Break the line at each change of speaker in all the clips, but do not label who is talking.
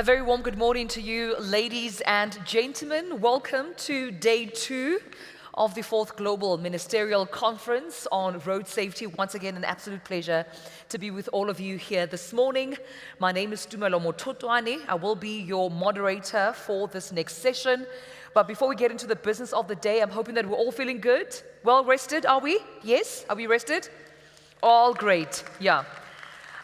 A very warm good morning to you, ladies and gentlemen. Welcome to day 2 of the 4th Global Ministerial Conference on Road Safety. Once again, an absolute pleasure to be with all of you here this morning. My name is Tumelo Mototwane. I will be your moderator for this next session. But before we get into the business of the day, I'm hoping that we're all feeling good. Well rested, are we? Yes? Are we rested? All great, yeah.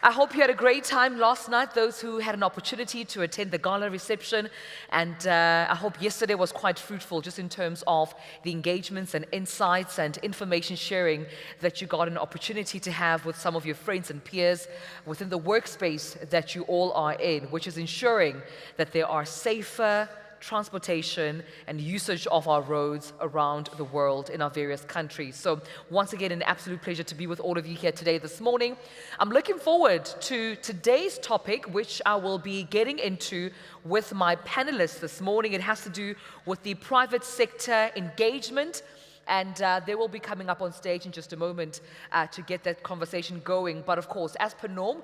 I hope you had a great time last night, those who had an opportunity to attend the gala reception, and I hope yesterday was quite fruitful just in terms of the engagements and insights and information sharing that you got an opportunity to have with some of your friends and peers within the workspace that you all are in, which is ensuring that there are safer transportation and usage of our roads around the world in our various countries. So once again, an absolute pleasure to be with all of you here today this morning. I'm looking forward to today's topic, which I will be getting into with my panelists this morning. It has to do with the private sector engagement, and they will be coming up on stage in just a moment to get that conversation going. But of course, as per norm,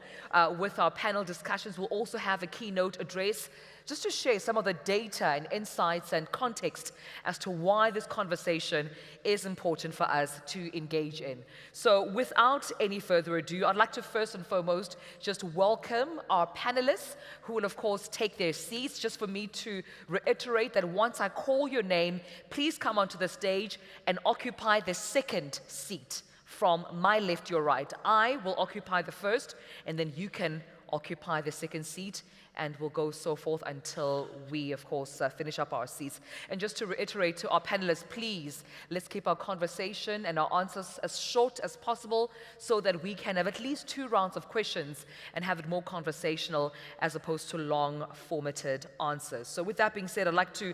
with our panel discussions, we'll also have a keynote address just to share some of the data and insights and context as to why this conversation is important for us to engage in. So without any further ado, I'd like to first and foremost just welcome our panelists who will of course take their seats. Just for me to reiterate that once I call your name, please come onto the stage and occupy the second seat from my left to your right. I will occupy the first, and then you can occupy the second seat, and we'll go so forth until we, of course, finish up our seats. And just to reiterate to our panelists, please, let's keep our conversation and our answers as short as possible so that we can have at least 2 rounds of questions and have it more conversational as opposed to long formatted answers. So with that being said, I'd like to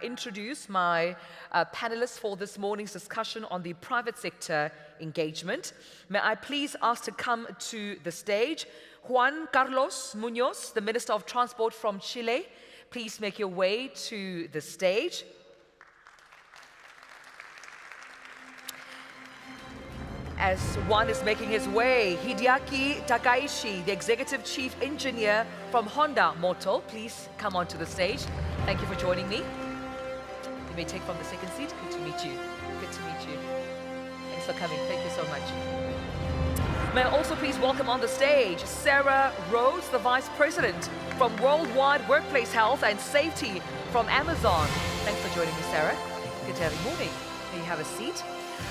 introduce my panelists for this morning's discussion on the private sector engagement. May I please ask to come to the stage Juan Carlos Muñoz, the Minister of Transport from Chile. Please make your way to the stage. As Juan is making his way, Hideaki Takaishi, the Executive Chief Engineer from Honda Motor, please come onto the stage. Thank you for joining me. You may take from the second seat. Good to meet you. Good to meet you. Thanks for coming. Thank you so much. May I also please welcome on the stage Sarah Rose, the Vice President from Worldwide Workplace Health and Safety from Amazon. Thanks for joining me, Sarah. Good to have you. Morning. May you have a seat.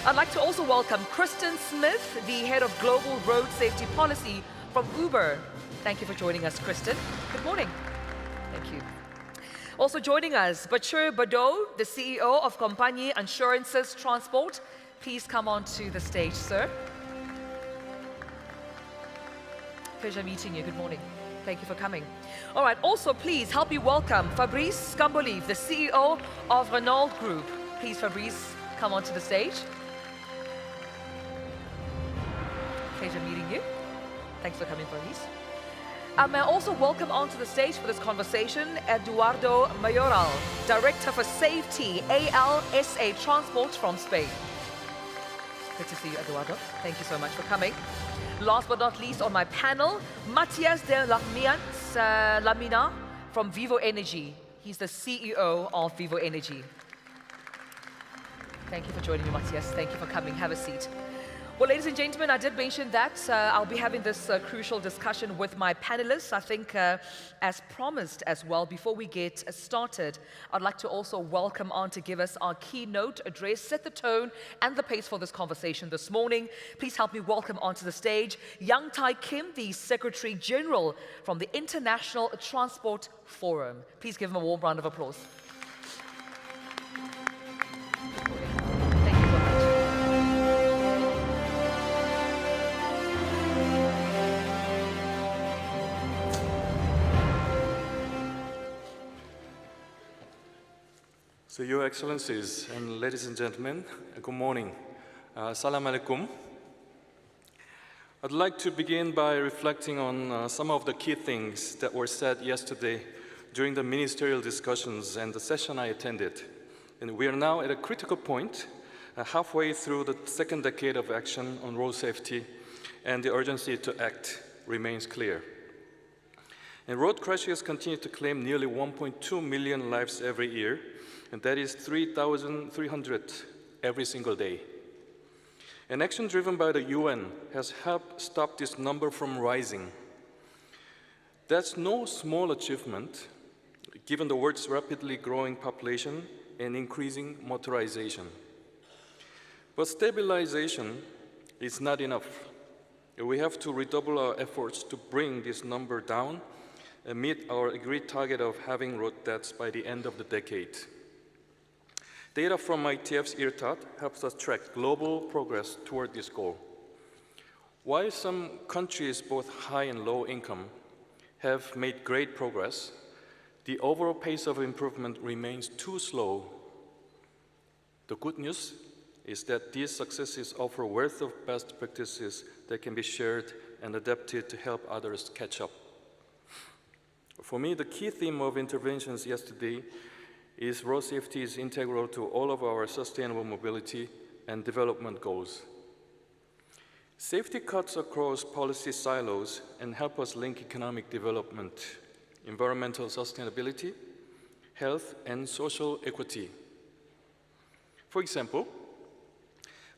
I'd like to also welcome Kristen Smith, the Head of Global Road Safety Policy from Uber. Thank you for joining us, Kristen. Good morning. Thank you. Also joining us, Bachir Badeau, the CEO of Compagnie Assurances Transport. Please come on to the stage, sir. Pleasure meeting you. Good morning. Thank you for coming. All right, also please help me welcome Fabrice Cambolive, the CEO of Renault Group. Please, Fabrice, come onto the stage. Pleasure meeting you. Thanks for coming, Fabrice. May I also welcome onto the stage for this conversation Eduardo Mayoral, Director for Safety, ALSA Transport from Spain. Good to see you, Eduardo. Thank you so much for coming. Last but not least on my panel, Matthias de Lamina from Vivo Energy. He's the CEO of Vivo Energy. Thank you for joining me, Matthias. Thank you for coming. Have a seat. Well, ladies and gentlemen, I did mention that I'll be having this crucial discussion with my panelists. I think as promised as well, before we get started, I'd like to also welcome on to give us our keynote address, set the tone and the pace for this conversation this morning. Please help me welcome onto the stage Young Tai Kim, the Secretary General from the International Transport Forum. Please give him a warm round of applause.
So, Your Excellencies and ladies and gentlemen, good morning. Salam alaikum. I'd like to begin by reflecting on some of the key things that were said yesterday during the ministerial discussions and the session I attended. And we are now at a critical point, halfway through the 2nd decade of action on road safety, and the urgency to act remains clear. And road crashes continue to claim nearly 1.2 million lives every year, and that is 3,300 every single day. And action driven by the UN has helped stop this number from rising. That's no small achievement, given the world's rapidly growing population and increasing motorization. But stabilization is not enough. We have to redouble our efforts to bring this number down and meet our agreed target of having road deaths by the end of the decade. Data from ITF's IRTAT helps us track global progress toward this goal. While some countries, both high and low income, have made great progress, the overall pace of improvement remains too slow. The good news is that these successes offer a wealth of best practices that can be shared and adapted to help others catch up. For me, the key theme of interventions yesterday is road safety is integral to all of our sustainable mobility and development goals. Safety cuts across policy silos and help us link economic development, environmental sustainability, health, and social equity. For example,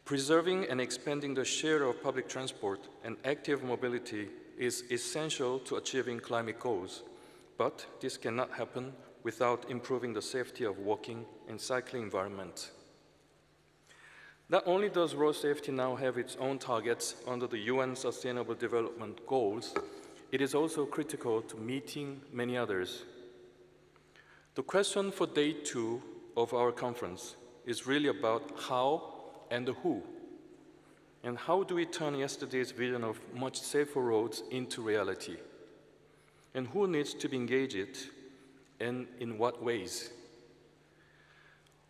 preserving and expanding the share of public transport and active mobility is essential to achieving climate goals, but this cannot happen without improving the safety of walking and cycling environment. Not only does road safety now have its own targets under the UN Sustainable Development Goals, it is also critical to meeting many others. The question for day 2 of our conference is really about how and the who. And how do we turn yesterday's vision of much safer roads into reality? And who needs to be engaged and in what ways?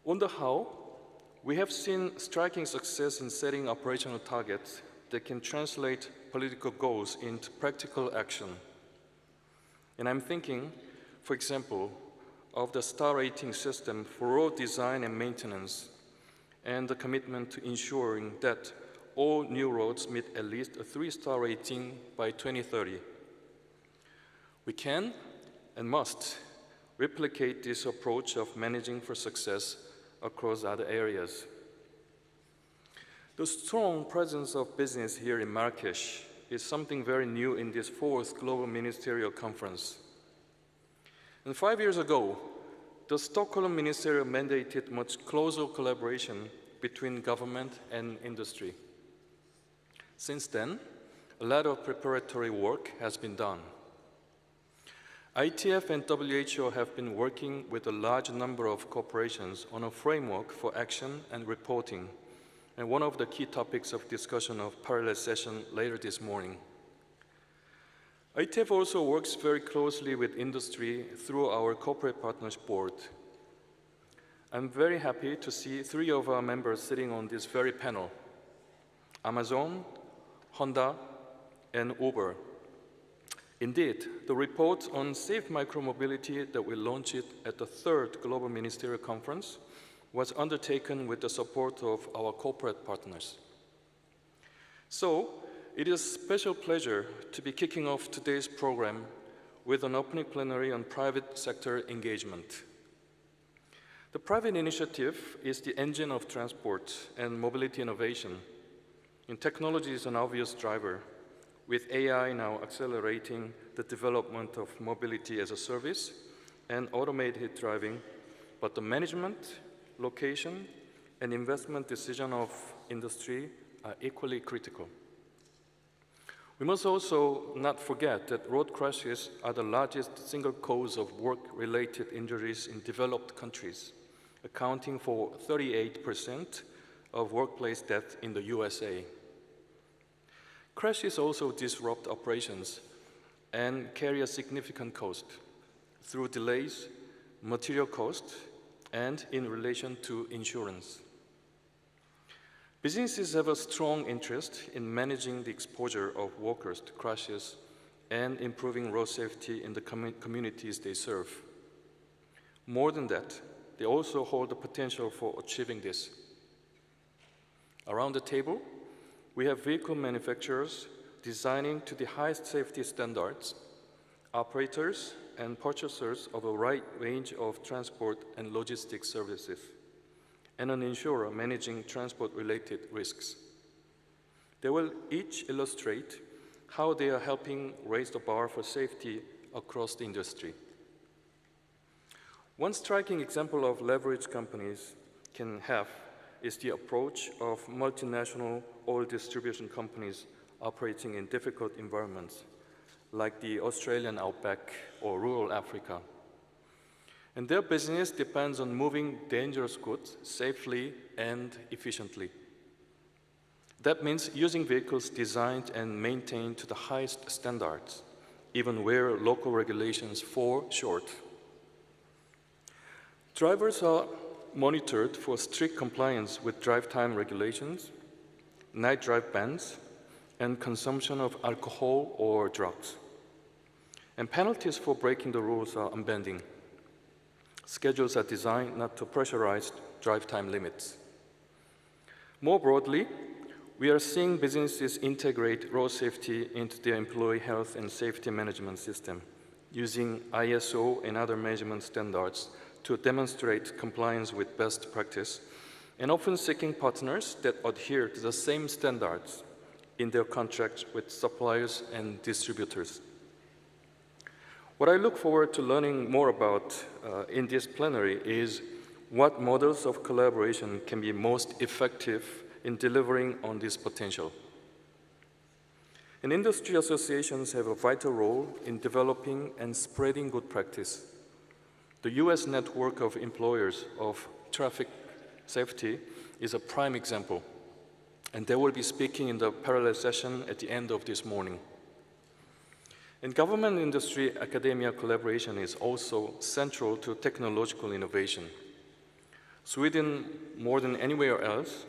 On the how, we have seen striking success in setting operational targets that can translate political goals into practical action. And I'm thinking, for example, of the star rating system for road design and maintenance, and the commitment to ensuring that all new roads meet at least a 3-star rating by 2030. We can and must replicate this approach of managing for success across other areas. The strong presence of business here in Marrakesh is something very new in this 4th Global Ministerial Conference. And 5 years ago, the Stockholm Ministerial mandated much closer collaboration between government and industry. Since then, a lot of preparatory work has been done. ITF and WHO have been working with a large number of corporations on a framework for action and reporting, and one of the key topics of discussion of parallel session later this morning. ITF also works very closely with industry through our Corporate Partners Board. I'm very happy to see 3 of our members sitting on this very panel: Amazon, Honda, and Uber. Indeed, the report on safe micromobility that we launched at the 3rd Global Ministerial Conference was undertaken with the support of our corporate partners. So, it is a special pleasure to be kicking off today's program with an opening plenary on private sector engagement. The private initiative is the engine of transport and mobility innovation, and technology is an obvious driver, with AI now accelerating the development of mobility as a service and automated driving, but the management, location, and investment decision of industry are equally critical. We must also not forget that road crashes are the largest single cause of work-related injuries in developed countries, accounting for 38% of workplace death in the USA. Crashes also disrupt operations and carry a significant cost through delays, material cost, and in relation to insurance. Businesses have a strong interest in managing the exposure of workers to crashes and improving road safety in the communities they serve. More than that, they also hold the potential for achieving this. Around the table, we have vehicle manufacturers designing to the highest safety standards, operators, and purchasers of a wide range of transport and logistics services, and an insurer managing transport-related risks. They will each illustrate how they are helping raise the bar for safety across the industry. One striking example of leverage companies can have is the approach of multinational oil distribution companies operating in difficult environments, like the Australian outback or rural Africa. And their business depends on moving dangerous goods safely and efficiently. That means using vehicles designed and maintained to the highest standards, even where local regulations fall short. Drivers are monitored for strict compliance with drive time regulations, night drive bans, and consumption of alcohol or drugs. And penalties for breaking the rules are unbending. Schedules are designed not to pressurize drive time limits. More broadly, we are seeing businesses integrate road safety into their employee health and safety management system, using ISO and other measurement standards to demonstrate compliance with best practice, and often seeking partners that adhere to the same standards in their contracts with suppliers and distributors. What I look forward to learning more about in this plenary is what models of collaboration can be most effective in delivering on this potential. And industry associations have a vital role in developing and spreading good practice. The US network of employers of traffic safety is a prime example, and they will be speaking in the parallel session at the end of this morning. And government industry academia collaboration is also central to technological innovation. Sweden, more than anywhere else,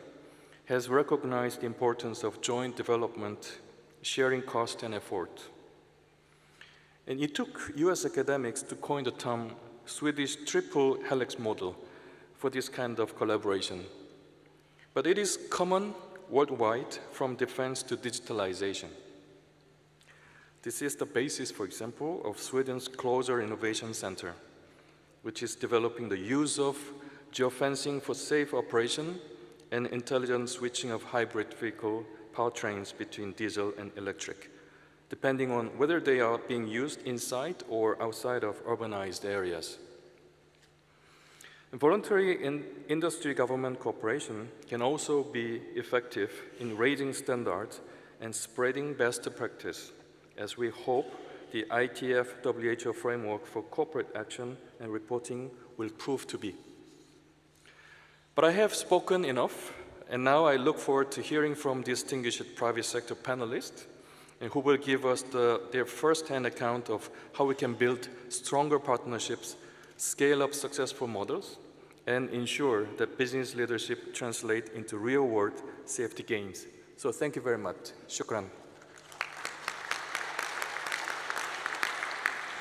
has recognized the importance of joint development, sharing cost and effort. And it took US academics to coin the term Swedish triple helix model for this kind of collaboration. But it is common worldwide from defense to digitalization. This is the basis, for example, of Sweden's Closer Innovation Center, which is developing the use of geofencing for safe operation and intelligent switching of hybrid vehicle powertrains between diesel and electric, depending on whether they are being used inside or outside of urbanized areas. And voluntary industry-government cooperation can also be effective in raising standards and spreading best practice, as we hope the ITF-WHO framework for corporate action and reporting will prove to be. But I have spoken enough, and now I look forward to hearing from distinguished private sector panelists, and who will give us their first-hand account of how we can build stronger partnerships, scale up successful models, and ensure that business leadership translate into real-world safety gains. So thank you very much. Shukran.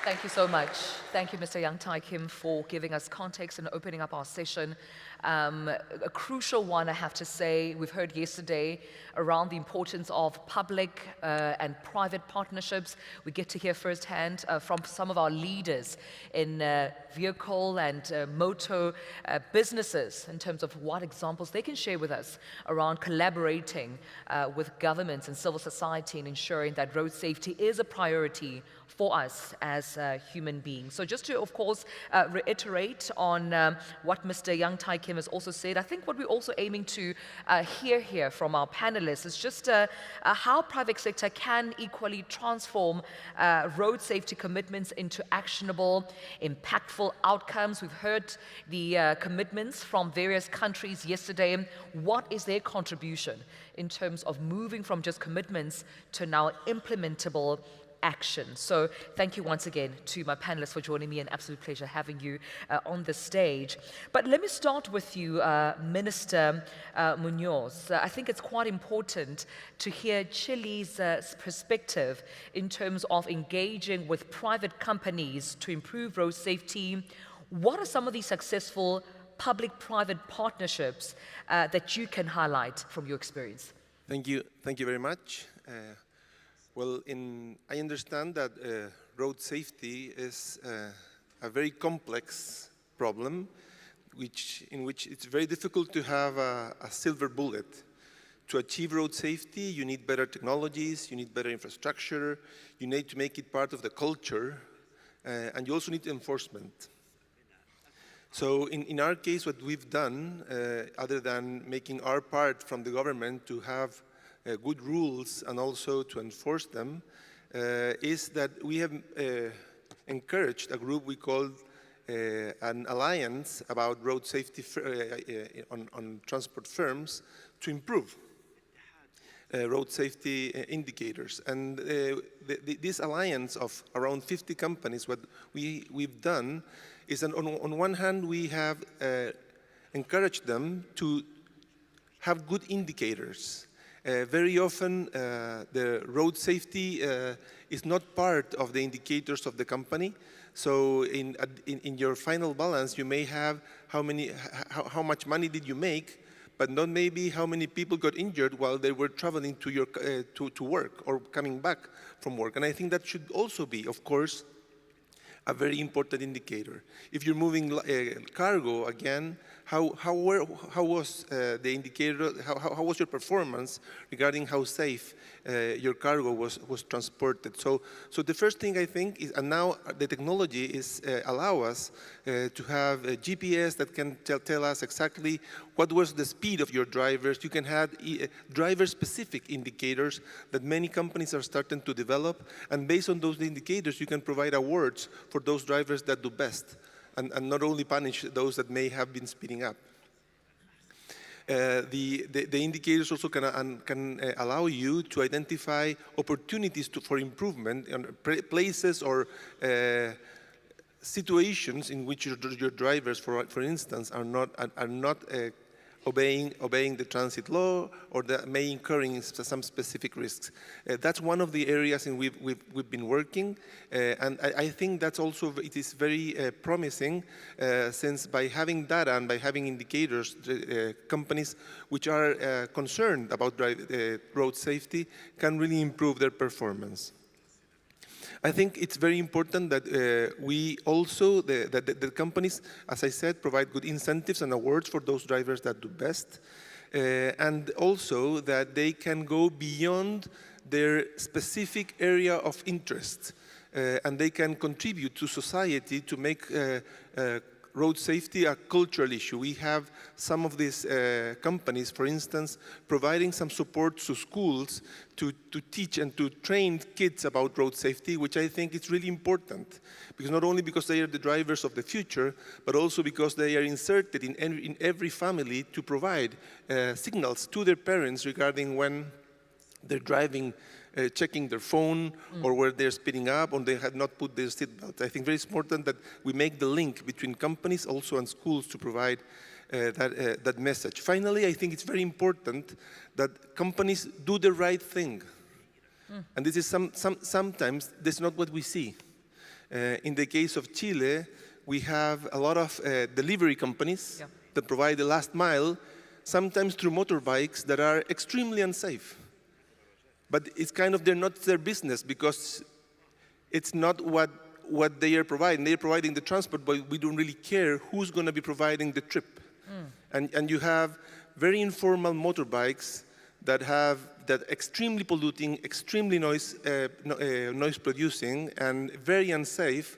Thank you so much. Thank you, Mr. Yang Tai Kim, for giving us context and opening up our session. A crucial one, I have to say. We've heard yesterday around the importance of public and private partnerships. We get to hear firsthand from some of our leaders in vehicle and motor businesses in terms of what examples they can share with us around collaborating with governments and civil society in ensuring that road safety is a priority for us as human beings. So just to, of course, reiterate on what Mr. Yang Tai Kim has also said, I think what we're also aiming to hear here from our panelists is just how private sector can equally transform road safety commitments into actionable, impactful outcomes. We've heard the commitments from various countries yesterday. What is their contribution in terms of moving from just commitments to now implementable action? So thank you once again to my panelists for joining me. An absolute pleasure having you on the stage. But let me start with you, Minister Munoz. I think it's quite important to hear Chile's perspective in terms of engaging with private companies to improve road safety. What are some of these successful public-private partnerships that you can highlight from your experience?
Thank you very much. Well, I understand that road safety is a very complex problem, in which it's very difficult to have a silver bullet. To achieve road safety, you need better technologies, you need better infrastructure, you need to make it part of the culture, and you also need enforcement. So in our case, what we've done, other than making our part from the government to have good rules and also to enforce them, is that we have encouraged a group we call an alliance about road safety on transport firms to improve road safety indicators. And this alliance of around 50 companies, what we've done is that on one hand, we have encouraged them to have good indicators. Very often, the road safety is not part of the indicators of the company. So in your final balance, you may have how much money did you make, but not maybe how many people got injured while they were traveling to work or coming back from work. And I think that should also be, of course, a very important indicator. If you're moving cargo, again, how was the indicator, how was your performance regarding how safe your cargo was transported? So the first thing I think is, and now the technology is allow us to have a GPS that can tell us exactly what was the speed of your drivers. You can have driver-specific indicators that many companies are starting to develop, and based on those indicators, you can provide awards for those drivers that do best, and not only punish those that may have been speeding up. The indicators also can allow you to identify opportunities for improvement in places or situations in which your drivers, for instance, are not obeying the transit law, or that may incurring some specific risks. That's one of the areas in we've been working, and I think that's also, it is very promising, since by having data and by having indicators, companies which are concerned about road safety can really improve their performance. I think it's very important that we also, the companies, as I said, provide good incentives and awards for those drivers that do best, and also that they can go beyond their specific area of interest, and they can contribute to society to make road safety a cultural issue. We have some of these companies, for instance, providing some support to schools to teach and to train kids about road safety, which I think is really important, because not only because they are the drivers of the future, but also because they are inserted in every family to provide signals to their parents regarding when they're driving, checking their phone, or where they're speeding up, or they have not put their seatbelt. I think very important that we make the link between companies also and schools to provide that message. Finally, I think it's very important that companies do the right thing. And this is sometimes that's not what we see. In the case of Chile, we have a lot of delivery companies that provide the last mile, sometimes through motorbikes that are extremely unsafe. But it's kind of, they're not their business, because it's not what they are providing. They're providing the transport, but we don't really care who's going to be providing the trip. And you have very informal motorbikes that extremely polluting, extremely noise producing, and very unsafe,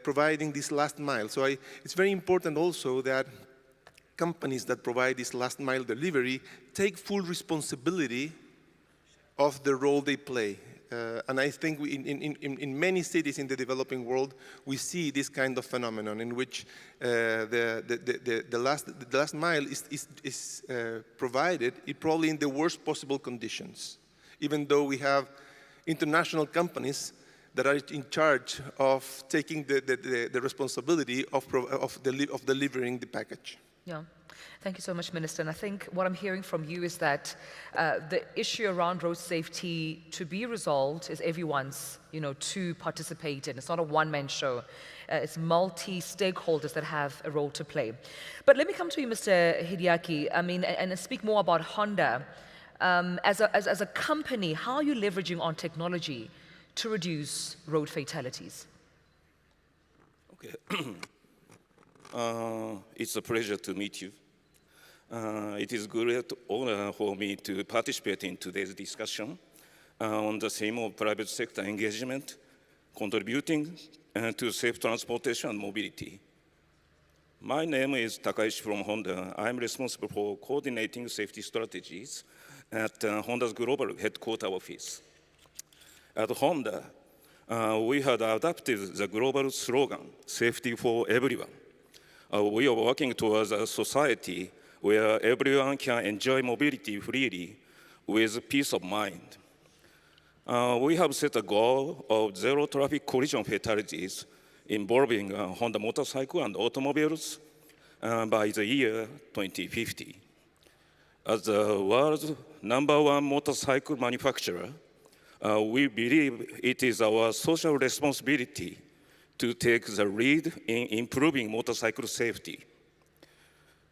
providing this last mile. So it's very important also that companies that provide this last mile delivery take full responsibility of the role they play. And I think in many cities in the developing world, we see this kind of phenomenon in which the last mile is provided probably in the worst possible conditions, even though we have international companies that are in charge of taking the responsibility of delivering the package.
Yeah. Thank you so much, Minister. And I think what I'm hearing from you is that the issue around road safety to be resolved is everyone's, to participate in. It's not a one-man show. It's multi-stakeholders that have a role to play. But let me come to you, Mr. Hideaki, and speak more about Honda. As a company, how are you leveraging on technology to reduce road fatalities?
Okay. It's a pleasure to meet you. It is a great honor for me to participate in today's discussion on the theme of private sector engagement, contributing to safe transportation and mobility. My name is Takaishi from Honda. I'm responsible for coordinating safety strategies at Honda's global headquarters office. At Honda, we had adopted the global slogan, safety for everyone. We are working towards a society where everyone can enjoy mobility freely with peace of mind. We have set a goal of zero traffic collision fatalities involving Honda motorcycle and automobiles by the year 2050. As the world's #1 motorcycle manufacturer, we believe it is our social responsibility to take the lead in improving motorcycle safety.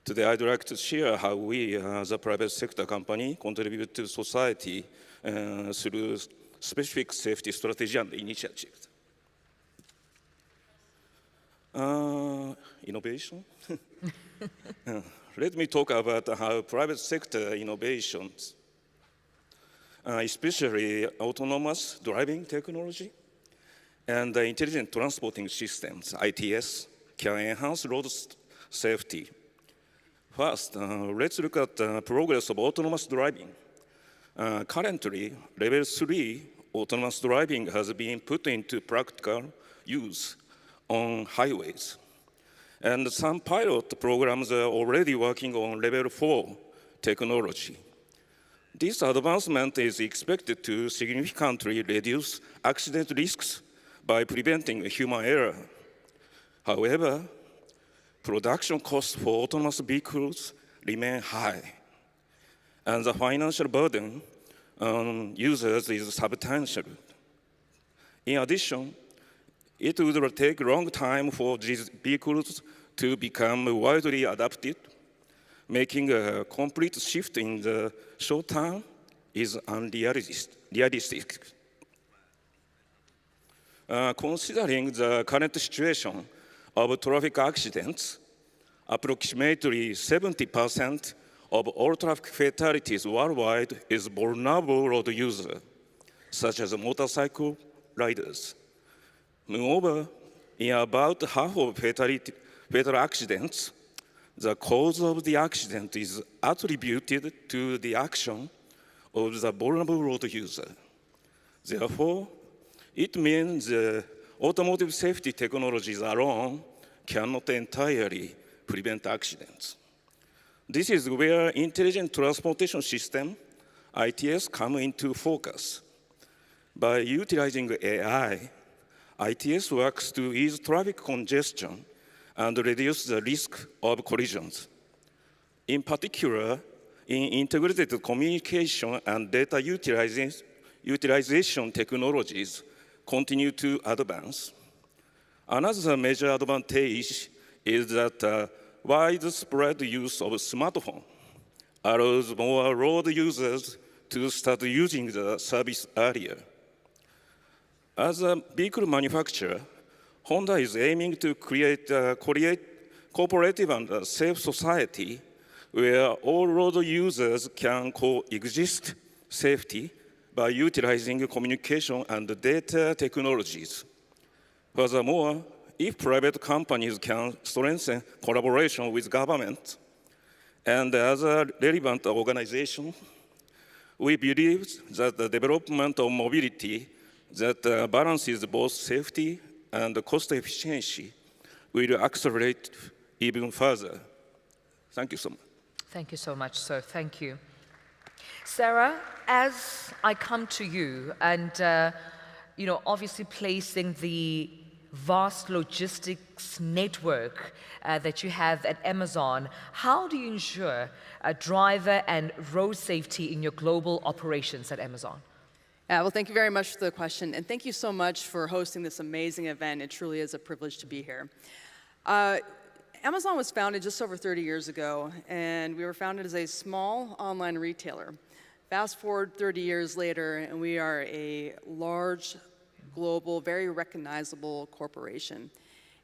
Today, I'd like to share how we, as a private sector company, contribute to society through specific safety strategy and initiatives. Innovation? Let me talk about how private sector innovations, especially autonomous driving technology and intelligent transporting systems, ITS, can enhance road safety. First, let's look at the progress of autonomous driving. Currently, level 3 autonomous driving has been put into practical use on highways. And some pilot programs are already working on level 4 technology. This advancement is expected to significantly reduce accident risks by preventing human error. However, production costs for autonomous vehicles remain high, and the financial burden on users is substantial. In addition, it would take a long time for these vehicles to become widely adopted. Making a complete shift in the short term is unrealistic. Considering the current situation of traffic accidents, approximately 70% of all traffic fatalities worldwide is vulnerable road users, such as motorcycle riders. Moreover, in about half of fatal accidents, the cause of the accident is attributed to the action of the vulnerable road user. Therefore, it means the automotive safety technologies alone cannot entirely prevent accidents. This is where intelligent transportation system, ITS, come into focus. By utilizing AI, ITS works to ease traffic congestion and reduce the risk of collisions. In particular, in integrated communication and data utilization technologies continue to advance. Another major advantage is that widespread use of smartphone allows more road users to start using the service earlier. As a vehicle manufacturer, Honda is aiming to create a cooperative and safe society where all road users can coexist safely by utilizing communication and data technologies. Furthermore, if private companies can strengthen collaboration with government and other relevant organizations, we believe that the development of mobility that balances both safety and cost efficiency will accelerate even further. Thank you so much.
Thank you so much, sir. Thank you. Sarah, as I come to you and, obviously placing the vast logistics network that you have at Amazon, how do you ensure driver and road safety in your global operations at Amazon?
Well, thank you very much for the question, and thank you so much for hosting this amazing event. It truly is a privilege to be here. Amazon was founded just over 30 years ago, and we were founded as a small online retailer. Fast forward 30 years later, and we are a large global, very recognizable corporation.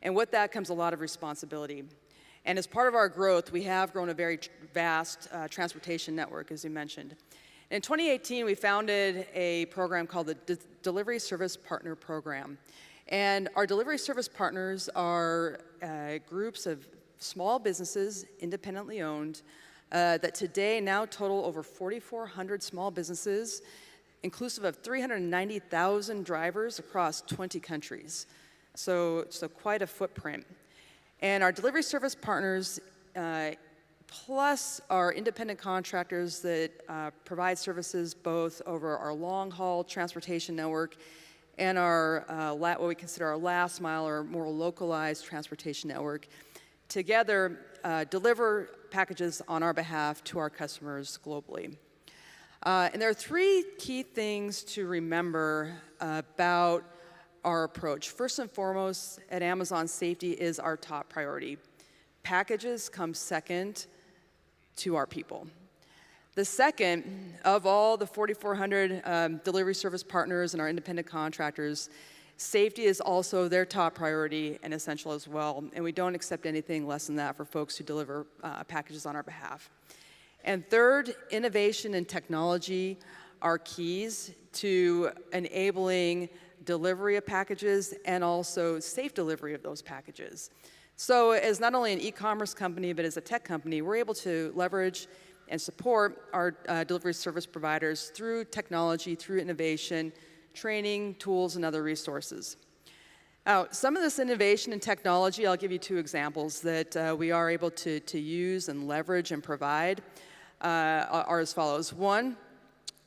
And with that comes a lot of responsibility. And as part of our growth, we have grown a very vast transportation network, as you mentioned. In 2018, we founded a program called the Delivery Service Partner Program. And our delivery service partners are groups of small businesses, independently owned, that today now total over 4,400 small businesses, inclusive of 390,000 drivers across 20 countries. So quite a footprint. And our delivery service partners, plus our independent contractors that provide services both over our long-haul transportation network and our what we consider our last mile or more localized transportation network, together deliver packages on our behalf to our customers globally. And there are three key things to remember about our approach. First and foremost, at Amazon, safety is our top priority. Packages come second to our people. The second, of all the 4,400 delivery service partners and our independent contractors, safety is also their top priority and essential as well, and we don't accept anything less than that for folks who deliver packages on our behalf. And third, innovation and technology are keys to enabling delivery of packages and also safe delivery of those packages. So as not only an e-commerce company, but as a tech company, we're able to leverage and support our delivery service providers through technology, through innovation, training, tools, and other resources. Now, some of this innovation and technology, I'll give you two examples that we are able to use and leverage and provide are as follows. One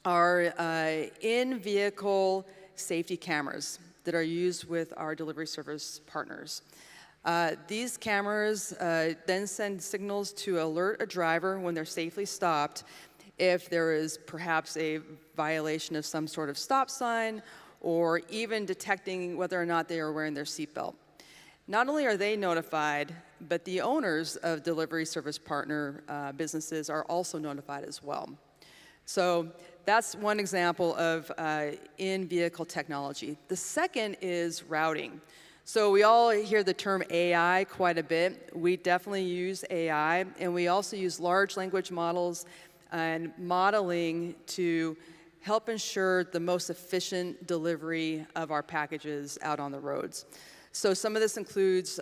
are in-vehicle safety cameras that are used with our delivery service partners. These cameras then send signals to alert a driver when they're safely stopped if there is perhaps a violation of some sort of stop sign or even detecting whether or not they are wearing their seatbelt. Not only are they notified, but the owners of delivery service partner businesses are also notified as well. So that's one example of in-vehicle technology. The second is routing. So we all hear the term AI quite a bit. We definitely use AI, and we also use large language models and modeling to help ensure the most efficient delivery of our packages out on the roads. So some of this includes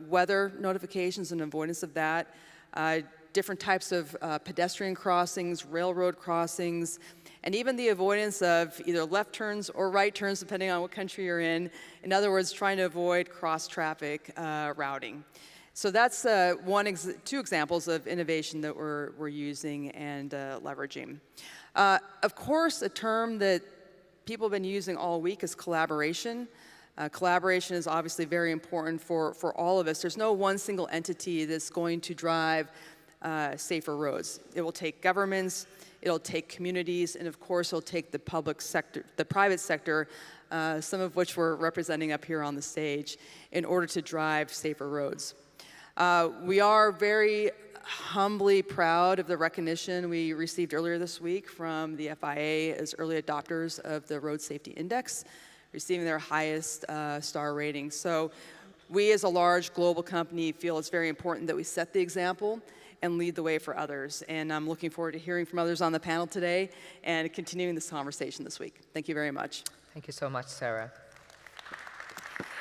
weather notifications and avoidance of that, different types of pedestrian crossings, railroad crossings, and even the avoidance of either left turns or right turns, depending on what country you're in. In other words, trying to avoid cross-traffic routing. So that's two examples of innovation that we're using and leveraging. Of course, a term that people have been using all week is collaboration. Collaboration is obviously very important for all of us. There's no one single entity that's going to drive safer roads. It will take governments, it'll take communities, and of course it'll take the public sector, the private sector, some of which we're representing up here on the stage, in order to drive safer roads. We are very humbly proud of the recognition we received earlier this week from the FIA as early adopters of the Road Safety Index, receiving their highest star rating. So we as a large global company feel it's very important that we set the example and lead the way for others. And I'm looking forward to hearing from others on the panel today and continuing this conversation this week. Thank you very much.
Thank you so much, Sarah.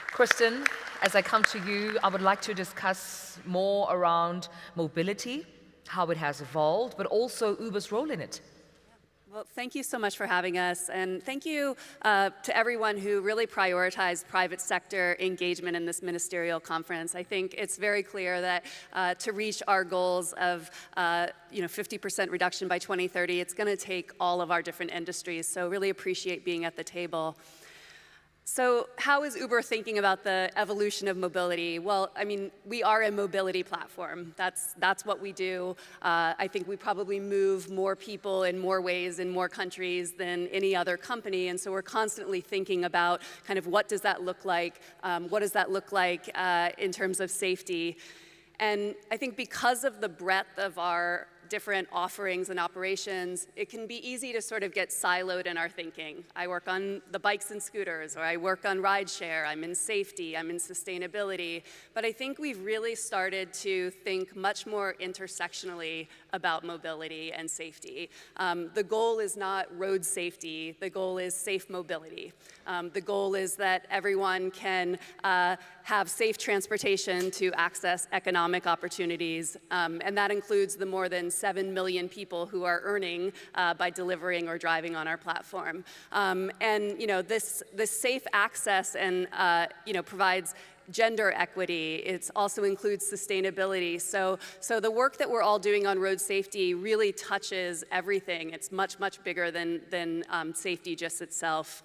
Kristen, as I come to you, I would like to discuss more around mobility, how it has evolved, but also Uber's role in it.
Well, thank you so much for having us, and thank you to everyone who really prioritized private sector engagement in this ministerial conference. I think it's very clear that to reach our goals of 50% reduction by 2030, it's going to take all of our different industries, so really appreciate being at the table. So how is Uber thinking about the evolution of mobility? Well, I mean, we are a mobility platform. That's what we do. I think we probably move more people in more ways in more countries than any other company, and so we're constantly thinking about kind of what does that look like? What does that look like in terms of safety? And I think because of the breadth of our different offerings and operations, it can be easy to sort of get siloed in our thinking. I work on the bikes and scooters, or I work on rideshare, I'm in safety, I'm in sustainability. But I think we've really started to think much more intersectionally about mobility and safety. The goal is not road safety, the goal is safe mobility. The goal is that everyone can have safe transportation to access economic opportunities, and that includes the more than 7 million people who are earning by delivering or driving on our platform. And this safe access and provides gender equity. It also includes sustainability. So the work that we're all doing on road safety really touches everything. It's much, much bigger than safety just itself.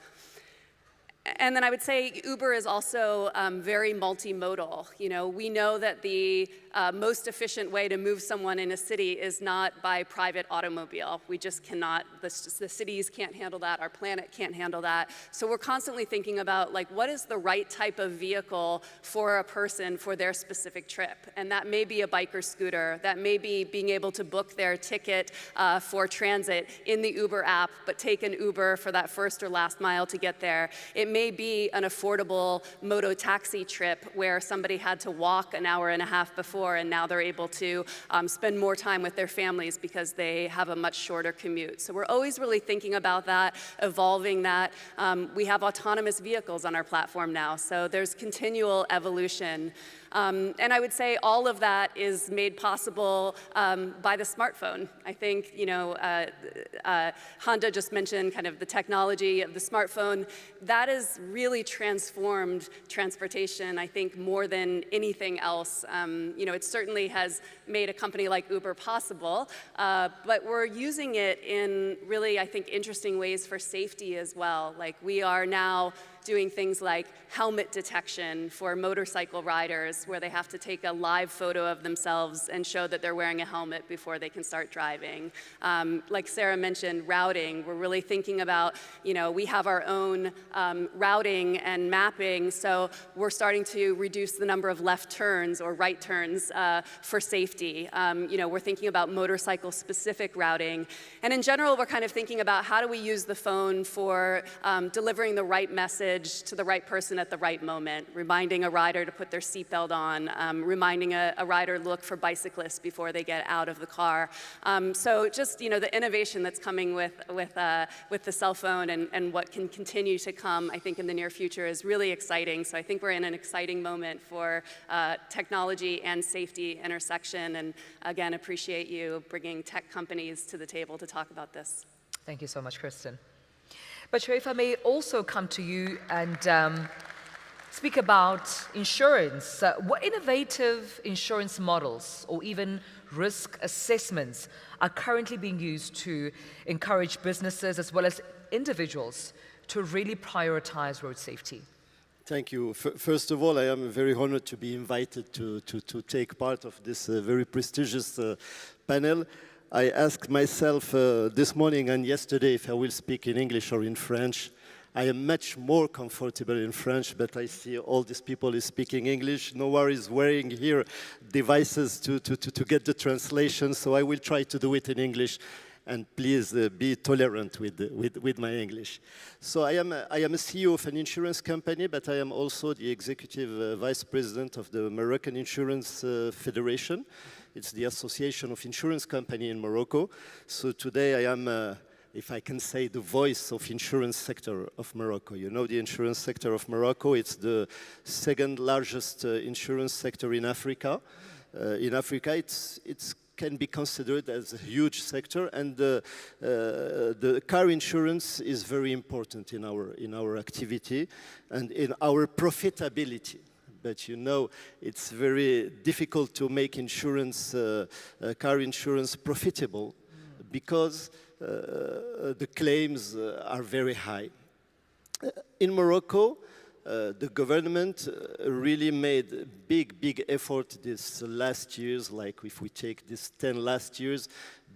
And then I would say Uber is also very multimodal. We know that the most efficient way to move someone in a city is not by private automobile. We just cannot, the cities can't handle that, our planet can't handle that. So we're constantly thinking about what is the right type of vehicle for a person for their specific trip. And that may be a bike or scooter, that may be being able to book their ticket for transit in the Uber app, but take an Uber for that first or last mile to get there. It may be an affordable moto taxi trip where somebody had to walk an hour and a half before, and now they're able to spend more time with their families because they have a much shorter commute. So we're always really thinking about that, evolving that. We have autonomous vehicles on our platform now, so there's continual evolution. And I would say all of that is made possible by the smartphone. I think, Honda just mentioned kind of the technology of the smartphone. That has really transformed transportation, I think, more than anything else. It certainly has made a company like Uber possible, but we're using it in really, I think, interesting ways for safety as well. Like we are now doing things like helmet detection for motorcycle riders, where they have to take a live photo of themselves and show that they're wearing a helmet before they can start driving. Like Sarah mentioned, routing. We're really thinking about, we have our own routing and mapping, so we're starting to reduce the number of left turns or right turns for safety. We're thinking about motorcycle-specific routing. And in general, we're kind of thinking about how do we use the phone for delivering the right message to the right person at the right moment, reminding a rider to put their seatbelt on, reminding a rider to look for bicyclists before they get out of the car. So just the innovation that's coming with the cell phone and what can continue to come, I think, in the near future is really exciting. So I think we're in an exciting moment for technology and safety intersection. And again, appreciate you bringing tech companies to the table to talk about this.
Thank you so much, Kristen. But Sherry, if I may also come to you and speak about insurance. What innovative insurance models or even risk assessments are currently being used to encourage businesses as well as individuals to really prioritize road safety?
Thank you. First of all, I am very honored to be invited to take part of this very prestigious panel. I asked myself this morning and yesterday if I will speak in English or in French. I am much more comfortable in French, but I see all these people is speaking English. Noah is wearing here devices to get the translation, so I will try to do it in English. And please be tolerant with my English. So I am a CEO of an insurance company, but I am also the executive vice president of the Moroccan Insurance Federation. It's the Association of Insurance Companies in Morocco. So today I am, if I can say, the voice of insurance sector of Morocco. You know the insurance sector of Morocco, it's the second largest insurance sector in Africa. It can be considered as a huge sector, and the car insurance is very important in our activity and in our profitability. But it's very difficult to make insurance, car insurance profitable because the claims are very high. In Morocco, the government really made big effort these last years, like if we take these 10 last years,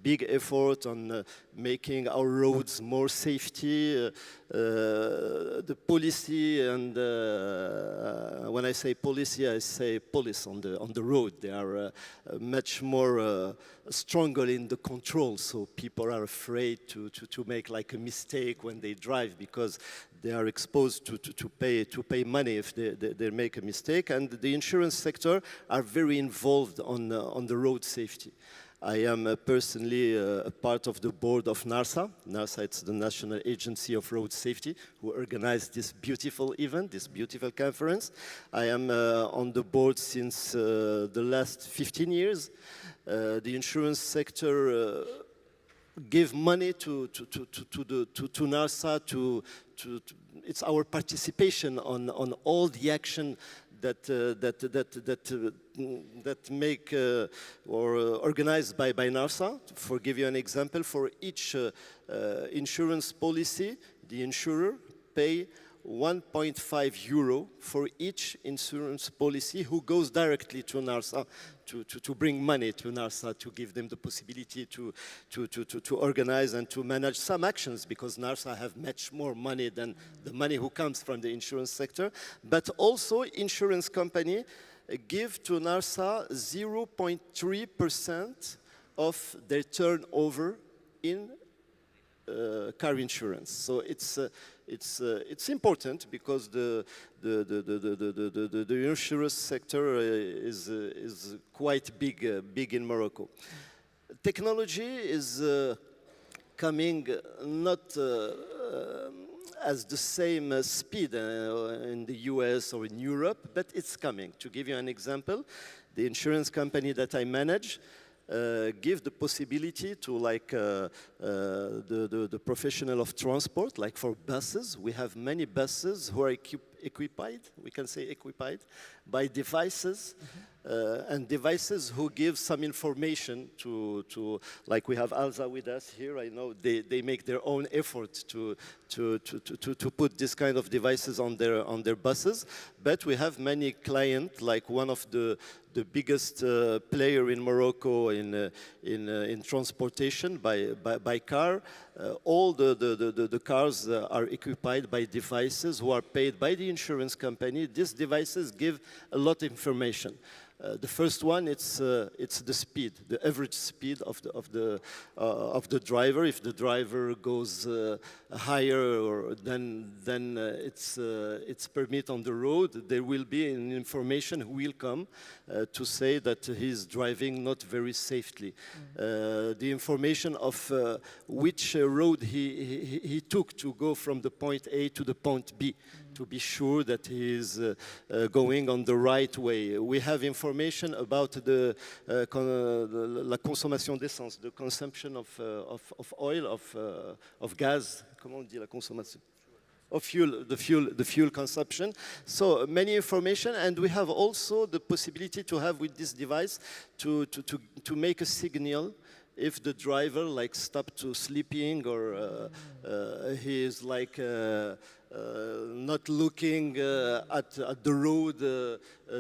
big effort on making our roads more safety. The policy, and when I say policy, I say police on the road. They are much more stronger in the control, so people are afraid to make like a mistake when they drive, because they are exposed to pay money if they make a mistake. And the insurance sector are very involved on the road safety. I am personally a part of the board of NARSA. NARSA, it's the National Agency of Road Safety, who organized this beautiful event, this beautiful conference. I am on the board since the last 15 years. The insurance sector give money to NARSA. It's our participation on all the action that make or organized by NARSA. For give you an example, for each insurance policy, the insurer pay 1.5 euro for each insurance policy who goes directly to NARSA to bring money to NARSA, to give them the possibility to organize and to manage some actions, because NARSA have much more money than the money who comes from the insurance sector. But also insurance company give to NARSA 0.3% of their turnover in car insurance. So it's important, because the insurance sector is quite big in Morocco. Technology is coming not as the same speed in the US or in Europe, but it's coming. To give you an example, the insurance company that I manage give the possibility to, like, the professional of transport, like for buses. We have many buses who are equipped, we can say equipped, by devices, and devices who give some information to like we have Alza with us here. I know they make their own effort to put this kind of devices on their buses. But we have many clients, like one of the biggest player in Morocco in transportation by car. All the cars are equipped by devices who are paid by the insurance company. These devices give a lot of information. The first one, it's the speed, the average speed of the driver. If the driver goes higher than it's permit on the road, there will be an information who will come to say that he's driving not very safely. The information of which road he took to go from the point A to the point B, to be sure that he is going on the right way. We have information about la consommation d'essence, the consumption of oil, of gas. Comment on dit la consommation? Of fuel, the fuel consumption. So many information, and we have also the possibility to have with this device to make a signal if the driver like stop to sleeping, or he is like not looking at the road.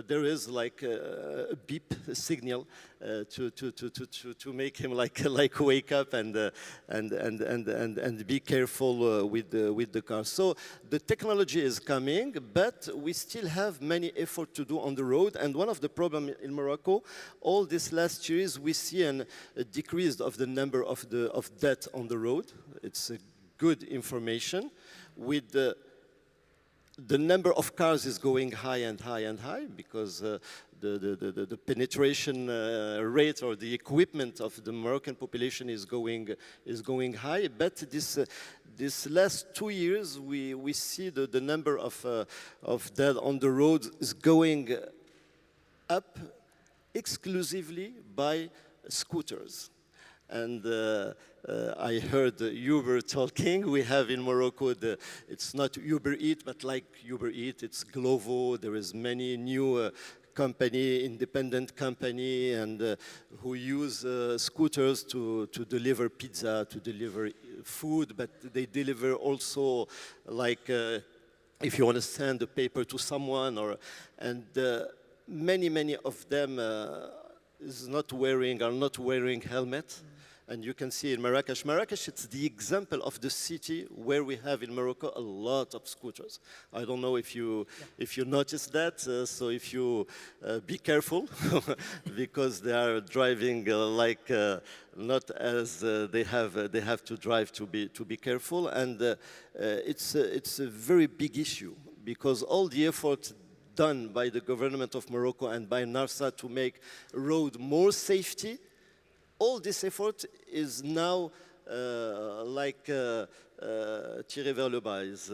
There is like a beep, a signal to make him like wake up and be careful with the car. So the technology is coming, but we still have many effort to do on the road. And one of the problems in Morocco, all this last years, we see a decrease of the number of deaths on the road. It's a good information. With the number of cars is going high and high and high, because the penetration rate or the equipment of the Moroccan population is going high. But this last 2 years, we see the number of death on the road is going up exclusively by scooters. And I heard Uber talking. We have in Morocco, it's not Uber Eats, but like Uber Eats, it's Glovo. There is many new company, independent company, and who use scooters to deliver pizza, to deliver food, but they deliver also, like, if you want to send a paper to someone, and many of them are not wearing helmet. And you can see in Marrakesh. Marrakesh, it's the example of the city where we have in Morocco a lot of scooters. I don't know if you noticed that, so if you be careful, because they are driving not as they have to drive to be careful, and it's a very big issue, because all the effort done by the government of Morocco and by NARSA to make road more safety, all this effort is now tiré vers le bas,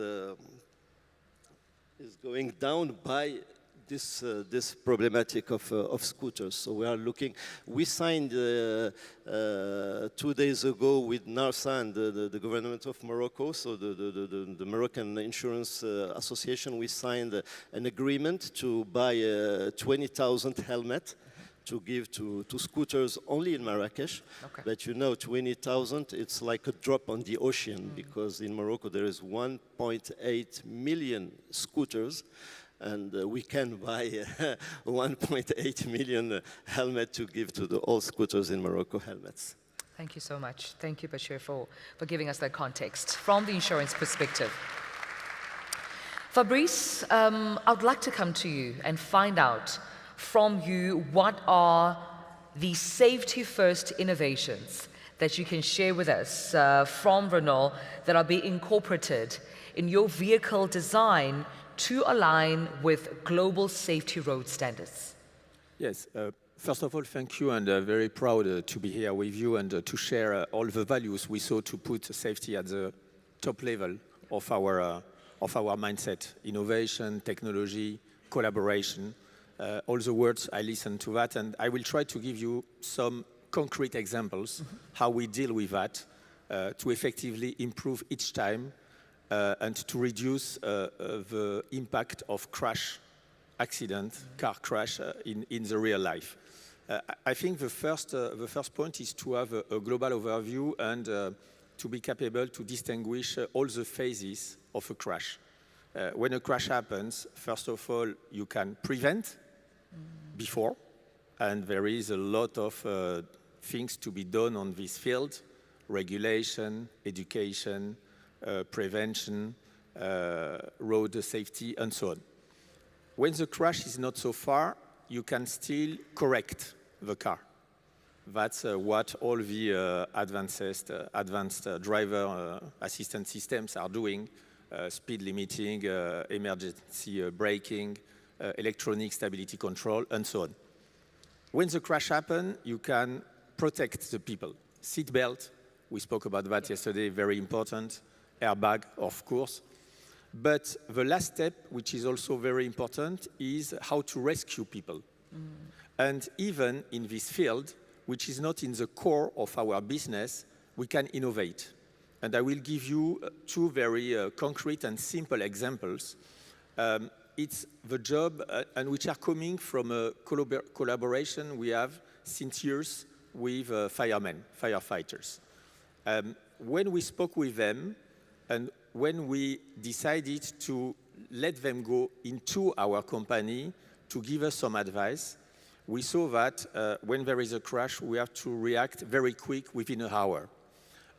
is going down by this problematic of scooters. So we are looking. We signed 2 days ago with NARSA and the government of Morocco, so the Moroccan Insurance Association. We signed an agreement to buy 20,000 helmets to give to scooters only in Marrakesh.
Okay.
But you know, 20,000, it's like a drop on the ocean, because in Morocco there is 1.8 million scooters, and we can buy 1.8 million helmets to give to all scooters in Morocco helmets.
Thank you so much. Thank you, Bashir, for giving us that context from the insurance perspective. Fabrice, I'd like to come to you and find out from you what are the safety-first innovations that you can share with us from Renault that are being incorporated in your vehicle design to align with global safety road standards.
Yes. First of all, thank you, and very proud to be here with you and to share all the values we saw to put safety at the top level of our mindset: innovation, technology, collaboration. All the words, I listen to that, and I will try to give you some concrete examples how we deal with that to effectively improve each time and to reduce the impact of crash, accident, car crash in the real life. I think the first point is to have a global overview and to be capable to distinguish all the phases of a crash. When a crash happens, first of all, you can prevent before, and there is a lot of things to be done on this field: regulation, education, prevention, road safety, and so on. When the crash is not so far, you can still correct the car. That's what all the advanced driver assistance systems are doing: speed limiting, emergency braking, electronic stability control, and so on. When the crash happens, you can protect the people. Seat belt, we spoke about that yesterday, very important. Airbag, of course. But the last step, which is also very important, is how to rescue people. And even in this field, which is not in the core of our business, we can innovate. And I will give you two very concrete and simple examples. It's the job, and which are coming from a collaboration we have since years with firemen, firefighters. When we spoke with them, and when we decided to let them go into our company to give us some advice, we saw that when there is a crash, we have to react very quick within an hour.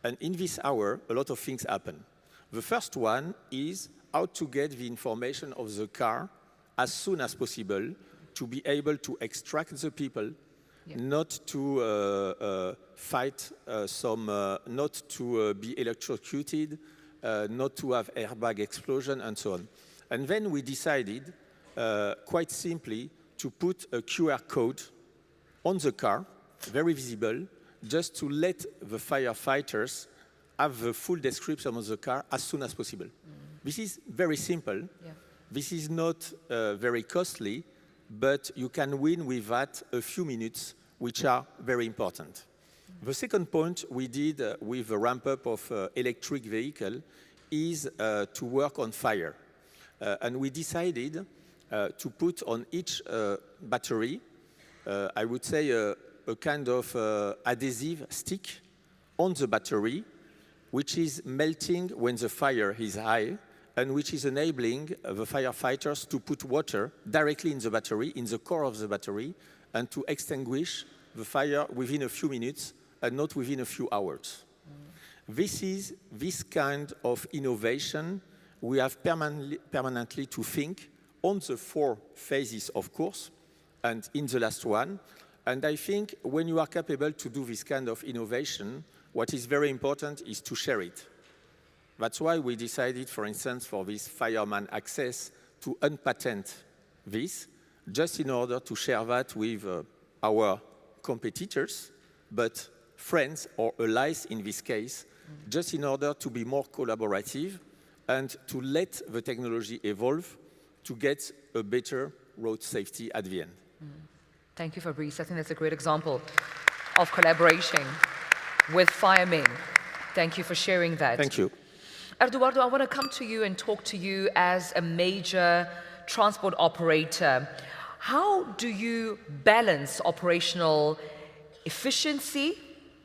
And in this hour, a lot of things happen. The first one is how to get the information of the car as soon as possible to be able to extract the people, not to fight not to be electrocuted, not to have airbag explosion, and so on. And then we decided, quite simply, to put a QR code on the car, very visible, just to let the firefighters have the full description of the car as soon as possible. This is very simple. Yeah. This is not very costly, but you can win with that a few minutes, which are very important. The second point we did with the ramp-up of electric vehicle is to work on fire. And we decided to put on each battery, I would say, a kind of adhesive stick on the battery, which is melting when the fire is high, and which is enabling the firefighters to put water directly in the battery, in the core of the battery, and to extinguish the fire within a few minutes and not within a few hours. This kind of innovation, we have permanently to think on the 4 phases, of course, and in the last one. And I think when you are capable to do this kind of innovation, what is very important is to share it. That's why we decided, for instance, for this fireman access to unpatent this, just in order to share that with our competitors, but friends or allies in this case, just in order to be more collaborative and to let the technology evolve to get a better road safety at the end.
Thank you, Fabrice. I think that's a great example of collaboration with firemen. Thank you for sharing that.
Thank you.
Eduardo, I want to come to you and talk to you as a major transport operator. How do you balance operational efficiency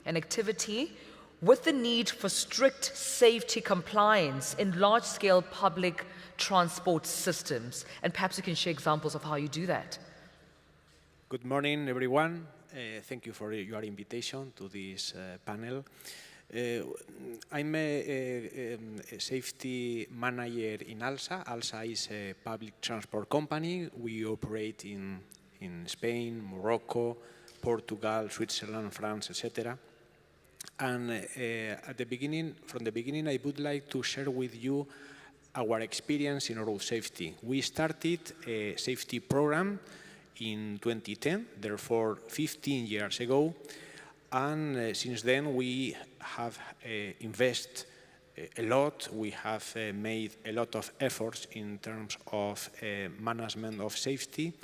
and activity with the need for strict safety compliance in large-scale public transport systems? And perhaps you can share examples of how you do that.
Good morning, everyone. Thank you for your invitation to this panel. I'm a safety manager in ALSA. ALSA is a public transport company. We operate in Spain, Morocco, Portugal, Switzerland, France, etc. And from the beginning, I would like to share with you our experience in road safety. We started a safety program in 2010, therefore 15 years ago. And since then, we have invested a lot. We have made a lot of efforts in terms of management of safety.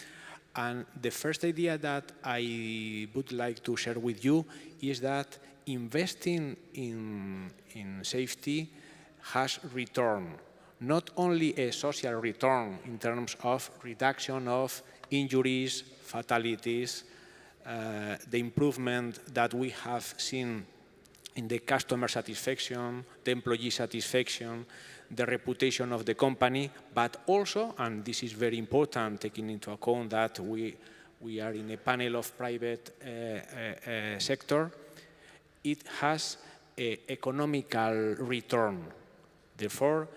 And the first idea that I would like to share with you is that investing in safety has return, not only a social return in terms of reduction of injuries, fatalities, the improvement that we have seen in the customer satisfaction, the employee satisfaction, the reputation of the company, but also, and this is very important, taking into account that we are in a panel of private sector, it has an economical return. Therefore,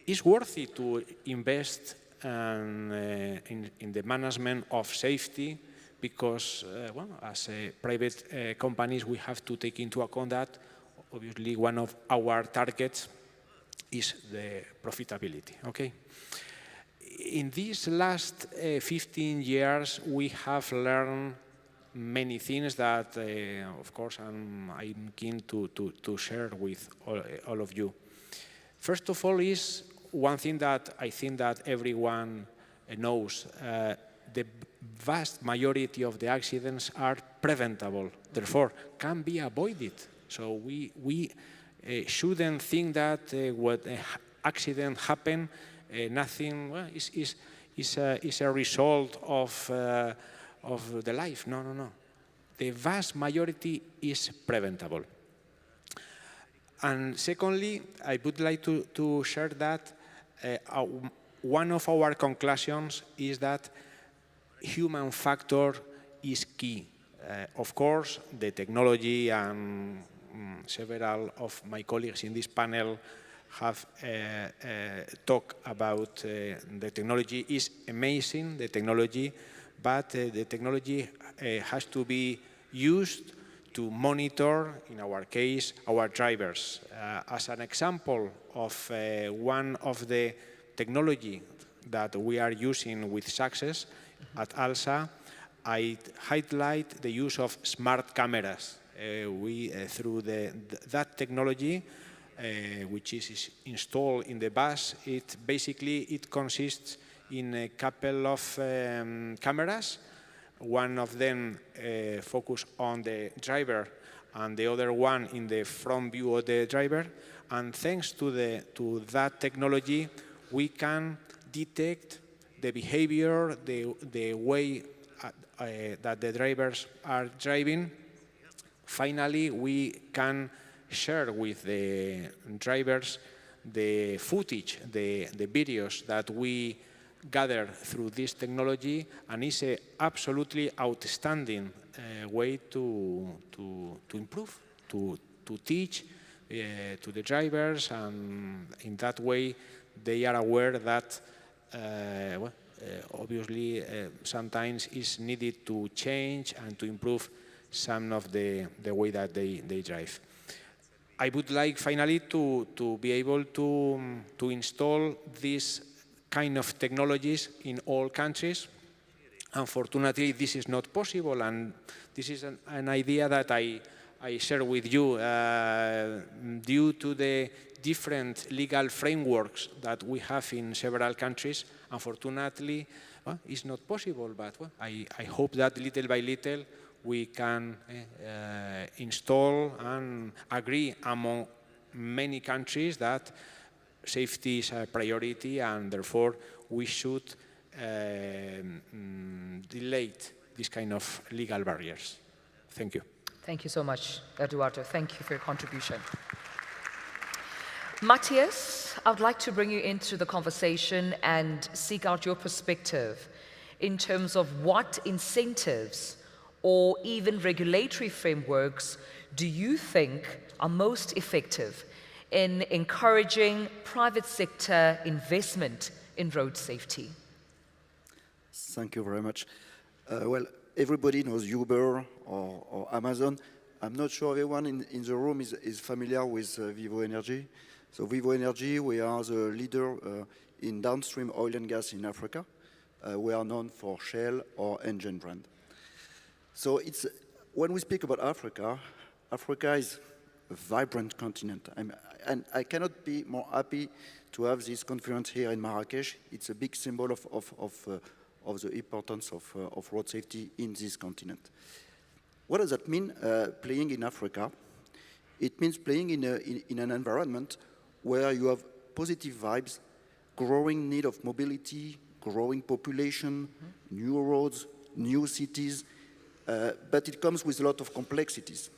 it's worthy to invest in the management of safety, because, well, as private companies, we have to take into account that, obviously, one of our targets is the profitability, okay? In these last 15 years, we have learned many things that, of course, I'm keen to share with all of you. First of all is one thing that I think that everyone knows. The vast majority of the accidents are preventable, therefore can be avoided. So we shouldn't think that what accident happened, nothing, well, is a result of the life. No, no, no. The vast majority is preventable. And secondly, I would like to share that one of our conclusions is that human factor is key. Of course, the technology, and several of my colleagues in this panel have talked about the technology is amazing, the technology, but the technology has to be used to monitor, in our case, our drivers. As an example of one of the technology that we are using with success at ALSA, I highlight the use of smart cameras. Through that technology, which is installed in the bus, it consists in a couple of cameras. One of them focus on the driver, and the other one in the front view of the driver. And thanks to that technology, we can detect the behavior, the way that the drivers are driving. Finally, we can share with the drivers the footage, the videos that we gathered through this technology, and it's an absolutely outstanding way to improve, to teach to the drivers, and in that way they are aware that obviously sometimes it's needed to change and to improve some of the way that they drive. I would like finally to be able to install these kind of technologies in all countries. Unfortunately, this is not possible, and this is an idea that I share with you. Due to the different legal frameworks that we have in several countries, unfortunately, it's not possible, but I hope that little by little we can install and agree among many countries that safety is a priority, and therefore we should delay this kind of legal barriers. Thank you.
Thank you so much, Eduardo. Thank you for your contribution. Matthias, I would like to bring you into the conversation and seek out your perspective in terms of what incentives or even regulatory frameworks do you think are most effective in encouraging private sector investment in road safety?
Thank you very much. Well, everybody knows Uber or Amazon. I'm not sure everyone in the room is familiar with Vivo Energy. So Vivo Energy, we are the leader in downstream oil and gas in Africa. We are known for Shell or engine brand. So when we speak about Africa, Africa is a vibrant continent. And I cannot be more happy to have this conference here in Marrakesh. It's a big symbol of the importance of road safety in this continent. What does that mean, playing in Africa? It means playing in an environment where you have positive vibes, growing need of mobility, growing population, new roads, new cities, but it comes with a lot of complexities.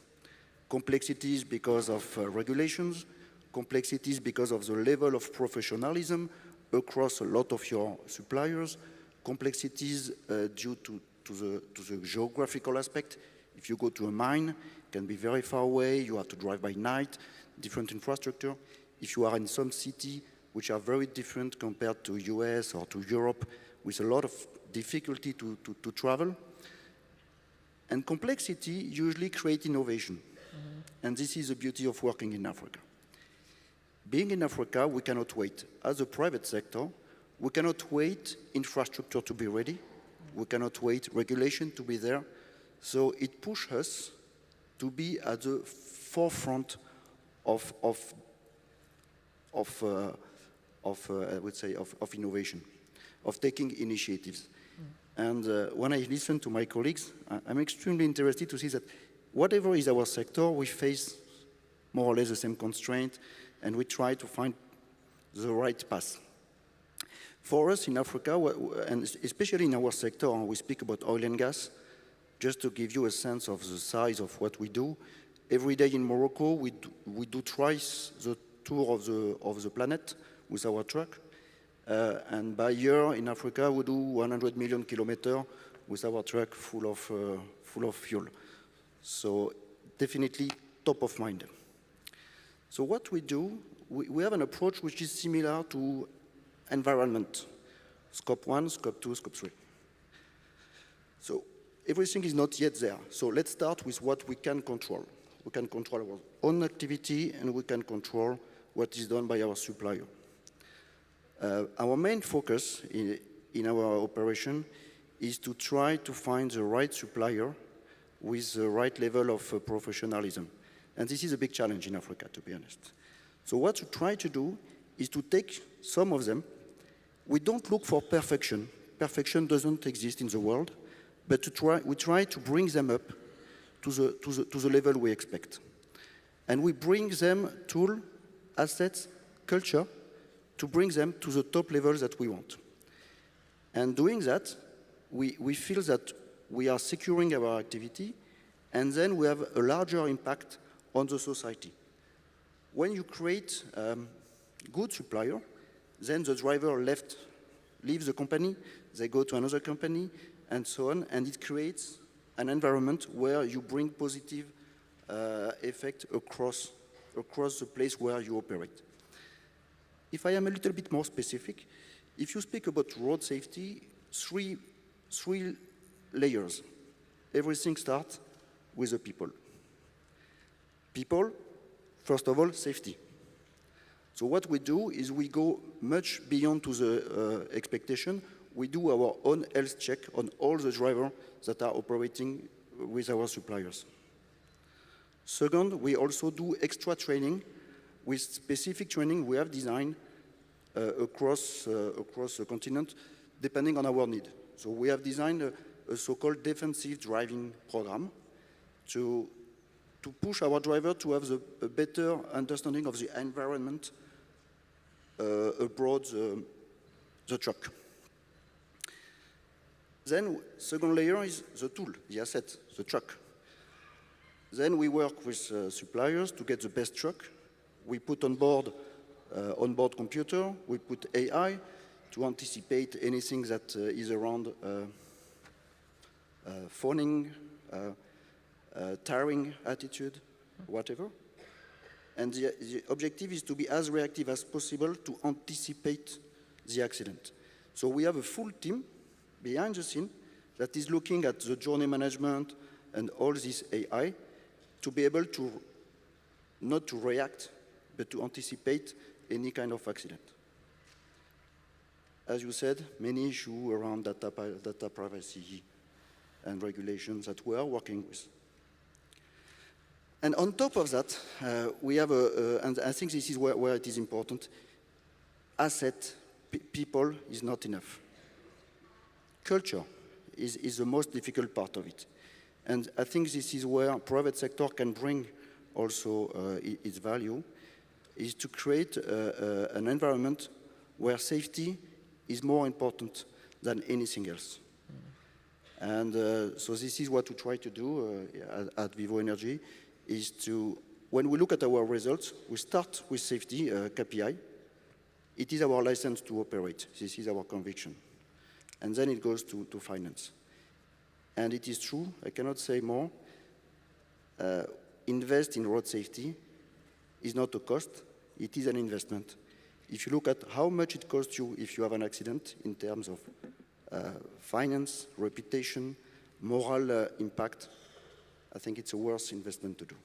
Complexities because of regulations, complexities because of the level of professionalism across a lot of your suppliers, complexities due to the geographical aspect. If you go to a mine, it can be very far away, you have to drive by night, different infrastructure. If you are in some city, which are very different compared to US or to Europe, with a lot of difficulty to travel. And complexity usually creates innovation. And this is the beauty of working in Africa. Being in Africa, we cannot wait. As a private sector, we cannot wait infrastructure to be ready. We cannot wait regulation to be there. So it pushes us to be at the forefront of I would say, of innovation, of taking initiatives. And when I listen to my colleagues, I'm extremely interested to see that whatever is our sector, we face more or less the same constraint, and we try to find the right path. For us in Africa, and especially in our sector, we speak about oil and gas, just to give you a sense of the size of what we do. Every day in Morocco, we do twice the tour of the planet with our truck. And by year in Africa, we do 100 million kilometers with our truck full of fuel. So definitely top of mind. So what we do, we have an approach which is similar to environment, scope 1, scope 2, scope 3. So everything is not yet there. So let's start with what we can control. We can control our own activity, and we can control what is done by our supplier. Our main focus in our operation is to try to find the right supplier with the right level of professionalism. And this is a big challenge in Africa, to be honest. So what we try to do is to take some of them. We don't look for perfection. Perfection doesn't exist in the world, but we try to bring them up to the level we expect. And we bring them tool, assets, culture, to bring them to the top levels that we want. And doing that, we feel that we are securing our activity, and then we have a larger impact on the society. When you create good supplier, then the driver left leave the company, they go to another company, and so on, and it creates an environment where you bring positive effect across the place where you operate. If I am a little bit more specific, if you speak about road safety, three layers. Everything starts with the people. People, first of all, safety. So what we do is we go much beyond to the expectation. We do our own health check on all the drivers that are operating with our suppliers. Second, we also do extra training with specific training we have designed across the continent, depending on our need. So we have designed a so-called defensive driving program to push our driver to have a better understanding of the environment abroad the truck. Then, second layer is the tool, the asset, the truck. Then we work with suppliers to get the best truck. We put on board computer, we put AI to anticipate anything that is around phoning, tiring attitude, whatever. And the objective is to be as reactive as possible to anticipate the accident. So we have a full team behind the scene that is looking at the journey management and all this AI to be able to not to react, but to anticipate any kind of accident. As you said, many issues around data privacy and regulations that we are working with. And on top of that, we have and I think this is where it is important, asset, people is not enough. Culture is the most difficult part of it. And I think this is where private sector can bring also its value, is to create an environment where safety is more important than anything else. And so this is what we try to do at Vivo Energy, is to, when we look at our results, we start with safety, KPI. It is our license to operate. This is our conviction. And then it goes to finance. And it is true, I cannot say more, invest in road safety is not a cost, it is an investment. If you look at how much it costs you if you have an accident in terms of finance, reputation, moral impact, I think it's a worth investment to do.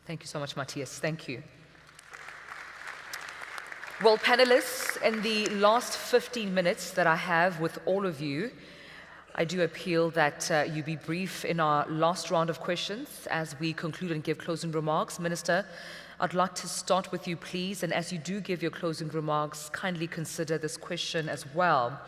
Thank you so much, Matthias. Thank you. Well, panelists, in the last 15 minutes that I have with all of you, I do appeal that you be brief in our last round of questions as we conclude and give closing remarks. Minister, I'd like to start with you, please, and as you do give your closing remarks, kindly consider this question as well.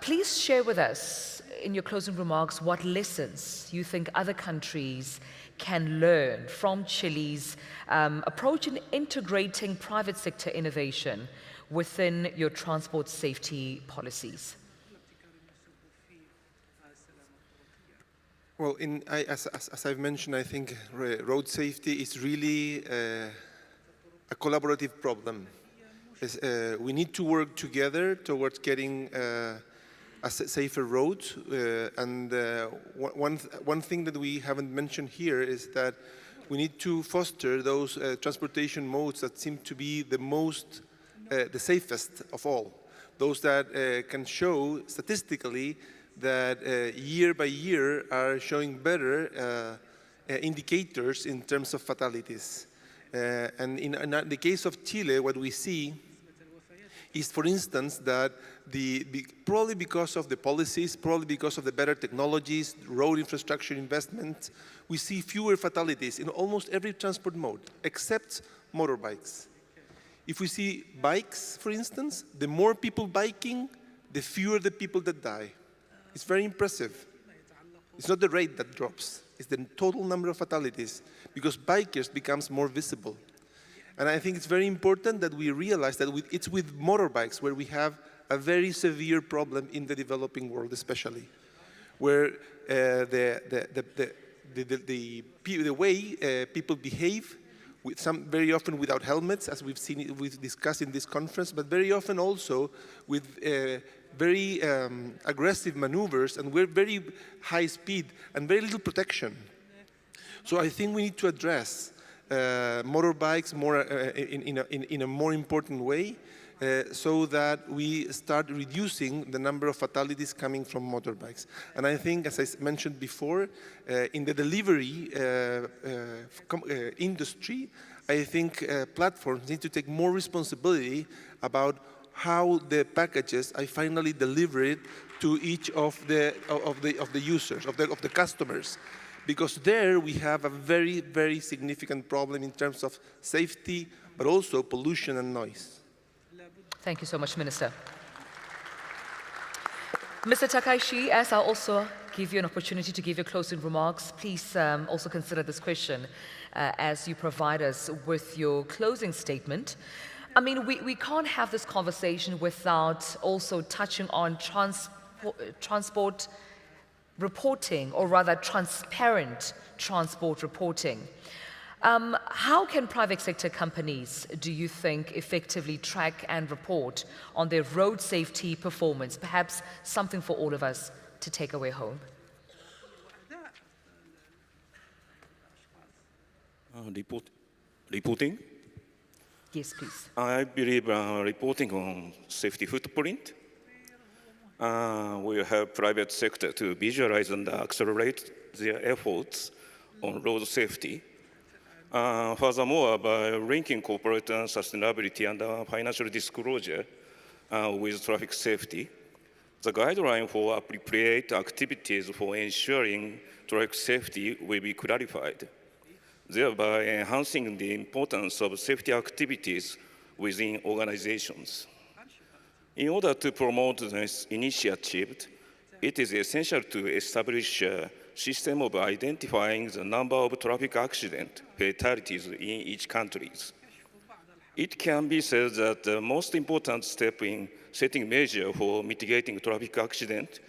Please share with us in your closing remarks what lessons you think other countries can learn from Chile's approach in integrating private sector innovation within your transport safety policies.
Well, as I've mentioned, I think road safety is really a collaborative problem. We need to work together towards getting a safer road. And one thing that we haven't mentioned here is that we need to foster those transportation modes that seem to be the safest of all. Those that can show statistically that year by year are showing better indicators in terms of fatalities. And in the case of Chile, what we see is, for instance, that probably because of the policies, probably because of the better technologies, road infrastructure investment, we see fewer fatalities in almost every transport mode, except motorbikes. If we see bikes, for instance, the more people biking, the fewer the people that die. It's very impressive. It's not the rate that drops, it's the total number of fatalities, because bikers becomes more visible. And I think it's very important that we realize that it's with motorbikes where we have a very severe problem in the developing world, especially, where the way people behave very often without helmets, as we've discussed in this conference, but very often also with very aggressive maneuvers and we're very high speed and very little protection. So I think we need to address motorbikes more in a more important way, so that we start reducing the number of fatalities coming from motorbikes. And I think, as I mentioned before, in the delivery industry, I think platforms need to take more responsibility about how the packages are finally delivered to each of the users, of the customers. Because there we have a very, very significant problem in terms of safety, but also pollution and noise.
Thank you so much, Minister. Mr. Takaishi, as I'll also give you an opportunity to give your closing remarks, please also consider this question as you provide us with your closing statement. I mean, we can't have this conversation without also touching on transport reporting, or rather transparent transport reporting. How can private sector companies, do you think, effectively track and report on their road safety performance? Perhaps something for all of us to take away home.
Reporting?
Yes, please.
I believe reporting on safety footprint will help private sector to visualize and accelerate their efforts on road safety. Furthermore, by linking corporate sustainability and financial disclosure with traffic safety, the guideline for appropriate activities for ensuring traffic safety will be clarified, thereby enhancing the importance of safety activities within organizations. In order to promote this initiative, it is essential to establish a system of identifying the number of traffic accident fatalities in each country. It can be said that the most important step in setting measures for mitigating traffic accident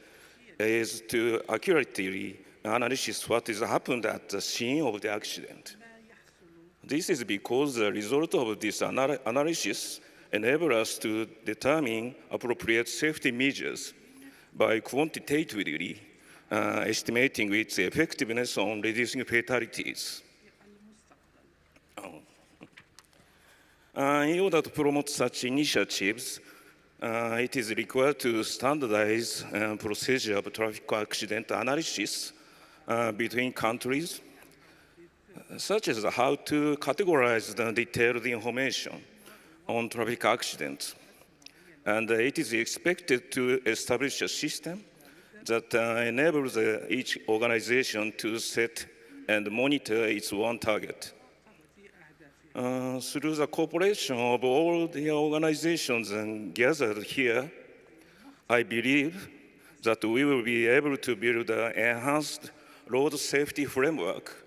is to accurately analyze what has happened at the scene of the accident. This is because the result of this analysis enables us to determine appropriate safety measures by quantitatively estimating its effectiveness on reducing fatalities. In order to promote such initiatives, it is required to standardize procedure of traffic accident analysis between countries, such as how to categorize the detailed information on traffic accidents. And it is expected to establish a system that enables each organization to set and monitor its own target. Through the cooperation of all the organizations gathered here, I believe that we will be able to build an enhanced road safety framework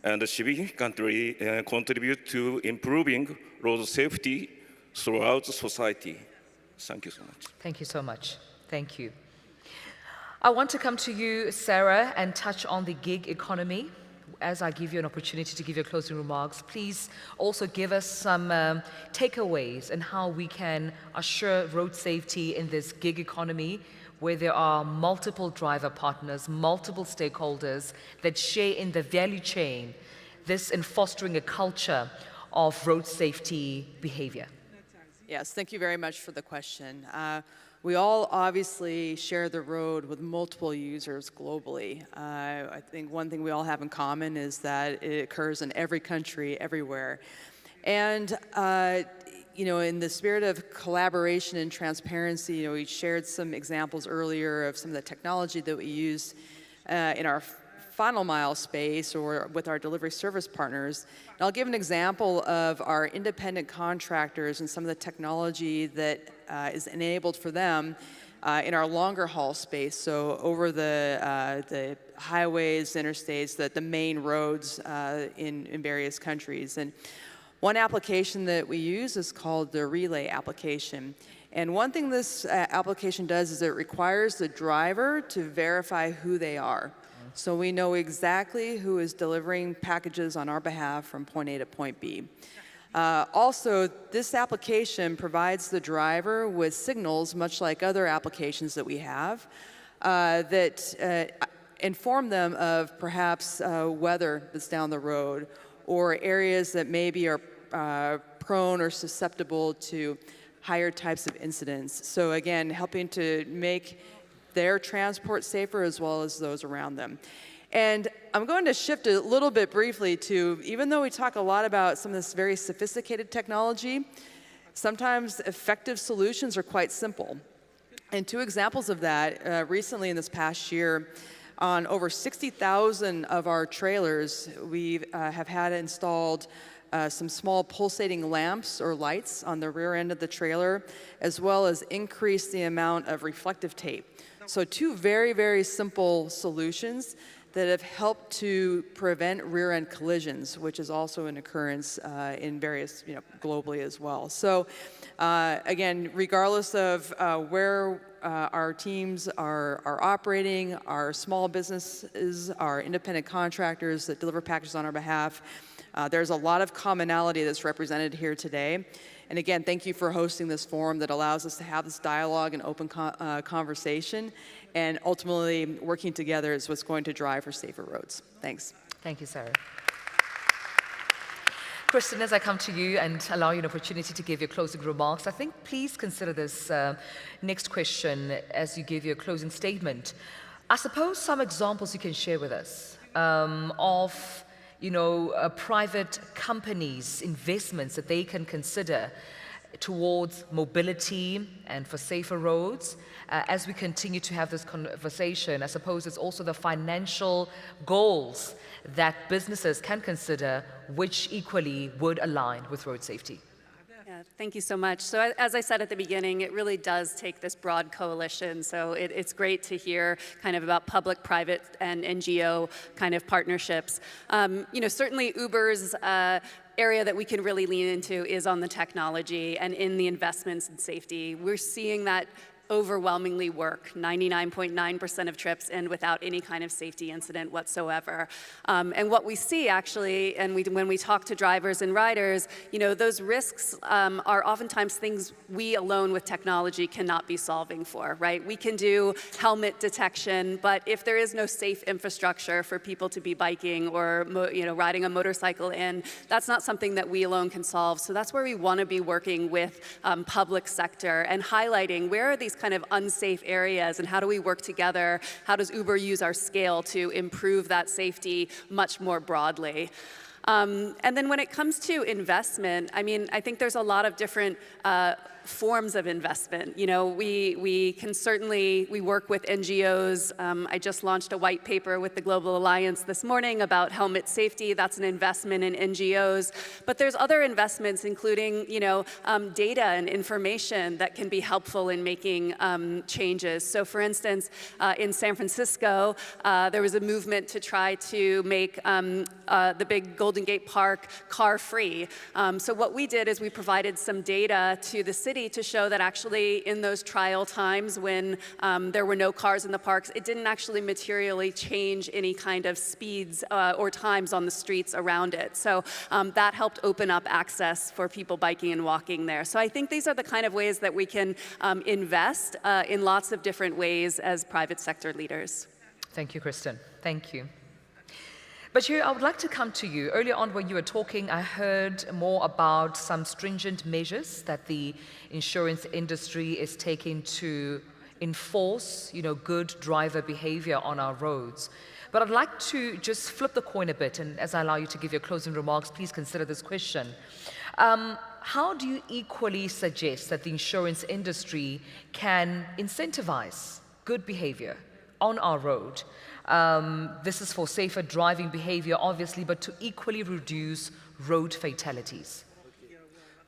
and significantly contribute to improving road safety throughout society. Thank you so much.
Thank you so much. Thank you. I want to come to you, Sarah, and touch on the gig economy. As I give you an opportunity to give your closing remarks, please also give us some takeaways and how we can assure road safety in this gig economy where there are multiple driver partners, multiple stakeholders that share in the value chain, this in fostering a culture of road safety behavior.
Yes, thank you very much for the question. We all obviously share the road with multiple users globally. I think one thing we all have in common is that it occurs in every country, everywhere. And you know, in the spirit of collaboration and transparency, you know, we shared some examples earlier of some of the technology that we use in our final mile space or with our delivery service partners. And I'll give an example of our independent contractors and some of the technology that is enabled for them in our longer haul space. So over the highways, interstates, the main roads in various countries. And one application that we use is called the Relay application. And one thing this application does is it requires the driver to verify who they are. So we know exactly who is delivering packages on our behalf from point A to point B. Also, this application provides the driver with signals, much like other applications that we have, that inform them of perhaps weather that's down the road, or areas that maybe are prone or susceptible to higher types of incidents. So again, helping to make their transport safer as well as those around them. And I'm going to shift a little bit briefly to, even though we talk a lot about some of this very sophisticated technology, sometimes effective solutions are quite simple. And two examples of that, recently in this past year, on over 60,000 of our trailers, we have had installed some small pulsating lamps or lights on the rear end of the trailer, as well as increase the amount of reflective tape. So two very, very simple solutions that have helped to prevent rear-end collisions, which is also an occurrence in various, globally as well. So again, regardless of where our teams are operating, our small businesses, our independent contractors that deliver packages on our behalf, there's a lot of commonality that's represented here today. And again, thank you for hosting this forum that allows us to have this dialogue and open conversation. And ultimately, working together is what's going to drive for safer roads. Thanks.
Thank you, Sarah. Kristen, as I come to you and allow you an opportunity to give your closing remarks, I think please consider this next question as you give your closing statement. I suppose some examples you can share with us of private companies' investments that they can consider towards mobility and for safer roads. As we continue to have this conversation, I suppose it's also the financial goals that businesses can consider, which equally would align with road safety.
Yeah, thank you so much. So as I said at the beginning, it really does take this broad coalition. So it's great to hear kind of about public, private, and NGO kind of partnerships. Certainly Uber's area that we can really lean into is on the technology and in the investments in safety. We're seeing that overwhelmingly work. 99.9% of trips end without any kind of safety incident whatsoever. And what we see actually, and when we talk to drivers and riders, those risks are oftentimes things we alone with technology cannot be solving for, right? We can do helmet detection, but if there is no safe infrastructure for people to be biking or riding a motorcycle in, that's not something that we alone can solve. So that's where we want to be working with public sector and highlighting where are these kind of unsafe areas and how do we work together? How does Uber use our scale to improve that safety much more broadly? And then when it comes to investment, I think there's a lot of different forms of investment. We can certainly, we work with NGOs. I just launched a white paper with the Global Alliance this morning about helmet safety. That's an investment in NGOs. But there's other investments, including, data and information that can be helpful in making changes. So for instance, in San Francisco, there was a movement to try to make the big Golden Gate Park car-free. So what we did is we provided some data to the city to show that actually in those trial times when there were no cars in the parks, it didn't actually materially change any kind of speeds or times on the streets around it. So that helped open up access for people biking and walking there. So I think these are the kind of ways that we can invest in lots of different ways as private sector leaders.
Thank you, Kristen. Thank you. But I would like to come to you. Earlier on when you were talking, I heard more about some stringent measures that the insurance industry is taking to enforce, good driver behavior on our roads. But I'd like to just flip the coin a bit, and as I allow you to give your closing remarks, please consider this question. How do you equally suggest that the insurance industry can incentivize good behavior on our road? This is for safer driving behavior, obviously, but to equally reduce road fatalities.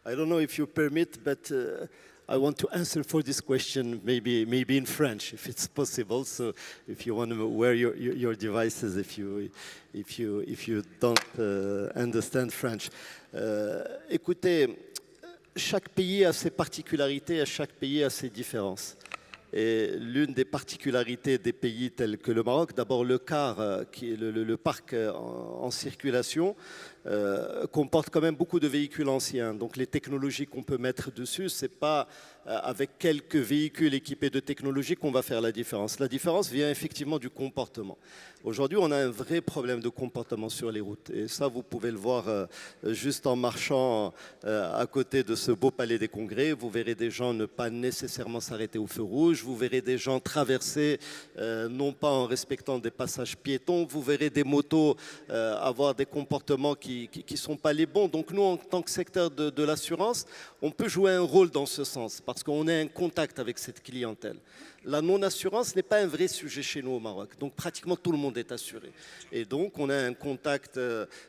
I don't know if you permit, but I want to answer for this question maybe in French, if it's possible. So if you want to wear your devices, if you don't understand French. Écoutez, chaque pays a ses particularités, chaque pays a ses différences. Et l'une des particularités des pays tels que le Maroc, d'abord le car, qui est le parc en circulation, comporte quand même beaucoup de véhicules anciens. Donc les technologies qu'on peut mettre dessus, c'est pas avec quelques véhicules équipés de technologies qu'on va faire la différence. La différence vient effectivement du comportement. Aujourd'hui, on a un vrai problème de comportement sur les routes. Et ça, vous pouvez le voir juste en marchant à côté de ce beau palais des congrès. Vous verrez des gens ne pas nécessairement s'arrêter au feu rouge. Vous verrez des gens traverser non pas en respectant des passages piétons. Vous verrez des motos avoir des comportements qui ne sont pas les bons. Donc nous, en tant que secteur de l'assurance, on peut jouer un rôle dans ce sens parce qu'on a un contact avec cette clientèle. La non-assurance n'est pas un vrai sujet chez nous au Maroc. Donc pratiquement tout le monde est assuré. Et donc on a un contact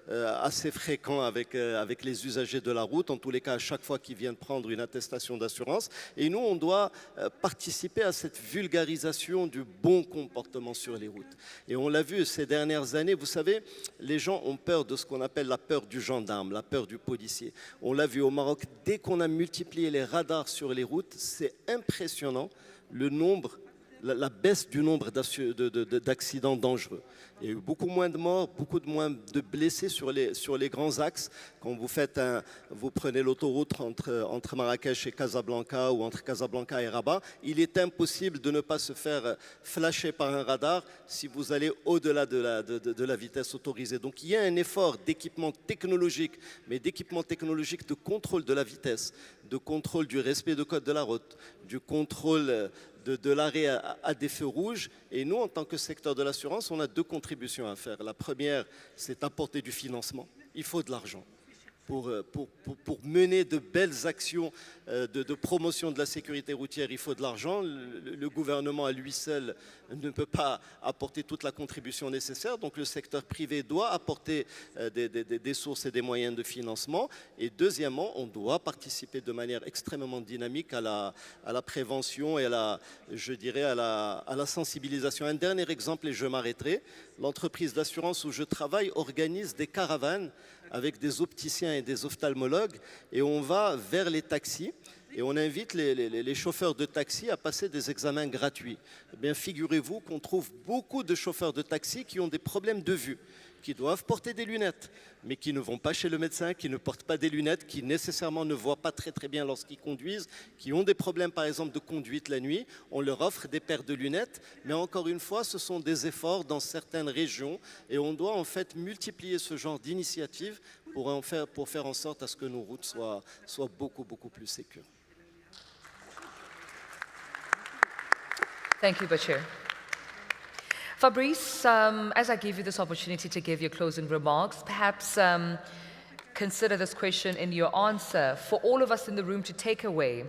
assez fréquent avec les usagers de la route, en tous les cas à chaque fois qu'ils viennent prendre une attestation d'assurance. Et nous, on doit participer à cette vulgarisation du bon comportement sur les routes. Et on l'a vu ces dernières années, vous savez, les gens ont peur de ce qu'on appelle la peur du gendarme, la peur du policier. On l'a vu au Maroc, dès qu'on a multiplié les radars sur les routes, c'est impressionnant. Le nombre, la baisse du nombre d'accidents dangereux. Il y a eu beaucoup moins de morts, beaucoup moins de blessés sur les grands axes. Quand vous prenez l'autoroute entre Marrakech et Casablanca ou entre Casablanca et Rabat, il est impossible de ne pas se faire flasher par un radar si vous allez au-delà de la vitesse autorisée. Donc il y a un effort d'équipement technologique, mais d'équipement technologique de contrôle de la vitesse, de contrôle du respect de code de la route, du contrôle de l'arrêt à des feux rouges. Et nous, en tant que secteur de l'assurance, on a deux contributions à faire. La première, c'est apporter du financement. Il faut de l'argent pour mener de belles actions de promotion de la sécurité routière. Il faut de l'argent. Le gouvernement à lui seul ne peut pas apporter toute la contribution nécessaire. Donc le secteur privé doit apporter des sources et des moyens de financement. Et deuxièmement, on doit participer de manière extrêmement dynamique à la prévention et à la sensibilisation. Un dernier exemple, et je m'arrêterai. L'entreprise d'assurance où je travaille organise des caravanes avec des opticiens et des ophtalmologues, et on va vers les taxis et on invite les chauffeurs de taxi à passer des examens gratuits. Eh bien, figurez-vous qu'on trouve beaucoup de chauffeurs de taxi qui ont des problèmes de vue, qui doivent porter des lunettes, mais qui ne vont pas chez le médecin, qui ne portent pas des lunettes, qui nécessairement ne voient pas très bien lorsqu'ils conduisent, qui ont des problèmes par exemple de conduite la nuit. On leur offre des paires de lunettes, mais encore une fois, ce sont des efforts dans certaines régions et on doit en fait multiplier ce genre d'initiatives pour faire en sorte à ce que nos routes soient beaucoup plus sécures.
Thank you, Bashir. Fabrice, as I give you this opportunity to give your closing remarks, perhaps consider this question in your answer for all of us in the room to take away.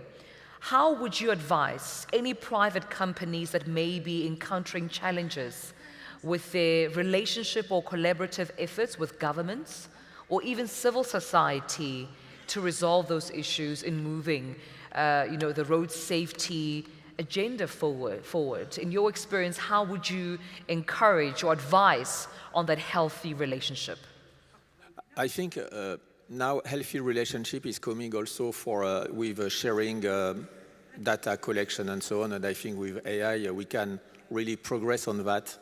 How would you advise any private companies that may be encountering challenges with their relationship or collaborative efforts with governments or even civil society to resolve those issues in moving the road safety agenda forward? In your experience, how would you encourage or advise on that healthy relationship?
I think now healthy relationship is coming also with sharing data collection and so on, and I think with AI we can really progress on that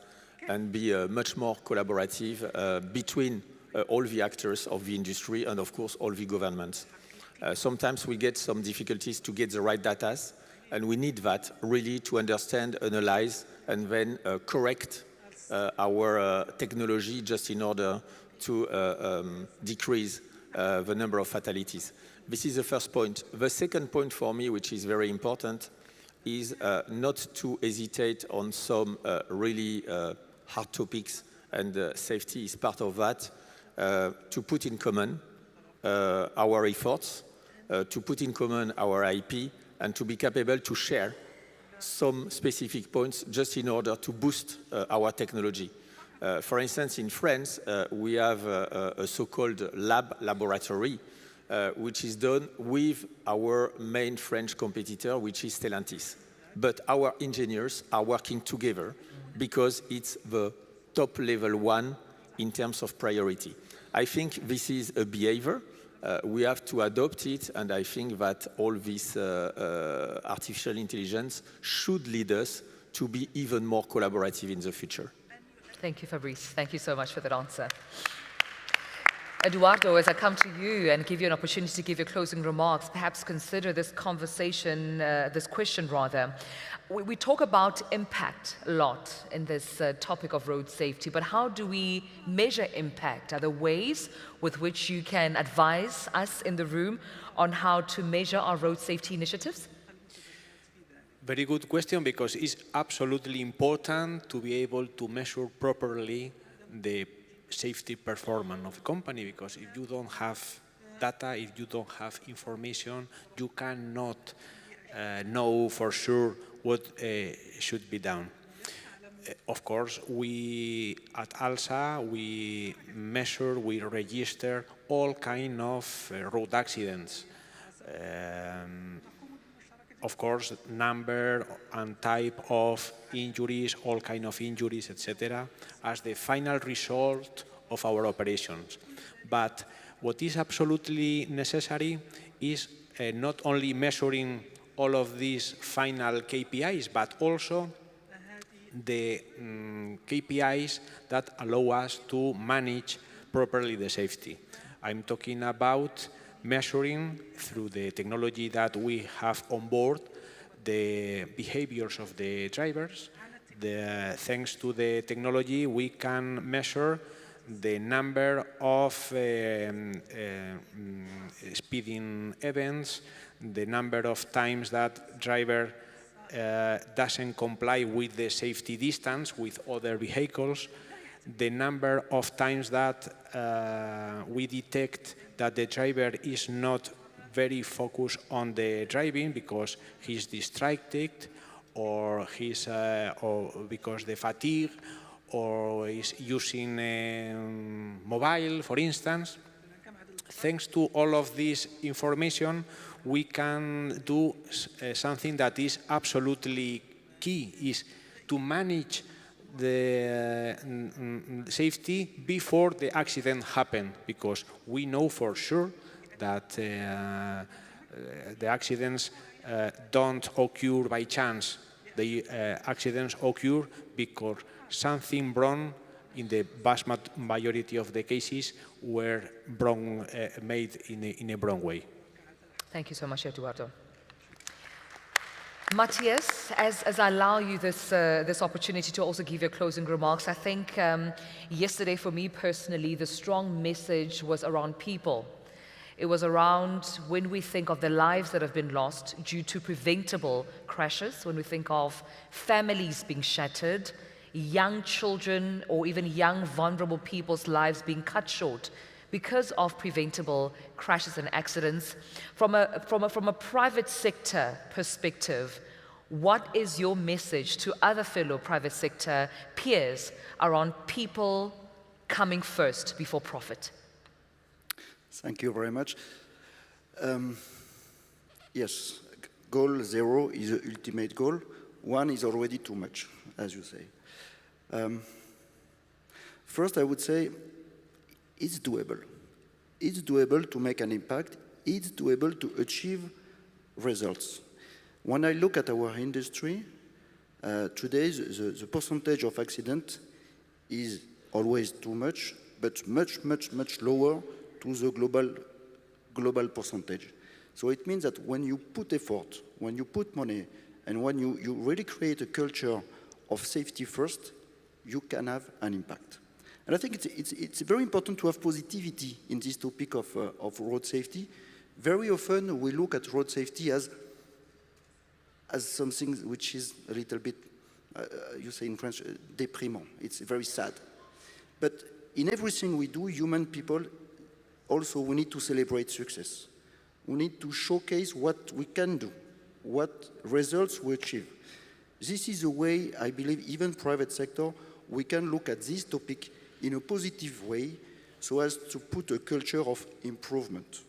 and be much more collaborative between all the actors of the industry and of course all the governments. Sometimes we get some difficulties to get the right data, and we need that really to understand, analyze, and then correct our technology just in order to decrease the number of fatalities. This is the first point. The second point for me, which is very important, is not to hesitate on some really hard topics, and safety is part of that, to put in common our efforts, to put in common our IP, and to be capable to share some specific points just in order to boost our technology. For instance, in France, we have a so-called laboratory, which is done with our main French competitor, which is Stellantis. But our engineers are working together because it's the top level one in terms of priority. I think this is a behavior we have to adopt it, and I think that all this artificial intelligence should lead us to be even more collaborative in the future.
Thank you, Fabrice. Thank you so much for that answer. Eduardo, as I come to you and give you an opportunity to give your closing remarks, perhaps consider this conversation, this question rather. We talk about impact a lot in this topic of road safety, but how do we measure impact? Are there ways with which you can advise us in the room on how to measure our road safety initiatives?
Very good question, because it's absolutely important to be able to measure properly the safety performance of a company, because if you don't have data, if you don't have information, you cannot know for sure what should be done. Of course, we at ALSA, we measure, we register all kind of road accidents. Of course, number and type of injuries, all kind of injuries, etc., as the final result of our operations. But what is absolutely necessary is not only measuring all of these final KPIs, but also the KPIs that allow us to manage properly the safety. I'm talking about measuring through the technology that we have on board the behaviors of the drivers. Thanks to the technology, we can measure the number of speeding events, the number of times that driver doesn't comply with the safety distance with other vehicles, the number of times that we detect that the driver is not very focused on the driving because he's distracted, or he's or because the fatigue, or is using mobile, for instance. Thanks to all of this information, we can do something that is absolutely key, is to manage the safety before the accident happens, because we know for sure that the accidents don't occur by chance. The accidents occur because something wrong, in the vast majority of the cases, were made in a wrong way.
Thank you so much, Eduardo. Matthias, as I allow you this opportunity to also give your closing remarks, I think yesterday for me personally, the strong message was around people. It was around when we think of the lives that have been lost due to preventable crashes, when we think of families being shattered, young children or even young vulnerable people's lives being cut short because of preventable crashes and accidents. From a private sector perspective, what is your message to other fellow private sector peers around people coming first before profit?
Thank you very much. Yes, goal 0 is the ultimate goal. 1 is already too much, as you say. First, I would say it's doable. It's doable to make an impact. It's doable to achieve results. When I look at our industry, today the percentage of accident is always too much, but much, much, much lower to the global percentage. So it means that when you put effort, when you put money, and when you really create a culture of safety first, you can have an impact. And I think it's very important to have positivity in this topic of road safety. Very often we look at road safety as something which is a little bit, you say in French, déprimant. It's very sad. But in everything we do, human people, also we need to celebrate success. We need to showcase what we can do, what results we achieve. This is a way, I believe, even private sector, we can look at this topic in a positive way so as to put a culture of improvement.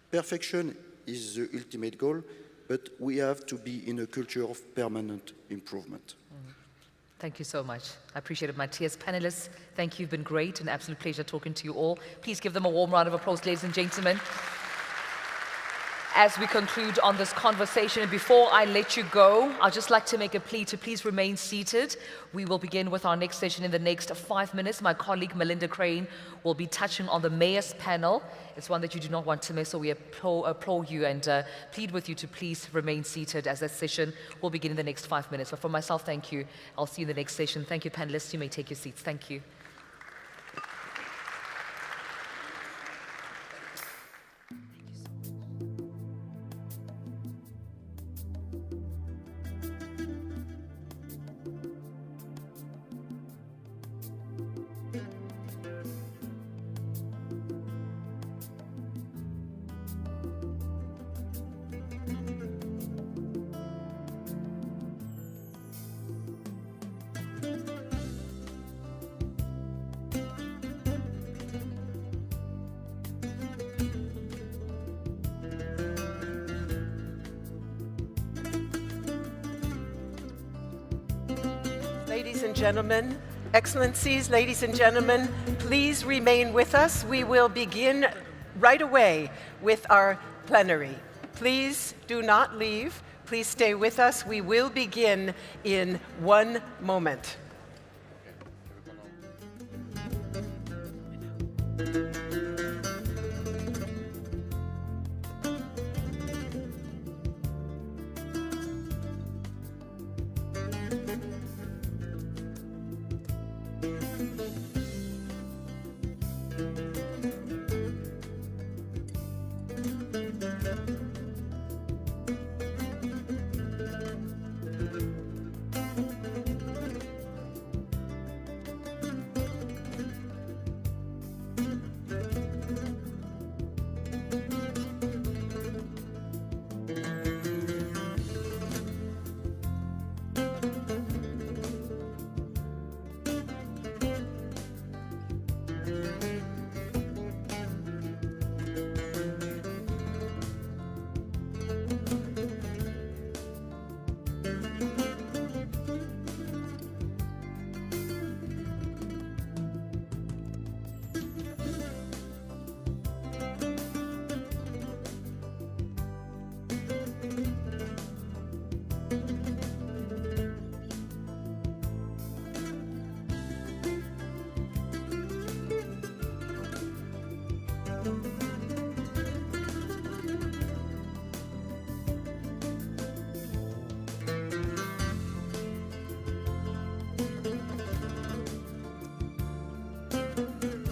Perfection is the ultimate goal, but we have to be in a culture of permanent improvement.
Thank you so much. I appreciate it. My TS panelists, thank you. You've been great. An absolute pleasure talking to you all. Please give them a warm round of applause, ladies and gentlemen. As we conclude on this conversation, and before I let you go, I'd just like to make a plea to please remain seated. We will begin with our next session in the next 5 minutes. My colleague Melinda Crane will be touching on the mayor's panel. It's one that you do not want to miss, so we applaud you and plead with you to please remain seated as that session will begin in the next 5 minutes. But for myself, thank you. I'll see you in the next session. Thank you, panelists. You may take your seats. Thank you.
Ladies and gentlemen, Excellencies, ladies and gentlemen, please remain with us. We will begin right away with our plenary. Please do not leave. Please stay with us. We will begin in 1 moment.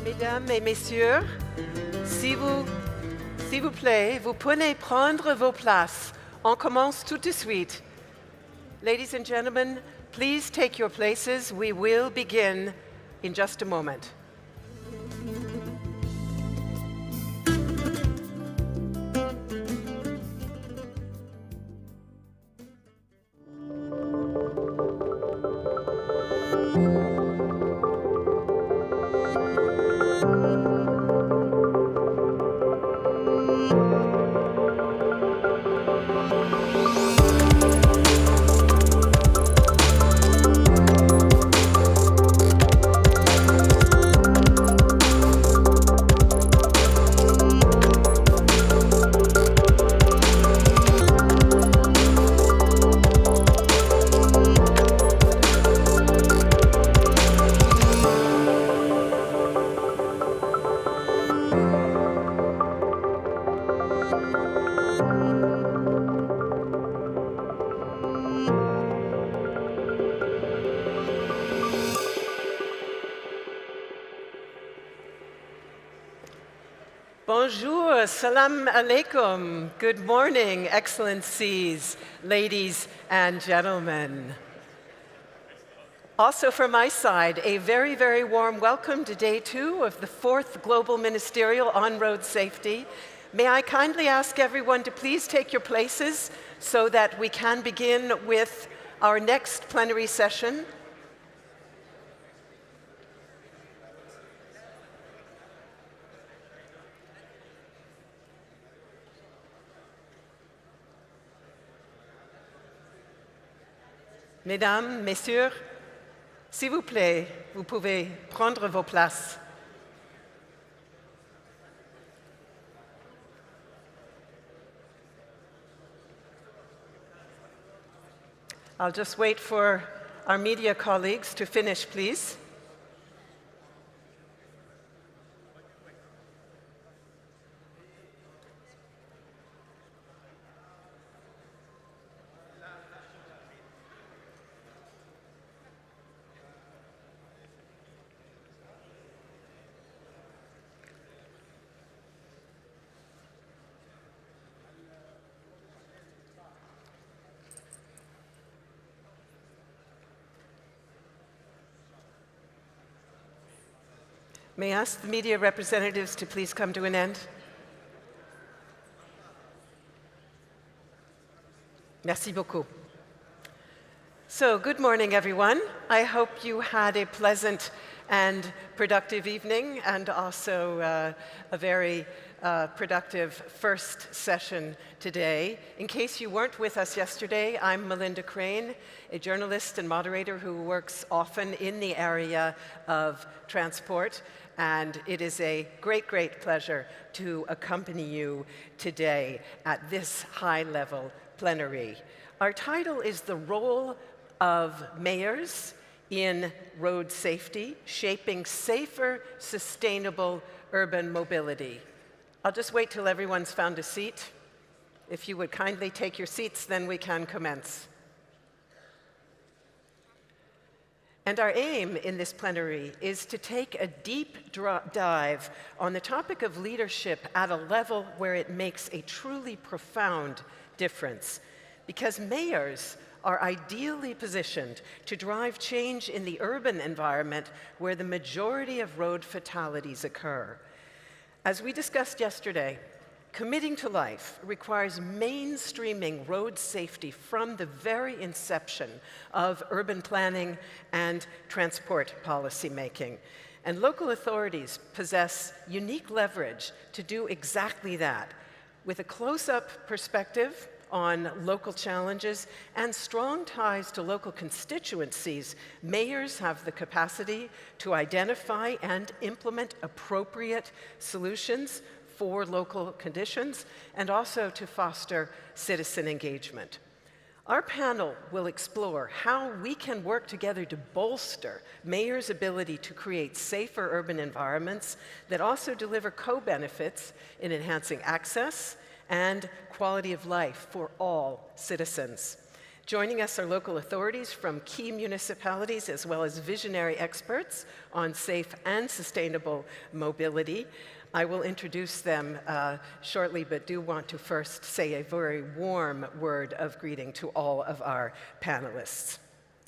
Mesdames et messieurs, s'il vous plaît, vous pouvez prendre vos places. On commence tout de suite. Ladies and gentlemen, please take your places. We will begin in just a moment. Bonjour, salam alaikum. Good morning, Excellencies, ladies and gentlemen. Also from my side, a very, very warm welcome to day 2 of the 4th Global Ministerial on Road Safety. May I kindly ask everyone to please take your places so that we can begin with our next plenary session. Mesdames, Messieurs, S'il vous plaît, vous pouvez prendre vos places. I'll just wait for our media colleagues to finish, please. May I ask the media representatives to please come to an end? Merci beaucoup. So, good morning, everyone. I hope you had a pleasant and productive evening, and also a very productive first session today. In case you weren't with us yesterday, I'm Melinda Crane, a journalist and moderator who works often in the area of transport, and it is a great, great pleasure to accompany you today at this high-level plenary. Our title is The Role of Mayors in Road Safety, Shaping Safer, Sustainable Urban Mobility. I'll just wait till everyone's found a seat. If you would kindly take your seats, then we can commence. And our aim in this plenary is to take a deep dive on the topic of leadership at a level where it makes a truly profound difference, because mayors are ideally positioned to drive change in the urban environment where the majority of road fatalities occur. As we discussed yesterday, committing to life requires mainstreaming road safety from the very inception of urban planning and transport policy making. And local authorities possess unique leverage to do exactly that. With a close-up perspective on local challenges and strong ties to local constituencies, mayors have the capacity to identify and implement appropriate solutions for local conditions and also to foster citizen engagement. Our panel will explore how we can work together to bolster mayors' ability to create safer urban environments that also deliver co-benefits in enhancing access and quality of life for all citizens. Joining us are local authorities from key municipalities as well as visionary experts on safe and sustainable mobility. I will introduce them shortly, but do want to first say a very warm word of greeting to all of our panelists.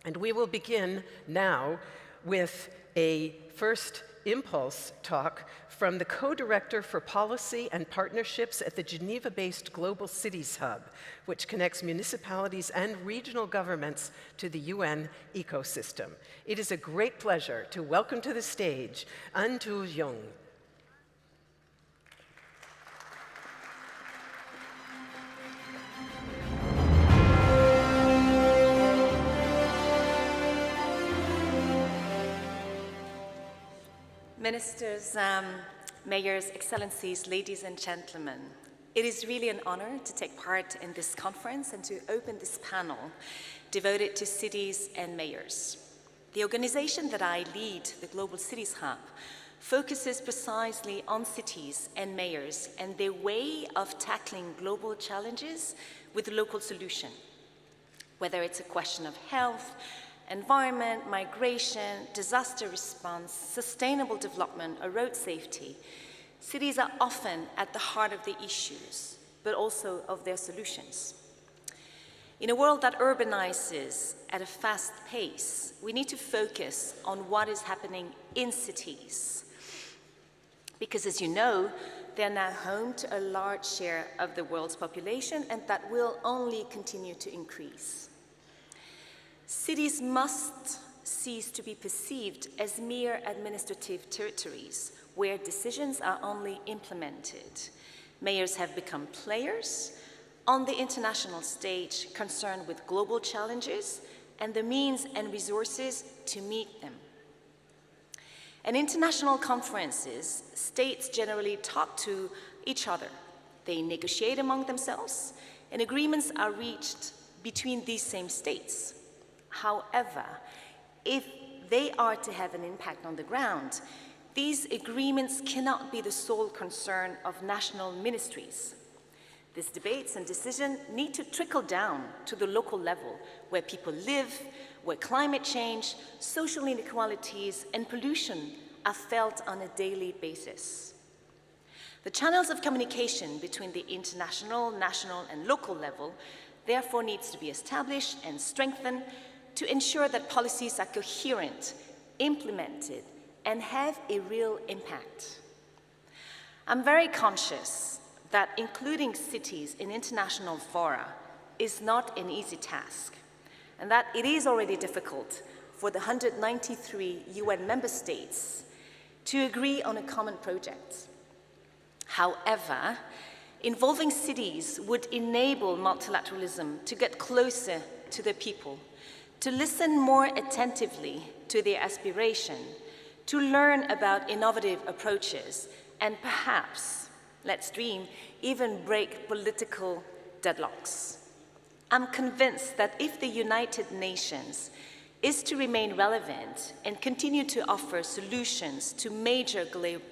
And we will begin now with a first impulse talk from the co-director for policy and partnerships at the Geneva-based Global Cities Hub, which connects municipalities and regional governments to the UN ecosystem. It is a great pleasure to welcome to the stage An Tu Jung.
Ministers, mayors, excellencies, ladies and gentlemen, it is really an honor to take part in this conference and to open this panel devoted to cities and mayors. The organization that I lead, the Global Cities Hub, focuses precisely on cities and mayors and their way of tackling global challenges with local solution. Whether it's a question of health, environment, migration, disaster response, sustainable development, or road safety, cities are often at the heart of the issues, but also of their solutions. In a world that urbanizes at a fast pace, we need to focus on what is happening in cities. Because as you know, they're now home to a large share of the world's population, and that will only continue to increase. Cities must cease to be perceived as mere administrative territories where decisions are only implemented. Mayors have become players on the international stage concerned with global challenges and the means and resources to meet them. In international conferences, states generally talk to each other. They negotiate among themselves, and agreements are reached between these same states. However, if they are to have an impact on the ground, these agreements cannot be the sole concern of national ministries. These debates and decisions need to trickle down to the local level where people live, where climate change, social inequalities, and pollution are felt on a daily basis. The channels of communication between the international, national, and local level therefore needs to be established and strengthened to ensure that policies are coherent, implemented, and have a real impact. I'm very conscious that including cities in international fora is not an easy task, and that it is already difficult for the 193 UN member states to agree on a common project. However, involving cities would enable multilateralism to get closer to the people, to listen more attentively to their aspiration, to learn about innovative approaches, and perhaps, let's dream, even break political deadlocks. I'm convinced that if the United Nations is to remain relevant and continue to offer solutions to major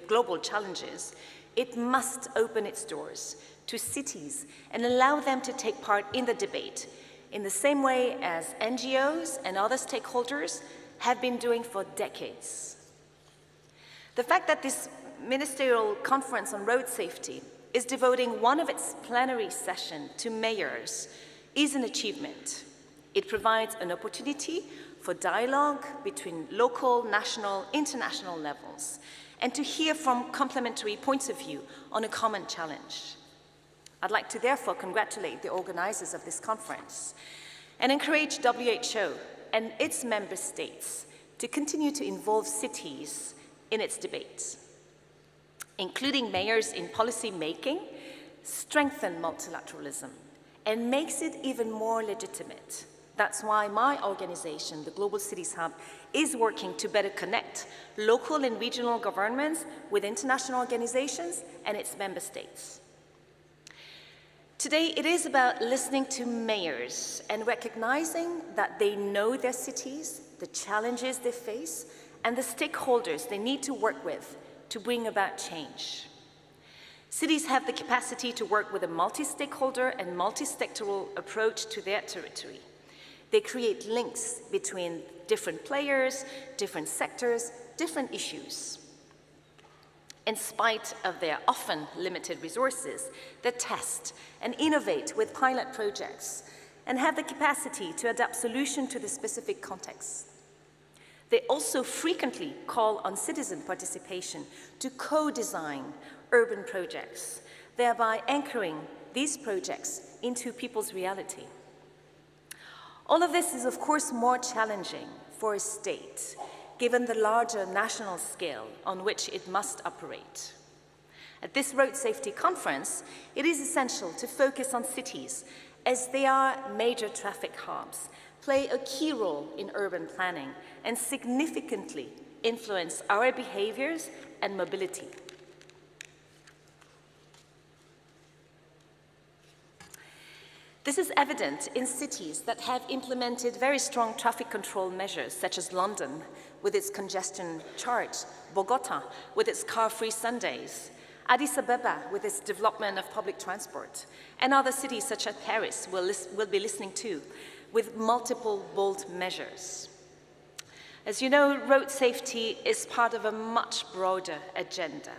global challenges, it must open its doors to cities and allow them to take part in the debate in the same way as NGOs and other stakeholders have been doing for decades. The fact that this Ministerial Conference on Road Safety is devoting one of its plenary sessions to mayors is an achievement. It provides an opportunity for dialogue between local, national, international levels, and to hear from complementary points of view on a common challenge. I'd like to therefore congratulate the organizers of this conference and encourage WHO and its member states to continue to involve cities in its debates. Including mayors in policy making strengthen multilateralism and makes it even more legitimate. That's why my organization, the Global Cities Hub, is working to better connect local and regional governments with international organizations and its member states. Today, it is about listening to mayors and recognizing that they know their cities, the challenges they face, and the stakeholders they need to work with to bring about change. Cities have the capacity to work with a multi-stakeholder and multi-sectoral approach to their territory. They create links between different players, different sectors, different issues. In spite of their often limited resources, they test and innovate with pilot projects and have the capacity to adapt solutions to the specific context. They also frequently call on citizen participation to co-design urban projects, thereby anchoring these projects into people's reality. All of this is, of course, more challenging for a state, given the larger national scale on which it must operate. At this road safety conference, it is essential to focus on cities as they are major traffic hubs, play a key role in urban planning, and significantly influence our behaviors and mobility. This is evident in cities that have implemented very strong traffic control measures, such as London, with its congestion charge, Bogota, with its car-free Sundays, Addis Ababa, with its development of public transport, and other cities such as Paris will be listening to, with multiple bold measures. As you know, road safety is part of a much broader agenda,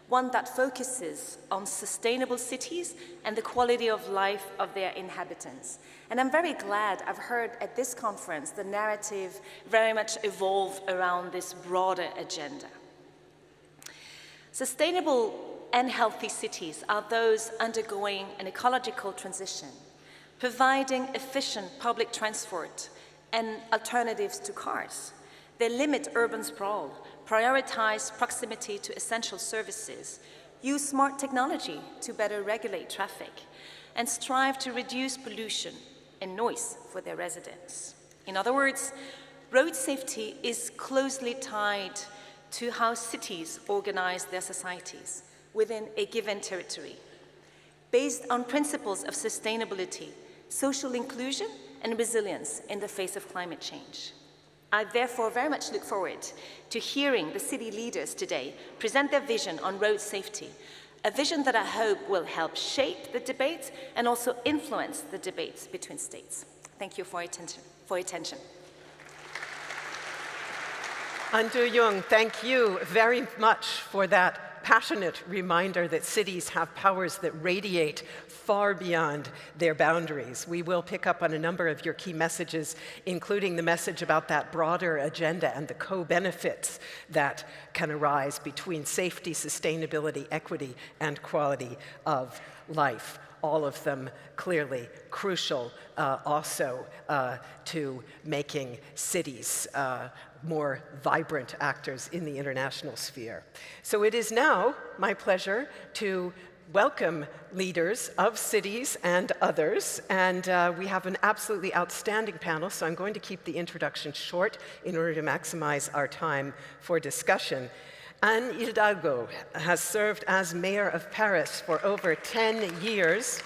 one that focuses on sustainable cities and the quality of life of their inhabitants. And I'm very glad I've heard at this conference the narrative very much evolve around this broader agenda. Sustainable and healthy cities are those undergoing an ecological transition, providing efficient public transport and alternatives to cars. They limit urban sprawl, prioritize proximity to essential services, use smart technology to better regulate traffic, and strive to reduce pollution and noise for their residents. In other words, road safety is closely tied to how cities organize their societies within a given territory, based on principles of sustainability, social inclusion, and resilience in the face of climate change. I therefore very much look forward to hearing the city leaders today present their vision on road safety, a vision that I hope will help shape the debate and also influence the debates between states. Thank you for your attention.
Andu Jung, thank you very much for that passionate reminder that cities have powers that radiate far beyond their boundaries. We will pick up on a number of your key messages, including the message about that broader agenda and the co-benefits that can arise between safety, sustainability, equity, and quality of life. All of them clearly crucial also to making cities more vibrant actors in the international sphere. So it is now my pleasure to welcome leaders of cities and others, and we have an absolutely outstanding panel, so I'm going to keep the introduction short in order to maximize our time for discussion. Anne Hidalgo has served as mayor of Paris for over 10 years.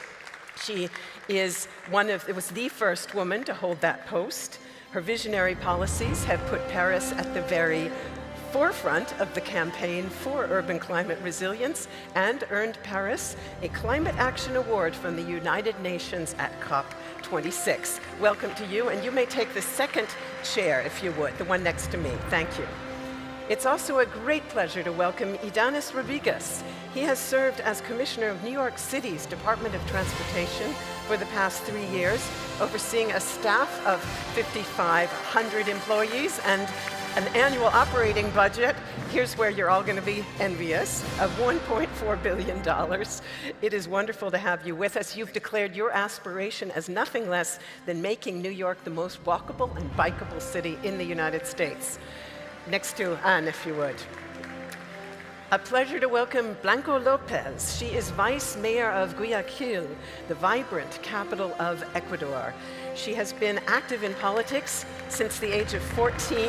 She is was the first woman to hold that post. Her visionary policies have put Paris at the very forefront of the campaign for urban climate resilience and earned Paris a Climate Action Award from the United Nations at COP26. Welcome to you, and you may take the second chair, if you would, the one next to me. Thank you. It's also a great pleasure to welcome Idanis Rodriguez. He has served as Commissioner of New York City's Department of Transportation for the past 3 years, overseeing a staff of 5,500 employees and an annual operating budget, here's where you're all going to be envious, of $1.4 billion. It is wonderful to have you with us. You've declared your aspiration as nothing less than making New York the most walkable and bikeable city in the United States. Next to Anne, if you would. A pleasure to welcome Blanco Lopez. She is Vice Mayor of Guayaquil, the vibrant capital of Ecuador. She has been active in politics since the age of 14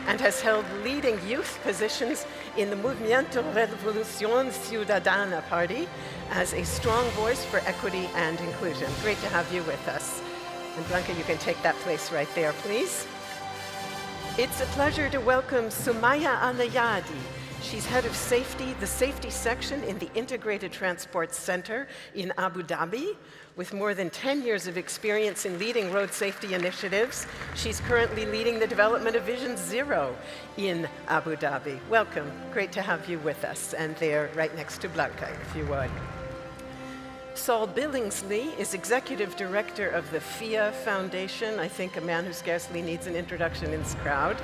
and has held leading youth positions in the Movimiento Revolución Ciudadana party as a strong voice for equity and inclusion. Great to have you with us. And Blanca, you can take that place right there, please. It's a pleasure to welcome Sumaya Al-Nayadi. She's head of safety, the safety section in the Integrated Transport Center in Abu Dhabi. With more than 10 years of experience in leading road safety initiatives, she's currently leading the development of Vision Zero in Abu Dhabi. Welcome, great to have you with us. And there, right next to Blanca, if you would. Saul Billingsley is Executive Director of the FIA Foundation. I think a man who scarcely needs an introduction in this crowd.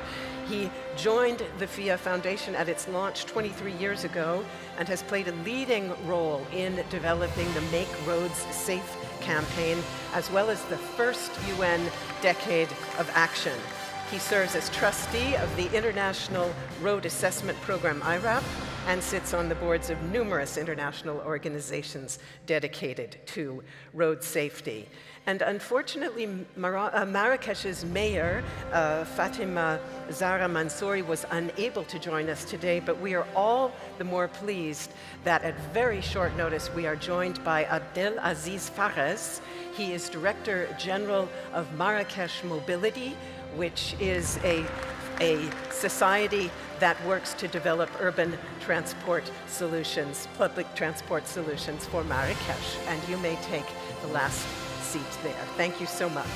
He joined the FIA Foundation at its launch 23 years ago and has played a leading role in developing the Make Roads Safe campaign, as well as the first UN Decade of Action. He serves as trustee of the International Road Assessment Program, IRAP, and sits on the boards of numerous international organizations dedicated to road safety. And unfortunately, Marrakesh's mayor, Fatima Zahra Mansouri, was unable to join us today, but we are all the more pleased that at very short notice we are joined by Abdel Aziz Fares. He is Director General of Marrakesh Mobility, which is a society that works to develop urban transport solutions, public transport solutions for Marrakesh. And you may take the last seat there. Thank you so much.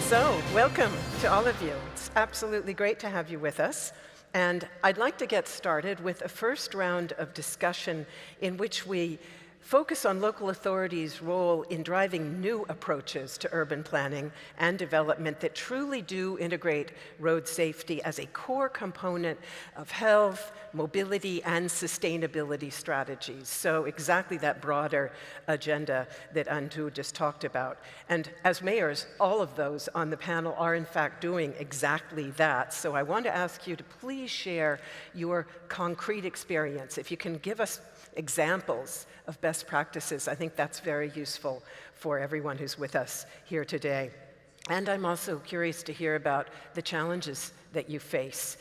So, welcome to all of you. It's absolutely great to have you with us. And I'd like to get started with a first round of discussion in which we focus on local authorities' role in driving new approaches to urban planning and development that truly do integrate road safety as a core component of health, mobility and sustainability strategies. So exactly that broader agenda that Antu just talked about. And as mayors, all of those on the panel are in fact doing exactly that. So I want to ask you to please share your concrete experience. If you can give us examples of best practices, I think that's very useful for everyone who's with us here today. And I'm also curious to hear about the challenges that you face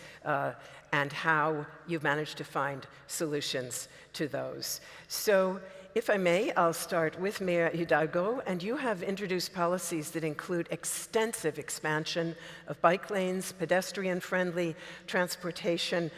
and how you've managed to find solutions to those. So if I may, I'll start with Mayor Hidalgo, and you have introduced policies that include extensive expansion of bike lanes, pedestrian-friendly transformation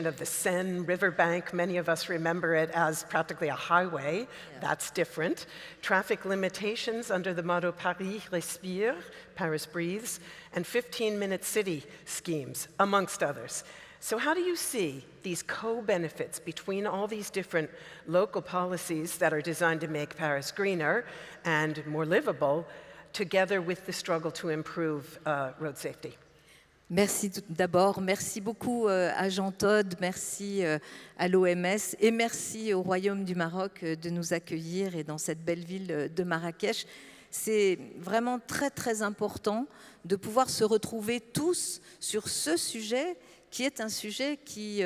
of the Seine riverbank. Many of us remember it as practically a highway. Yeah. That's different. Traffic limitations under the motto Paris respire, Paris breathes, and 15-minute city schemes, amongst others. So how do you see these co-benefits between all these different local policies that are designed to make Paris greener and more livable, together with the struggle to improve road safety?
Merci d'abord, merci beaucoup à Jean Todt, merci à l'OMS et merci au Royaume du Maroc de nous accueillir et dans cette belle ville de Marrakech. C'est vraiment très très important de pouvoir se retrouver tous sur ce sujet qui est un sujet qui,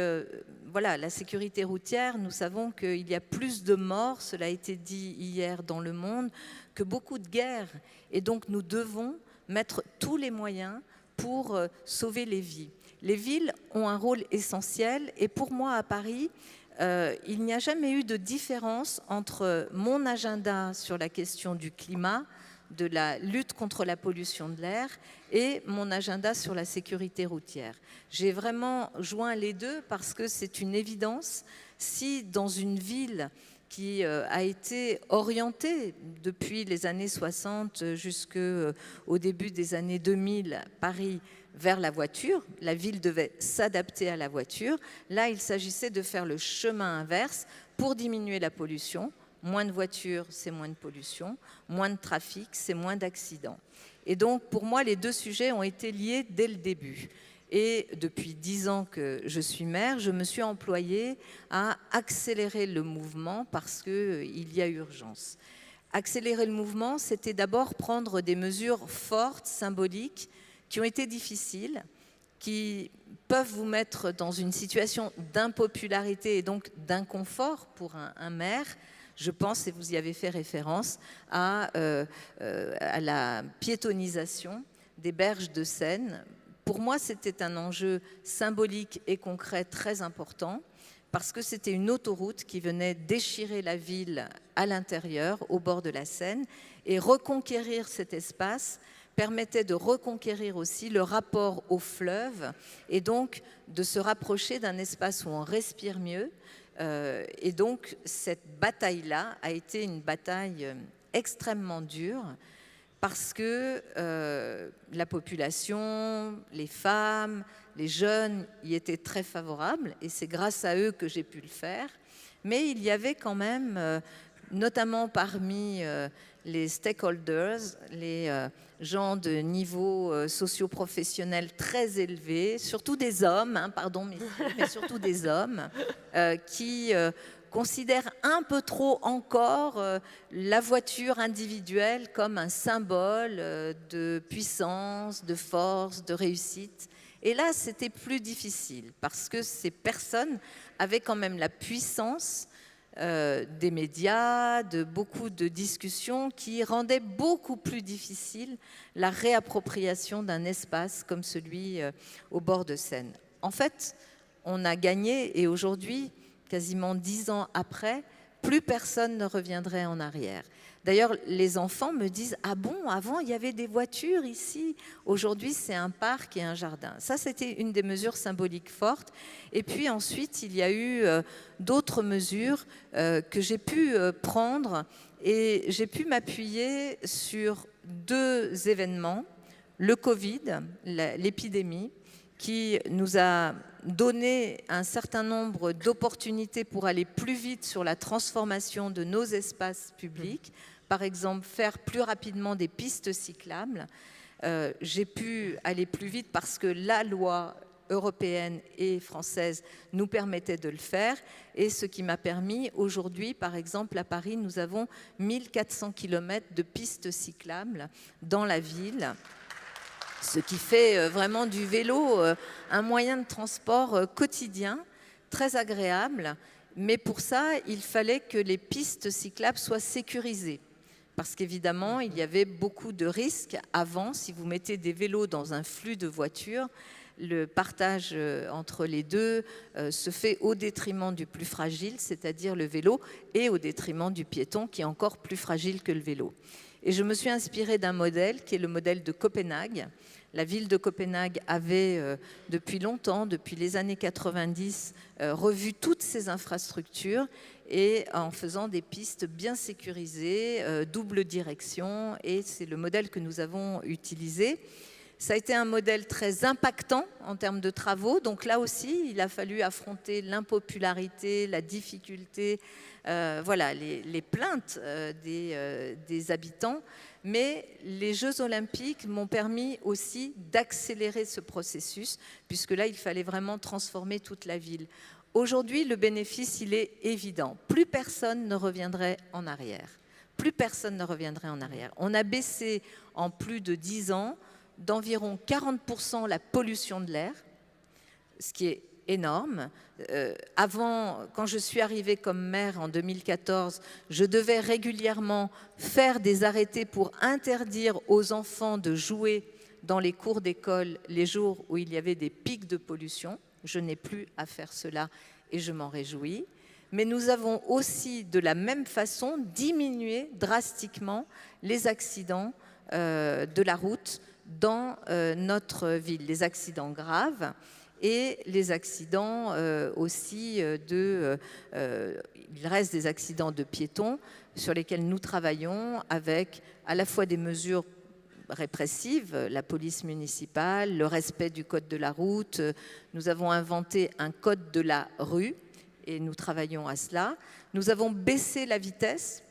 voilà, la sécurité routière, nous savons qu'il y a plus de morts, cela a été dit hier dans le monde, que beaucoup de guerres. Et donc nous devons mettre tous les moyens pour sauver les vies. Les villes ont un rôle essentiel et pour moi à Paris, il n'y a jamais eu de différence entre mon agenda sur la question du climat, de la lutte contre la pollution de l'air et mon agenda sur la sécurité routière. J'ai vraiment joint les deux parce que c'est une évidence. Si dans une ville qui a été orientée depuis les années 60 jusqu'au début des années 2000, Paris, vers la voiture, la ville devait s'adapter à la voiture. Là, il s'agissait de faire le chemin inverse pour diminuer la pollution. Moins de voitures, c'est moins de pollution. Moins de trafic, c'est moins d'accidents. Et donc, pour moi, les deux sujets ont été liés dès le début. Et depuis 10 ans que je suis maire, je me suis employée à accélérer le mouvement parce qu'il y a urgence. Accélérer le mouvement, c'était d'abord prendre des mesures fortes, symboliques, qui ont été difficiles, qui peuvent vous mettre dans une situation d'impopularité et donc d'inconfort pour un maire. Je pense, et vous y avez fait référence, à la piétonisation des berges de Seine. Pour moi, c'était un enjeu symbolique et concret très important parce que c'était une autoroute qui venait déchirer la ville à l'intérieur, au bord de la Seine, et reconquérir cet espace permettait de reconquérir aussi le rapport au fleuve et donc de se rapprocher d'un espace où on respire mieux. Et donc, cette bataille-là a été une bataille extrêmement dure parce que la population, les femmes, les jeunes y étaient très favorables et c'est grâce à eux que j'ai pu le faire. Mais il y avait quand même, notamment parmi les stakeholders, les gens de niveau socio-professionnel très élevé, surtout des hommes, hein, pardon, mais surtout des hommes, qui considèrent un peu trop encore la voiture individuelle comme un symbole de puissance, de force, de réussite. Et là, c'était plus difficile parce que ces personnes avaient quand même la puissance des médias, de beaucoup de discussions qui rendaient beaucoup plus difficile la réappropriation d'un espace comme celui au bord de Seine. En fait, on a gagné et aujourd'hui, quasiment 10 ans après, plus personne ne reviendrait en arrière. D'ailleurs, les enfants me disent « Ah bon, avant, il y avait des voitures ici. Aujourd'hui, c'est un parc et un jardin. » Ça, c'était une des mesures symboliques fortes. Et puis ensuite, il y a eu d'autres mesures que j'ai pu prendre et j'ai pu m'appuyer sur 2 événements. Le Covid, l'épidémie, qui nous a donné un certain nombre d'opportunités pour aller plus vite sur la transformation de nos espaces publics. Par exemple, faire plus rapidement des pistes cyclables. J'ai pu aller plus vite parce que la loi européenne et française nous permettaient de le faire, et ce qui m'a permis aujourd'hui, par exemple à Paris, nous avons 1400 km de pistes cyclables dans la ville, ce qui fait vraiment du vélo un moyen de transport quotidien, très agréable, mais pour ça, il fallait que les pistes cyclables soient sécurisées. Parce qu'évidemment, il y avait beaucoup de risques avant. Si vous mettez des vélos dans un flux de voitures, le partage entre les deux se fait au détriment du plus fragile, c'est-à-dire le vélo, et au détriment du piéton, qui est encore plus fragile que le vélo. Et je me suis inspirée d'un modèle qui est le modèle de Copenhague. La ville de Copenhague avait depuis longtemps, depuis les années 90, revu toutes ses infrastructures et en faisant des pistes bien sécurisées, double direction, et c'est le modèle que nous avons utilisé. Ça a été un modèle très impactant en termes de travaux, donc là aussi, il a fallu affronter l'impopularité, la difficulté, voilà, les plaintes des habitants. Mais les Jeux Olympiques m'ont permis aussi d'accélérer ce processus, puisque là, il fallait vraiment transformer toute la ville. Aujourd'hui, le bénéfice, il est évident. Plus personne ne reviendrait en arrière. Plus personne ne reviendrait en arrière. On a baissé en plus de 10 ans d'environ 40% la pollution de l'air, ce qui est énorme. Avant, quand je suis arrivée comme maire en 2014, je devais régulièrement faire des arrêtés pour interdire aux enfants de jouer dans les cours d'école les jours où il y avait des pics de pollution. Je n'ai plus à faire cela et je m'en réjouis. Mais nous avons aussi, de la même façon, diminué drastiquement les accidents de la route dans notre ville, les accidents graves et les accidents aussi il reste des accidents de piétons sur lesquels nous travaillons avec à la fois des mesures répressives, la police municipale, le respect du code de la route. Nous avons inventé un code de la rue et nous travaillons à cela. Nous avons baissé la vitesse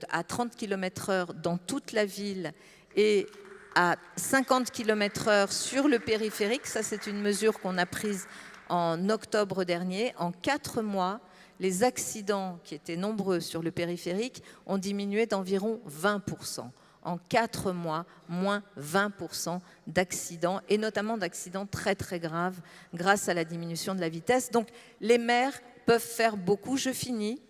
à 30 km/h dans toute la ville et à 50 km/h sur le périphérique. Ça, c'est une mesure qu'on a prise en octobre dernier. En 4 mois, les accidents qui étaient nombreux sur le périphérique ont diminué d'environ 20%. En 4 mois, moins 20% d'accidents, et notamment d'accidents très très graves grâce à la diminution de la vitesse. Donc les maires peuvent faire beaucoup. Je finis.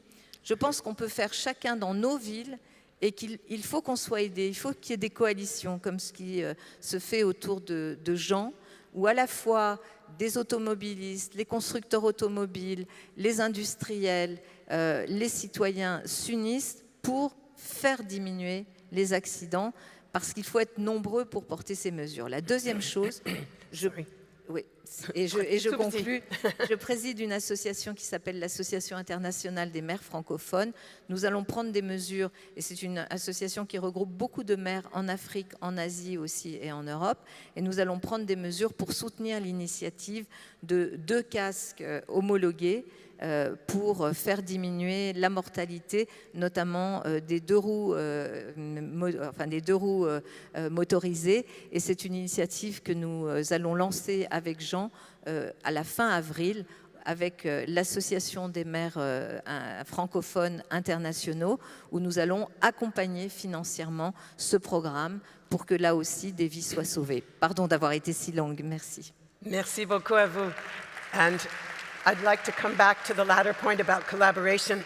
Je pense qu'on peut faire chacun dans nos villes et qu'il faut qu'on soit aidé. Il faut qu'il y ait des coalitions comme ce qui se fait autour de gens où à la fois des automobilistes, les constructeurs automobiles, les industriels, les citoyens s'unissent pour faire diminuer les accidents, parce qu'il faut être nombreux pour porter ces mesures. La deuxième chose, je conclus, je préside une association qui s'appelle l'Association internationale des maires francophones. Nous allons prendre des mesures, et c'est une association qui regroupe beaucoup de maires en Afrique, en Asie aussi et en Europe, et nous allons prendre des mesures pour soutenir l'initiative de 2 casques homologués pour faire diminuer la mortalité, notamment des deux roues motorisées. Et c'est une initiative que nous allons lancer avec Jean à la fin avril, avec l'Association des maires francophones internationaux, où nous allons accompagner financièrement ce programme pour que là aussi des vies soient sauvées. Pardon d'avoir été si longue, merci.
Merci beaucoup à vous. And I'd like to come back to the latter point about collaboration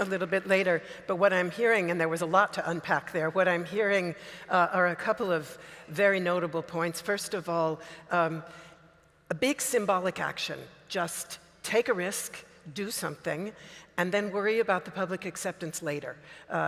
a little bit later, but what I'm hearing, and there was a lot to unpack there, what I'm hearing are a couple of very notable points. First of all, a big symbolic action. Just take a risk, do something, and then worry about the public acceptance later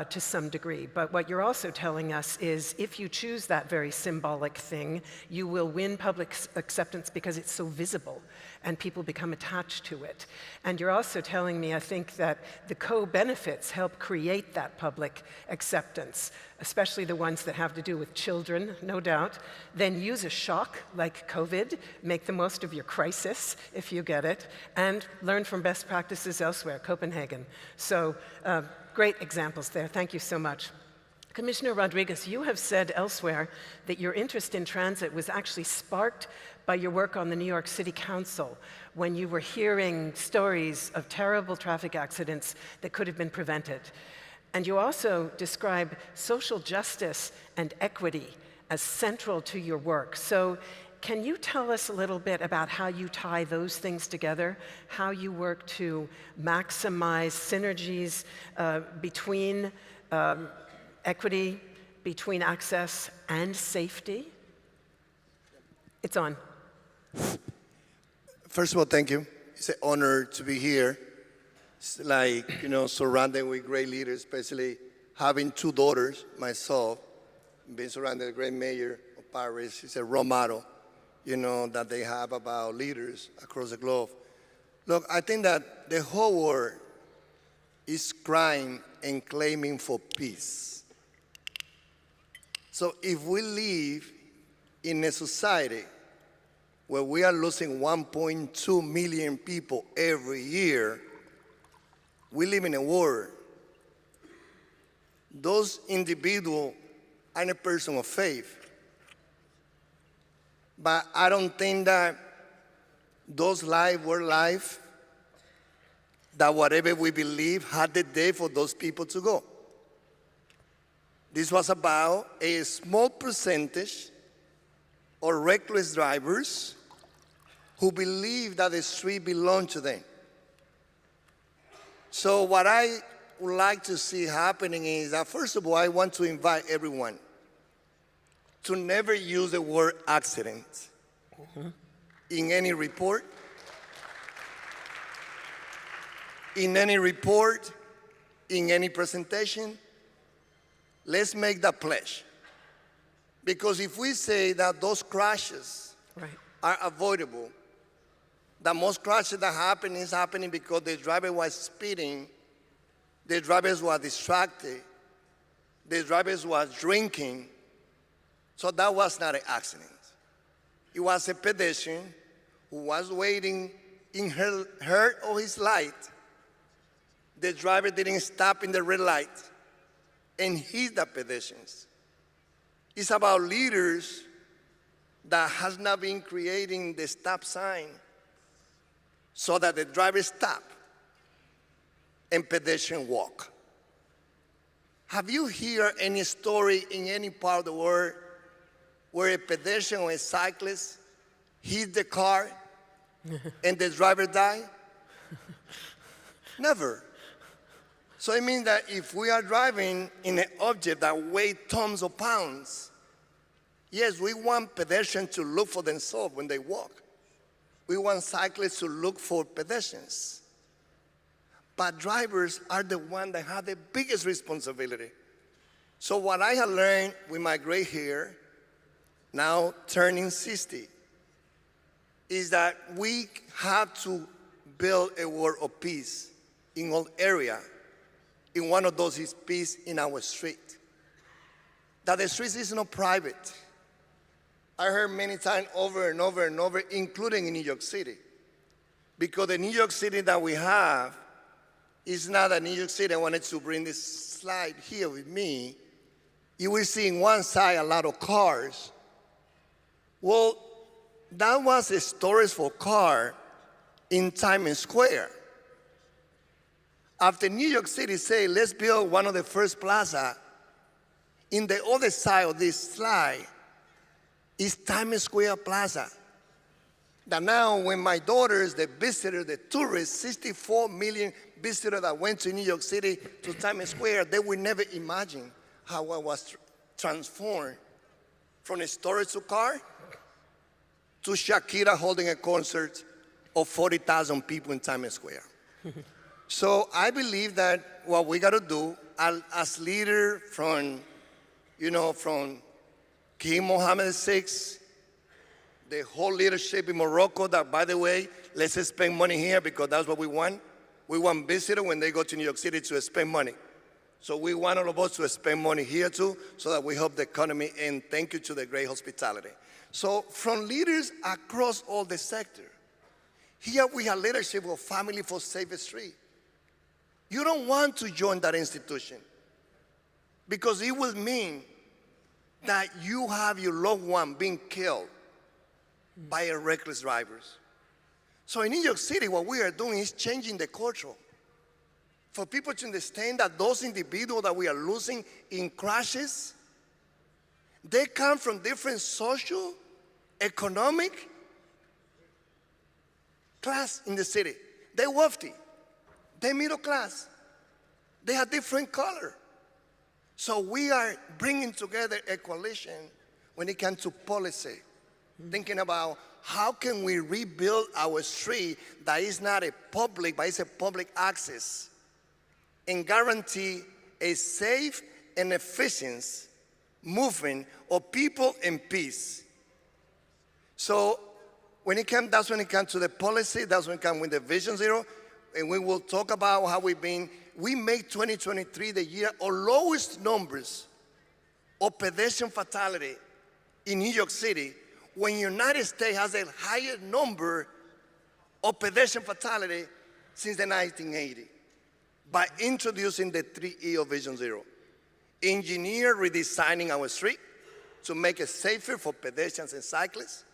to some degree. But what you're also telling us is if you choose that very symbolic thing, you will win public acceptance because it's so visible and people become attached to it. And you're also telling me, I think, that the co-benefits help create that public acceptance, especially the ones that have to do with children, no doubt. Then use a shock like COVID, make the most of your crisis if you get it, and learn from best practices elsewhere, Copenhagen. So great examples there. Thank you so much. Commissioner Rodriguez, you have said elsewhere that your interest in transit was actually sparked by your work on the New York City Council when you were hearing stories of terrible traffic accidents that could have been prevented. And you also describe social justice and equity as central to your work. So can you tell us a little bit about how you tie those things together, how you work to maximize synergies between equity, between access and safety? It's on.
First of all, thank you. It's an honor to be here. It's like, surrounded with great leaders, especially having two daughters, myself, being surrounded with a great mayor of Paris. It's a role model, that they have about leaders across the globe. Look, I think that the whole world is crying and claiming for peace. So if we live in a society where we are losing 1.2 million people every year, we live in a world. Those individuals are a person of faith. But I don't think that those lives were lives that whatever we believe had the day for those people to go. This was about a small percentage of reckless drivers who believe that the street belonged to them. So what I would like to see happening is that, first of all, I want to invite everyone to never use the word accident in any report, in any presentation. Let's make that pledge. Because if we say that those crashes are avoidable, that most crashes that happen is happening because the driver was speeding, the drivers were distracted, the drivers was drinking, so that was not an accident. It was a pedestrian who was waiting in her or his light. The driver didn't stop in the red light and hit the pedestrians. It's about leaders that has not been creating the stop sign so that the driver stop and pedestrian walk. Have you heard any story in any part of the world where a pedestrian or a cyclist hit the car and the driver died? Never. So it means that if we are driving in an object that weighs tons of pounds, yes, we want pedestrians to look for themselves when they walk. We want cyclists to look for pedestrians. But drivers are the ones that have the biggest responsibility. So what I have learned with my gray hair, now turning 60, is that we have to build a world of peace in all areas. In one of those is peace in our street. That the street is not private. I heard many times over and over and over, including in New York City. Because the New York City that we have is not a New York City. I wanted to bring this slide here with me. You will see on one side a lot of cars. Well, that was a storage for car in Times Square. After New York City said, let's build one of the first plaza, in the other side of this slide is Times Square Plaza. That now when my daughters, the visitors, the tourists, 64 million visitors that went to New York City to Times Square, they would never imagine how I was transformed from a storage to car to Shakira holding a concert of 40,000 people in Times Square. So I believe that what we got to do as leader from King Mohammed VI, the whole leadership in Morocco, that, by the way, let's spend money here because that's what we want. We want visitors when they go to New York City to spend money. So we want all of us to spend money here too so that we help the economy, and thank you to the great hospitality. So from leaders across all the sector, here we have leadership of Family for Safe Street. You don't want to join that institution. because it will mean that you have your loved one being killed by a reckless driver. So in New York City, what we are doing is changing the culture. For people to understand that those individuals that we are losing in crashes, they come from different social, economic class in the city. They're wealthy, they're middle class, they have different color. So we are bringing together a coalition when it comes to policy, thinking about how can we rebuild our street that is not a public, but it's a public access, and guarantee a safe and efficient movement of people and peace. So that's when it comes to the policy, that's when it comes with the Vision Zero, and we will talk about how we made 2023 the year of lowest numbers of pedestrian fatality in New York City, when the United States has the highest number of pedestrian fatality since the 1980s, by introducing the 3E of Vision Zero. Engineer redesigning our street to make it safer for pedestrians and cyclists,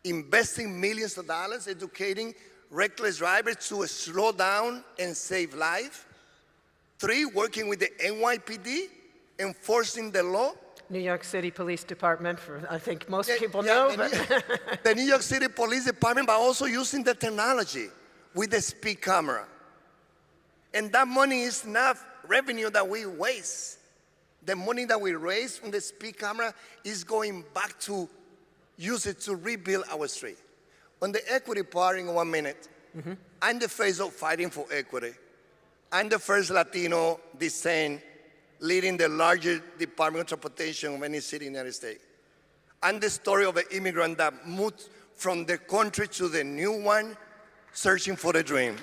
investing millions of dollars educating reckless drivers to slow down and save lives. 3, working with the NYPD, enforcing the law.
New York City Police Department, I think most people know.
The New York City Police Department, but also using the technology with the speed camera. And that money is not revenue that we waste. The money that we raise from the speed camera is going back to use it to rebuild our street. On the equity part, in 1 minute, I'm the face of fighting for equity. I'm the first Latino descent leading the largest Department of Transportation of any city in the United States. I'm the story of an immigrant that moved from the country to the new one, searching for the dream.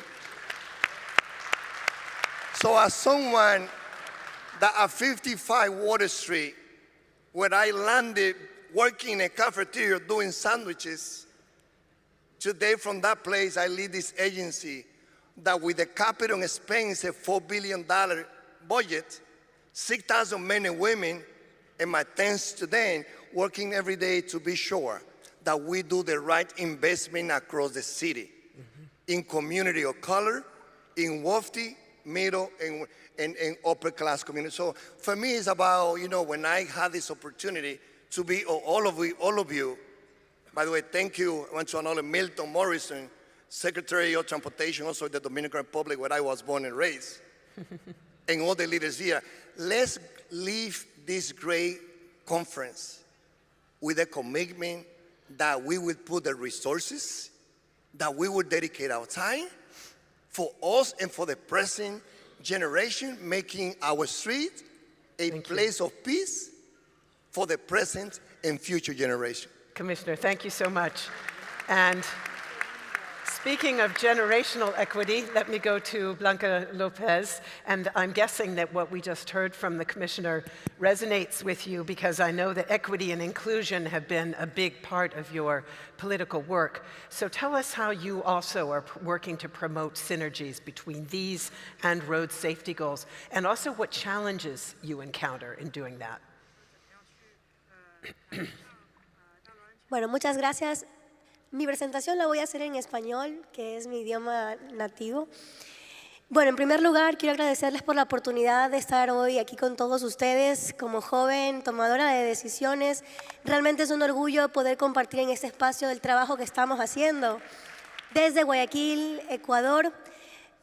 So as someone that at 55 Water Street, where I landed working in a cafeteria doing sandwiches, today from that place I lead this agency that with the capital in Spain is a $4 billion budget, 6,000 men and women, and my thanks to them, working every day to be sure that we do the right investment across the city, in community of color, in wealthy, middle, and upper class community. So for me, it's about, when I had this opportunity to be all of you. By the way, thank you. I want to acknowledge Milton Morrison, Secretary of Transportation, also in the Dominican Republic, where I was born and raised, and all the leaders here. Let's leave this great conference with a commitment that we will put the resources, that we will dedicate our time for us and for the present generation, making our street a place of peace for the present and future generation.
Commissioner, thank you so much. And speaking of generational equity, let me go to Blanca Lopez. And I'm guessing that what we just heard from the Commissioner resonates with you, because I know that equity and inclusion have been a big part of your political work. So tell us how you also are working to promote synergies between these and road safety goals, and also what challenges you encounter in doing that.
Bueno, muchas gracias. Mi presentación la voy a hacer en español, que es mi idioma nativo. Bueno, en primer lugar, quiero agradecerles por la oportunidad de estar hoy aquí con todos ustedes. Como joven tomadora de decisiones, realmente es un orgullo poder compartir en este espacio el trabajo que estamos haciendo. Desde Guayaquil, Ecuador,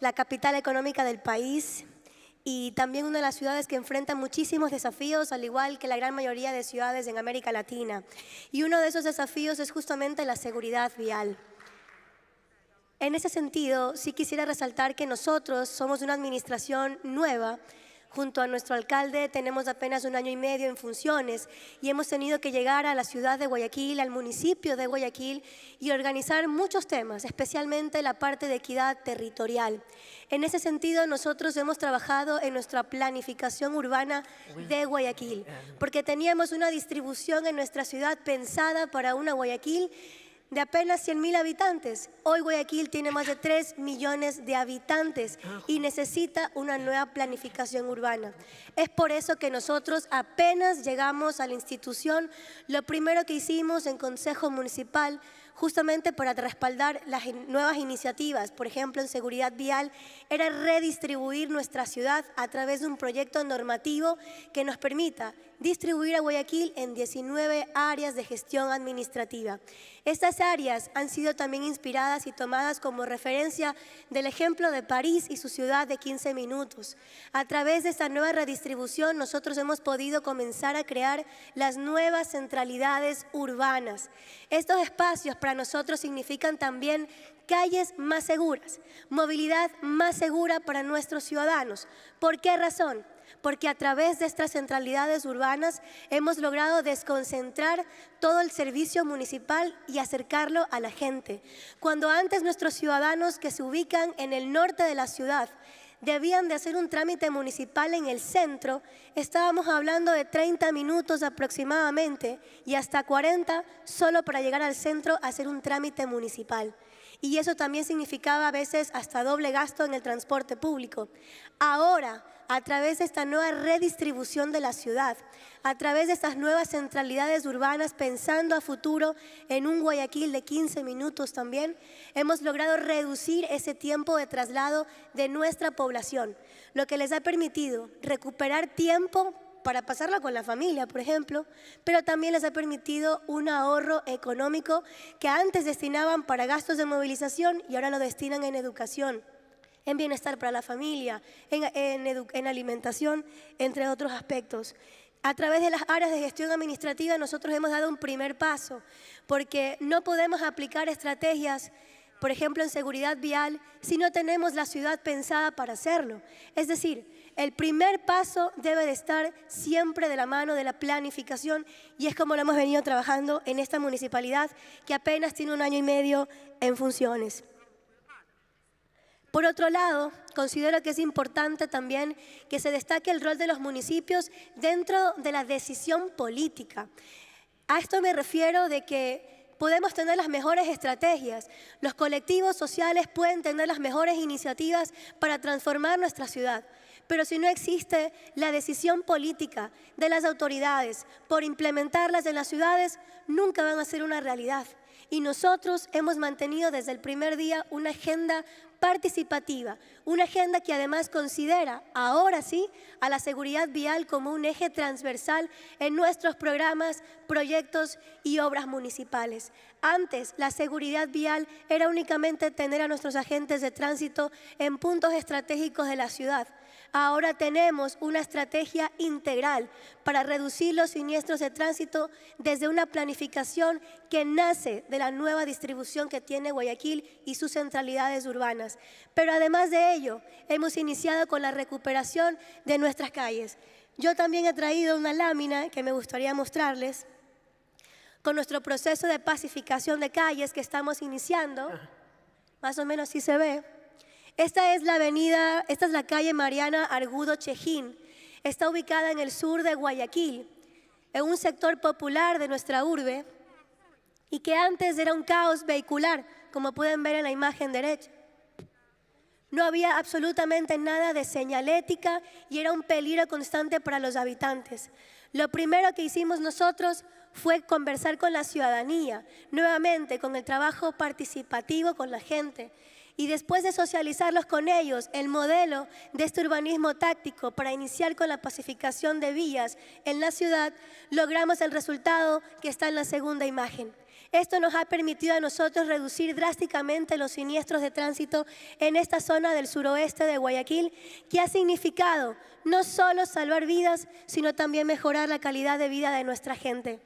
la capital económica del país, y también una de las ciudades que enfrenta muchísimos desafíos, al igual que la gran mayoría de ciudades en América Latina. Y uno de esos desafíos es justamente la seguridad vial. En ese sentido, sí quisiera resaltar que nosotros somos una administración nueva. Junto a nuestro alcalde tenemos apenas 1 año y medio en funciones y hemos tenido que llegar a la ciudad de Guayaquil, al municipio de Guayaquil, y organizar muchos temas, especialmente la parte de equidad territorial. En ese sentido, nosotros hemos trabajado en nuestra planificación urbana de Guayaquil, porque teníamos una distribución en nuestra ciudad pensada para una Guayaquil de apenas 100.000 habitantes. Hoy Guayaquil tiene más de 3 millones de habitantes y necesita una nueva planificación urbana. Es por eso que nosotros apenas llegamos a la institución, lo primero que hicimos en Consejo Municipal, justamente para respaldar las nuevas iniciativas, por ejemplo en seguridad vial, era redistribuir nuestra ciudad a través de un proyecto normativo que nos permita distribuir a Guayaquil en 19 áreas de gestión administrativa. Estas áreas han sido también inspiradas y tomadas como referencia del ejemplo de París y su ciudad de 15 minutos. A través de esta nueva redistribución nosotros hemos podido comenzar a crear las nuevas centralidades urbanas. Estos espacios para nosotros significan también calles más seguras, movilidad más segura para nuestros ciudadanos. ¿Por qué razón? Porque a través de estas centralidades urbanas hemos logrado desconcentrar todo el servicio municipal y acercarlo a la gente. Cuando antes nuestros ciudadanos que se ubican en el norte de la ciudad debían de hacer un trámite municipal en el centro, estábamos hablando de 30 minutos aproximadamente y hasta 40 solo para llegar al centro a hacer un trámite municipal. Y eso también significaba a veces hasta doble gasto en el transporte público. Ahora, a través de esta nueva redistribución de la ciudad, a través de estas nuevas centralidades urbanas, pensando a futuro en un Guayaquil de 15 minutos también, hemos logrado reducir ese tiempo de traslado de nuestra población, lo que les ha permitido recuperar tiempo para pasarla con la familia, por ejemplo, pero también les ha permitido un ahorro económico que antes destinaban para gastos de movilización y ahora lo destinan en educación, en bienestar para la familia, en alimentación, entre otros aspectos. A través de las áreas de gestión administrativa nosotros hemos dado un primer paso, porque no podemos aplicar estrategias, por ejemplo, en seguridad vial, si no tenemos la ciudad pensada para hacerlo. Es decir, el primer paso debe de estar siempre de la mano de la planificación y es como lo hemos venido trabajando en esta municipalidad que apenas tiene 1 año y medio en funciones. Por otro lado, considero que es importante también que se destaque el rol de los municipios dentro de la decisión política. A esto me refiero de que podemos tener las mejores estrategias, los colectivos sociales pueden tener las mejores iniciativas para transformar nuestra ciudad, pero si no existe la decisión política de las autoridades por implementarlas en las ciudades, nunca van a ser una realidad. Y nosotros hemos mantenido desde el primer día una agenda participativa, una agenda que además considera, ahora sí, a la seguridad vial como un eje transversal en nuestros programas, proyectos y obras municipales. Antes, la seguridad vial era únicamente tener a nuestros agentes de tránsito en puntos estratégicos de la ciudad. Ahora tenemos una estrategia integral para reducir los siniestros de tránsito desde una planificación que nace de la nueva distribución que tiene Guayaquil y sus centralidades urbanas. Pero además de ello, hemos iniciado con la recuperación de nuestras calles. Yo también he traído una lámina que me gustaría mostrarles con nuestro proceso de pacificación de calles que estamos iniciando. Más o menos así se ve. Esta es la calle Mariana Argudo Chejín. Está ubicada en el sur de Guayaquil, en un sector popular de nuestra urbe y que antes era un caos vehicular, como pueden ver en la imagen derecha. No había absolutamente nada de señalética y era un peligro constante para los habitantes. Lo primero que hicimos nosotros fue conversar con la ciudadanía, nuevamente con el trabajo participativo con la gente. Y después de socializarlos con ellos, el modelo de este urbanismo táctico para iniciar con la pacificación de vías en la ciudad, logramos el resultado que está en la segunda imagen. Esto nos ha permitido a nosotros reducir drásticamente los siniestros de tránsito en esta zona del suroeste de Guayaquil, que ha significado no solo salvar vidas, sino también mejorar la calidad de vida de nuestra gente.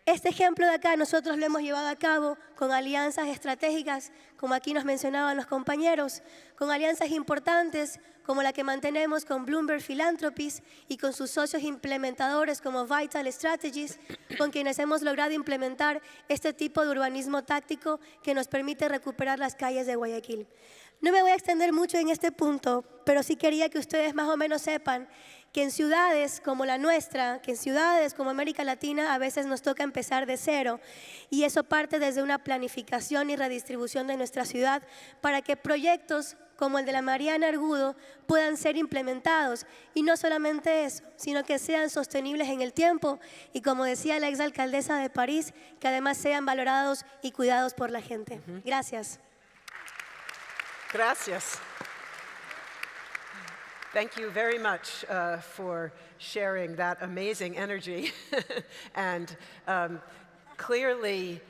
Este ejemplo de acá nosotros lo hemos llevado a cabo con alianzas estratégicas, como aquí nos mencionaban los compañeros, con alianzas importantes como la que mantenemos con Bloomberg Philanthropies y con sus socios implementadores como Vital Strategies, con quienes hemos logrado implementar este tipo de urbanismo táctico que nos permite recuperar las calles de Guayaquil. No me voy a extender mucho en este punto, pero sí quería que ustedes más o menos sepan que en ciudades como la nuestra, que en ciudades como América Latina a veces nos toca empezar de cero, y eso parte desde una planificación y redistribución de nuestra ciudad para que proyectos como el de la Mariana Argudo puedan ser implementados, y no solamente eso, sino que sean sostenibles en el tiempo y, como decía la exalcaldesa de París, que además sean valorados y cuidados por la gente. Gracias.
Gracias. Thank you very much for sharing that amazing energy. And clearly,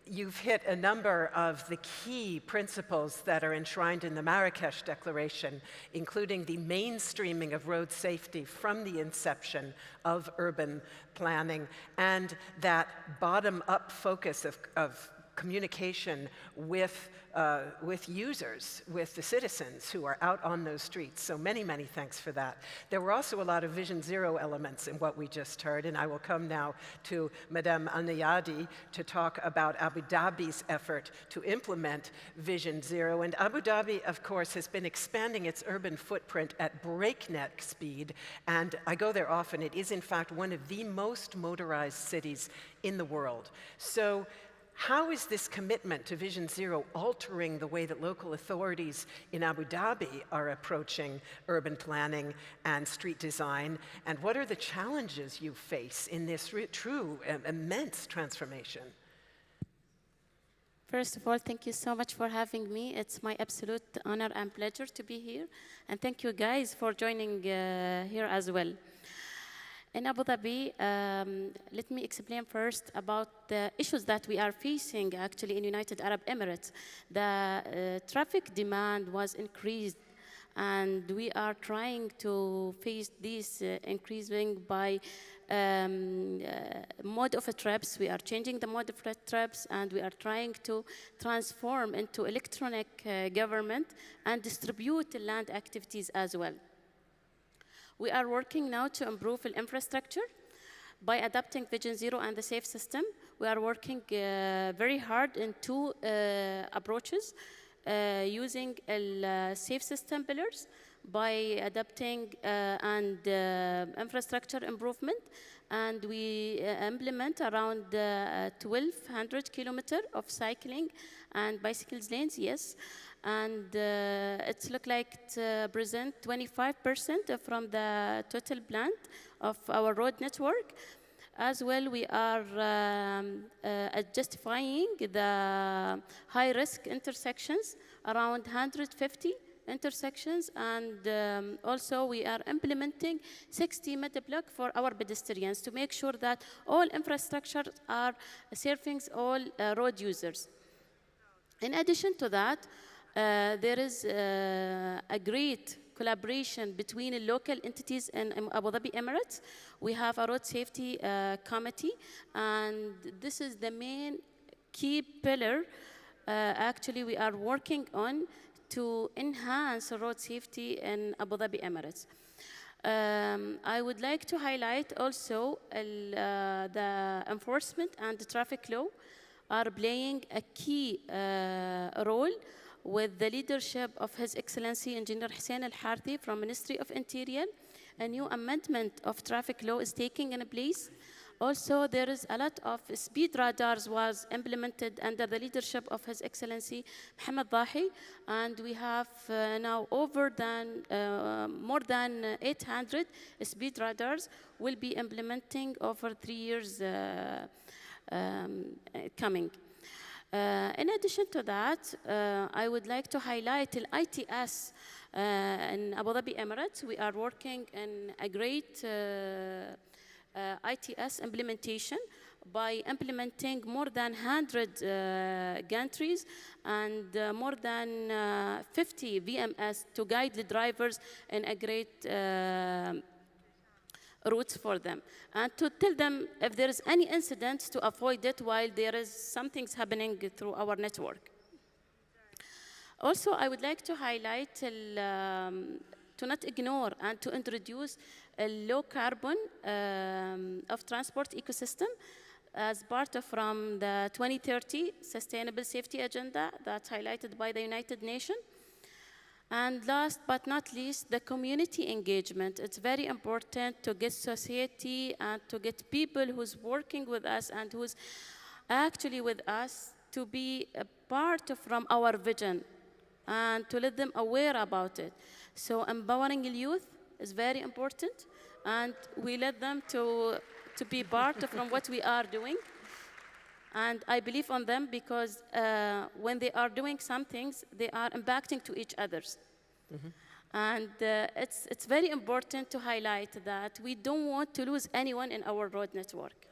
you've hit a number of the key principles that are enshrined in the Marrakesh Declaration, including the mainstreaming of road safety from the inception of urban planning, and that bottom-up focus of communication with users, with the citizens who are out on those streets. So many, many thanks for that. There were also a lot of Vision Zero elements in what we just heard, and I will come now to Madame Anayadi to talk about Abu Dhabi's effort to implement Vision Zero. And Abu Dhabi, of course, has been expanding its urban footprint at breakneck speed, and I go there often. It is, in fact, one of the most motorized cities in the world. So how is this commitment to Vision Zero altering the way that local authorities in Abu Dhabi are approaching urban planning and street design? And what are the challenges you face in this true, immense transformation?
First of all, thank you so much for having me. It's my absolute honor and pleasure to be here. And thank you guys for joining here as well. In Abu Dhabi, let me explain first about the issues that we are facing actually in United Arab Emirates. The traffic demand was increased, and we are trying to face this increasing by mode of trips. We are changing the mode of trips, and we are trying to transform into electronic government and distribute land activities as well. We are working now to improve the infrastructure by adapting Vision Zero and the SAFE system. We are working very hard in two approaches, using SAFE system pillars by adapting and infrastructure improvement. And we implement around 1,200 kilometers of cycling and bicycles lanes, yes. And it's look like it present 25% from the total plan of our road network. As well, we are justifying the high-risk intersections, around 150 intersections, and also we are implementing 60 meta-block for our pedestrians to make sure that all infrastructure are serving all road users. In addition to that, there is a great collaboration between local entities in Abu Dhabi Emirates. We have a road safety committee, and this is the main key pillar actually we are working on to enhance road safety in Abu Dhabi Emirates. I would like to highlight also the enforcement and the traffic law are playing a key role with the leadership of His Excellency Engineer Hussein Al-Harthi from Ministry of Interior. A new amendment of traffic law is taking in place. Also, there is a lot of speed radars was implemented under the leadership of His Excellency Mohammed Dahi, and we have now more than 800 speed radars will be implementing over 3 years coming. In addition to that, I would like to highlight the ITS in Abu Dhabi Emirates. We are working in a great ITS implementation by implementing more than 100 gantries and more than 50 VMS to guide the drivers in a great routes for them, and to tell them if there is any incident to avoid it while there is something happening through our network. Also, I would like to highlight to not ignore and to introduce a low carbon of transport ecosystem as part of from the 2030 Sustainable Safety Agenda that's highlighted by the United Nations. And last but not least, the community engagement. It's very important to get society and to get people who's working with us and who's actually with us to be a part from our vision and to let them aware about it. So empowering the youth is very important, and we let them to be part from what we are doing. And I believe on them because when they are doing some things, they are impacting to each others. And it's very important to highlight that we don't want to lose anyone in our road network.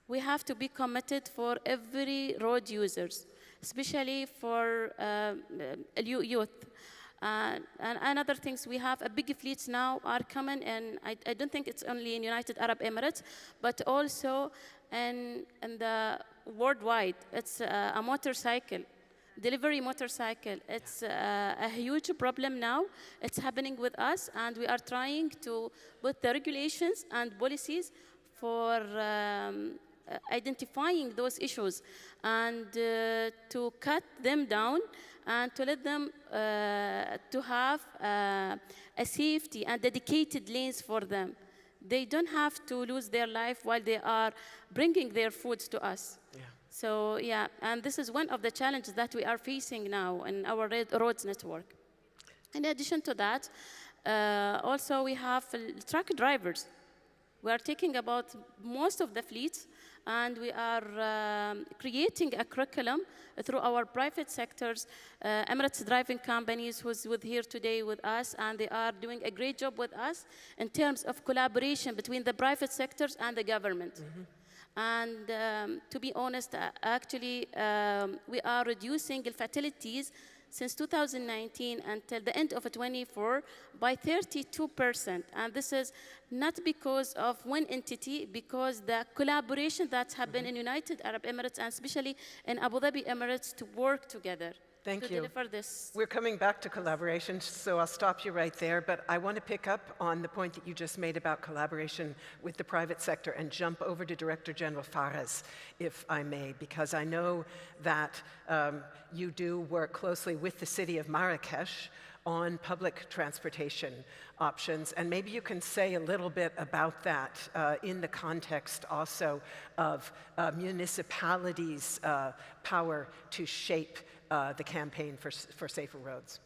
We have to be committed for every road users, especially for youth. And other things, we have a big fleets now are coming, and I don't think it's only in United Arab Emirates, but also in the worldwide. It's a motorcycle, delivery motorcycle. It's a huge problem now. It's happening with us, and we are trying to put the regulations and policies for identifying those issues and to cut them down and to let them to have a safety and dedicated lanes for them. They don't have to lose their life while they are bringing their foods to us. Yeah. So yeah, and this is one of the challenges that we are facing now in our roads network. In addition to that, also we have truck drivers. We are taking about most of the fleets, and we are creating a curriculum through our private sectors, Emirates driving companies who's here today with us, and they are doing a great job with us in terms of collaboration between the private sectors and the government. And to be honest, actually, we are reducing the fatalities since 2019 until the end of 24 by 32%. And this is not because of one entity, because the collaboration that's happened in United Arab Emirates and especially in Abu Dhabi Emirates to work together.
Thank you.
Deliver this.
We're coming back to collaboration, so I'll stop you right there. But I want to pick up on the point that you just made about collaboration with the private sector and jump over to Director General Fares, if I may, because I know that you do work closely with the city of Marrakesh on public transportation options. And maybe you can say a little bit about that in the context also of municipalities' power to shape the campaign for safer roads.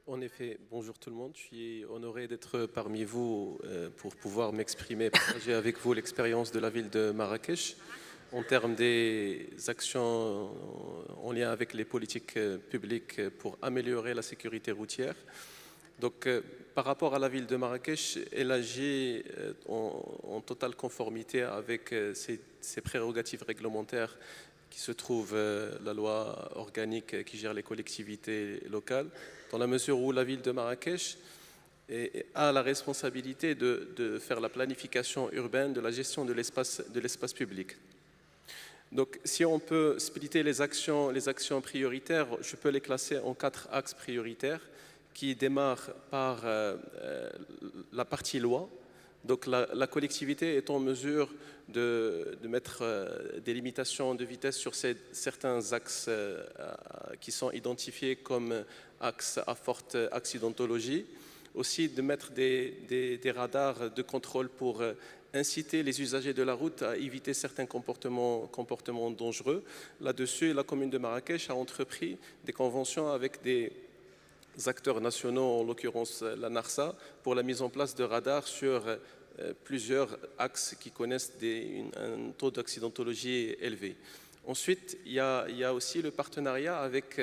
En effet, bonjour tout le monde. Je suis honoré d'être parmi vous pour pouvoir m'exprimer, partager avec vous l'expérience de la ville de Marrakech en termes des actions en lien avec les politiques publiques pour améliorer la sécurité routière. Donc, par rapport à la ville de Marrakech, elle agit en totale conformité avec ses prérogatives réglementaires qui se trouve la loi organique qui gère les collectivités locales, dans la mesure où la ville de Marrakech a la responsabilité de faire la planification urbaine, de la gestion de l'espace public. Donc, si on peut splitter les actions prioritaires, je peux les classer en 4 axes prioritaires qui démarrent par la partie loi. Donc la collectivité est en mesure de mettre des limitations de vitesse sur certains axes qui sont identifiés comme axes à forte accidentologie. Aussi de mettre des radars de contrôle pour inciter les usagers de la route à éviter certains comportements dangereux. Là-dessus, la commune de Marrakech a entrepris des conventions avec des acteurs nationaux, en l'occurrence la NARSA, pour la mise en place de radars sur plusieurs axes qui connaissent un taux d'accidentologie élevé. Ensuite, il y a aussi le partenariat avec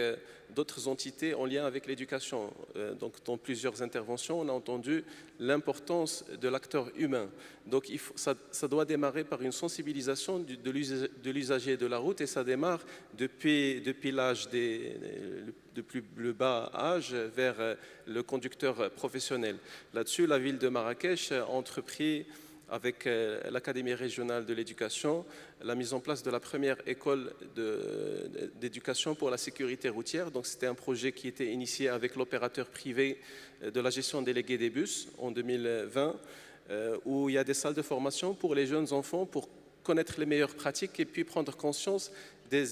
d'autres entités en lien avec l'éducation. Donc, dans plusieurs interventions, on a entendu l'importance de l'acteur humain. Donc, ça doit démarrer par une sensibilisation de l'usager de la route, et ça démarre depuis l'âge le bas âge vers le conducteur professionnel. Là-dessus, la ville de Marrakech a entrepris avec l'Académie régionale de l'éducation, la mise en place de la première école d'éducation pour la sécurité routière. Donc, c'était un projet qui était initié avec l'opérateur privé de la gestion déléguée des bus en 2020, où il y a des salles de formation pour les jeunes enfants pour connaître les meilleures pratiques et puis prendre conscience des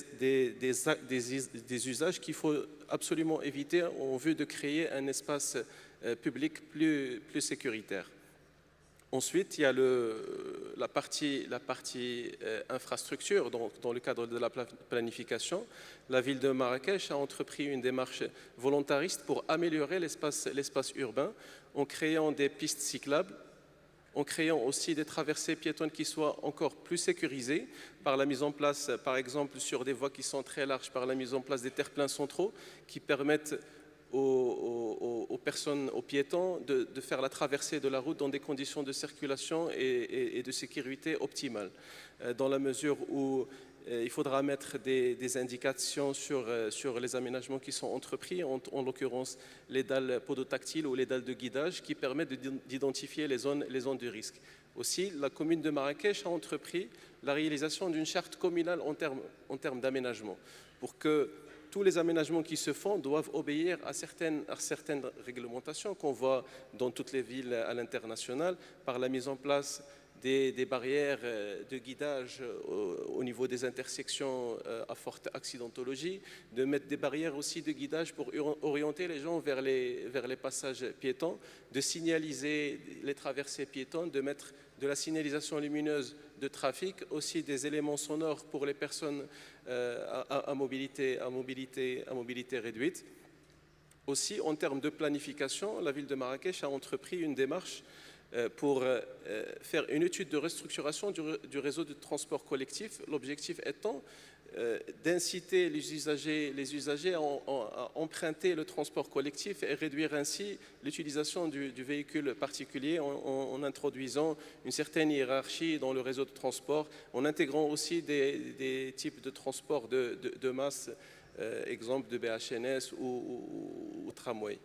usages qu'il faut absolument éviter en vue de créer un espace public plus sécuritaire. Ensuite, il y a la partie infrastructure. Donc, dans le cadre de la planification, la ville de Marrakech a entrepris une démarche volontariste pour améliorer l'espace urbain en créant des pistes cyclables, en créant aussi des traversées piétonnes qui soient encore plus sécurisées par la mise en place, par exemple, sur des voies qui sont très larges, par la mise en place des terre-pleins centraux qui permettent aux piétons de faire la traversée de la route dans des conditions de circulation et de sécurité optimales. Dans la mesure où il faudra mettre des indications sur les aménagements qui sont entrepris, en l'occurrence les dalles podotactiles ou les dalles de guidage qui permettent d'identifier les zones de risque. Aussi, la commune de Marrakech a entrepris la réalisation d'une charte communale en termes d'aménagement pour que tous les aménagements qui se font doivent obéir à certaines réglementations qu'on voit dans toutes les villes à l'international par la mise en place des barrières de guidage au niveau des intersections à forte accidentologie, de mettre des barrières aussi de guidage pour orienter les gens vers les passages piétons, de signaliser les traversées piétonnes, de mettre de la signalisation lumineuse de trafic, aussi des éléments sonores pour les personnes à mobilité réduite. Aussi, en termes de planification, la ville de Marrakech a entrepris une démarche pour faire une étude de restructuration du réseau de transport collectif, l'objectif étant d'inciter les usagers à emprunter le transport collectif et réduire ainsi l'utilisation du véhicule particulier en introduisant une certaine hiérarchie dans le réseau de transport, en intégrant aussi des types de transport de masse, exemple de BHNS ou tramway.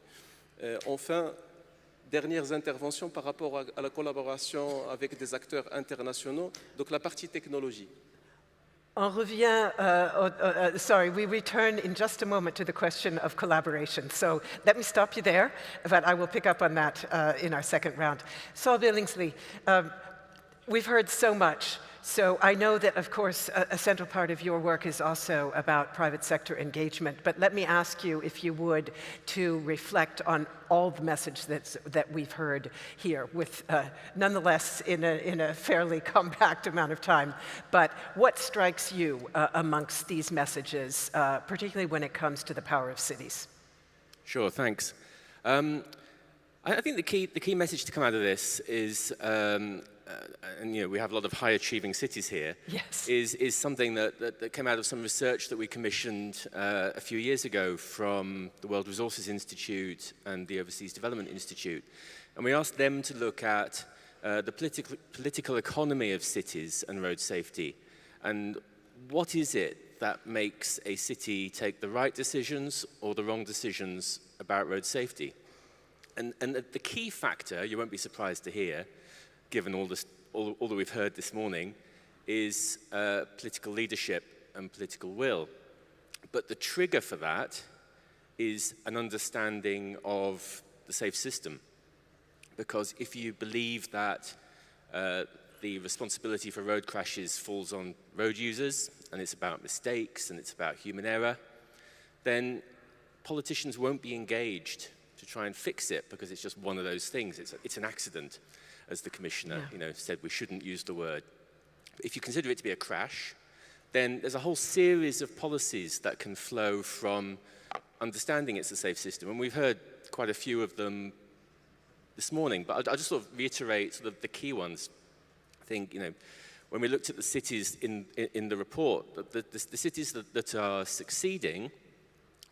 Enfin, dernières interventions par rapport à la collaboration avec des acteurs internationaux, donc la partie technologie.
On revient, sorry, we return in just a moment to the question of collaboration. So let me stop you there, but I will pick up on that in our second round. Saul Billingsley, we've heard so much. So I know that, of course, a central part of your work is also about private sector engagement. But let me ask you, if you would, to reflect on all the message that we've heard here, with nonetheless in a fairly compact amount of time. But what strikes you amongst these messages, particularly when it comes to the power of cities?
Sure, thanks. I think the key message to come out of this is. And we have a lot of high-achieving cities here,
yes.
is something that came out of some research that we commissioned a few years ago from the World Resources Institute and the Overseas Development Institute. And we asked them to look at the political economy of cities and road safety. And what is it that makes a city take the right decisions or the wrong decisions about road safety? And the key factor, you won't be surprised to hear, given all that we've heard this morning, is political leadership and political will. But the trigger for that is an understanding of the safe system. Because if you believe that the responsibility for road crashes falls on road users, and it's about mistakes, and it's about human error, then politicians won't be engaged to try and fix it, because it's just one of those things. It's an accident. As the Commissioner said, we shouldn't use the word. But if you consider it to be a crash, then there's a whole series of policies that can flow from understanding it's a safe system. And we've heard quite a few of them this morning, but I'll just sort of reiterate sort of the key ones. I think, when we looked at the cities in the report, the cities that are succeeding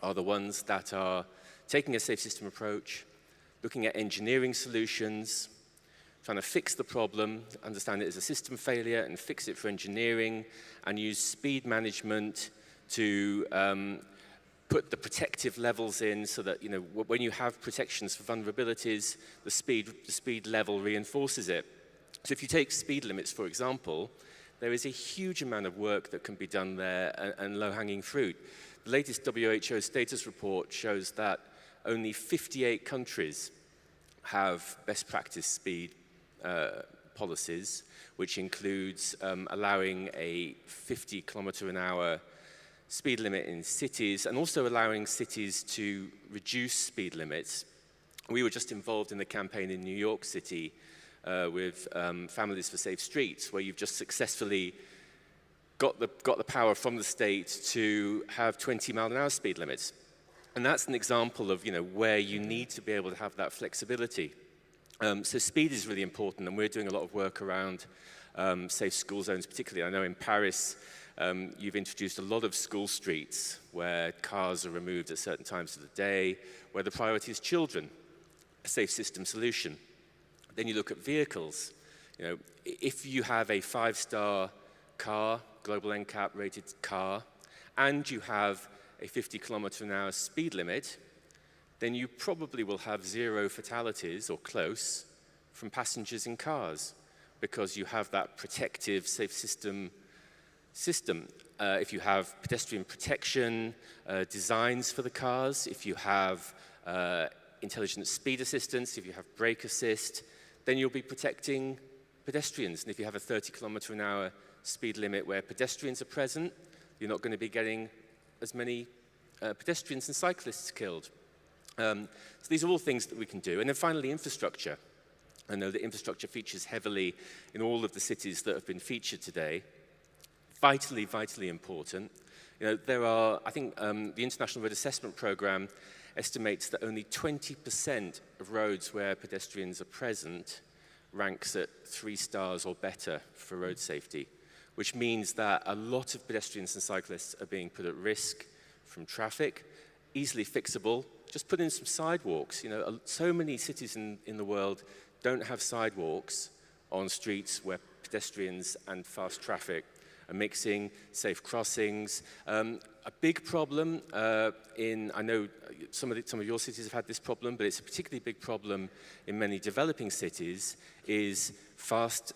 are the ones that are taking a safe system approach, looking at engineering solutions, trying to fix the problem, understand it as a system failure and fix it for engineering, and use speed management to put the protective levels in so that, when you have protections for vulnerabilities, the speed level reinforces it. So if you take speed limits, for example, there is a huge amount of work that can be done there and low-hanging fruit. The latest WHO status report shows that only 58 countries have best practice speed policies, which includes allowing a 50-kilometre-an-hour speed limit in cities and also allowing cities to reduce speed limits. We were just involved in the campaign in New York City with Families for Safe Streets, where you've just successfully got the power from the state to have 20-mile-an-hour speed limits. And that's an example of where you need to be able to have that flexibility. So speed is really important, and we're doing a lot of work around safe school zones particularly. I know in Paris, you've introduced a lot of school streets where cars are removed at certain times of the day, where the priority is children, a safe system solution. Then you look at vehicles. If you have a 5-star car, global NCAP rated car, and you have a 50-kilometre-an-hour speed limit, then you probably will have 0 fatalities or close from passengers in cars because you have that protective safe system. If you have pedestrian protection designs for the cars, if you have intelligent speed assistance, if you have brake assist, then you'll be protecting pedestrians. And if you have a 30-kilometre-an-hour speed limit where pedestrians are present, you're not going to be getting as many pedestrians and cyclists killed. So these are all things that we can do. And then finally, infrastructure. I know that infrastructure features heavily in all of the cities that have been featured today. Vitally, vitally important. There are, I think the International Road Assessment Programme estimates that only 20% of roads where pedestrians are present ranks at 3 stars or better for road safety, which means that a lot of pedestrians and cyclists are being put at risk from traffic, easily fixable. Just put in some sidewalks. So many cities in the world don't have sidewalks on streets where pedestrians and fast traffic are mixing, safe crossings. A big problem I know some of your cities have had this problem, but it's a particularly big problem in many developing cities, is fast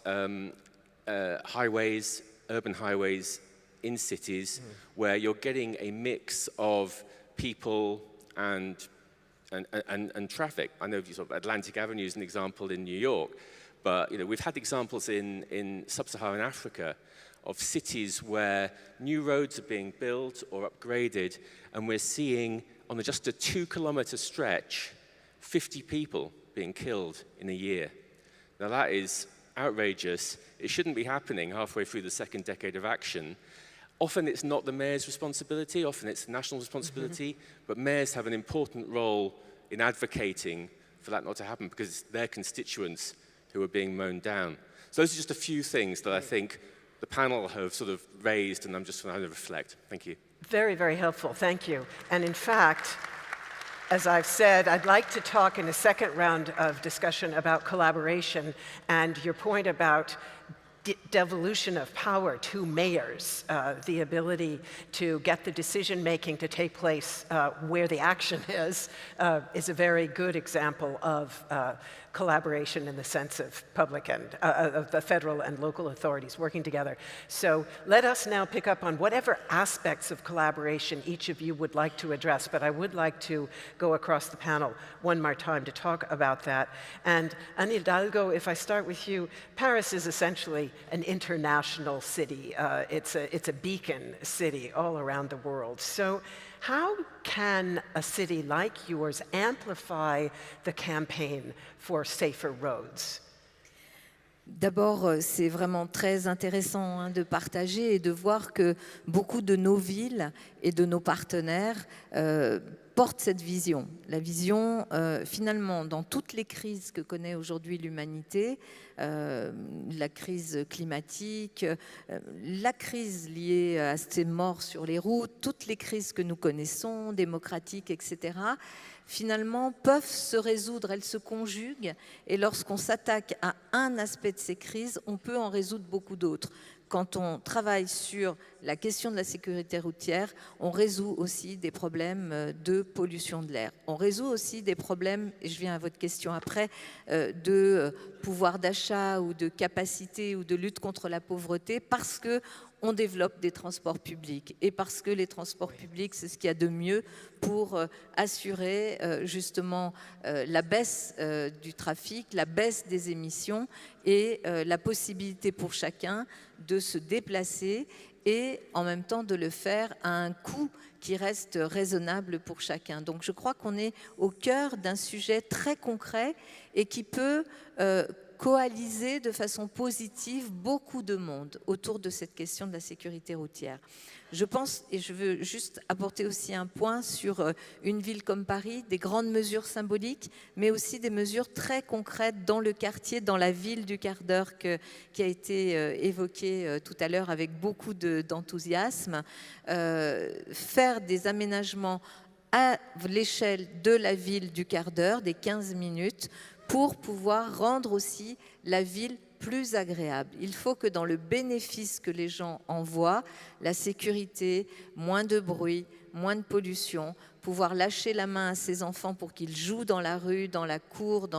highways, urban highways in cities where you're getting a mix of people and traffic. I know sort of Atlantic Avenue is an example in New York, but we've had examples in sub-Saharan Africa of cities where new roads are being built or upgraded, and we're seeing on just a 2-kilometre stretch, 50 people being killed in a year. Now that is outrageous. It shouldn't be happening halfway through the second decade of action. Often it's not the mayor's responsibility, often it's the national responsibility, but mayors have an important role in advocating for that not to happen because it's their constituents who are being mown down. So those are just a few things that I think the panel have sort of raised, and I'm just trying to reflect. Thank you.
Very, very helpful. Thank you. And in fact, as I've said, I'd like to talk in a second round of discussion about collaboration and your point about devolution of power to mayors, the ability to get the decision-making to take place where the action is a very good example of collaboration in the sense of public and of the federal and local authorities working together. So let us now pick up on whatever aspects of collaboration each of you would like to address, but I would like to go across the panel one more time to talk about that. And Ana Hidalgo, if I start with you, Paris is essentially an international city. It's a beacon city all around the world. So how can a city like yours amplify the campaign for safer roads?
D'abord, c'est vraiment très intéressant de partager et de voir que beaucoup de nos villes et de nos partenaires portent cette vision. La vision, finalement, dans toutes les crises que connaît aujourd'hui l'humanité, la crise climatique, la crise liée à ces morts sur les routes, toutes les crises que nous connaissons, démocratiques, etc., finalement, peuvent se résoudre, elles se conjuguent, et lorsqu'on s'attaque à un aspect de ces crises, on peut en résoudre beaucoup d'autres. Quand on travaille sur la question de la sécurité routière, on résout aussi des problèmes de pollution de l'air. On résout aussi des problèmes, et je viens à votre question après, de pouvoir d'achat ou de capacité ou de lutte contre la pauvreté, parce on développe des transports publics et parce que les transports publics, c'est ce qu'il y a de mieux pour assurer justement la baisse du trafic, la baisse des émissions et la possibilité pour chacun de se déplacer et en même temps de le faire à un coût qui reste raisonnable pour chacun. Donc je crois qu'on est au cœur d'un sujet très concret et qui peut coaliser de façon positive beaucoup de monde autour de cette question de la sécurité routière. Je pense, et je veux juste apporter aussi un point sur une ville comme Paris, des grandes mesures symboliques, mais aussi des mesures très concrètes dans le quartier, dans la ville du quart d'heure qui a été évoquée tout à l'heure avec beaucoup d'enthousiasme. Faire des aménagements à l'échelle de la ville du quart d'heure, des 15 minutes, pour pouvoir rendre aussi la ville plus agréable. Il faut que dans le bénéfice que les gens en voient, la sécurité, moins de bruit, moins de pollution, pouvoir lâcher la main à ses enfants pour qu'ils jouent dans la rue, dans la cour,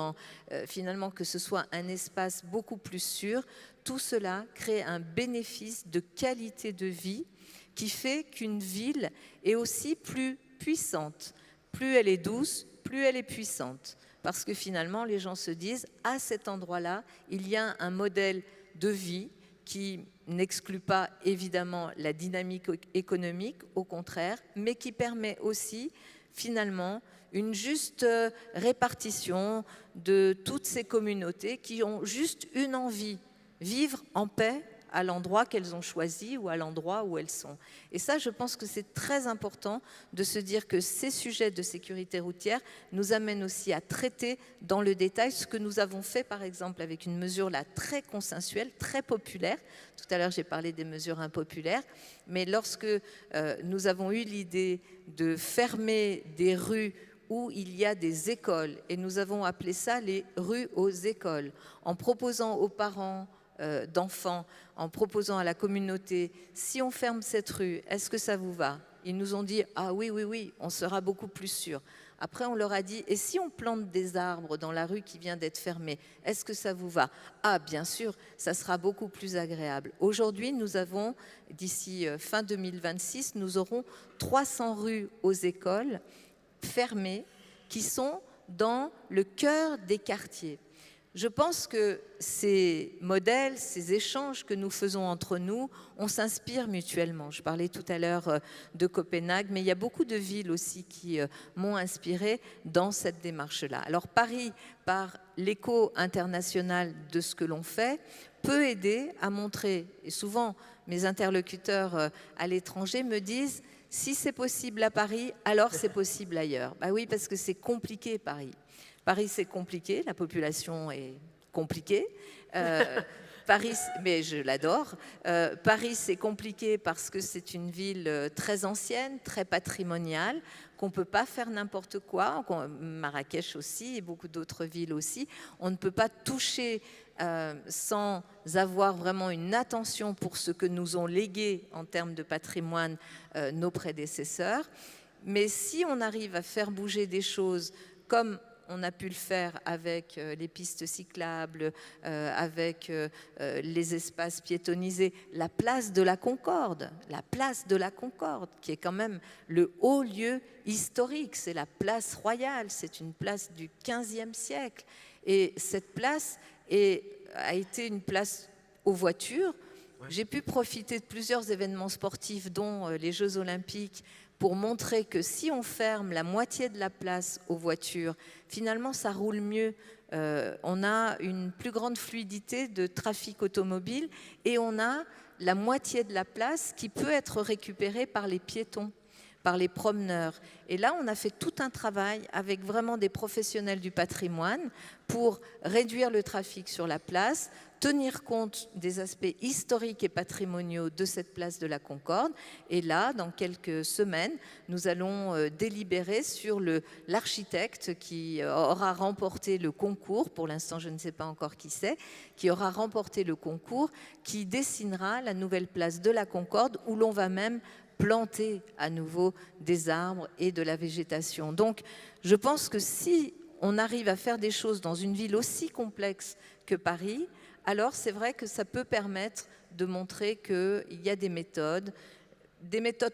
finalement que ce soit un espace beaucoup plus sûr, tout cela crée un bénéfice de qualité de vie qui fait qu'une ville est aussi plus puissante. Plus elle est douce, plus elle est puissante. Parce que finalement, les gens se disent, à cet endroit-là, il y a un modèle de vie qui n'exclut pas évidemment la dynamique économique, au contraire, mais qui permet aussi finalement une juste répartition de toutes ces communautés qui ont juste une envie, vivre en paix à l'endroit qu'elles ont choisi ou à l'endroit où elles sont. Et ça, je pense que c'est très important de se dire que ces sujets de sécurité routière nous amènent aussi à traiter dans le détail ce que nous avons fait, par exemple, avec une mesure là très consensuelle, très populaire. Tout à l'heure, j'ai parlé des mesures impopulaires, mais lorsque nous avons eu l'idée de fermer des rues où il y a des écoles, et nous avons appelé ça les rues aux écoles, en proposant aux parents d'enfants, en proposant à la communauté, si on ferme cette rue, est-ce que ça vous va? Ils nous ont dit, ah oui, oui, oui, on sera beaucoup plus sûr. Après, on leur a dit, et si on plante des arbres dans la rue qui vient d'être fermée, est-ce que ça vous va? Ah, bien sûr, ça sera beaucoup plus agréable. Aujourd'hui, nous avons, d'ici fin 2026, nous aurons 300 rues aux écoles fermées qui sont dans le cœur des quartiers. Je pense que ces modèles, ces échanges que nous faisons entre nous, on s'inspire mutuellement. Je parlais tout à l'heure de Copenhague, mais il y a beaucoup de villes aussi qui m'ont inspiré dans cette démarche-là. Alors Paris, par l'écho international de ce que l'on fait, peut aider à montrer, et souvent mes interlocuteurs à l'étranger me disent, si c'est possible à Paris, alors c'est possible ailleurs. Bah oui, parce que c'est compliqué Paris. Paris, c'est compliqué, la population est compliquée. Paris, mais je l'adore. Paris, c'est compliqué parce que c'est une ville très ancienne, très patrimoniale, qu'on ne peut pas faire n'importe quoi. Marrakech aussi et beaucoup d'autres villes aussi. On ne peut pas toucher sans avoir vraiment une attention pour ce que nous ont légué en termes de patrimoine nos prédécesseurs. Mais si on arrive à faire bouger des choses comme on a pu le faire avec les pistes cyclables, avec les espaces piétonnisés, la place de la Concorde, qui est quand même le haut lieu historique, c'est la place royale, c'est une place du XVe siècle. Et cette place a été une place aux voitures. J'ai pu profiter de plusieurs événements sportifs, dont les Jeux Olympiques, pour montrer que si on ferme la moitié de la place aux voitures, finalement, ça roule mieux. On a une plus grande fluidité de trafic automobile et on a la moitié de la place qui peut être récupérée par les piétons, par les promeneurs. Et là, on a fait tout un travail avec vraiment des professionnels du patrimoine pour réduire le trafic sur la place, tenir compte des aspects historiques et patrimoniaux de cette place de la Concorde. Et là, dans quelques semaines, nous allons délibérer sur l'architecte qui aura remporté le concours, pour l'instant je ne sais pas encore qui c'est, qui aura remporté le concours, qui dessinera la nouvelle place de la Concorde, où l'on va même planter à nouveau des arbres et de la végétation. Donc, je pense que si on arrive à faire des choses dans une ville aussi complexe que Paris, alors c'est vrai que ça peut permettre de montrer qu'il y a des méthodes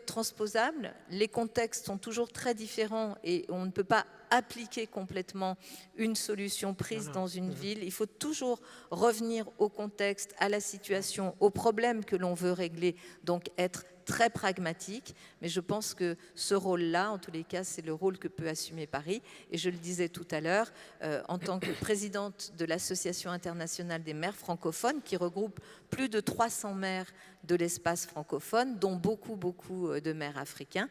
transposables. Les contextes sont toujours très différents et on ne peut pas appliquer complètement une solution prise dans une ville. Il faut toujours revenir au contexte, à la situation, aux problèmes que l'on veut régler, donc être très pragmatique, mais je pense que ce rôle-là, en tous les cas, c'est le rôle que peut assumer Paris. Et je le disais tout à l'heure, en tant que présidente de l'Association internationale des maires francophones, qui regroupe plus de 300 maires de l'espace francophone, dont beaucoup de maires africains.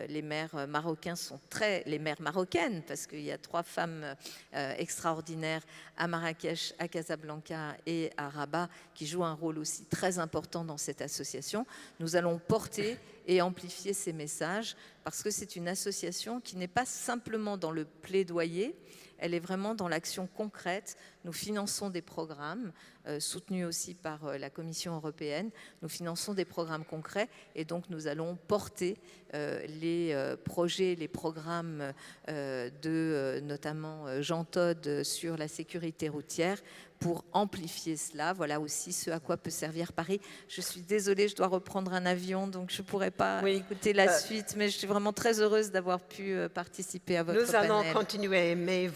Les maires marocains sont les maires marocaines, parce qu'il y a 3 femmes extraordinaires à Marrakech, à Casablanca et à Rabat, qui jouent un rôle aussi très important dans cette association. Nous allons porter et amplifier ces messages, parce que c'est une association qui n'est pas simplement dans le plaidoyer, elle est vraiment dans l'action concrète. Nous finançons des programmes, soutenus aussi par la Commission européenne. Nous finançons des programmes concrets et donc nous allons porter les projets, les programmes de notamment Jean Todt sur la sécurité routière pour amplifier cela. Voilà aussi ce à quoi peut servir Paris. Je suis désolée, je dois reprendre un avion, donc je ne pourrai pas écouter la suite, mais je suis vraiment très heureuse d'avoir pu participer à votre panel.
Nous allons continuer, mais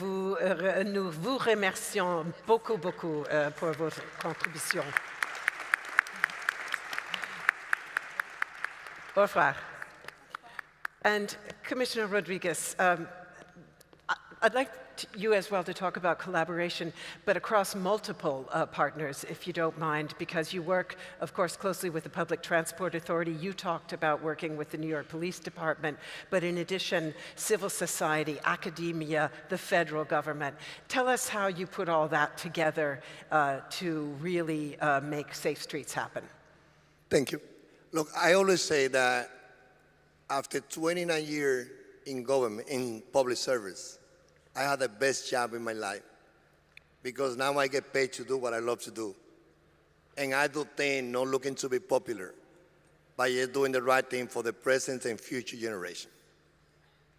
nous vous remercions beaucoup pour votre contribution. Au revoir. And Commissioner Rodriguez, I'd like you as well to talk about collaboration, but across multiple partners, if you don't mind, because you work, of course, closely with the Public Transport Authority. You talked about working with the New York Police Department, but in addition, civil society, academia, the federal government. Tell us how you put all that together to really make safe streets happen.
Thank you. Look, I always say that after 29 years in government, in public service, I had the best job in my life because now I get paid to do what I love to do. And I do things not looking to be popular, but just doing the right thing for the present and future generation.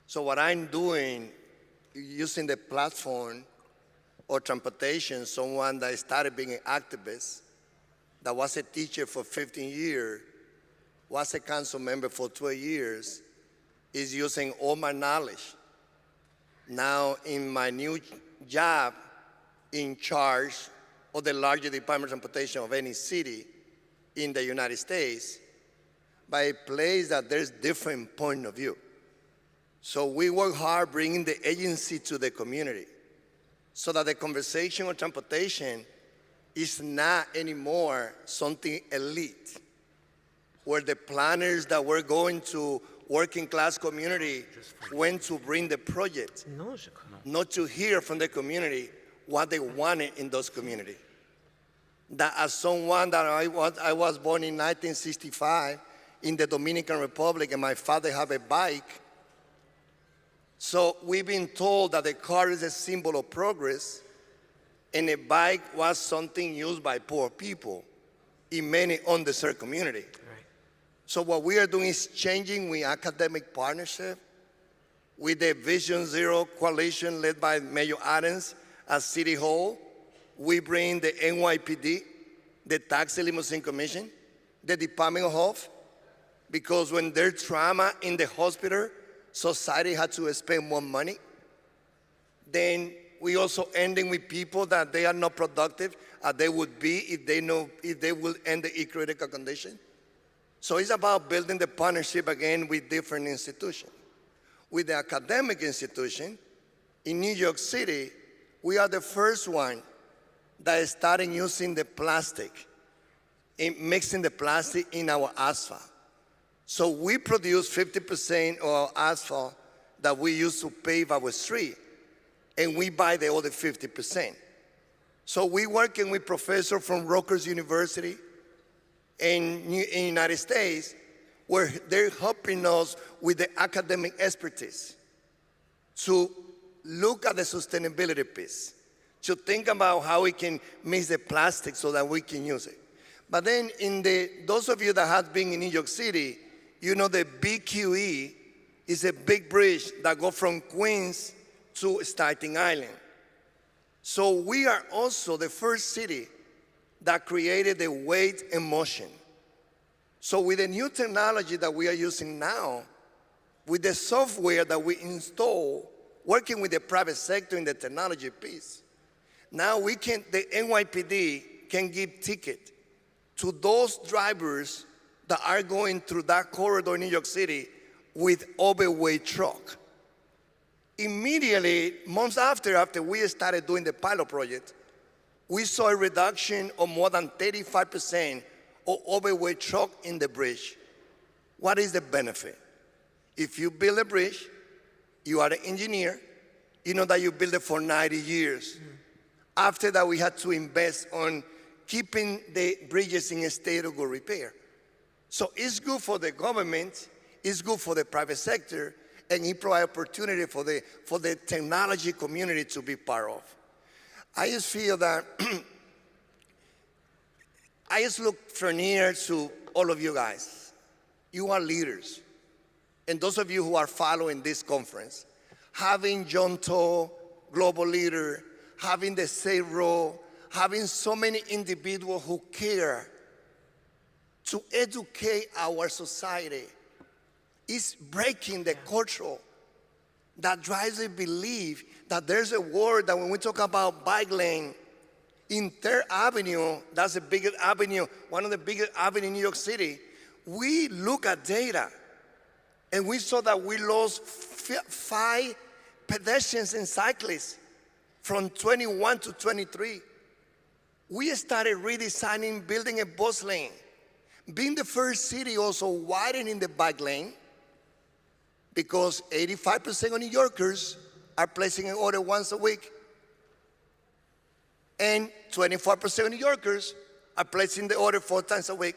So what I'm doing, using the platform or transportation, someone that started being an activist, that was a teacher for 15 years, was a council member for 12 years, is using all my knowledge. Now, in my new job, in charge of the largest department of transportation of any city in the United States, by a place that there's different point of view. So we work hard bringing the agency to the community so that the conversation on transportation is not anymore something elite, where the planners that were going to working class community went to bring the project, not to hear from the community what they wanted in those communities. That as someone that I was born in 1965 in the Dominican Republic, and my father had a bike. So we've been told that the car is a symbol of progress, and a bike was something used by poor people in many underserved communities. So what we are doing is changing with academic partnership, with the Vision Zero coalition led by Mayor Adams at City Hall. We bring the NYPD, the Taxi Limousine Commission, the Department of Health, because when there's trauma in the hospital, society had to spend more money. Then we also ending with people that they are not productive as they would be if they will end the critical condition. So it's about building the partnership again with different institutions. With the academic institution, in New York City, we are the first one that is starting using the plastic, mixing the plastic in our asphalt. So we produce 50% of our asphalt that we use to pave our street, and we buy the other 50%. So we're working with professors from Rutgers University, in the United States, where they're helping us with the academic expertise to look at the sustainability piece, to think about how we can mix the plastic so that we can use it. But then those of you that have been in New York City, you know the BQE is a big bridge that goes from Queens to Staten Island. So we are also the first city that created the weight and motion. So with the new technology that we are using now, with the software that we install, working with the private sector in the technology piece, now the NYPD can give ticket to those drivers that are going through that corridor in New York City with overweight truck. Immediately, months after we started doing the pilot project, we saw a reduction of more than 35% of overweight truck in the bridge. What is the benefit? If you build a bridge, you are an engineer, you know that you build it for 90 years. After that, we had to invest on keeping the bridges in a state of good repair. So it's good for the government, it's good for the private sector, and it provides opportunity for the technology community to be part of. I just feel that I just look for near to all of you guys. You are leaders. And those of you who are following this conference, having John Toh, global leader, having the Safe Row, having so many individuals who care to educate our society is breaking the culture that drives the belief that there's a word that when we talk about bike lane, in 3rd Avenue, that's the biggest avenue, one of the biggest avenues in New York City, we look at data and we saw that we lost 5 pedestrians and cyclists from 21 to 23. We started redesigning, building a bus lane, being the first city also widening the bike lane, because 85% of New Yorkers are placing an order once a week, and 24% of New Yorkers are placing the order 4 times a week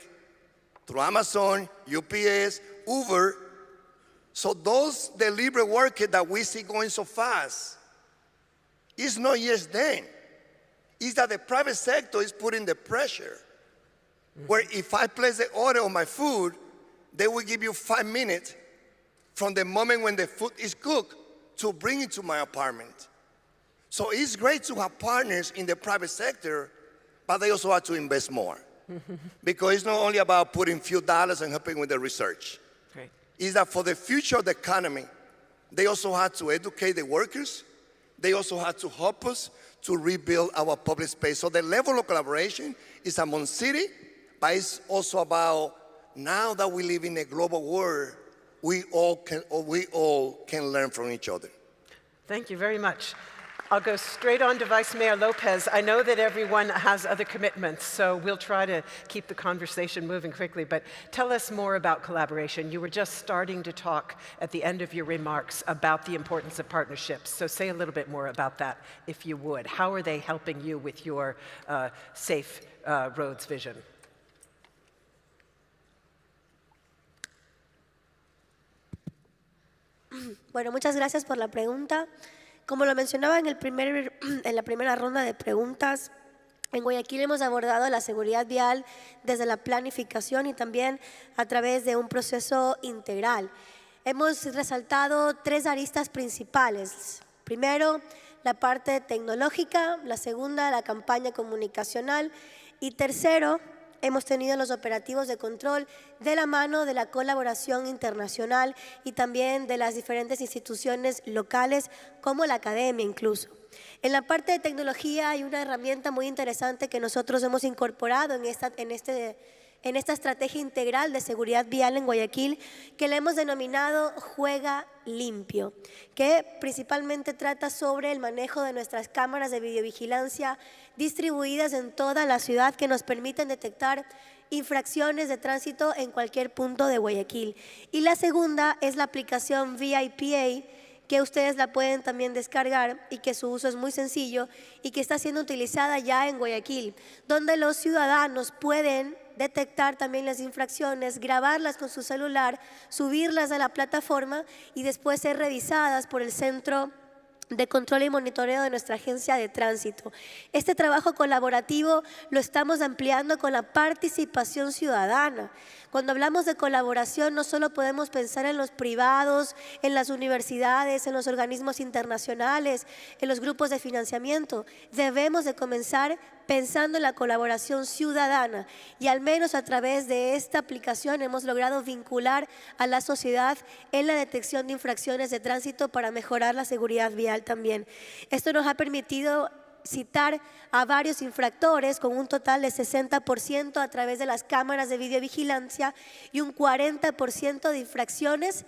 through Amazon, UPS, Uber. So those delivery workers that we see going so fast, it's not just them. It's that the private sector is putting the pressure. Where if I place the order on my food, they will give you 5 minutes from the moment when the food is cooked to bring it to my apartment. So it's great to have partners in the private sector, but they also have to invest more. Because it's not only about putting a few dollars and helping with the research.
Great.
It's that for the future of the economy, they also have to educate the workers. They also have to help us to rebuild our public space. So the level of collaboration is among city, but it's also about now that we live in a global world, we all can learn from each other.
Thank you very much. I'll go straight on to Vice Mayor Lopez. I know that everyone has other commitments, so we'll try to keep the conversation moving quickly, but tell us more about collaboration. You were just starting to talk at the end of your remarks about the importance of partnerships, so say a little bit more about that, if you would. How are they helping you with your safe roads vision?
Bueno, muchas gracias por la pregunta. Como lo mencionaba en la primera ronda de preguntas, en Guayaquil hemos abordado la seguridad vial desde la planificación y también a través de un proceso integral. Hemos resaltado 3 aristas principales. Primero, la parte tecnológica, la segunda, la campaña comunicacional y tercero, hemos tenido los operativos de control de la mano de la colaboración internacional y también de las diferentes instituciones locales como la academia incluso. En la parte de tecnología hay una herramienta muy interesante que nosotros hemos incorporado en esta estrategia integral de seguridad vial en Guayaquil, que le hemos denominado Juega Limpio, que principalmente trata sobre el manejo de nuestras cámaras de videovigilancia distribuidas en toda la ciudad que nos permiten detectar infracciones de tránsito en cualquier punto de Guayaquil. Y la segunda es la aplicación VIPA, que ustedes la pueden también descargar y que su uso es muy sencillo y que está siendo utilizada ya en Guayaquil, donde los ciudadanos pueden detectar también las infracciones, grabarlas con su celular, subirlas a la plataforma y después ser revisadas por el Centro de Control y Monitoreo de nuestra Agencia de Tránsito. Este trabajo colaborativo lo estamos ampliando con la participación ciudadana. Cuando hablamos de colaboración no solo podemos pensar en los privados, en las universidades, en los organismos internacionales, en los grupos de financiamiento. Debemos de comenzar pensando en la colaboración ciudadana. Y al menos a través de esta aplicación hemos logrado vincular a la sociedad en la detección de infracciones de tránsito para mejorar la seguridad vial también. Esto nos ha permitido citar a varios infractores con un total de 60% a través de las cámaras de videovigilancia y un 40% de infracciones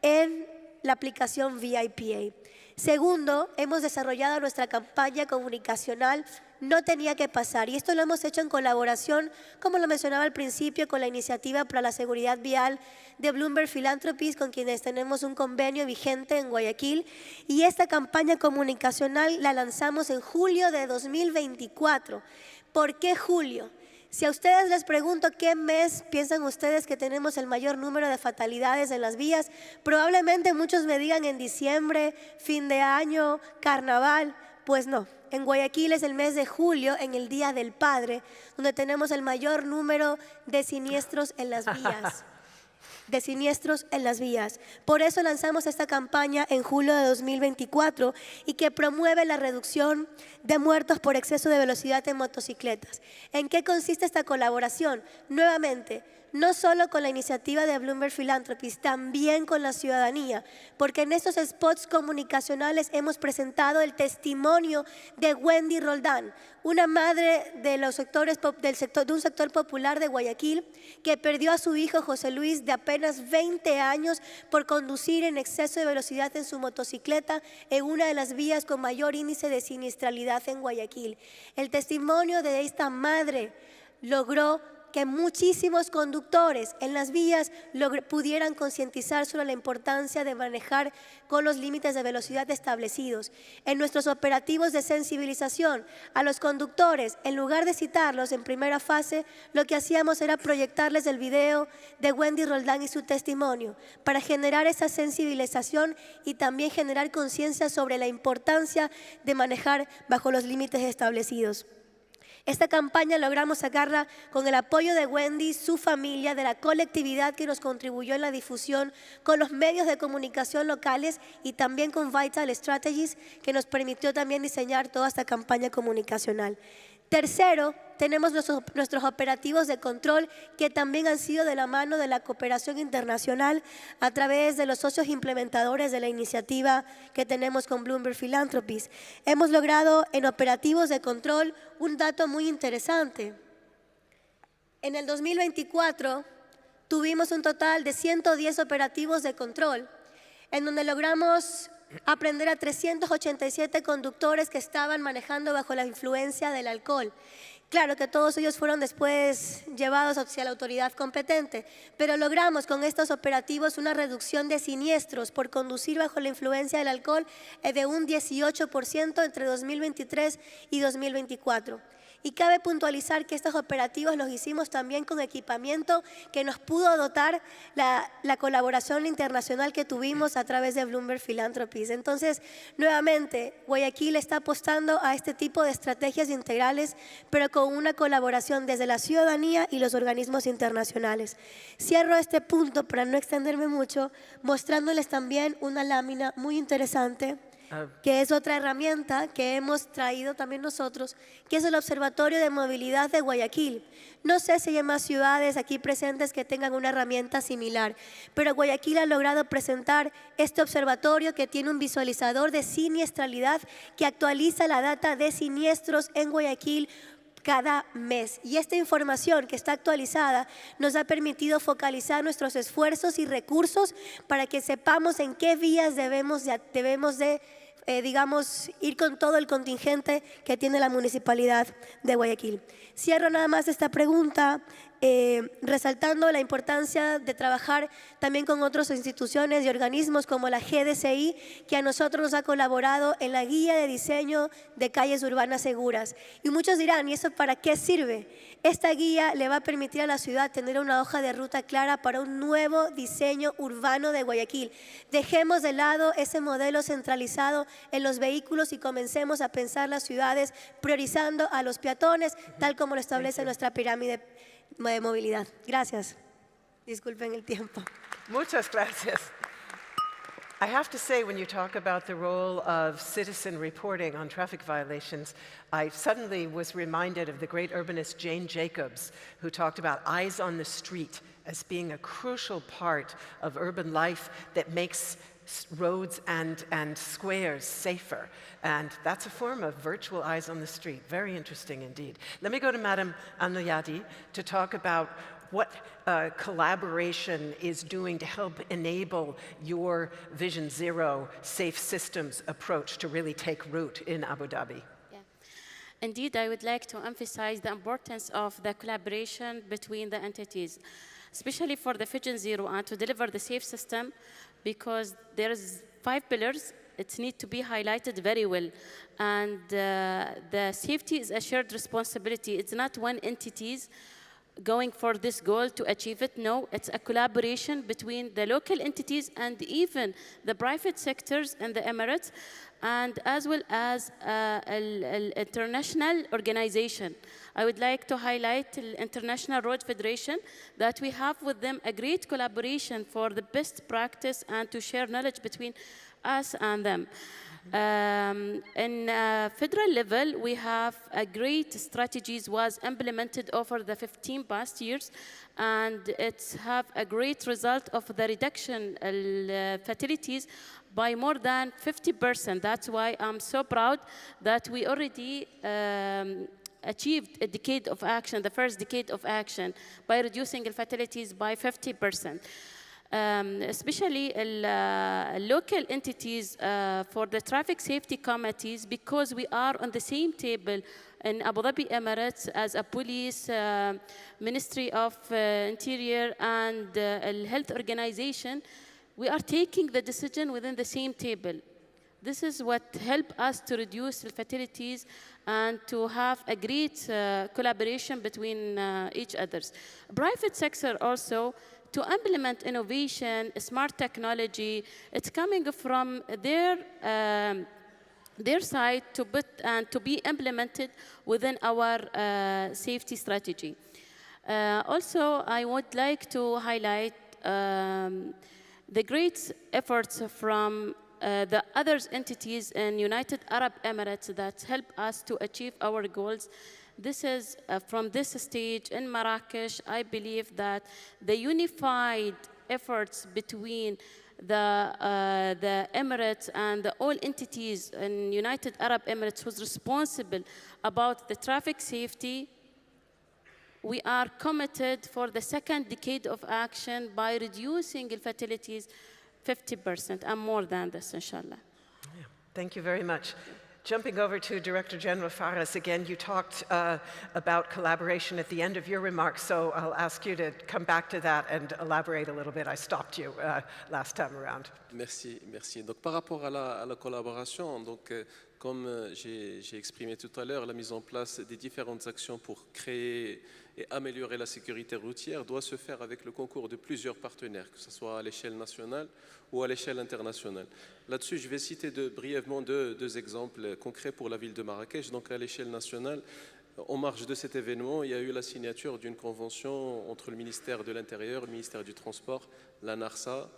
en la aplicación VIPA. Segundo, hemos desarrollado nuestra campaña comunicacional No tenía que pasar, y esto lo hemos hecho en colaboración, como lo mencionaba al principio, con la Iniciativa para la Seguridad Vial de Bloomberg Philanthropies, con quienes tenemos un convenio vigente en Guayaquil, y esta campaña comunicacional la lanzamos en julio de 2024. ¿Por qué julio? Si a ustedes les pregunto qué mes piensan ustedes que tenemos el mayor número de fatalidades en las vías, probablemente muchos me digan en diciembre, fin de año, carnaval. Pues no, en Guayaquil es el mes de julio, en el Día del Padre, donde tenemos el mayor número de siniestros en las vías. Por eso lanzamos esta campaña en julio de 2024 y que promueve la reducción de muertos por exceso de velocidad en motocicletas. ¿En qué consiste esta colaboración? Nuevamente, no solo con la iniciativa de Bloomberg Philanthropies, también con la ciudadanía, porque en estos spots comunicacionales hemos presentado el testimonio de Wendy Roldán, una madre de un sector popular de Guayaquil que perdió a su hijo José Luis de apenas 20 años por conducir en exceso de velocidad en su motocicleta en una de las vías con mayor índice de siniestralidad en Guayaquil. El testimonio de esta madre logró que muchísimos conductores en las vías pudieran concientizar sobre la importancia de manejar con los límites de velocidad establecidos. En nuestros operativos de sensibilización a los conductores, en lugar de citarlos en primera fase, lo que hacíamos era proyectarles el video de Wendy Roldán y su testimonio para generar esa sensibilización y también generar conciencia sobre la importancia de manejar bajo los límites establecidos. Esta campaña logramos sacarla con el apoyo de Wendy, su familia, de la colectividad que nos contribuyó en la difusión, con los medios de comunicación locales y también con Vital Strategies, que nos permitió también diseñar toda esta campaña comunicacional. Tercero, tenemos nuestros operativos de control que también han sido de la mano de la cooperación internacional a través de los socios implementadores de la iniciativa que tenemos con Bloomberg Philanthropies. Hemos logrado en operativos de control un dato muy interesante. En el 2024 tuvimos un total de 110 operativos de control, en donde logramos aprender a 387 conductores que estaban manejando bajo la influencia del alcohol. Claro que todos ellos fueron después llevados hacia la autoridad competente, pero logramos con estos operativos una reducción de siniestros por conducir bajo la influencia del alcohol de un 18% entre 2023 y 2024. Y cabe puntualizar que estos operativos los hicimos también con equipamiento que nos pudo dotar la colaboración internacional que tuvimos a través de Bloomberg Philanthropies. Entonces, nuevamente, Guayaquil está apostando a este tipo de estrategias integrales, pero con una colaboración desde la ciudadanía y los organismos internacionales. Cierro este punto para no extenderme mucho, mostrándoles también una lámina muy interesante, que es otra herramienta que hemos traído también nosotros, que es el Observatorio de Movilidad de Guayaquil. No sé si hay más ciudades aquí presentes que tengan una herramienta similar, pero Guayaquil ha logrado presentar este observatorio que tiene un visualizador de siniestralidad que actualiza la data de siniestros en Guayaquil cada mes. Y esta información que está actualizada nos ha permitido focalizar nuestros esfuerzos y recursos para que sepamos en qué vías debemos de ir con todo el contingente que tiene la Municipalidad de Guayaquil. Cierro nada más esta pregunta resaltando la importancia de trabajar también con otras instituciones y organismos como la GDCI, que a nosotros nos ha colaborado en la guía de diseño de calles urbanas seguras. Y muchos dirán, ¿y eso para qué sirve? Esta guía le va a permitir a la ciudad tener una hoja de ruta clara para un nuevo diseño urbano de Guayaquil. Dejemos de lado ese modelo centralizado en los vehículos y comencemos a pensar las ciudades priorizando a los peatones, tal como lo establece nuestra pirámide de movilidad. Gracias. Disculpen el tiempo.
Muchas gracias. I have to say, when you talk about the role of citizen reporting on traffic violations, I suddenly was reminded of the great urbanist Jane Jacobs, who talked about eyes on the street as being a crucial part of urban life that makes roads and squares safer. And that's a form of virtual eyes on the street. Very interesting indeed. Let me go to Madam Anoyadi to talk about what collaboration is doing to help enable your Vision Zero safe systems approach to really take root in Abu Dhabi.
Indeed, I would like to emphasize the importance of the collaboration between the entities, especially for the Vision Zero and to deliver the safe system, because there's 5 pillars. It needs to be highlighted very well. And the safety is a shared responsibility. It's not one entity's going for this goal to achieve it. No, it's a collaboration between the local entities and even the private sectors in the Emirates, and as well as an international organization. I would like to highlight the International Road Federation, that we have with them a great collaboration for the best practice and to share knowledge between us and them. In federal level, we have a great strategies was implemented over the 15 past years, and it's have a great result of the reduction fatalities by more than 50%. That's why I'm so proud that we already achieved a decade of action, the first decade of action, by reducing the fatalities by 50%. Especially local entities for the traffic safety committees, because we are on the same table in Abu Dhabi Emirates as a police, Ministry of Interior, and a health organization. We are taking the decision within the same table. This is what helped us to reduce the fatalities and to have a great collaboration between each others. Private sector also, to implement innovation, smart technology, it's coming from their side to put and to be implemented within our safety strategy. Also, I would like to highlight the great efforts from the other entities in United Arab Emirates that help us to achieve our goals. This is from this stage in Marrakesh. I believe that the unified efforts between the Emirates and the all entities in United Arab Emirates who's responsible about the traffic safety, we are committed for the second decade of action by reducing the fatalities 50% and more than this, inshallah.
Yeah. Thank you very much. Jumping over to Director General Fares, again, you talked about collaboration at the end of your remarks, so I'll ask you to come back to that and elaborate a little bit. I stopped you last time around.
Merci, merci. Donc, par rapport à la collaboration, donc, comme j'ai exprimé tout à l'heure, la mise en place des différentes actions pour créer et améliorer la sécurité routière doit se faire avec le concours de plusieurs partenaires, que ce soit à l'échelle nationale ou à l'échelle internationale. Là-dessus, je vais citer brièvement deux exemples concrets pour la ville de Marrakech. Donc à l'échelle nationale, en marge de cet événement, il y a eu la signature d'une convention entre le ministère de l'Intérieur, le ministère du Transport, la NARSA,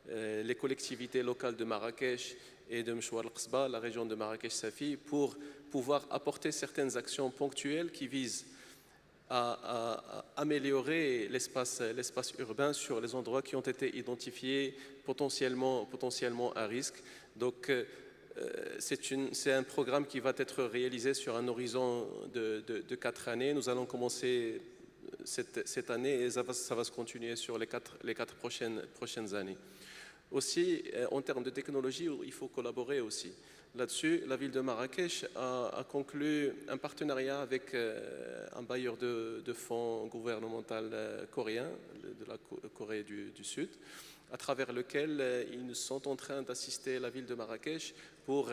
les collectivités locales de Marrakech et de Mchouar al-Qsba, la région de Marrakech-Safi, pour pouvoir apporter certaines actions ponctuelles qui visent à améliorer l'espace urbain sur les endroits qui ont été identifiés potentiellement à risque. Donc, c'est un programme qui va être réalisé sur un horizon de 4 années. Nous allons commencer cette année et ça va se continuer sur les quatre prochaines années. Aussi, en termes de technologie, il faut collaborer aussi. Là-dessus, la ville de Marrakech a conclu un partenariat avec un bailleur de fonds gouvernemental coréen, de la Corée du Sud, à travers lequel ils sont en train d'assister la ville de Marrakech pour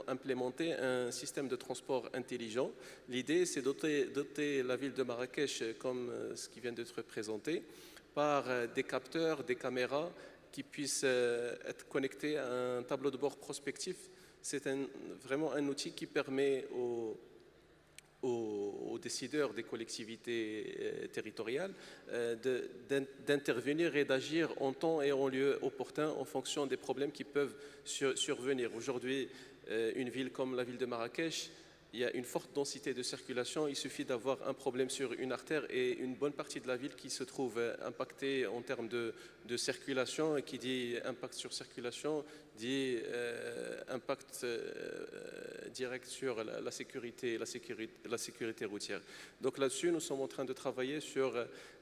implémenter un système de transport intelligent. L'idée, c'est doter la ville de Marrakech, comme ce qui vient d'être présenté, par des capteurs, des caméras qui puissent être connectés à un tableau de bord prospectif. C'est vraiment un outil qui permet aux décideurs des collectivités territoriales d'intervenir et d'agir en temps et en lieu opportun en fonction des problèmes qui peuvent survenir. Aujourd'hui, une ville comme la ville de Marrakech, il y a une forte densité de circulation. Il suffit d'avoir un problème sur une artère et une bonne partie de la ville qui se trouve impactée en termes de circulation. Et qui dit impact sur circulation dit impact direct sur la sécurité routière. Donc là-dessus, nous sommes en train de travailler sur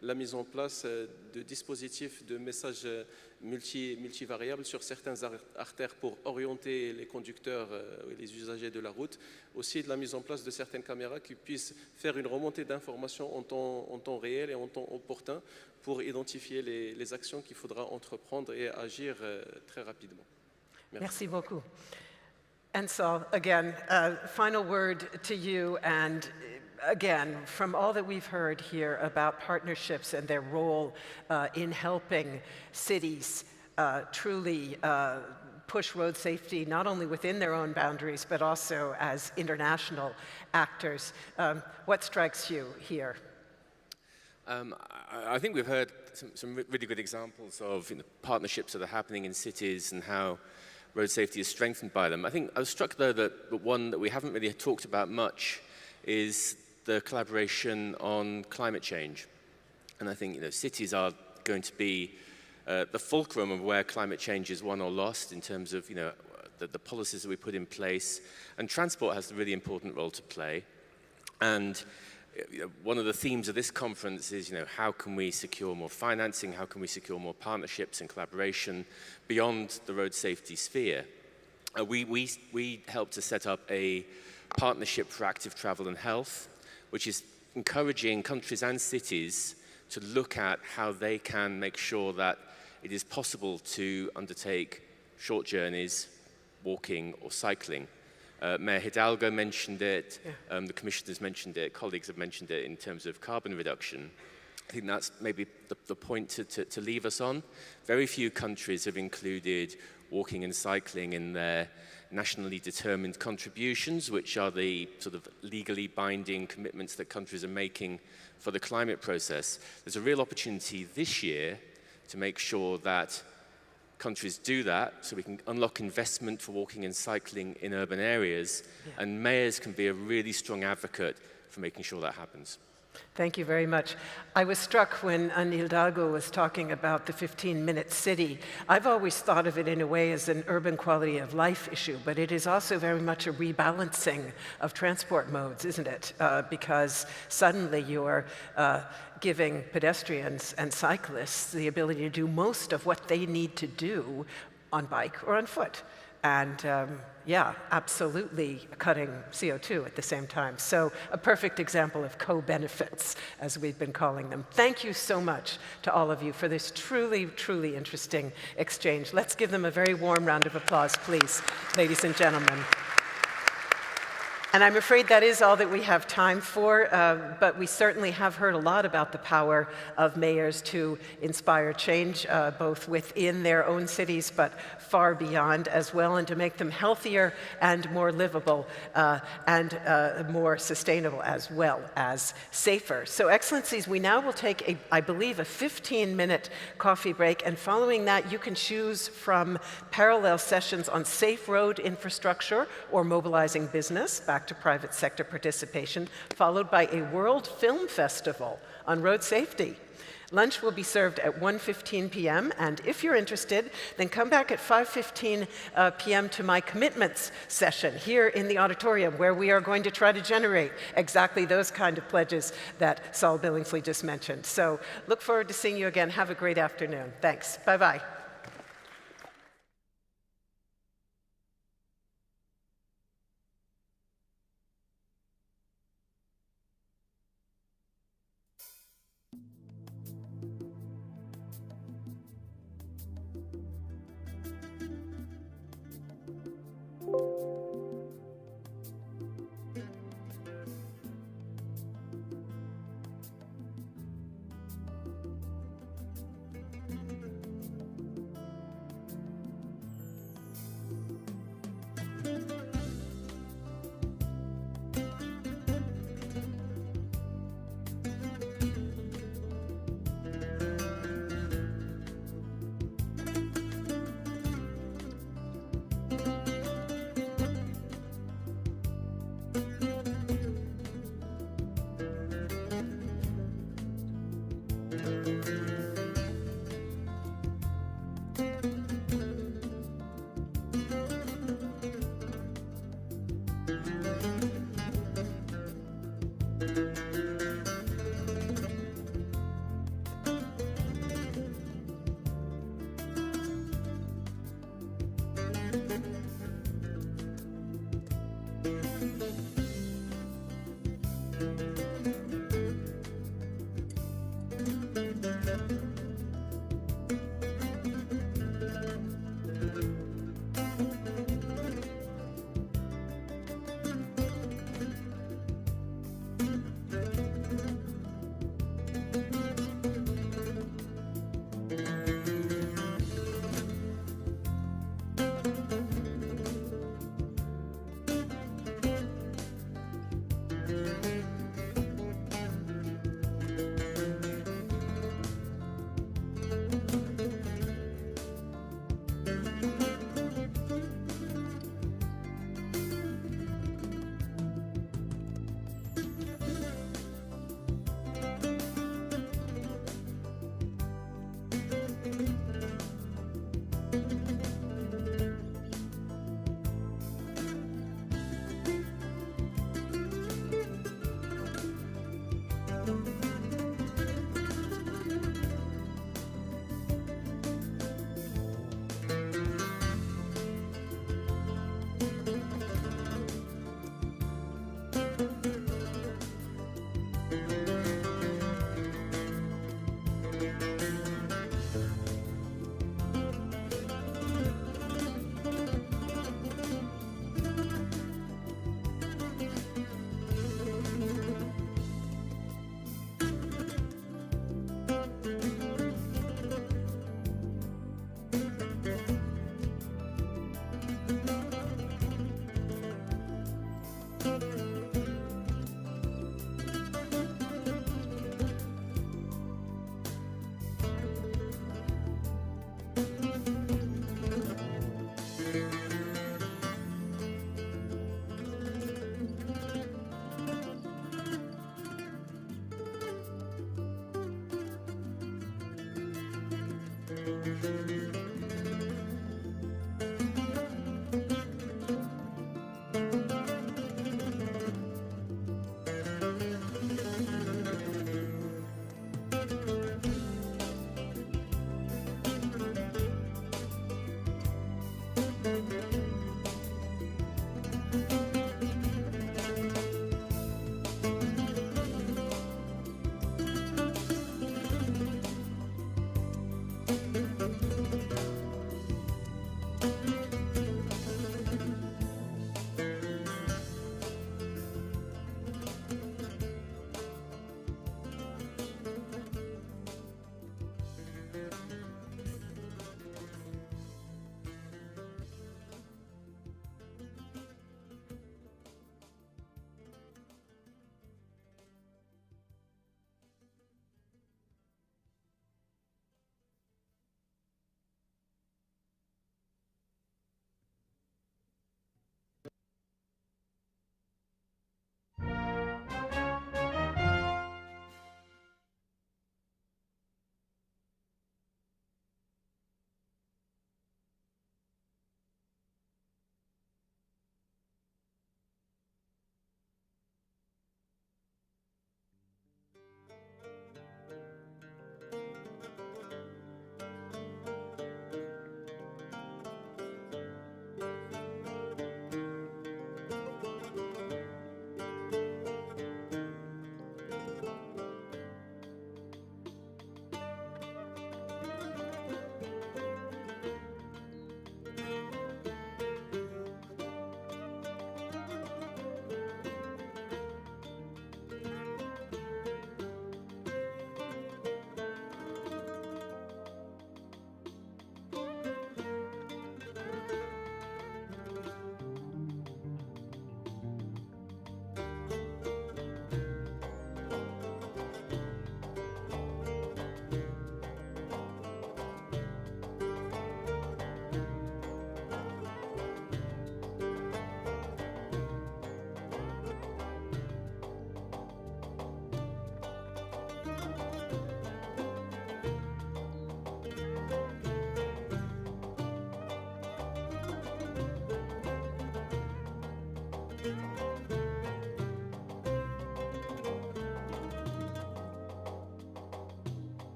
la mise en place de dispositifs de messages multivariables sur certaines artères pour orienter les conducteurs et les usagers de la route. Aussi de la mise en place de certaines caméras qui puissent faire une remontée d'informations en temps réel et en temps opportun pour identifier les actions qu'il faudra entreprendre et agir très rapidement.
Merci beaucoup. Ansel, again, final word to you, and again, from all that we've heard here about partnerships and their role in helping cities truly push road safety, not only within their own boundaries, but also as international actors. What strikes you here?
I think we've heard some really good examples of partnerships that are happening in cities and how road safety is strengthened by them. I think I was struck, though, that one that we haven't really talked about much is the collaboration on climate change. And I think cities are going to be the fulcrum of where climate change is won or lost in terms of the policies that we put in place. And transport has a really important role to play. And one of the themes of this conference is, how can we secure more financing? How can we secure more partnerships and collaboration beyond the road safety sphere? We helped to set up a partnership for active travel and health, which is encouraging countries and cities to look at how they can make sure that it is possible to undertake short journeys, walking or cycling. Mayor Hidalgo mentioned it, the commissioners mentioned it, colleagues have mentioned it in terms of carbon reduction. I think that's maybe the point to leave us on. Very few countries have included walking and cycling in their nationally determined contributions, which are the sort of legally binding commitments that countries are making for the climate process. There's a real opportunity this year to make sure that countries do that, so we can unlock investment for walking and cycling in urban areas, and mayors can be a really strong advocate for making sure that happens.
Thank you very much. I was struck when Anne Hidalgo was talking about the 15-minute city. I've always thought of it in a way as an urban quality of life issue, but it is also very much a rebalancing of transport modes, isn't it? Because suddenly you're giving pedestrians and cyclists the ability to do most of what they need to do on bike or on foot. And yeah, absolutely cutting CO2 at the same time. So a perfect example of co-benefits, as we've been calling them. Thank you so much to all of you for this truly, truly interesting exchange. Let's give them a very warm round of applause, please, ladies and gentlemen. And I'm afraid that is all that we have time for, but we certainly have heard a lot about the power of mayors to inspire change, both within their own cities, but far beyond as well, and to make them healthier and more livable and more sustainable as well as safer. So, Excellencies, we now will take, I believe, a 15-minute coffee break, and following that, you can choose from parallel sessions on safe road infrastructure or mobilizing business, back to private sector participation, followed by a World Film Festival on road safety. Lunch will be served at 1:15 p.m., and if you're interested, then come back at 5:15 p.m. to my commitments session here in the auditorium, where we are going to try to generate exactly those kind of pledges that Saul Billingsley just mentioned. So look forward to seeing you again. Have a great afternoon. Thanks. Bye-bye.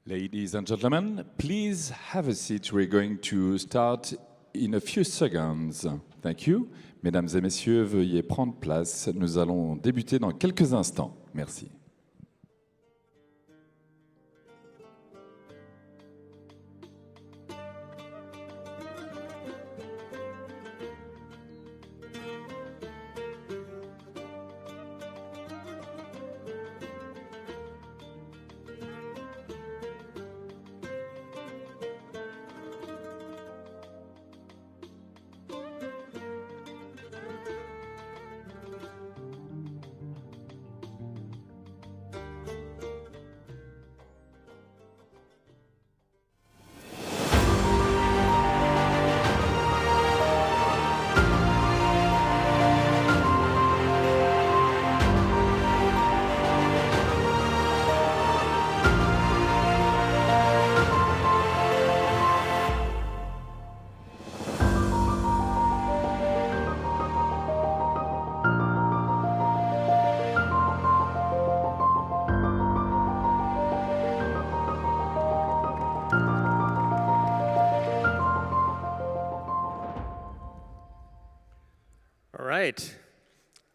Ladies and gentlemen, please have a seat. We're going to start in a few seconds. Thank you. Mesdames et messieurs, veuillez prendre place. Nous allons débuter dans quelques instants. Merci.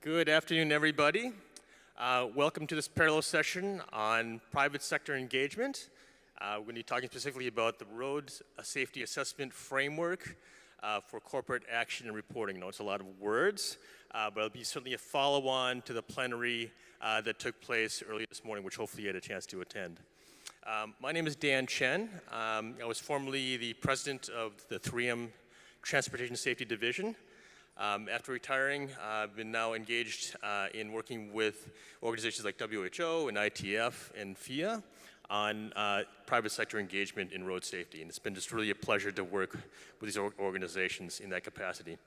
Good afternoon, everybody. Welcome to this parallel session on private sector engagement. We're going to be talking specifically about the Road Safety Assessment Framework for corporate action and reporting. I know it's a lot of words, but it'll be certainly a follow-on to the plenary that took place earlier this morning, which hopefully you had a chance to attend. My name is Dan Chen. I was formerly the president of the 3M Transportation Safety Division. After retiring, I've been now engaged in working with organizations like WHO and ITF and FIA on private sector engagement in road safety. And it's been just really a pleasure to work with these organizations in that capacity.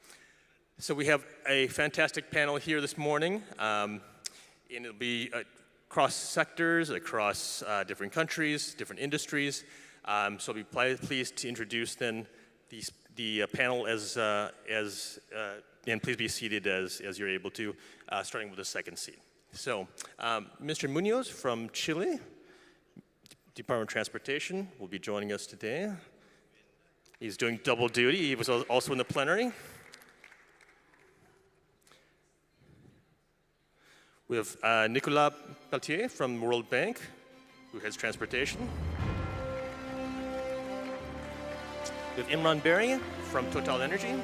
So we have a fantastic panel here this morning, and it'll be across sectors, across different countries, different industries. So I'll be pleased to introduce then the panel and please be seated as you're able to, starting with the second seat. So, Mr. Munoz from Chile, Department of Transportation, will be joining us today. He's doing double duty. He was also in the plenary. We have Nicolas Pelletier from World Bank, who heads transportation. We have Imran Berry from Total Energy.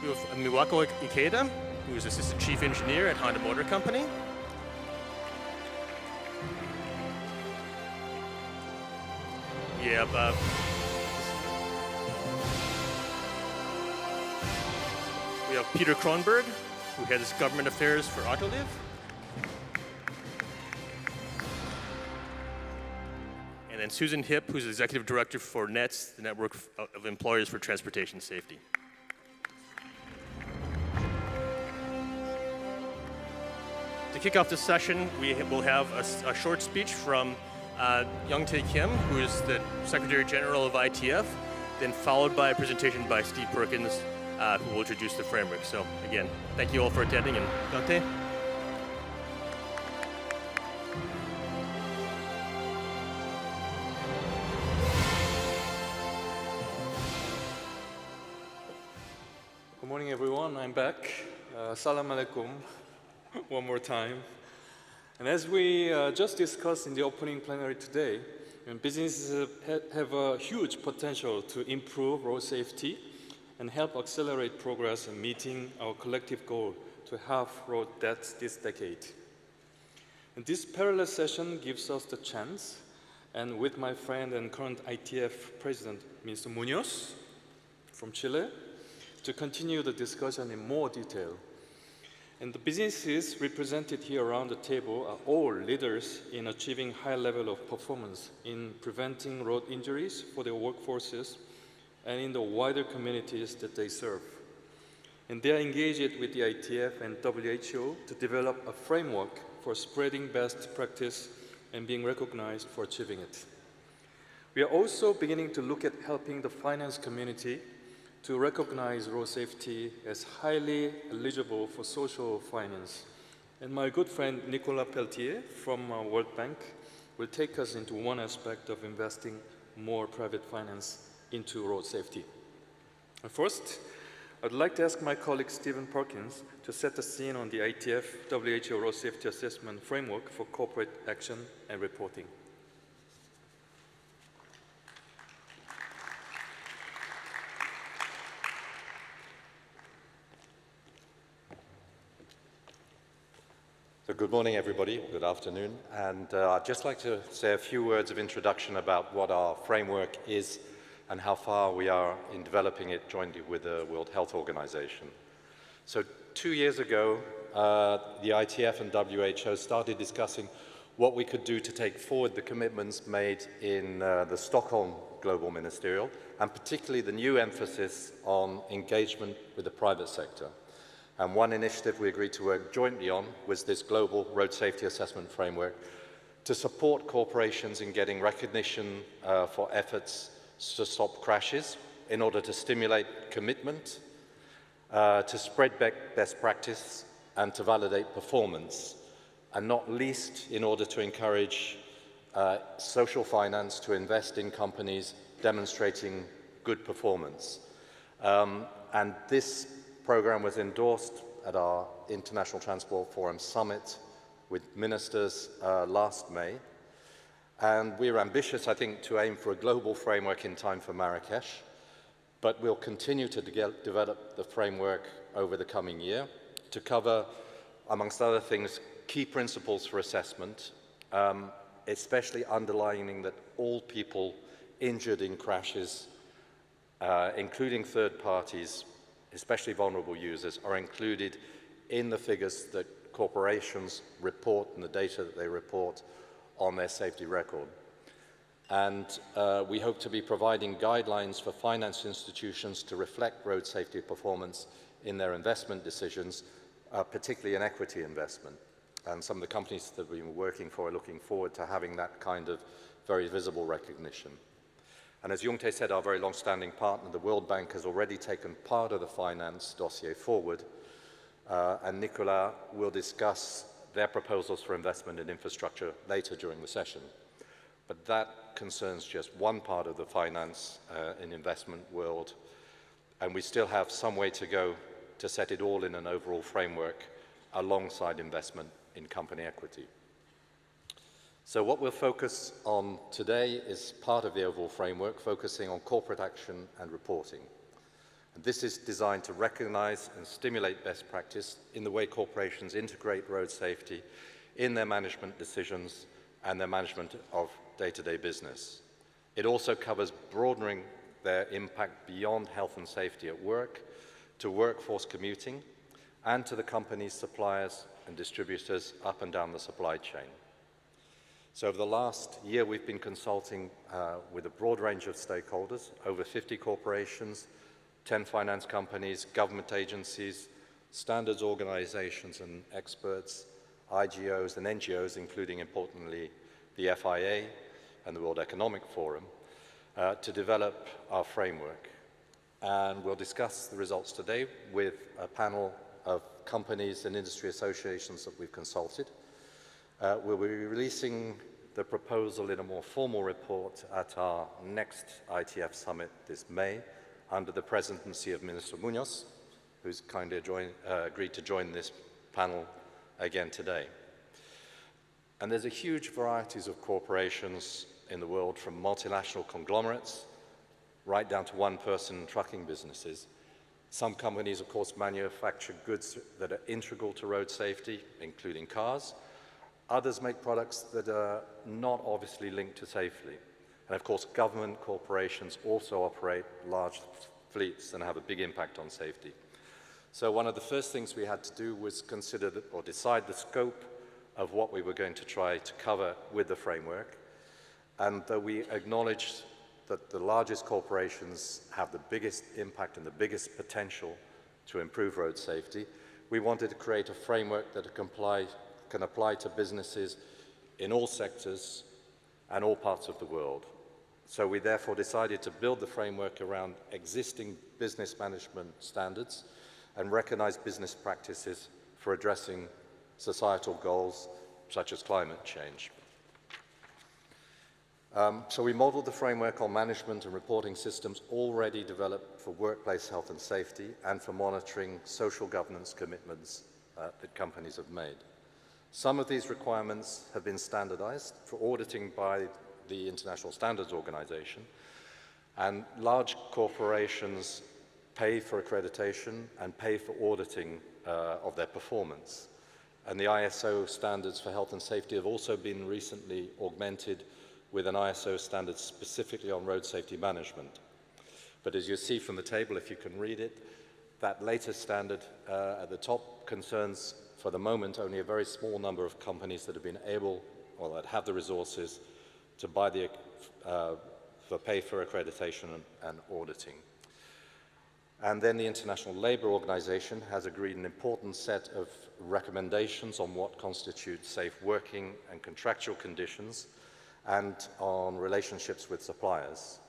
We have Miwako Ikeda, who is Assistant Chief Engineer at Honda Motor Company. We have Peter Kronberg, who heads Government Affairs for Autoliv. And then Susan Hipp, who's Executive Director for NETS, the Network of Employers for Transportation Safety. To kick off this session, we will have a short speech from Young-Tae Kim, who is the Secretary General of ITF, then followed by a presentation by Steve Perkins, who will introduce the framework. So again, thank you all for attending, and Young-Tae.
Good morning, everyone. I'm back. Salam alaikum. One more time. And as we just discussed in the opening plenary today, businesses have a huge potential to improve road safety and help accelerate progress in meeting our collective goal to halve road deaths this decade. And this parallel session gives us the chance, and with my friend and current ITF President, Mr. Munoz from Chile, to continue the discussion in more detail. And the businesses represented here around the table are all leaders in achieving high level of performance in preventing road injuries for their workforces and in the wider communities that they serve. And they are engaged with the ITF and WHO to develop a framework for spreading best practice and being recognized for achieving it. We are also beginning to look at helping the finance community to recognize road safety as highly eligible for social finance. And my good friend Nicolas Pelletier from World Bank will take us into one aspect of investing more private finance into road safety. And first, I'd like to ask my colleague Stephen Perkins to set the scene on the ITF WHO Road Safety Assessment Framework for Corporate Action and Reporting.
So good morning, everybody, or good afternoon. And I'd just like to say a few words of introduction about what our framework is and how far we are in developing it jointly with the World Health Organization. So 2 years ago, the ITF and WHO started discussing what we could do to take forward the commitments made in the Stockholm Global Ministerial, and particularly the new emphasis on engagement with the private sector. And one initiative we agreed to work jointly on was this global road safety assessment framework to support corporations in getting recognition for efforts to stop crashes in order to stimulate commitment, to spread best practice, and to validate performance, and not least in order to encourage social finance to invest in companies demonstrating good performance. And this program was endorsed at our International Transport Forum Summit with ministers last May. And we're ambitious, I think, to aim for a global framework in time for Marrakesh, but we'll continue to develop the framework over the coming year to cover, amongst other things, key principles for assessment, especially underlining that all people injured in crashes, including third parties, especially vulnerable users, are included in the figures that corporations report and the data that they report on their safety record. And we hope to be providing guidelines for finance institutions to reflect road safety performance in their investment decisions, particularly in equity investment. And some of the companies that we've been working for are looking forward to having that kind of very visible recognition. And as Jungte said, our very long-standing partner, the World Bank, has already taken part of the finance dossier forward, and Nicolas will discuss their proposals for investment in infrastructure later during the session. But that concerns just one part of the finance and investment world, and we still have some way to go to set it all in an overall framework alongside investment in company equity. So what we'll focus on today is part of the overall framework, focusing on corporate action and reporting. And this is designed to recognize and stimulate best practice in the way corporations integrate road safety in their management decisions and their management of day-to-day business. It also covers broadening their impact beyond health and safety at work to workforce commuting and to the company's suppliers and distributors up and down the supply chain. So over the last year, we've been consulting with a broad range of stakeholders, over 50 corporations, 10 finance companies, government agencies, standards organizations and experts, IGOs and NGOs, including, importantly, the FIA and the World Economic Forum, to develop our framework. And we'll discuss the results today with a panel of companies and industry associations that we've consulted. We'll be releasing the proposal in a more formal report at our next ITF summit this May under the presidency of Minister Munoz, who's kindly agreed to join this panel again today. And there's a huge variety of corporations in the world, from multinational conglomerates right down to one-person trucking businesses. Some companies, of course, manufacture goods that are integral to road safety, including cars. Others make products that are not obviously linked to safety. And of course, government corporations also operate large fleets and have a big impact on safety. So one of the first things we had to do was consider or decide the scope of what we were going to try to cover with the framework. And though we acknowledged that the largest corporations have the biggest impact and the biggest potential to improve road safety, we wanted to create a framework that can apply to businesses in all sectors and all parts of the world. So we therefore decided to build the framework around existing business management standards and recognize business practices for addressing societal goals such as climate change. So we modeled the framework on management and reporting systems already developed for workplace health and safety and for monitoring social governance commitments that companies have made. Some of these requirements have been standardized for auditing by the International Standards Organization, and large corporations pay for accreditation and pay for auditing of their performance. And the ISO standards for health and safety have also been recently augmented with an ISO standard specifically on road safety management. But as you see from the table, if you can read it, that latest standard at the top concerns, for the moment, only a very small number of companies that have been able, or that have the resources to buy the, pay for accreditation and auditing. And then the International Labour Organization has agreed an important set of recommendations on what constitutes safe working and contractual conditions, and on relationships with suppliers.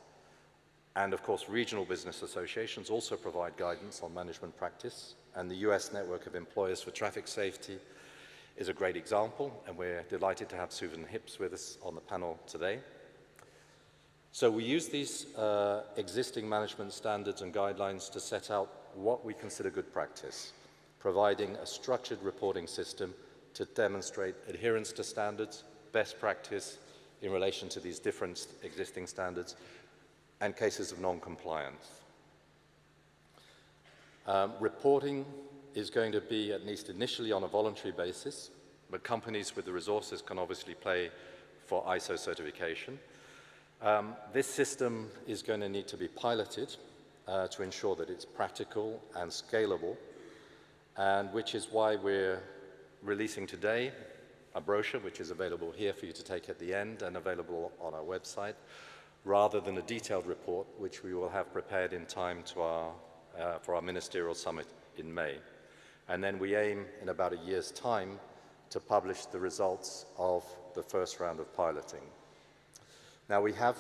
And of course, regional business associations also provide guidance on management practice, and the US Network of Employers for Traffic Safety is a great example, and we're delighted to have Susan Hips with us on the panel today. So we use these existing management standards and guidelines to set out what we consider good practice, providing a structured reporting system to demonstrate adherence to standards, best practice in relation to these different existing standards, and cases of non-compliance. Reporting is going to be, at least initially, on a voluntary basis, but companies with the resources can obviously pay for ISO certification. This system is going to need to be piloted to ensure that it's practical and scalable, and which is why we're releasing today a brochure, which is available here for you to take at the end and available on our website, rather than a detailed report, which we will have prepared in time to for our Ministerial Summit in May. And then we aim, in about a year's time, to publish the results of the first round of piloting. Now, we have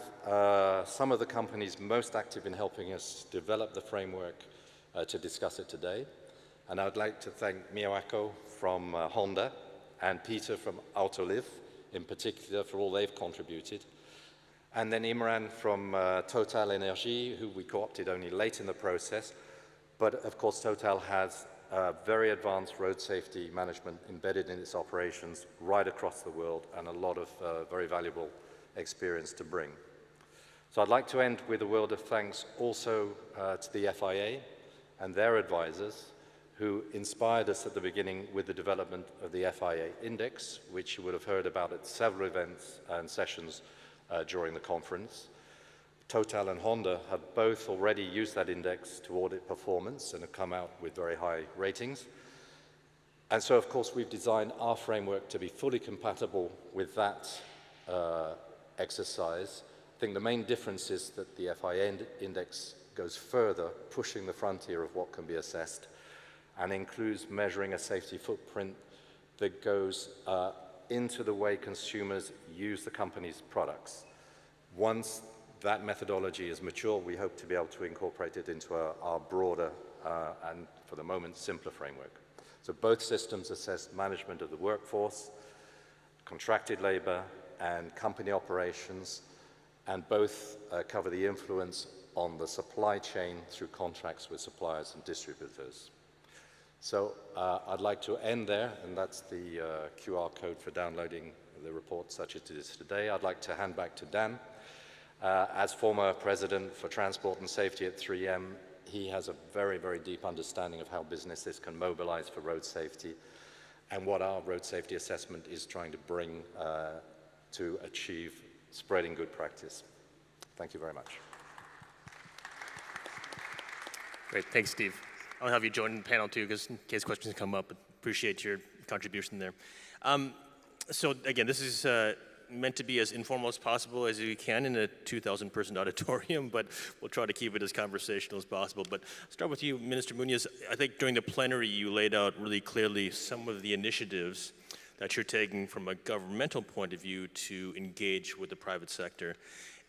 some of the companies most active in helping us develop the framework to discuss it today. And I would like to thank Miyawako from Honda and Peter from Autoliv, in particular, for all they've contributed. And then Imran from Total Energy, who we co-opted only late in the process. But of course, Total has very advanced road safety management embedded in its operations right across the world, and a lot of very valuable experience to bring. So I'd like to end with a word of thanks also to the FIA and their advisors, who inspired us at the beginning with the development of the FIA Index, which you would have heard about at several events and sessions during the conference. Total and Honda have both already used that index to audit performance and have come out with very high ratings. And so, of course, we've designed our framework to be fully compatible with that exercise. I think the main difference is that the FIA Index goes further, pushing the frontier of what can be assessed, and includes measuring a safety footprint that goes into the way consumers use the company's products. Once that methodology is mature, we hope to be able to incorporate it into our broader and, for the moment, simpler framework. So both systems assess management of the workforce, contracted labor, and company operations, and both cover the influence on the supply chain through contracts with suppliers and distributors. So I'd like to end there, and that's the QR code for downloading the report such as it is today. I'd like to hand back to Dan. As former president for transport and safety at 3M, he has a very, very deep understanding of how businesses can mobilize for road safety and what our road safety assessment is trying to bring to achieve spreading good practice. Thank you very much.
Great, thanks, Steve. I'll have you join the panel too, because in case questions come up, appreciate your contribution there. So again, this is meant to be as informal as possible as we can in a 2,000-person auditorium, but we'll try to keep it as conversational as possible. But I'll start with you, Minister Munoz. I think during the plenary, you laid out really clearly some of the initiatives that you're taking from a governmental point of view to engage with the private sector.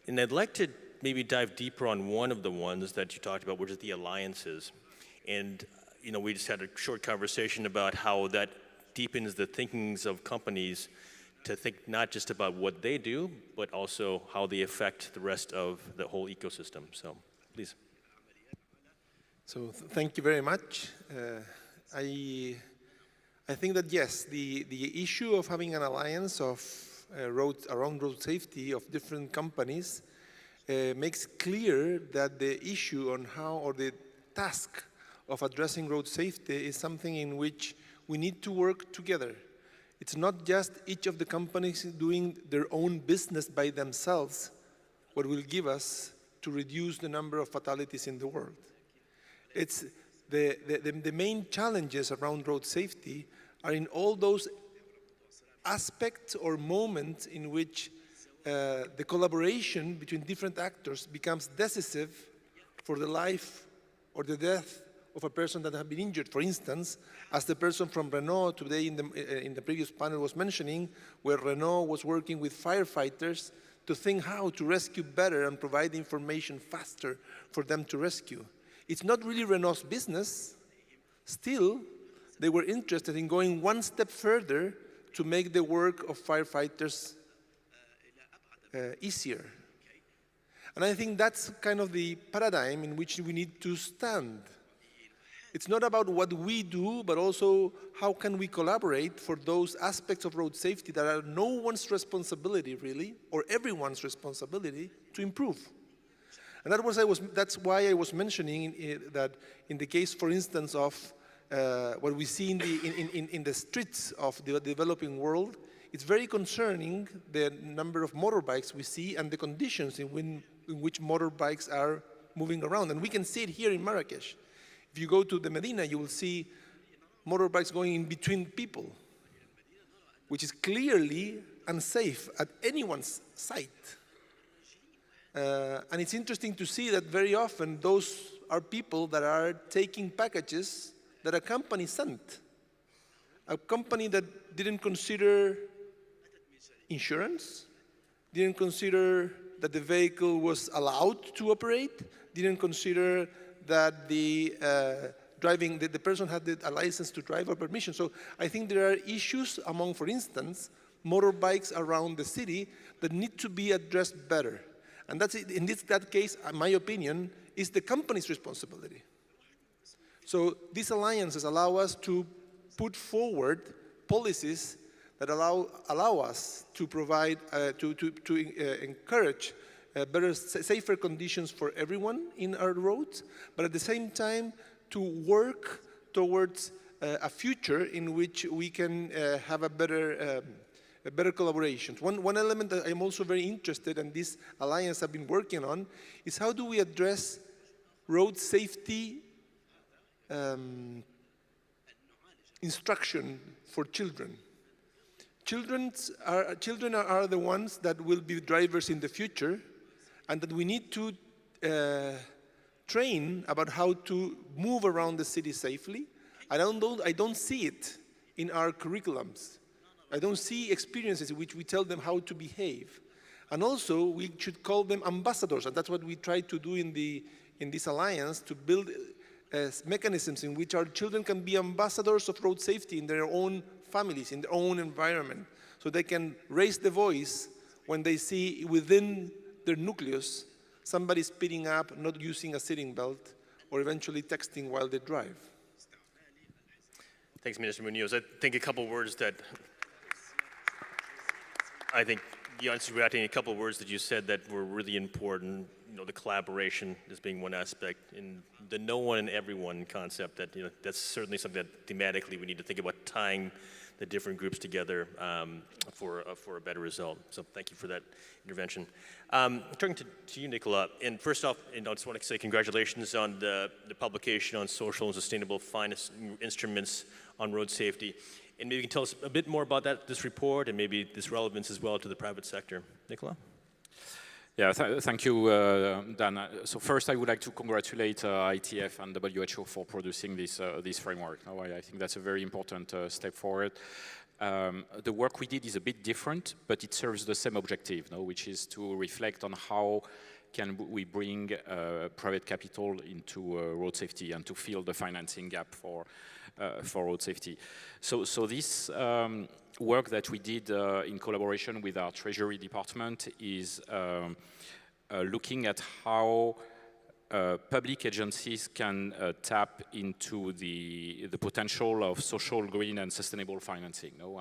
And I'd like to maybe dive deeper on one of the ones that you talked about, which is the alliances. And we just had a short conversation about how that deepens the thinkings of companies to think not just about what they do, but also how they affect the rest of the whole ecosystem. So, please.
So, thank you very much. I think that yes, the issue of having an alliance of around road safety of different companies makes clear that the issue on how, or the task of addressing road safety is something in which we need to work together. It's not just each of the companies doing their own business by themselves what will give us to reduce the number of fatalities in the world. It's the main challenges around road safety are in all those aspects or moments in which the collaboration between different actors becomes decisive for the life or the death of a person that has been injured. For instance, as the person from Renault today in the previous panel was mentioning, where Renault was working with firefighters to think how to rescue better and provide information faster for them to rescue. It's not really Renault's business. Still, they were interested in going one step further to make the work of firefighters easier. And I think that's kind of the paradigm in which we need to stand. It's not about what we do, but also how can we collaborate for those aspects of road safety that are no one's responsibility, really, or everyone's responsibility to improve. And that's why I was mentioning that in the case, for instance, of what we see in the streets of the developing world, it's very concerning the number of motorbikes we see and the conditions in which motorbikes are moving around. And we can see it here in Marrakesh. If you go to the Medina, you will see motorbikes going in between people, which is clearly unsafe at anyone's sight. And it's interesting to see that very often those are people that are taking packages that a company sent. A company that didn't consider insurance, didn't consider that the vehicle was allowed to operate, didn't consider that the person had a license to drive or permission. So I think there are issues among, for instance, motorbikes around the city that need to be addressed better. And that's in that case, in my opinion, is the company's responsibility. So these alliances allow us to put forward policies that allow us to provide, to encourage better, safer conditions for everyone in our roads, but at the same time to work towards a future in which we can have a better collaboration. One element that I'm also very interested in, this alliance I've been working on, is how do we address road safety instruction for children. Children are the ones that will be drivers in the future, and that we need to train about how to move around the city safely. I don't see it in our curriculums. I don't see experiences in which we tell them how to behave. And also, we should call them ambassadors, and that's what we try to do in this alliance, to build mechanisms in which our children can be ambassadors of road safety in their own families, in their own environment, so they can raise the voice when they see within their nucleus somebody speeding up, not using a seating belt, or eventually texting while they drive.
Thanks, Minister Munoz. I think a couple words that I think you answered without a couple of words that you said that were really important. The collaboration as being one aspect, and the no one and everyone concept. That that's certainly something that thematically we need to think about, tying the different groups together for a better result. So thank you for that intervention. Turning to you, Nicolas. And first off, I just want to say congratulations on the publication on social and sustainable finance instruments on road safety. And maybe you can tell us a bit more about this report and maybe this relevance as well to the private sector. Nicolas?
Yeah, thank you, Dan. So first, I would like to congratulate ITF and WHO for producing this framework. I think that's a very important step forward. the work we did is a bit different, but it serves the same objective, no? Which is to reflect on how can we bring private capital into road safety and to fill the financing gap for road safety. So this work that we did in collaboration with our Treasury Department is looking at how public agencies can tap into the potential of social, green, and sustainable financing. No?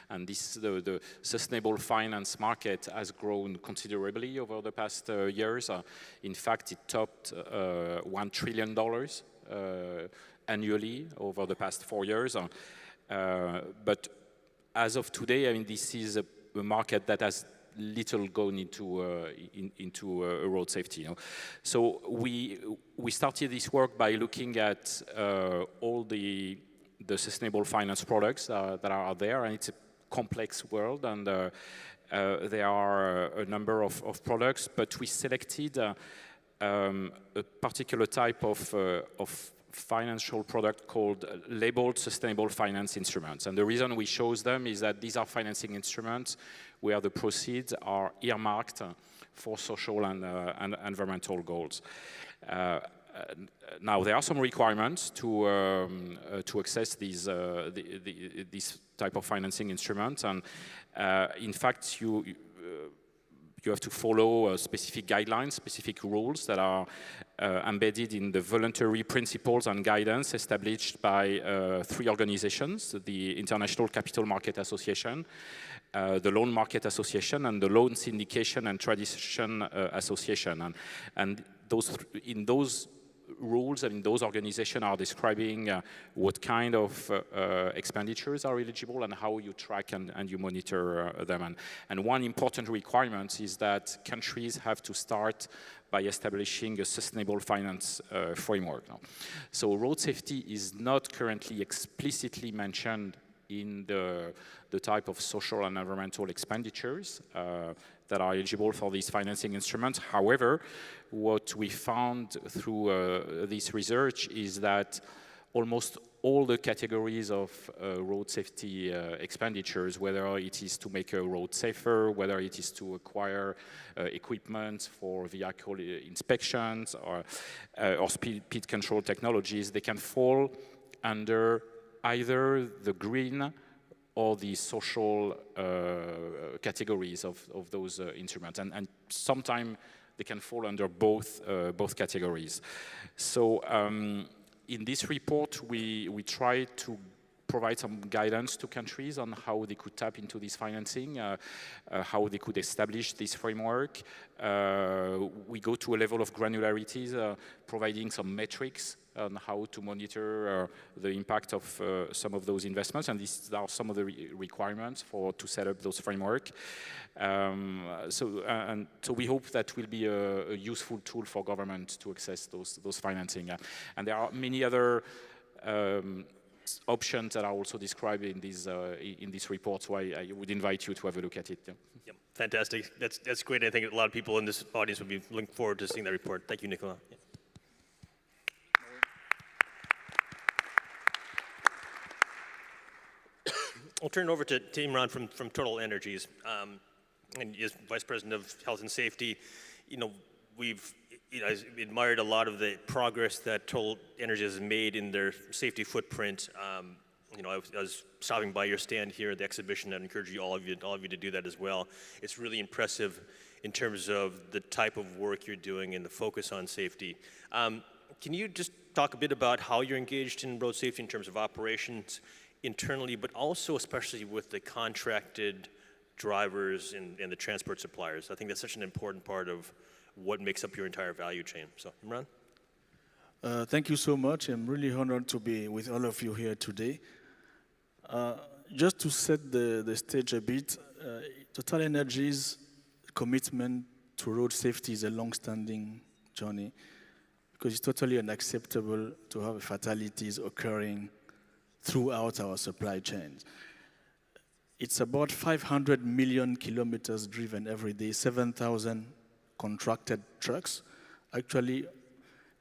And this, the sustainable finance market has grown considerably over the past years. In fact, it topped $1 trillion annually over the past 4 years. But as of today, I mean, this is a market that has little gone into road safety. You know? So we started this work by looking at all the sustainable finance products that are out there, and it's a complex world, and there are a number of products, but we selected a particular type of financial product called labeled sustainable finance instruments. And the reason we chose them is that these are financing instruments where the proceeds are earmarked for social and environmental goals. Now, there are some requirements to access these this type of financing instruments, and in fact, you have to follow specific guidelines, specific rules that are embedded in the voluntary principles and guidance established by 3 organizations: the International Capital Market Association, the Loan Market Association, and the Loan Syndication and Tradition Association. And in those rules, I mean, those organizations are describing what kind of expenditures are eligible and how you track and you monitor them. And one important requirement is that countries have to start by establishing a sustainable finance framework. So road safety is not currently explicitly mentioned in the type of social and environmental expenditures that are eligible for these financing instruments. However, what we found through this research is that almost all the categories of road safety expenditures, whether it is to make a road safer, whether it is to acquire equipment for vehicle inspections or speed control technologies, they can fall under either the green or the social categories of those instruments, and sometimes they can fall under both categories. So in this report, we try to provide some guidance to countries on how they could tap into this financing, how they could establish this framework. We go to a level of granularities, providing some metrics on how to monitor the impact of some of those investments, and these are some of the requirements to set up those framework. So we hope that will be a useful tool for government to access those financing. And there are many other options that are also described in this report, so I would invite you to have a look at it.
Yep, fantastic. That's great. I think a lot of people in this audience would be looking forward to seeing that report. Thank you, Nicolas. Yeah. I'll turn it over to Imran from Total Energies, and as Vice President of Health and Safety. You know, we've admired a lot of the progress that Total Energies has made in their safety footprint. You know, I was stopping by your stand here at the exhibition, and I encourage all of you to do that as well. It's really impressive in terms of the type of work you're doing and the focus on safety. Can you just talk a bit about how you're engaged in road safety in terms of operations internally, but also especially with the contracted drivers and the transport suppliers? I think that's such an important part of what makes up your entire value chain. So, Imran?
Thank you so much. I'm really honored to be with all of you here today. Just to set the stage a bit, Total Energies' commitment to road safety is a long-standing journey, because it's totally unacceptable to have fatalities occurring throughout our supply chains. It's about 500 million kilometers driven every day, 7,000 contracted trucks. Actually,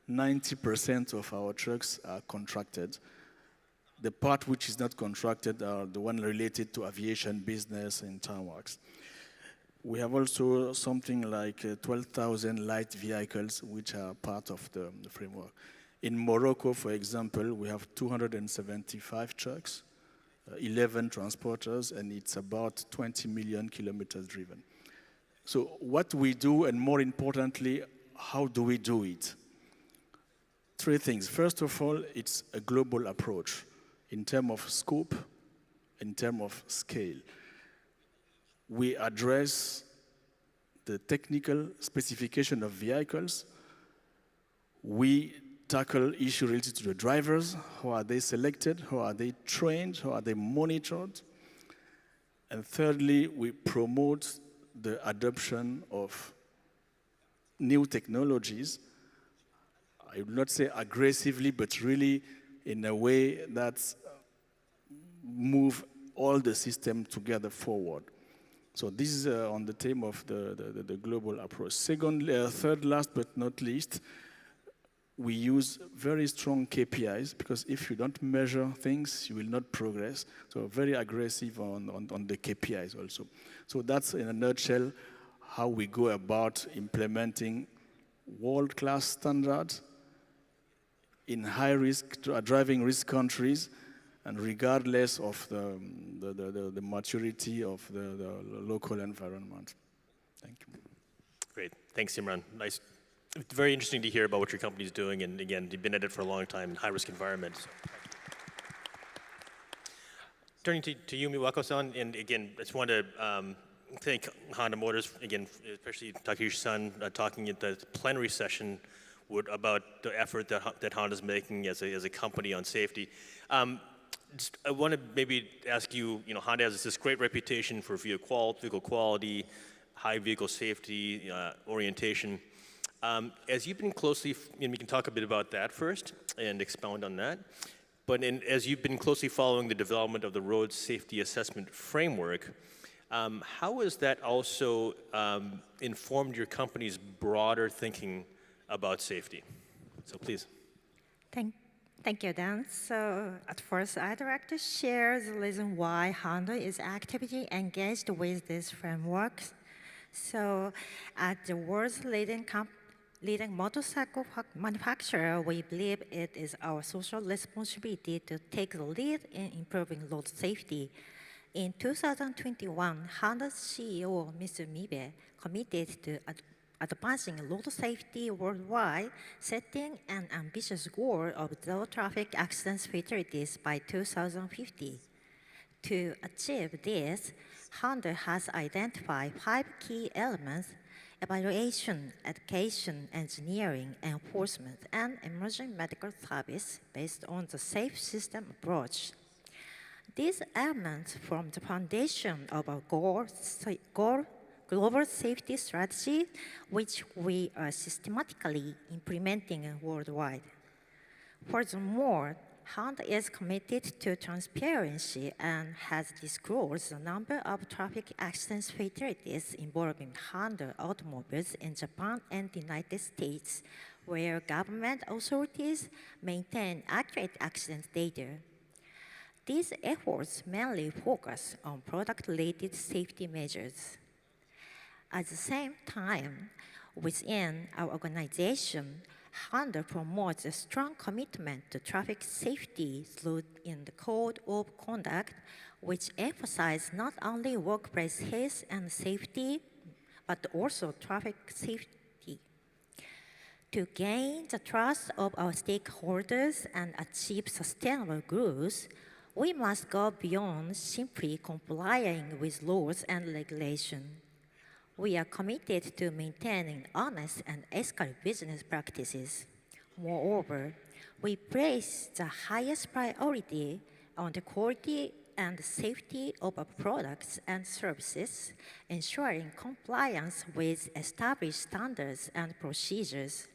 90% of our trucks are contracted. The part which is not contracted are the one related to aviation business and tarmacs. We have also something like 12,000 light vehicles which are part of the framework. In Morocco, for example, we have 275 trucks, 11 transporters, and it's about 20 million kilometers driven. So what we do, and more importantly, how do we do it? Three things. First of all, it's a global approach in terms of scope, in terms of scale. We address the technical specification of vehicles. We tackle issues related to the drivers. How are they selected? How are they trained? How are they monitored? And thirdly, we promote the adoption of new technologies. I will not say aggressively, but really in a way that move all the system together forward. So this is on the theme of the global approach. Third, last but not least, we use very strong KPIs, because if you don't measure things, you will not progress. So very aggressive on the KPIs also. So that's in a nutshell how we go about implementing world-class standards in high-risk, driving risk countries, and regardless of the maturity of the local environment. Thank you.
Great. Thanks, Imran. Nice. It's very interesting to hear about what your company is doing, and again, you've been at it for a long time in high-risk environments. Turning to you, Miwako-san, and again, I just want to thank Honda Motors, again, especially Takeshi-san, talking at the plenary session about the effort that Honda's making as a company on safety. I want to maybe ask you, Honda has this great reputation for vehicle quality, high vehicle safety orientation. As you've been closely, and we can talk a bit about that first and expound on that, but as you've been closely following the development of the road safety assessment framework, how has that also informed your company's broader thinking about safety? So please.
Thank you, Dan. So at first, I'd like to share the reason why Honda is actively engaged with this framework. So at the world's leading motorcycle manufacturer, we believe it is our social responsibility to take the lead in improving road safety. In 2021, Honda's CEO, Mr. Mibe, committed to advancing road safety worldwide, setting an ambitious goal of zero traffic accidents fatalities by 2050. To achieve this, Honda has identified 5 key elements: evaluation, education, engineering, enforcement, and emerging medical service based on the safe system approach. These elements form the foundation of our global safety strategy, which we are systematically implementing worldwide. Furthermore, Honda is committed to transparency and has disclosed the number of traffic accidents fatalities involving Honda automobiles in Japan and the United States, where government authorities maintain accurate accident data. These efforts mainly focus on product-related safety measures. At the same time, within our organization, Honda promotes a strong commitment to traffic safety through the Code of Conduct, which emphasizes not only workplace health and safety, but also traffic safety. To gain the trust of our stakeholders and achieve sustainable growth, we must go beyond simply complying with laws and regulations. We are committed to maintaining honest and ethical business practices. Moreover, we place the highest priority on the quality and safety of our products and services, ensuring compliance with established standards and procedures.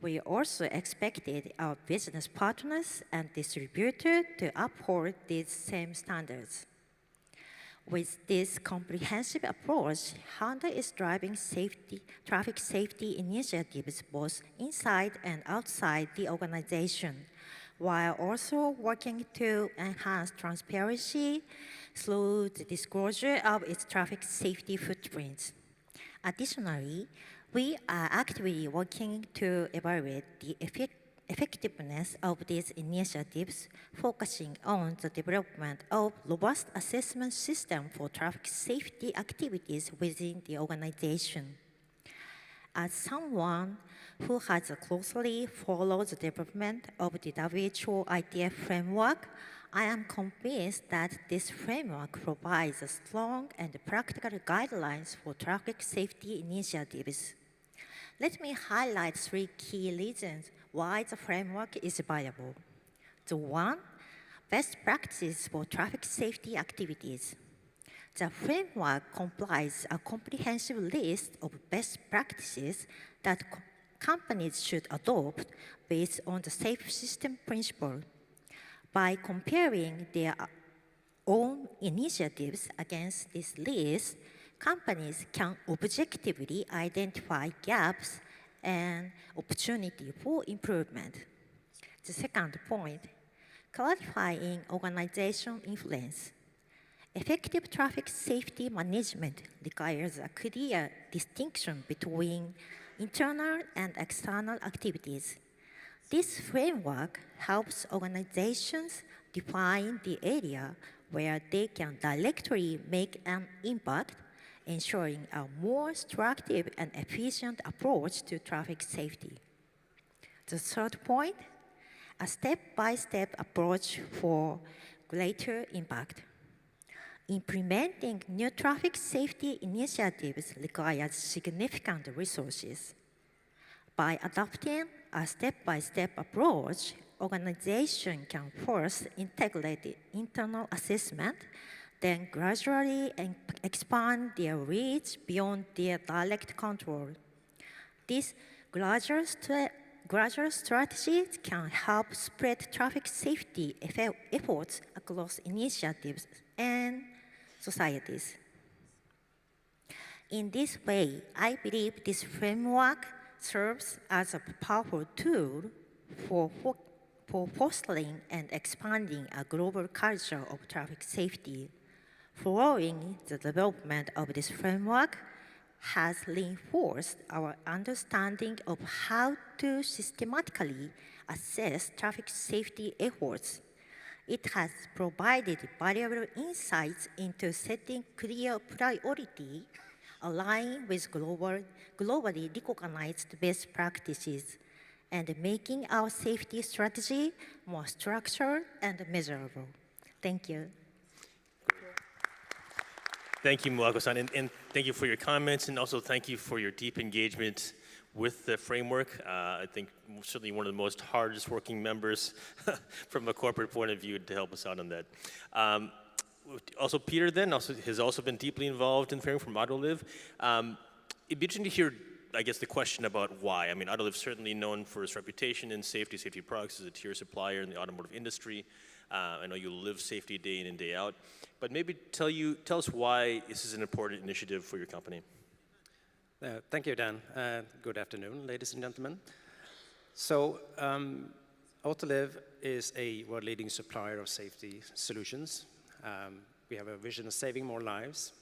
We also expected our business partners and distributors to uphold these same standards. With this comprehensive approach, Honda is driving traffic safety initiatives both inside and outside the organization. while also working to enhance transparency through the disclosure of its traffic safety footprints. Additionally, we are actively working to evaluate the effectiveness of these initiatives, focusing on the development of robust assessment system for traffic safety activities within the organization. As someone who has closely followed the development of the WHO ITF framework, I am convinced that this framework provides strong and practical guidelines for traffic safety initiatives. Let me highlight 3 key reasons why the framework is viable. The 1, best practices for traffic safety activities. The framework compiles a comprehensive list of best practices that companies should adopt based on the safe system principle. By comparing their own initiatives against this list, companies can objectively identify gaps and opportunity for improvement. The second point, clarifying organization influence. Effective traffic safety management requires a clear distinction between internal and external activities. This framework helps organizations define the area where they can directly make an impact, ensuring a more structured and efficient approach to traffic safety. The third point, a step-by-step approach for greater impact. Implementing new traffic safety initiatives requires significant resources. By adopting a step-by-step approach, organizations can first integrate internal assessment, then gradually expand their reach beyond their direct control. These gradual strategies can help spread traffic safety efforts across initiatives and societies. In this way, I believe this framework serves as a powerful tool for fostering and expanding a global culture of traffic safety. Following the development of this framework has reinforced our understanding of how to systematically assess traffic safety efforts. It has provided valuable insights into setting clear priority, aligning with globally recognized best practices, and making our safety strategy more structured and measurable. Thank you.
Thank you, Mwako-san, and thank you for your comments, and also thank you for your deep engagement with the framework. I think certainly one of the most hardest working members from a corporate point of view to help us out on that. Also, Peter then has also been deeply involved in the framework from Autoliv. It'd be interesting to hear, I guess, the question about why. I mean, Autoliv is certainly known for its reputation in safety products as a tier supplier in the automotive industry. I know you live safety day in and day out, but maybe tell us why this is an important initiative for your company.
Thank you, Dan. Good afternoon, ladies and gentlemen. So, Autoliv is a world-leading supplier of safety solutions. We have a vision of saving more lives.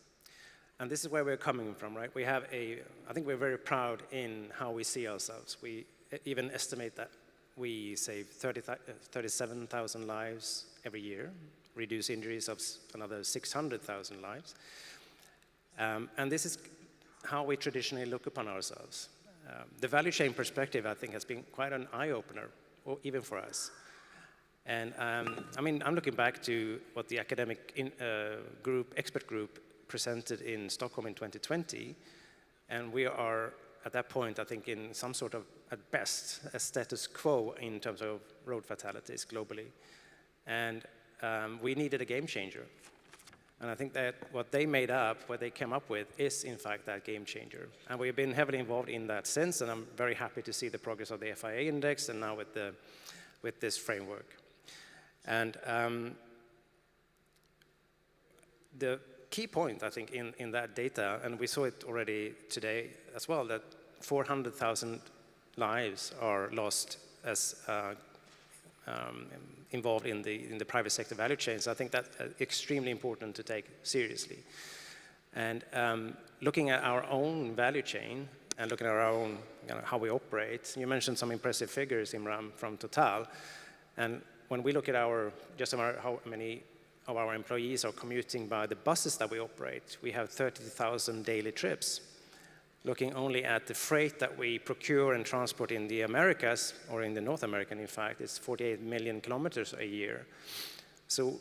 And this is where we're coming from, right? I think we're very proud in how we see ourselves. We even estimate that we save 37,000 lives every year, reduce injuries of another 600,000 lives. And this is how we traditionally look upon ourselves. The value chain perspective, I think, has been quite an eye-opener, even for us. And I mean, I'm looking back to what the academic expert group presented in Stockholm in 2020, and we are at that point, I think, in some sort of, at best, a status quo in terms of road fatalities globally. And we needed a game changer. And I think that what they came up with is, in fact, that game changer. And we've been heavily involved in that since, and I'm very happy to see the progress of the FIA index and now with this framework. And the key point, I think, in that data, and we saw it already today as well, that 400,000 lives are lost as involved in the private sector value chain. So I think that's extremely important to take seriously. And looking at our own value chain and looking at our own, how we operate, you mentioned some impressive figures, Imran, from Total. And when we look at how many of our employees are commuting by the buses that we operate, we have 30,000 daily trips. Looking only at the freight that we procure and transport in the Americas, or in the North American, in fact, it's 48 million kilometers a year. So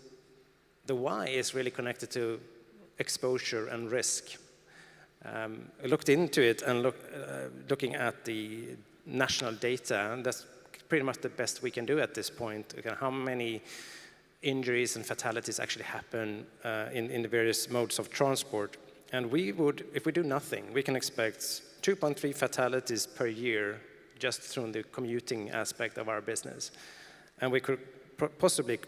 the why is really connected to exposure and risk. I looked into it and looking at the national data, and that's pretty much the best we can do at this point. How many injuries and fatalities actually happen in the various modes of transport. And if we do nothing, we can expect 2.3 fatalities per year just through the commuting aspect of our business. And we could possibly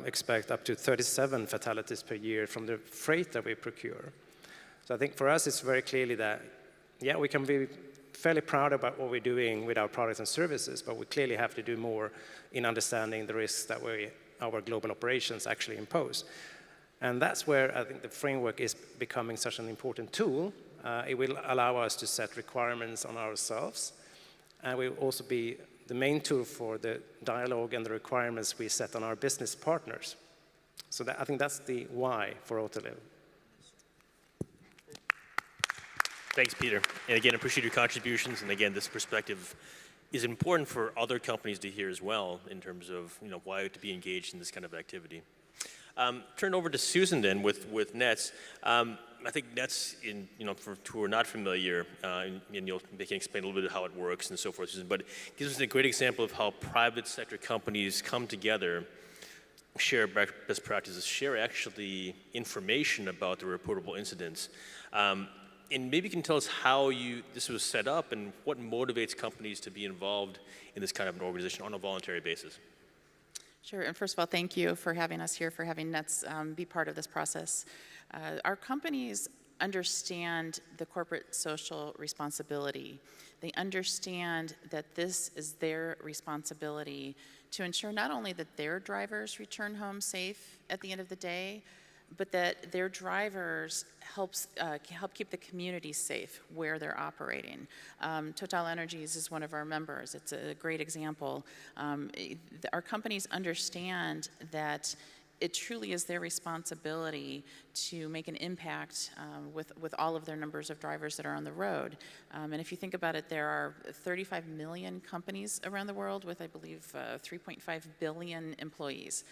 expect up to 37 fatalities per year from the freight that we procure. So I think for us, it's very clearly that, yeah, we can be fairly proud about what we're doing with our products and services, but we clearly have to do more in understanding the risks that our global operations actually impose. And that's where I think the framework is becoming such an important tool. It will allow us to set requirements on ourselves, and will also be the main tool for the dialogue and the requirements we set on our business partners. So I think that's the why for Autoliv.
Thanks, Peter. And again, appreciate your contributions. And again, this perspective is important for other companies to hear as well in terms of why to be engaged in this kind of activity. Turn over to Susan then with Nets. I think Nets, for who are not familiar, and they can explain a little bit how it works and so forth, Susan, but it gives us a great example of how private sector companies come together, share best practices, share actually information about the reportable incidents. And maybe you can tell us how this was set up and what motivates companies to be involved in this kind of an organization on a voluntary basis.
Sure, and first of all, thank you for having us here, for having Nets be part of this process. Our companies understand the corporate social responsibility. They understand that this is their responsibility to ensure not only that their drivers return home safe at the end of the day, but that their drivers help keep the community safe where they're operating. Total Energies is one of our members. It's a great example. Our companies understand that it truly is their responsibility to make an impact with all of their numbers of drivers that are on the road. And if you think about it, there are 35 million companies around the world with, I believe, 3.5 billion employees.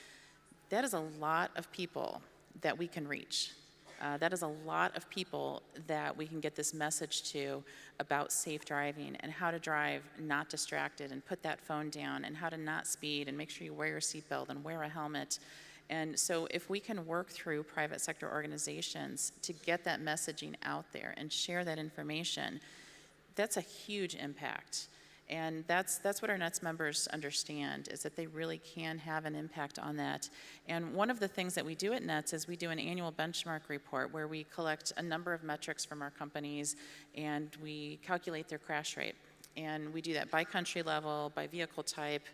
That is a lot of people that we can reach. That is a lot of people that we can get this message to about safe driving and how to drive not distracted and put that phone down and how to not speed and make sure you wear your seatbelt and wear a helmet. And so if we can work through private sector organizations to get that messaging out there and share that information, that's a huge impact. And that's what our Nets members understand, is that they really can have an impact on that. And one of the things that we do at Nets is we do an annual benchmark report where we collect a number of metrics from our companies and we calculate their crash rate. And we do that by country level, by vehicle type,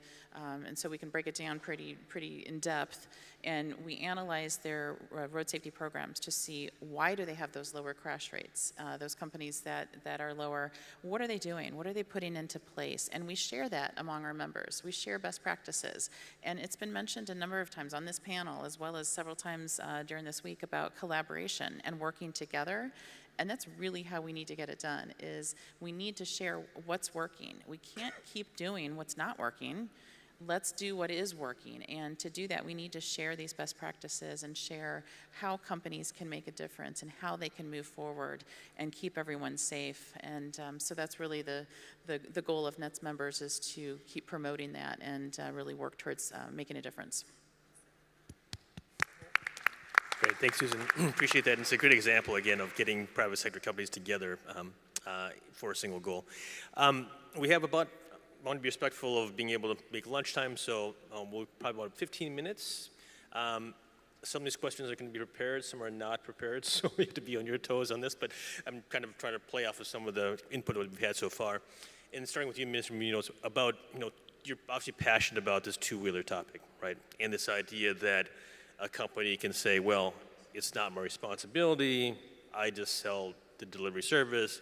and so we can break it down pretty in depth. And we analyze their road safety programs to see why do they have those lower crash rates. Those companies that are lower, what are they doing? What are they putting into place? And we share that among our members. We share best practices. And it's been mentioned a number of times on this panel, as well as several times during this week, about collaboration and working together. And that's really how we need to get it done, is we need to share what's working. We can't keep doing what's not working. Let's do what is working. And to do that, we need to share these best practices and share how companies can make a difference and how they can move forward and keep everyone safe. And so that's really the goal of Nets members, is to keep promoting that and really work towards making a difference.
Great, thanks, Susan. Appreciate that. And it's a great example, again, of getting private sector companies together for a single goal. We have I want to be respectful of being able to make lunchtime, so we'll probably about 15 minutes. Some of these questions are going to be prepared, some are not prepared, so we have to be on your toes on this, but I'm kind of trying to play off of some of the input that we've had so far. And starting with you, Minister Munoz, about you're obviously passionate about this two-wheeler topic, right? And this idea that a company can say, well, it's not my responsibility, I just sell the delivery service.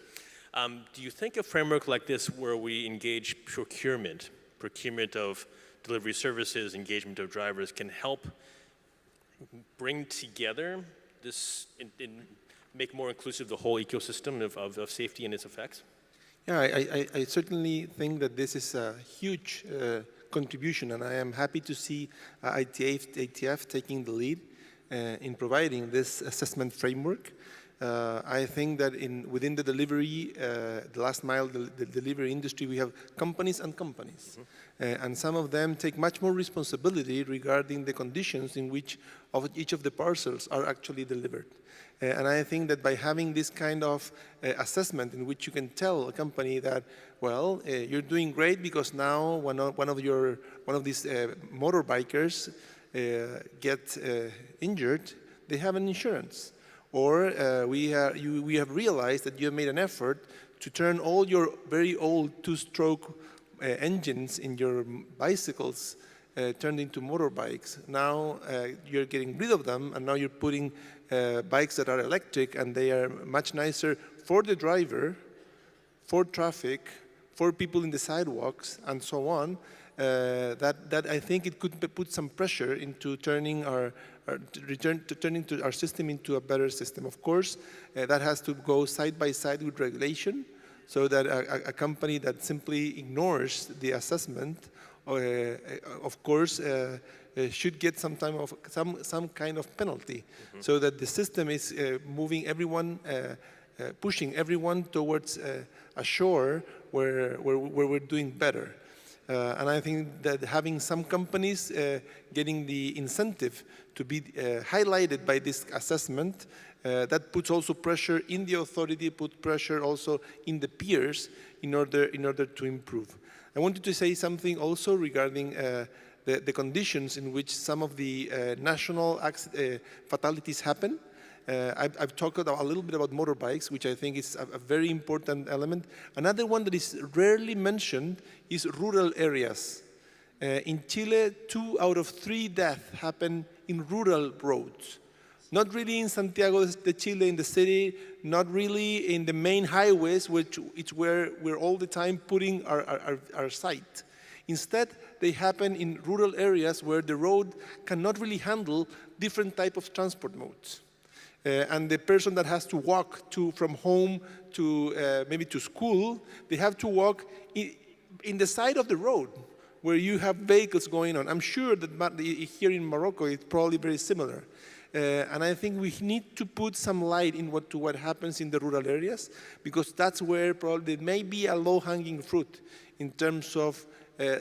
Do you think a framework like this where we engage procurement of delivery services, engagement of drivers, can help bring together this, and make more inclusive the whole ecosystem of safety and its effects?
Yeah, I certainly think that this is a huge contribution, and I am happy to see ITF taking the lead in providing this assessment framework. I think that within the delivery, the last mile, the delivery industry, we have companies and companies. And some of them take much more responsibility regarding the conditions in which each of the parcels are actually delivered. And I think that by having this kind of assessment in which you can tell a company that, well, you're doing great because now one of these motorbikers get injured, they have an insurance. Or we have realized that you have made an effort to turn all your very old two-stroke engines in your bicycles turned into motorbikes. Now you're getting rid of them, and now you're putting bikes that are electric, and they are much nicer for the driver, for traffic, for people in the sidewalks, and so on. That I think it could put some pressure into turning our system into a better system. Of course, that has to go side by side with regulation, so that a company that simply ignores the assessment, of course, should get some kind of penalty, so that the system is moving everyone, pushing everyone towards a shore where we're doing better. And I think that having some companies getting the incentive to be highlighted by this assessment, that puts also pressure in the authority, puts pressure also in the peers in order to improve. I wanted to say something also regarding the conditions in which some of the national fatalities happen. I've talked a little bit about motorbikes, which I think is a very important element. Another one that is rarely mentioned is rural areas. In Chile, 2 out of 3 deaths happen in rural roads. Not really in Santiago de Chile, in the city, not really in the main highways, which it's where we're all the time putting our sight. Instead, they happen in rural areas where the road cannot really handle different type of transport modes. And the person that has to walk from home to maybe to school, they have to walk in the side of the road where you have vehicles going on. I'm sure that here in Morocco it's probably very similar. And I think we need to put some light to what happens in the rural areas, because that's where probably there may be a low-hanging fruit in terms of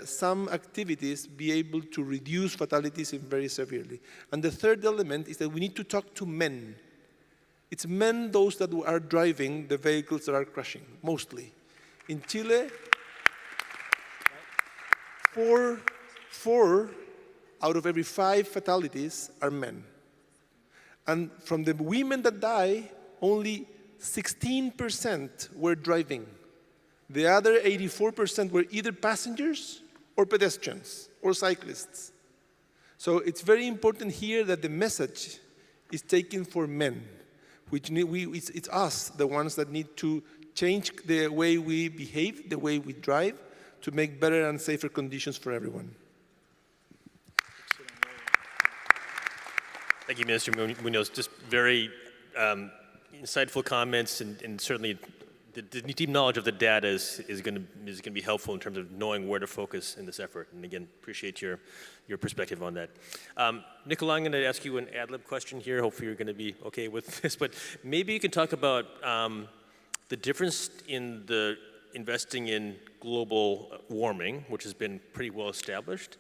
some activities be able to reduce fatalities very severely. And the third element is that we need to talk to men. It's men, those that are driving the vehicles that are crashing, mostly. In Chile, 4 out of every 5 fatalities are men. And from the women that die, only 16% were driving. The other 84% were either passengers or pedestrians or cyclists. So it's very important here that the message is taken for men. It's us, the ones that need to change the way we behave, the way we drive, to make better and safer conditions for everyone.
Thank you, Minister Munoz. Just very insightful comments, and certainly the deep knowledge of the data is going to be helpful in terms of knowing where to focus in this effort. And again, appreciate your perspective on that. Nicola, I'm going to ask you an ad-lib question here. Hopefully you're going to be okay with this. But maybe you can talk about the difference in the investing in global warming, which has been pretty well established,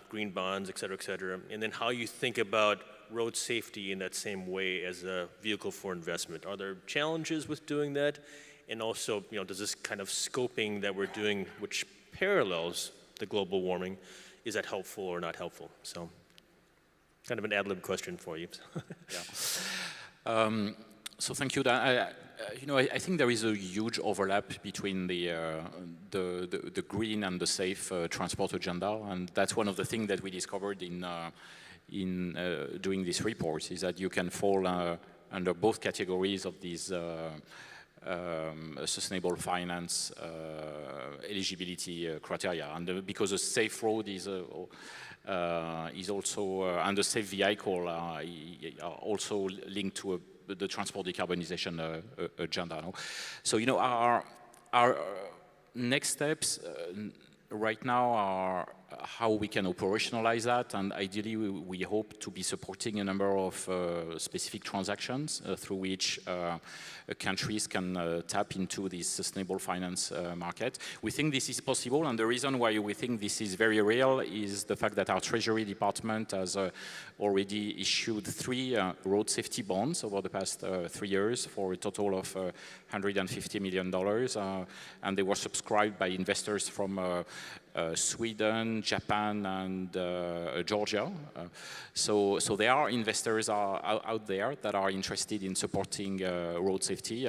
green bonds, et cetera, and then how you think about road safety in that same way as a vehicle for investment. Are there challenges with doing that? And also, does this kind of scoping that we're doing, which parallels the global warming, is that helpful or not helpful? So, kind of an ad-lib question for you.
Yeah. So thank you, Dan. You know, I think there is a huge overlap between the green and the safe transport agenda, and that's one of the things that we discovered in doing this report, is that you can fall under both categories of these sustainable finance eligibility criteria, and because a safe road is also and a safe vehicle are also linked to the transport decarbonization agenda. No? So, you know, our next steps right now are how we can operationalize that, and ideally we hope to be supporting a number of specific transactions through which countries can tap into this sustainable finance market. We think this is possible, and the reason why we think this is very real is the fact that our Treasury Department has already issued 3 road safety bonds over the past 3 years for a total of $150 million, and they were subscribed by investors from Sweden, Japan, and Georgia. So there are investors out there that are interested in supporting road safety.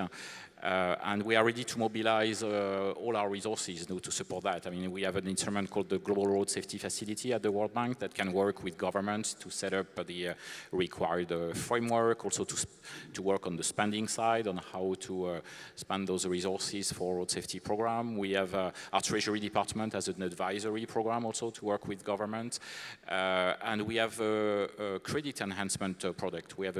And we are ready to mobilize all our resources to support that. I mean, we have an instrument called the Global Road Safety Facility at the World Bank that can work with governments to set up the required framework, also to work on the spending side, on how to spend those resources for road safety program. We have our Treasury Department has an advisory program also to work with government. And we have a credit enhancement product. We have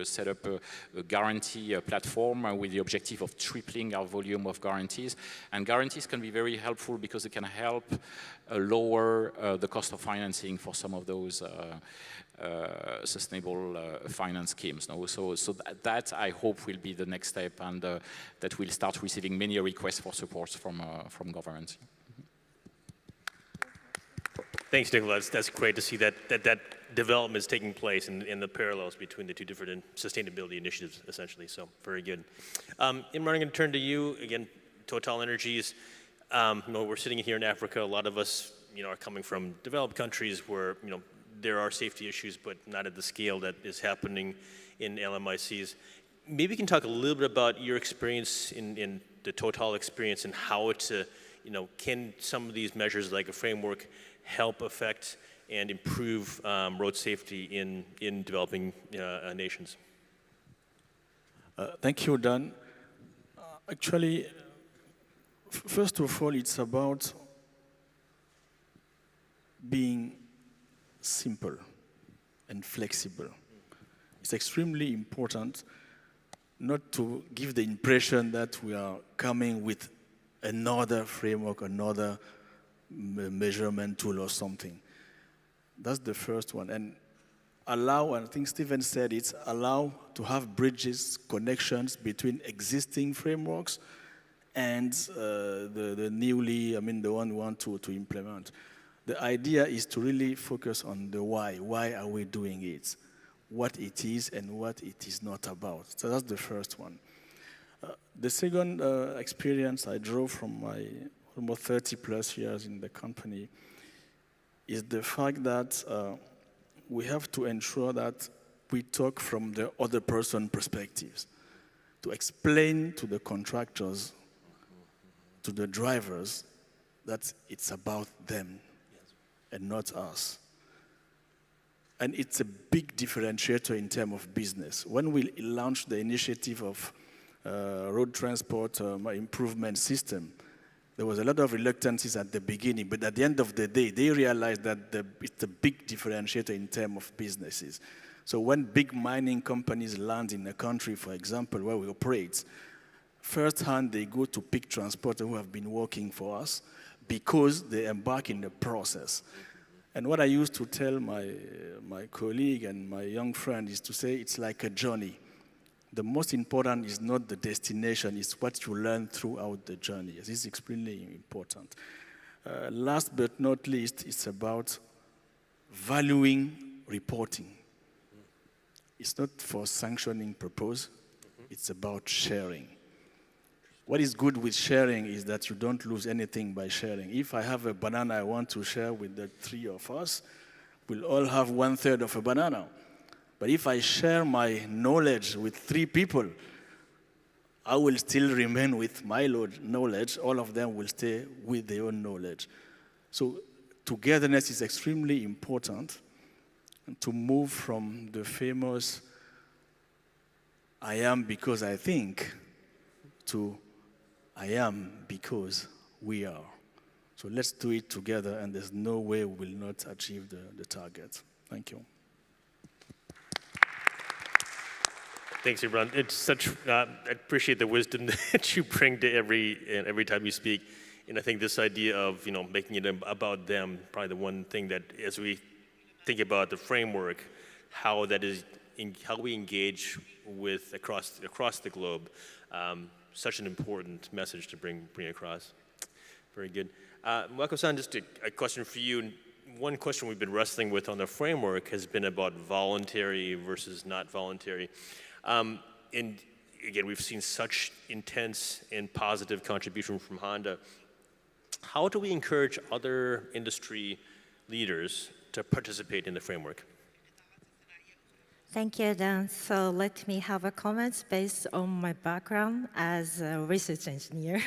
set up a guarantee platform with the objective of tripling our volume of guarantees. And guarantees can be very helpful because they can help lower the cost of financing for some of those sustainable finance schemes. No? So that I hope will be the next step, and that we'll start receiving many requests for support from governments.
Thanks, Nicolas. That's great to see that development is taking place in the parallels between the 2 different sustainability initiatives, essentially. So very good. Imran, I'm going to turn to you again. Total Energies. You know, we're sitting here in Africa. A lot of us, you know, are coming from developed countries where, you know, there are safety issues, but not at the scale that is happening in LMICs. Maybe you can talk a little bit about your experience in the Total experience and how to, you know, can some of these measures like a framework help affect and improve road safety in developing nations?
Thank you, Dan. Actually, first of all, it's about being simple and flexible. It's extremely important not to give the impression that we are coming with another framework, another measurement tool or something. That's the first one. And allow, and I think Stephen said it, allow to have bridges, connections between existing frameworks and the newly, the one we want to implement. The idea is to really focus on the why. Why are we doing it? What it is and what it is not about. So that's the first one. The second experience I drove from my almost 30 plus years in the company is the fact that we have to ensure that we talk from the other person's perspectives, to explain to the contractors, to the drivers, that it's about them and not us. And it's a big differentiator in terms of business. When we launched the initiative of road transport improvement system, there was a lot of reluctances at the beginning, but at the end of the day, they realized that it's a big differentiator in terms of businesses. So when big mining companies land in a country, for example, where we operate, firsthand they go to pick transporters who have been working for us because they embark in the process. And what I used to tell my colleague and my young friend is to say it's like a journey. The most important is not the destination, it's what you learn throughout the journey. This is extremely important. Last but not least, it's about valuing reporting. It's not for sanctioning purpose, it's about sharing. What is good with sharing is that you don't lose anything by sharing. If I have a banana I want to share with the 3 of us, we'll all have 1/3 of a banana. But if I share my knowledge with 3 people, I will still remain with my knowledge. All of them will stay with their own knowledge. So togetherness is extremely important to move from the famous I am because I think to I am because we are. So let's do it together, and there's no way we will not achieve the target. Thank you.
Thanks, Imran. It's such, I appreciate the wisdom that you bring to every time you speak. And I think this idea of, making it about them, probably the one thing that, as we think about the framework, how we engage with across the globe, such an important message to bring across. Very good. Mwako-san, just a question for you. One question we've been wrestling with on the framework has been about voluntary versus not voluntary. And again, we've seen such intense and positive contribution from Honda. How do we encourage other industry leaders to participate in the framework?
Thank you, Dan. So let me have a comment based on my background as a research engineer.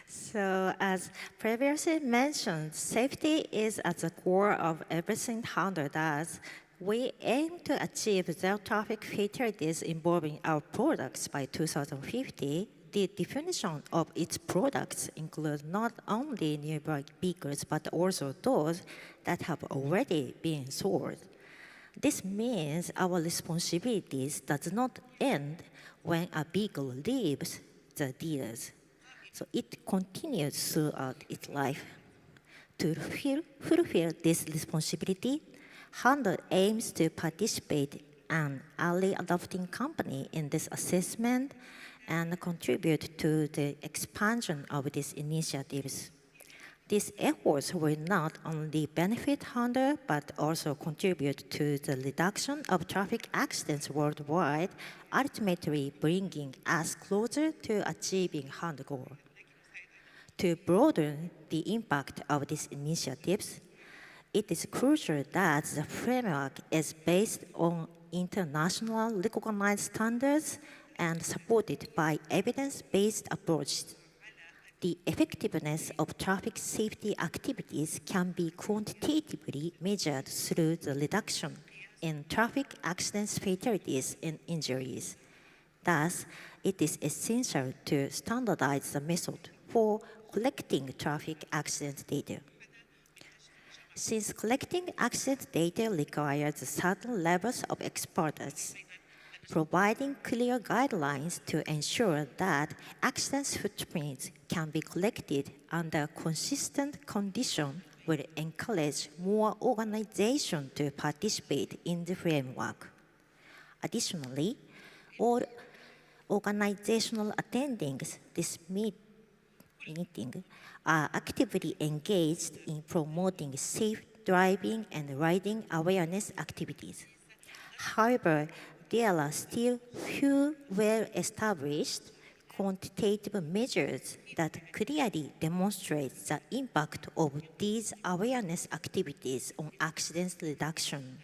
So as previously mentioned, safety is at the core of everything Honda does. We aim to achieve zero traffic fatalities involving our products by 2050. The definition of its products includes not only new vehicles, but also those that have already been sold. This means our responsibilities does not end when a vehicle leaves the dealers. So it continues throughout its life. To fulfill this responsibility, Honda aims to participate an early adopting company in this assessment and contribute to the expansion of these initiatives. These efforts will not only benefit Honda, but also contribute to the reduction of traffic accidents worldwide, ultimately bringing us closer to achieving Honda goal. To broaden the impact of these initiatives, it is crucial that the framework is based on international recognized standards and supported by evidence-based approaches. The effectiveness of traffic safety activities can be quantitatively measured through the reduction in traffic accidents, fatalities, and injuries. Thus, it is essential to standardize the method for collecting traffic accident data. Since collecting accident data requires certain levels of expertise, providing clear guidelines to ensure that accident footprints can be collected under consistent conditions will encourage more organizations to participate in the framework. Additionally, all organizational attendees this meeting are actively engaged in promoting safe driving and riding awareness activities. However, there are still few well-established quantitative measures that clearly demonstrate the impact of these awareness activities on accident reduction.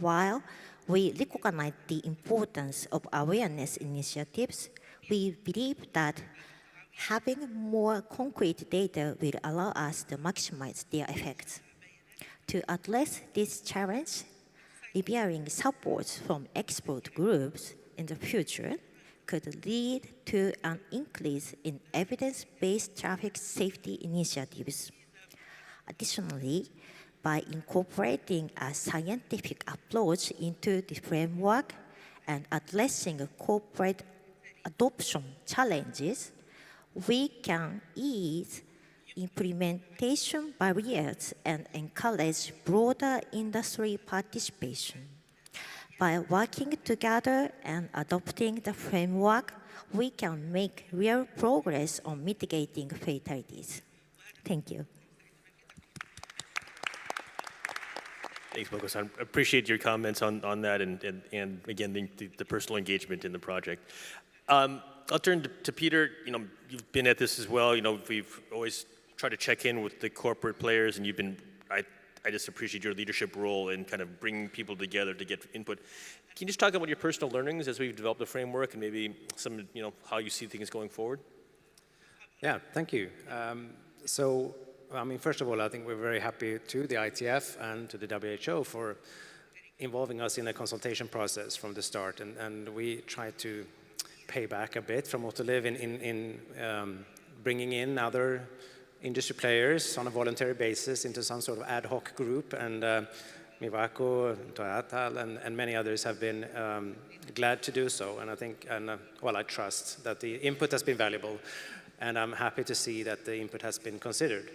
While we recognize the importance of awareness initiatives, we believe that having more concrete data will allow us to maximize their effects. To address this challenge, reviewing support from expert groups in the future could lead to an increase in evidence-based traffic safety initiatives. Additionally, by incorporating a scientific approach into the framework and addressing corporate adoption challenges, we can ease implementation barriers and encourage broader industry participation. By working together and adopting the framework, we can make real progress on mitigating fatalities. Thank you.
Thanks, Mwako-san. I appreciate your comments on that and again, the personal engagement in the project. I'll turn to Peter. You've been at this as well. We've always tried to check in with the corporate players, and you've been, I just appreciate your leadership role in kind of bringing people together to get input. Can you just talk about your personal learnings as we've developed the framework and maybe some, how you see things going forward?
Yeah, thank you. So, I mean, first of all, I think we're very happy to the ITF and to the WHO for involving us in a consultation process from the start, and we try to pay back a bit from Autoliv in bringing in other industry players on a voluntary basis into some sort of ad hoc group, and Mivako, Toyota, and many others have been glad to do so, and I think, well, I trust that the input has been valuable, and I'm happy to see that the input has been considered.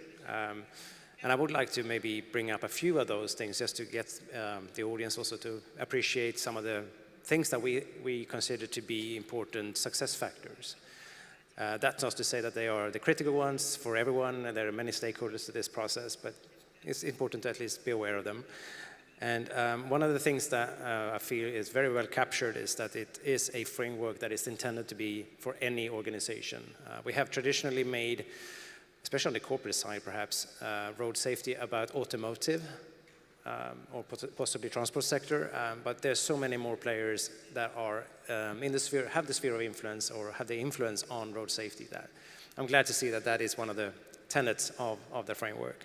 And I would like to maybe bring up a few of those things just to get the audience also to appreciate some of the things that we consider to be important success factors. That's not to say that they are the critical ones for everyone, and there are many stakeholders to this process, but it's important to at least be aware of them. And one of the things that I feel is very well captured is that it is a framework that is intended to be for any organization. We have traditionally made, especially on the corporate side perhaps, road safety about automotive or possibly transport sector, but there's so many more players that are in the sphere, have the sphere of influence or have the influence on road safety. That I'm glad to see that that is one of the tenets of the framework.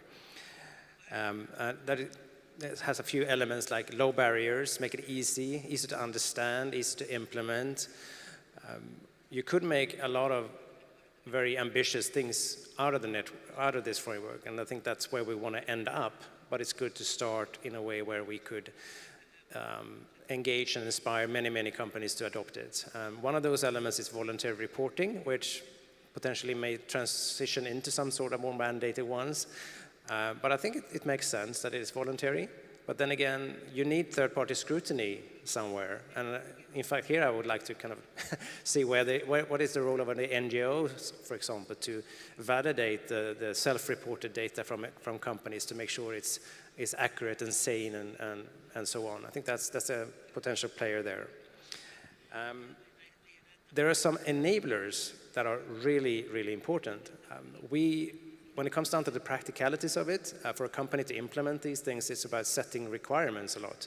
It has a few elements like low barriers, make it easy to understand, easy to implement. You could make a lot of very ambitious things out of this framework, and I think that's where we want to end up, but it's good to start in a way where we could engage and inspire many, many companies to adopt it. One of those elements is voluntary reporting, which potentially may transition into some sort of more mandated ones, but I think it makes sense that it is voluntary. But then again, you need third-party scrutiny somewhere. And in fact, here I would like to kind of see what is the role of the NGOs, for example, to validate the self-reported data from companies to make sure it's accurate and sane and so on. I think that's a potential player there. There are some enablers that are really, really important. When it comes down to the practicalities of it, for a company to implement these things, it's about setting requirements a lot.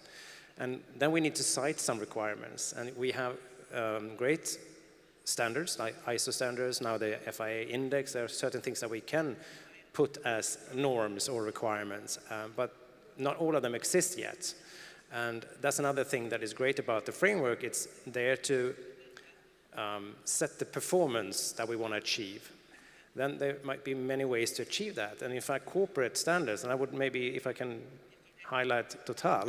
And then we need to cite some requirements. And we have great standards, like ISO standards, now the FIA index. There are certain things that we can put as norms or requirements, but not all of them exist yet. And that's another thing that is great about the framework. It's there to set the performance that we want to achieve. Then there might be many ways to achieve that. And in fact, corporate standards, and I would maybe, if I can highlight Total,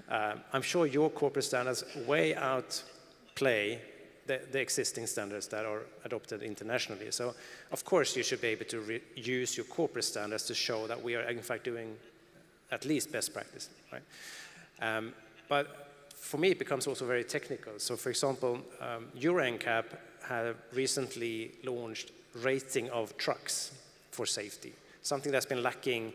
I'm sure your corporate standards way outplay the existing standards that are adopted internationally. So, of course, you should be able to use your corporate standards to show that we are, in fact, doing at least best practice, right? But for me, it becomes also very technical. So, for example, Euro NCAP have recently launched rating of trucks for safety, something that's been lacking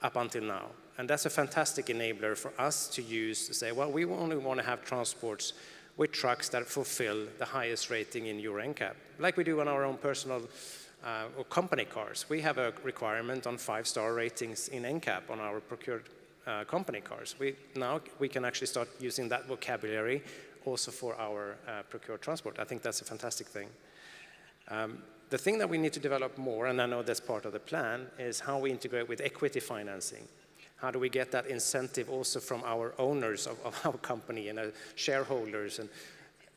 up until now. And that's a fantastic enabler for us to use to say, well, we only want to have transports with trucks that fulfill the highest rating in Euro NCAP, like we do on our own personal or company cars. We have a requirement on 5-star ratings in NCAP on our procured company cars. Now we can actually start using that vocabulary also for our procured transport. I think that's a fantastic thing. The thing that we need to develop more, and I know that's part of the plan, is how we integrate with equity financing. How do we get that incentive also from our owners of our company and shareholders, and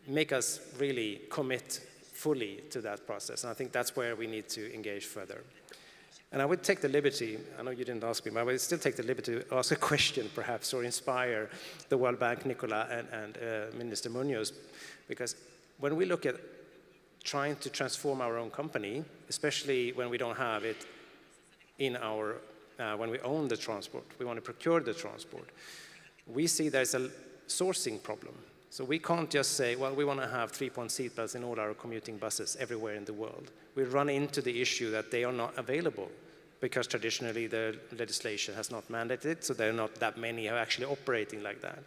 make us really commit fully to that process? And I think that's where we need to engage further. And I would take the liberty, I know you didn't ask me, but I would still take the liberty to ask a question perhaps, or inspire the World Bank, Nicola, and Minister Munoz, because when we look at trying to transform our own company, especially when we don't have it in our, when we own the transport, we want to procure the transport, we see there's a sourcing problem. So we can't just say, well, we want to have 3-point seatbelts in all our commuting buses everywhere in the world. We run into the issue that they are not available because traditionally the legislation has not mandated it, so there are not that many are actually operating like that.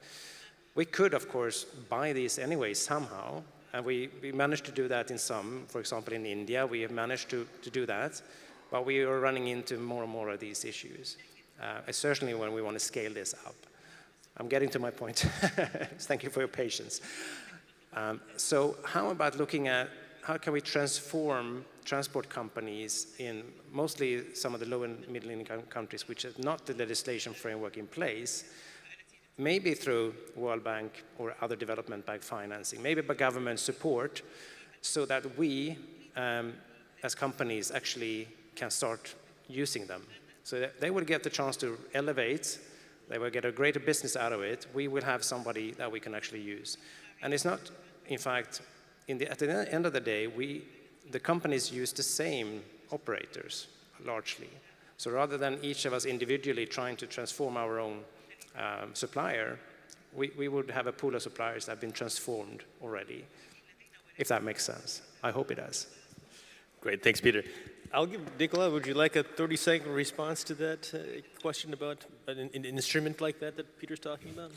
We could, of course, buy these anyway somehow, and we managed to do that in some. For example, in India, we have managed to do that, but we are running into more and more of these issues, certainly when we want to scale this up. I'm getting to my point. Thank you for your patience. So how about looking at how can we transform transport companies in mostly some of the low and middle income countries which have not the legislation framework in place, maybe through World Bank or other development bank financing, maybe by government support, so that we, as companies, actually can start using them. So that they will get the chance to elevate, they will get a greater business out of it, we will have somebody that we can actually use. And it's not, in fact, at the end of the day, the companies use the same operators, largely. So rather than each of us individually trying to transform our own supplier, we would have a pool of suppliers that have been transformed already, if that makes sense. I hope it does.
Great, thanks, Peter. I'll give Nicola, would you like a 30-second response to that question about an instrument like that Peter's talking about?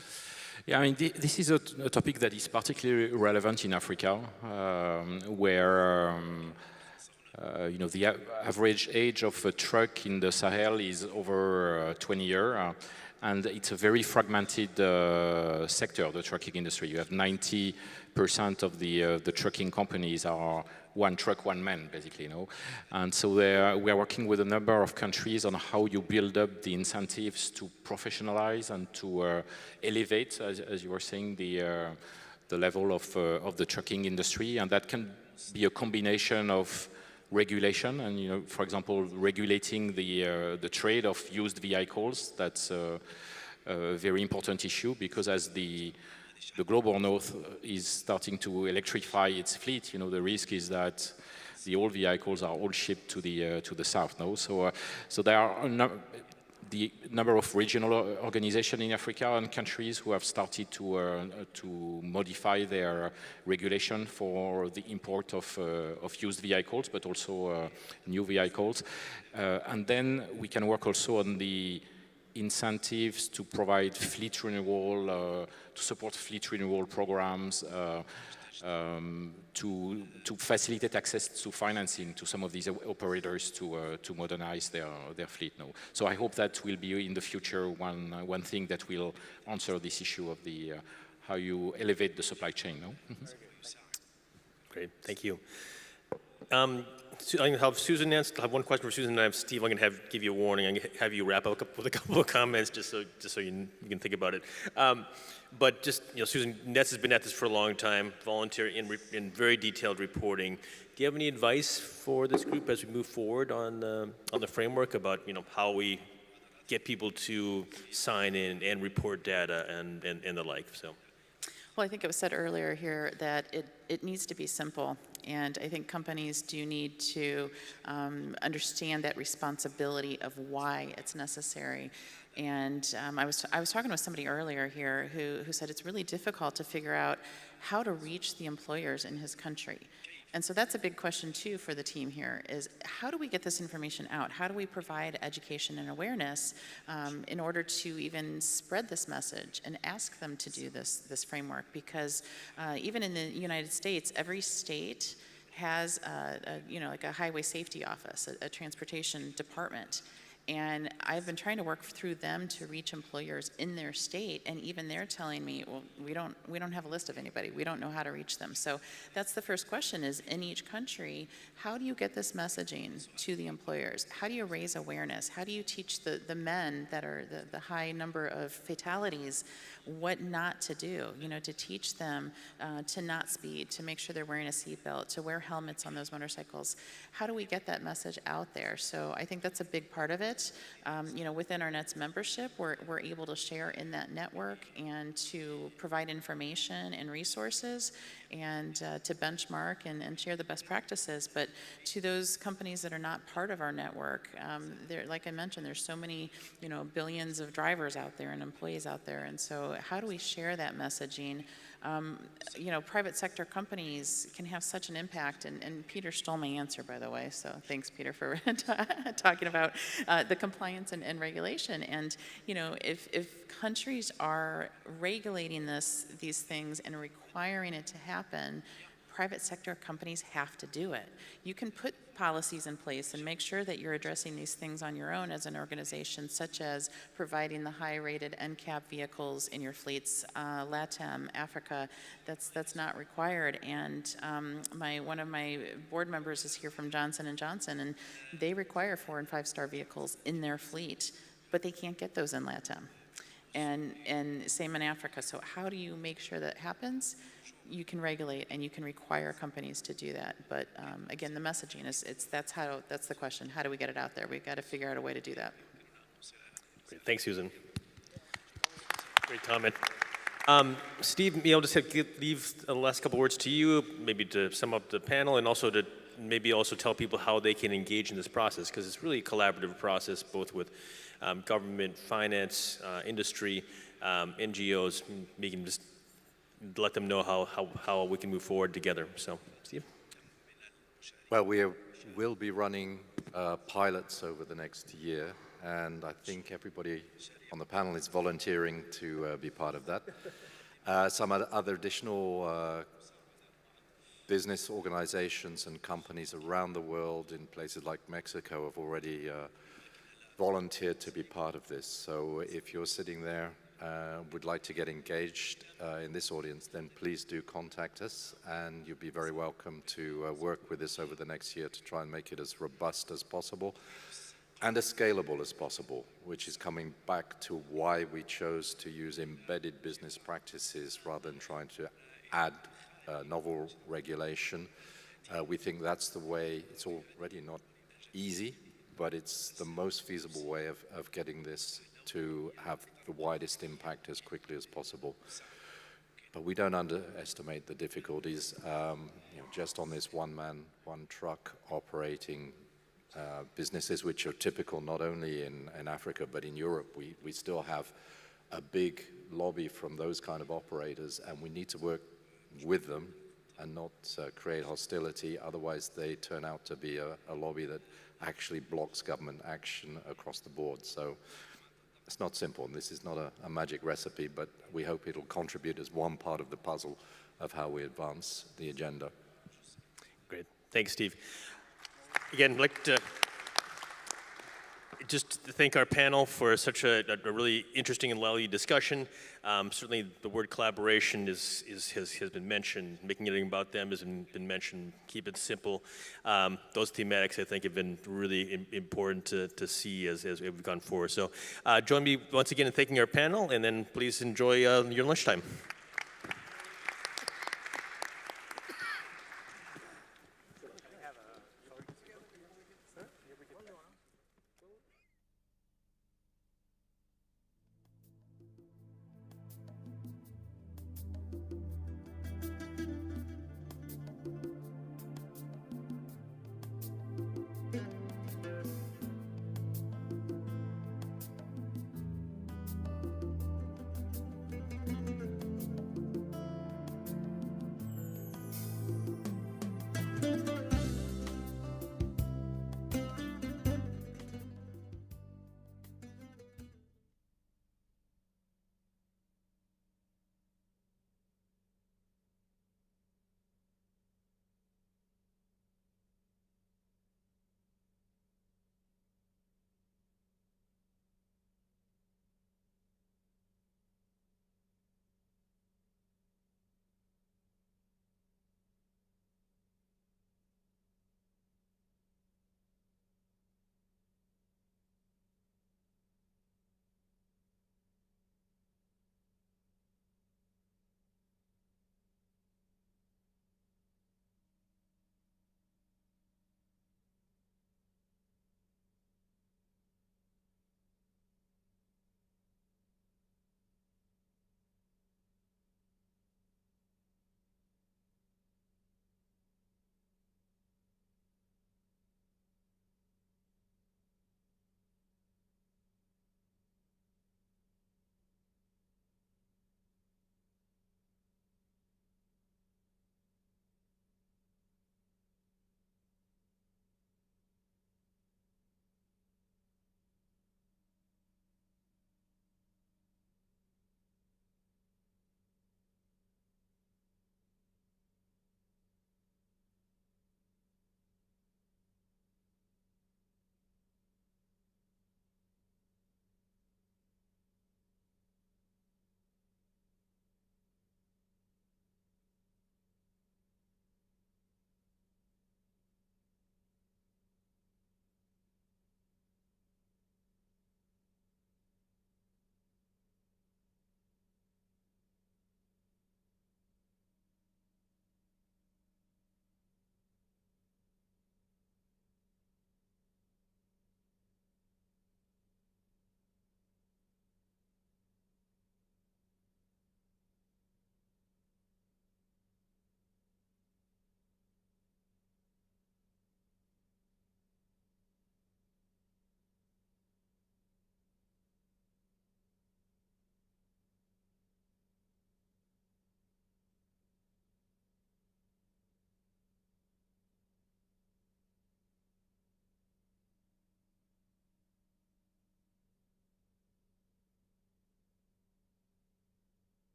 Yeah, I mean, this is a topic that is particularly relevant in Africa, where you know, the average age of a truck in the Sahel is over 20 years, and it's a very fragmented sector, the trucking industry. You have 90% of the trucking companies are one truck, one man, basically, you know. And so we are working with a number of countries on how you build up the incentives to professionalize and to elevate, as you were saying, the level of the trucking industry. And that can be a combination of regulation and, you know, for example, regulating the trade of used vehicles. That's a very important issue, because as the global north is starting to electrify its fleet, you know, the risk is that the old vehicles are all shipped to the south. No, so there are the number of regional organizations in Africa and countries who have started to modify their regulation for the import of used vehicles, but also new vehicles, and then we can work also on the incentives to provide fleet renewal, to support fleet renewal programs, to facilitate access to financing to some of these operators to modernize their fleet now. So I hope that will be in the future one thing that will answer this issue of the how you elevate the supply chain. No?
Great, thank you. I'm going to have Susan answer. I have one question for Susan, and I have Steve. I'm going to give you a warning. I'm going to have you wrap up with a couple of comments, just so you can think about it. But just, you know, Susan, Nets has been at this for a long time, volunteer in very detailed reporting. Do you have any advice for this group as we move forward on the framework about, you know, how we get people to sign in and report data and the like? So.
Well, I think it was said earlier here that it needs to be simple. And I think companies do need to understand that responsibility of why it's necessary. And I was talking with somebody earlier here who said it's really difficult to figure out how to reach the employers in his country. And so that's a big question too for the team here, is how do we get this information out? How do we provide education and awareness in order to even spread this message and ask them to do this framework? Because even in the United States, every state has you know, like a highway safety office, a transportation department. And I've been trying to work through them to reach employers in their state, and even they're telling me, well, we don't have a list of anybody. We don't know how to reach them. So that's the first question, is in each country, how do you get this messaging to the employers? How do you raise awareness? How do you teach the men that are the high number of fatalities what not to do, you know, to teach them to not speed, to make sure they're wearing a seatbelt, to wear helmets on those motorcycles? How do we get that message out there? So I think that's a big part of it. You know, within our Nets membership, we're able to share in that network and to provide information and resources and to benchmark and share the best practices. But to those companies that are not part of our network, like I mentioned, there's so many, you know, billions of drivers out there and employees out there. And so how do we share that messaging? You know, private sector companies can have such an impact, and Peter stole my answer, by the way, so thanks, Peter, for talking about the compliance and regulation. And, you know, if countries are regulating these things and requiring it to happen, private sector companies have to do it. You can put policies in place and make sure that you're addressing these things on your own as an organization, such as providing the high-rated NCAP vehicles in your fleets. LATAM, Africa, that's not required. And one of my board members is here from Johnson & Johnson, and they require 4- and 5-star vehicles in their fleet, but they can't get those in LATAM. And same in Africa. So how do you make sure that happens? You can regulate and you can require companies to do that. But again, the messaging is that's the question. How do we get it out there? We've got to figure out a way to do that.
Great. Thanks, Susan. Great comment. Steve, I'll just leave the last couple words to you, maybe to sum up the panel, and also to maybe also tell people how they can engage in this process, because it's really a collaborative process, both with government, finance, industry, NGOs. We can just let them know how we can move forward together. So, Steve?
Well, we'll be running pilots over the next year, and I think everybody on the panel is volunteering to be part of that. Some other additional business organizations and companies around the world in places like Mexico have already volunteered to be part of this. So if you're sitting there, would like to get engaged in this audience, then please do contact us, and you'll be very welcome to work with us over the next year to try and make it as robust as possible and as scalable as possible, which is coming back to why we chose to use embedded business practices rather than trying to add novel regulation. We think that's the way. It's already not easy, but it's the most feasible way of getting this to have the widest impact as quickly as possible. But we don't underestimate the difficulties. Just on this one-man, one-truck operating businesses, which are typical not only in Africa but in Europe, we still have a big lobby from those kind of operators, and we need to work with them and not create hostility. Otherwise, they turn out to be a lobby that actually blocks government action across the board. So it's not simple, and this is not a magic recipe, but we hope it'll contribute as one part of the puzzle of how we advance the agenda.
Great. Thanks, Steve. Again, I'd like to just thank our panel for such a really interesting and lively discussion. Certainly the word collaboration has been mentioned. Making anything about them has been mentioned. Keep it simple. Those thematics, I think, have been really important to see as we've gone forward. So join me once again in thanking our panel, and then please enjoy your lunchtime.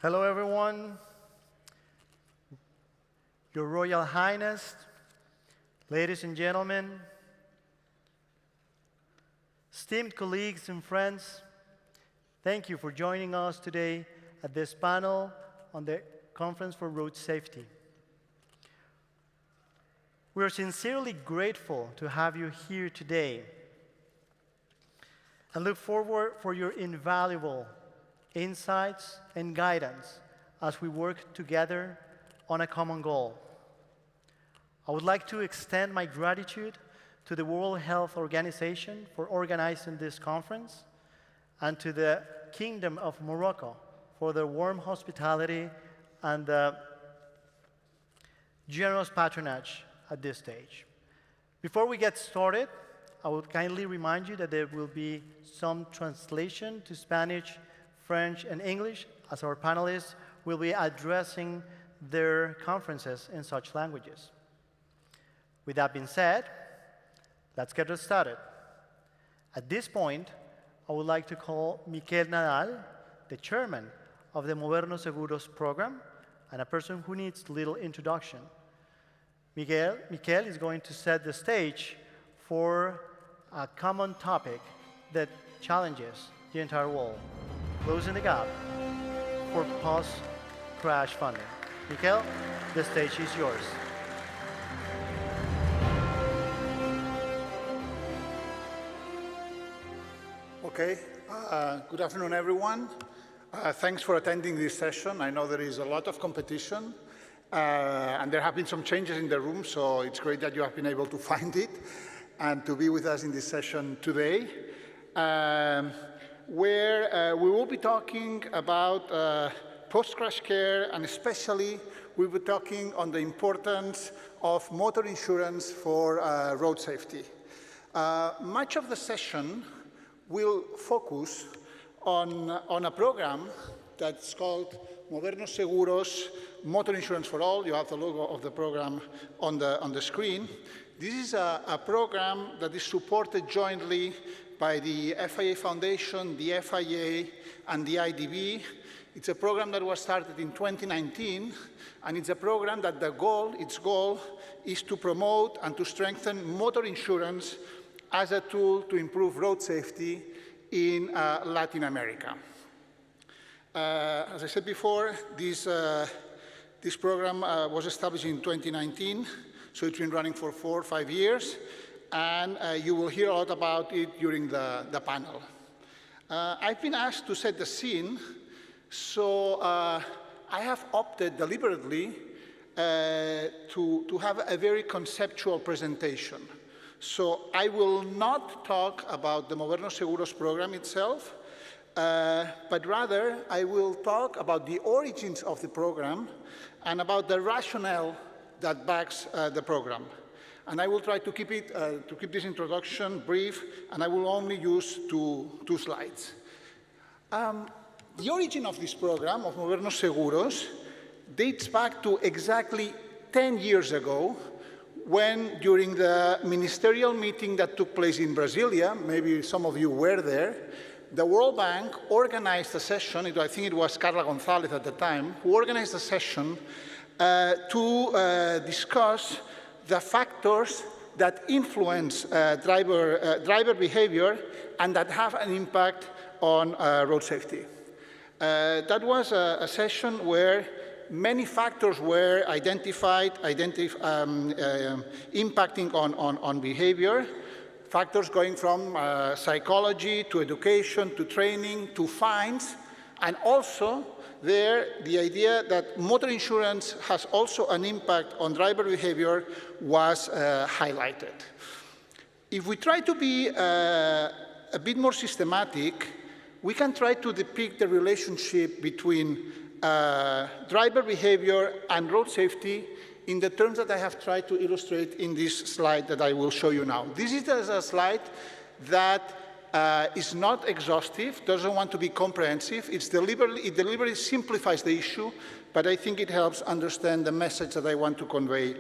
Hello, everyone. Your Royal Highness, ladies and gentlemen, esteemed colleagues and friends, thank you for joining us today at this panel on the Conference for Road Safety. We are sincerely grateful to have you here today and look forward for your invaluable insights and guidance as we work together on a common goal. I would like to extend my gratitude to the World Health Organization for organizing this conference and to the Kingdom of Morocco for their warm hospitality and generous patronage at this stage. Before we get started, I would kindly remind you that there will be some translation to Spanish, French, and English, as our panelists will be addressing their conferences in such languages. With that being said, let's get started. At this point, I would like to call Miquel Nadal, the chairman of the Movernos Seguros program, and a person who needs little introduction. Miquel is going to set the stage for a common topic that challenges the entire world: closing the gap for post-crash funding. Miquel, the stage is yours.
Okay, good afternoon, everyone. Thanks for attending this session. I know there is a lot of competition, and there have been some changes in the room, so it's great that you have been able to find it and to be with us in this session today, where we will be talking about post-crash care, and especially we'll be talking on the importance of motor insurance for road safety. Much of the session will focus on a program that's called Movernos Seguros, Motor Insurance for All. You have the logo of the program on the screen. This is a program that is supported jointly by the FIA Foundation, the FIA, and the IDB. It's a program that was started in 2019, and it's a program that its goal is to promote and to strengthen motor insurance as a tool to improve road safety in Latin America. As I said before, this program was established in 2019, so it's been running for 4 or 5 years, and you will hear a lot about it during the panel. I've been asked to set the scene, So I have opted deliberately to have a very conceptual presentation. So I will not talk about the Movernos Seguros program itself, but rather I will talk about the origins of the program and about the rationale that backs the program. And I will try to keep this introduction brief, and I will only use two slides. The origin of this program, of Movernos Seguros, dates back to exactly 10 years ago, when during the ministerial meeting that took place in Brasilia, maybe some of you were there, the World Bank organized a session, I think it was Carla Gonzalez at the time, who organized a session to discuss the factors that influence driver behavior and that have an impact on road safety. That was a session where many factors were identified, impacting on behavior, factors going from psychology to education to training to fines, and also the idea that motor insurance has also an impact on driver behavior was highlighted. If we try to be a bit more systematic, we can try to depict the relationship between driver behavior and road safety in the terms that I have tried to illustrate in this slide that I will show you now. This is a slide that is not exhaustive, doesn't want to be comprehensive. It deliberately simplifies the issue, but I think it helps understand the message that I want to convey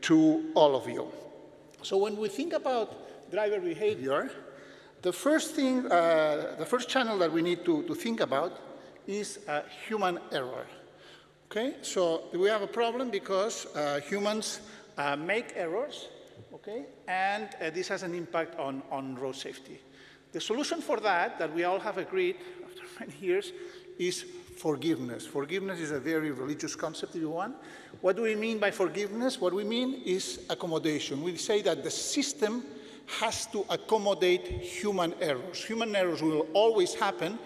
to all of you. So when we think about driver behavior, the first channel that we need to think about is human error. Okay, so we have a problem because humans make errors, okay, and this has an impact on road safety. The solution for that we all have agreed after many years, is forgiveness. Forgiveness is a very religious concept, if you want. What do we mean by forgiveness? What we mean is accommodation. We say that the system has to accommodate human errors. Human errors will always happen,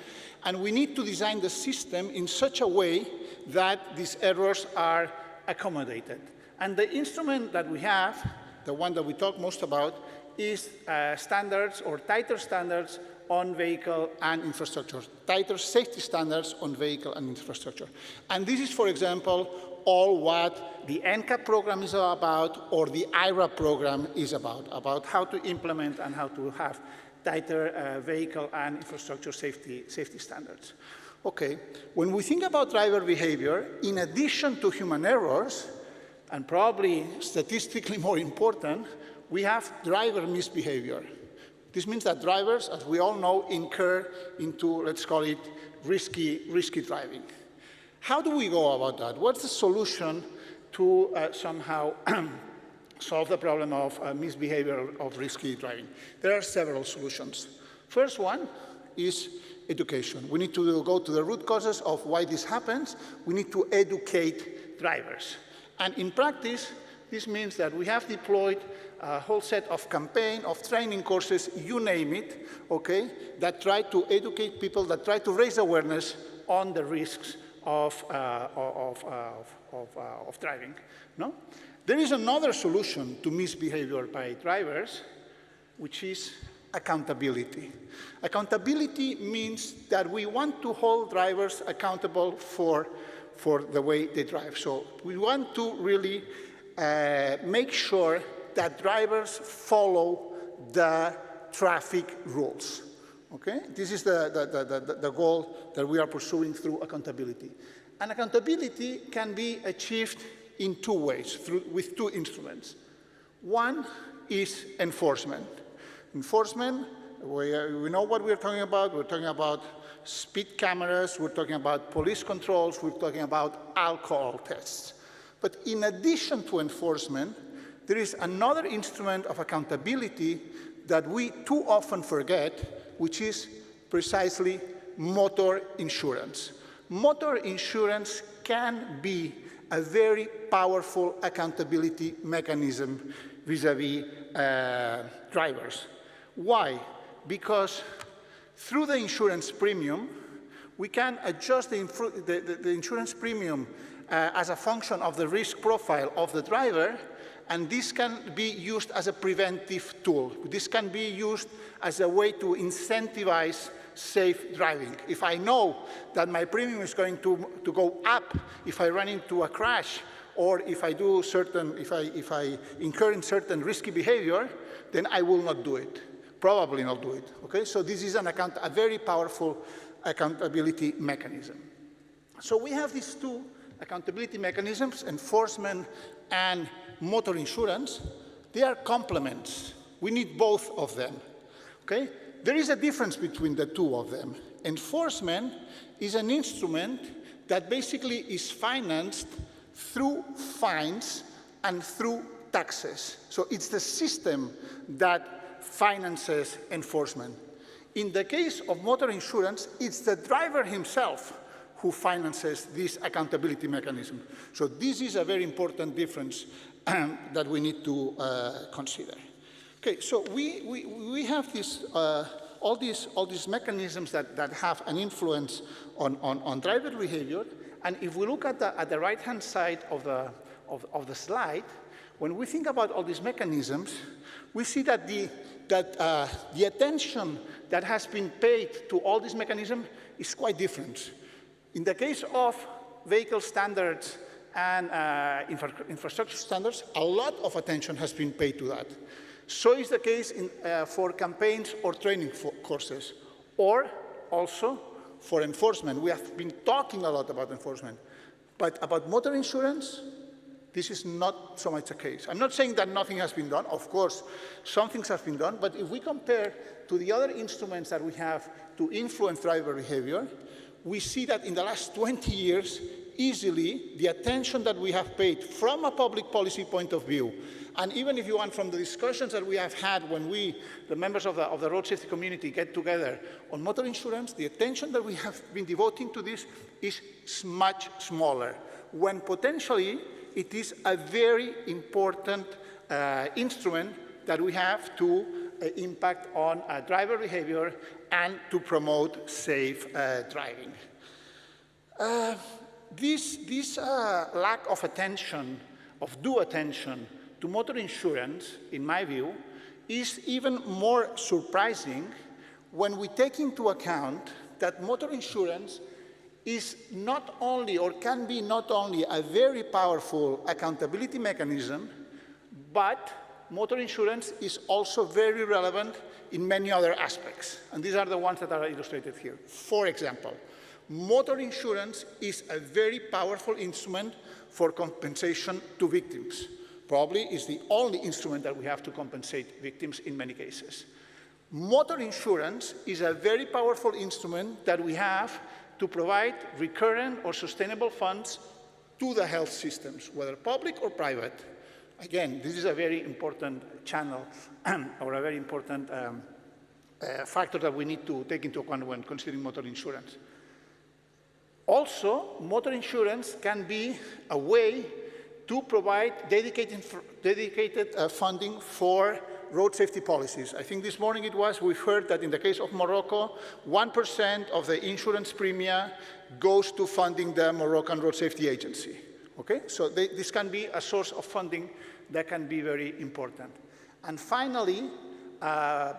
and we need to design the system in such a way that these errors are accommodated. And the instrument that we have, the one that we talk most about, is standards or tighter standards on vehicle and infrastructure, tighter safety standards on vehicle and infrastructure. And this is, for example, all what the NCAP program is about or the IRA program is about how to implement and how to have tighter vehicle and infrastructure safety standards. Okay, when we think about driver behavior, in addition to human errors, and probably statistically more important, we have driver misbehavior. This means that drivers, as we all know, incur into, let's call it, risky driving. How do we go about that? What's the solution to somehow solve the problem of misbehavior of risky driving? There are several solutions. First one is education. We need to go to the root causes of why this happens. We need to educate drivers. And in practice, this means that we have deployed a whole set of campaign, of training courses, you name it, okay, that try to educate people, that try to raise awareness on the risks of driving. No? There is another solution to misbehavior by drivers, which is accountability. Accountability means that we want to hold drivers accountable for the way they drive. So we want to really make sure that drivers follow the traffic rules. Okay? This is the goal that we are pursuing through accountability. And accountability can be achieved in two ways, with two instruments. One is enforcement. Enforcement, we know what we're talking about. We're talking about speed cameras, we're talking about police controls, we're talking about alcohol tests. But in addition to enforcement, there is another instrument of accountability that we too often forget, which is precisely motor insurance. Motor insurance can be a very powerful accountability mechanism vis-à-vis drivers. Why? Because through the insurance premium, we can adjust the insurance premium as a function of the risk profile of the driver, and this can be used as a preventive tool. This can be used as a way to incentivize safe driving. If I know that my premium is going to go up if I run into a crash, or if I do if I incur in certain risky behavior, then I will not do it. Probably not do it. Okay, so this is a very powerful accountability mechanism. So we have these two accountability mechanisms, enforcement and motor insurance. They are complements. We need both of them. Okay? There is a difference between the two of them. Enforcement is an instrument that basically is financed through fines and through taxes. So it's the system that finances enforcement. In the case of motor insurance, it's the driver himself who finances this accountability mechanism. So this is a very important difference that we need to consider. Okay, so we have this, all these mechanisms that have an influence on driver behavior. And if we look at the right-hand side of the slide, when we think about all these mechanisms, we see that the attention that has been paid to all these mechanisms is quite different. In the case of vehicle standards and infrastructure standards, a lot of attention has been paid to that. So is the case for campaigns or training courses, or also for enforcement. We have been talking a lot about enforcement, but about motor insurance, this is not so much the case. I'm not saying that nothing has been done. Of course, some things have been done, but if we compare to the other instruments that we have to influence driver behavior, we see that in the last 20 years, easily, the attention that we have paid from a public policy point of view, and even if you want from the discussions that we have had when the members of the road safety community, get together on motor insurance, the attention that we have been devoting to this is much smaller, when potentially it is a very important instrument that we have to impact on driver behavior and to promote safe driving. This lack of attention, of due attention to motor insurance, in my view, is even more surprising when we take into account that motor insurance is not only, or can be not only, a very powerful accountability mechanism, but motor insurance is also very relevant in many other aspects. And these are the ones that are illustrated here. For example, motor insurance is a very powerful instrument for compensation to victims. Probably is the only instrument that we have to compensate victims in many cases. Motor insurance is a very powerful instrument that we have to provide recurrent or sustainable funds to the health systems, whether public or private. Again, this is a very important channel or a very important factor that we need to take into account when considering motor insurance. Also, motor insurance can be a way to provide dedicated funding for road safety policies. I think this morning we've heard that in the case of Morocco, 1% of the insurance premium goes to funding the Moroccan Road Safety Agency. Okay, so this can be a source of funding that can be very important. And finally,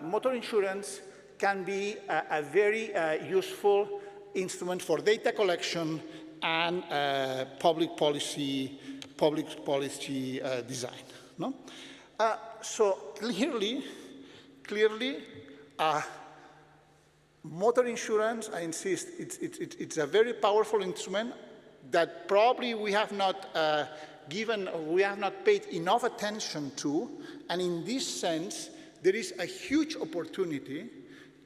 motor insurance can be a very useful instrument for data collection and public policy design. No? So clearly, motor insurance, I insist, it's a very powerful instrument that probably we have not paid enough attention to, and in this sense, there is a huge opportunity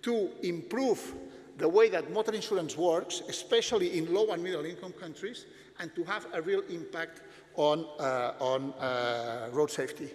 to improve the way that motor insurance works, especially in low and middle income countries, and to have a real impact on road safety.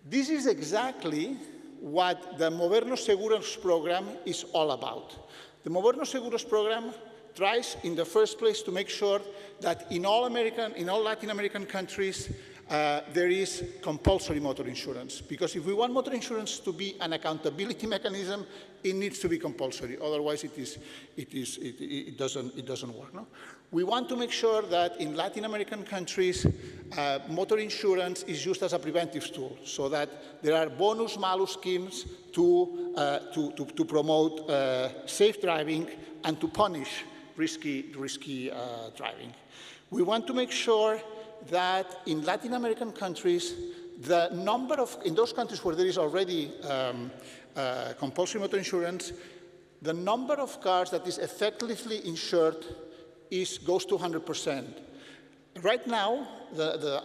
This is exactly what the Movernos Seguros program is all about. The Movernos Seguros program tries, in the first place, to make sure that in all Latin American countries, there is compulsory motor insurance. Because if we want motor insurance to be an accountability mechanism, it needs to be compulsory. Otherwise, it doesn't work. No? We want to make sure that in Latin American countries, motor insurance is used as a preventive tool, so that there are bonus-malus schemes to promote safe driving and to punish risky driving. We want to make sure that in Latin American countries, the number of, in those countries where there is already compulsory motor insurance, the number of cars that is effectively insured goes to 100%. Right now,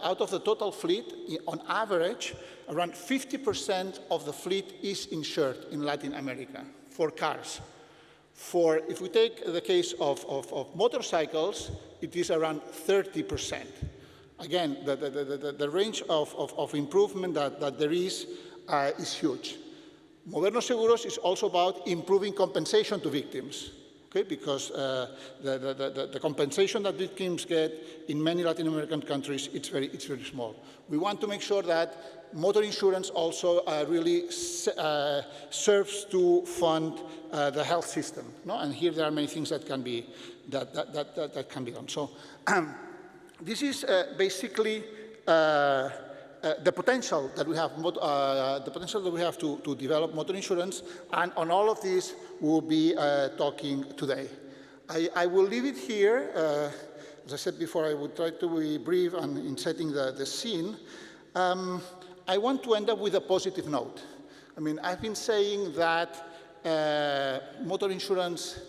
out of the total fleet, on average, around 50% of the fleet is insured in Latin America for cars. If we take the case of motorcycles, it is around 30%. Again, the range of improvement that there is huge. Modernos Seguros is also about improving compensation to victims. Okay, because the compensation that victims get in many Latin American countries, it's very small. We want to make sure that motor insurance also really serves to fund the health system. No? And here there are many things that can be done. So this is basically the potential that we have, to develop motor insurance, and on all of this we'll be talking today. I will leave it here. As I said before, I would try to be brief in setting the scene. I want to end up with a positive note. I mean, I've been saying that motor insurance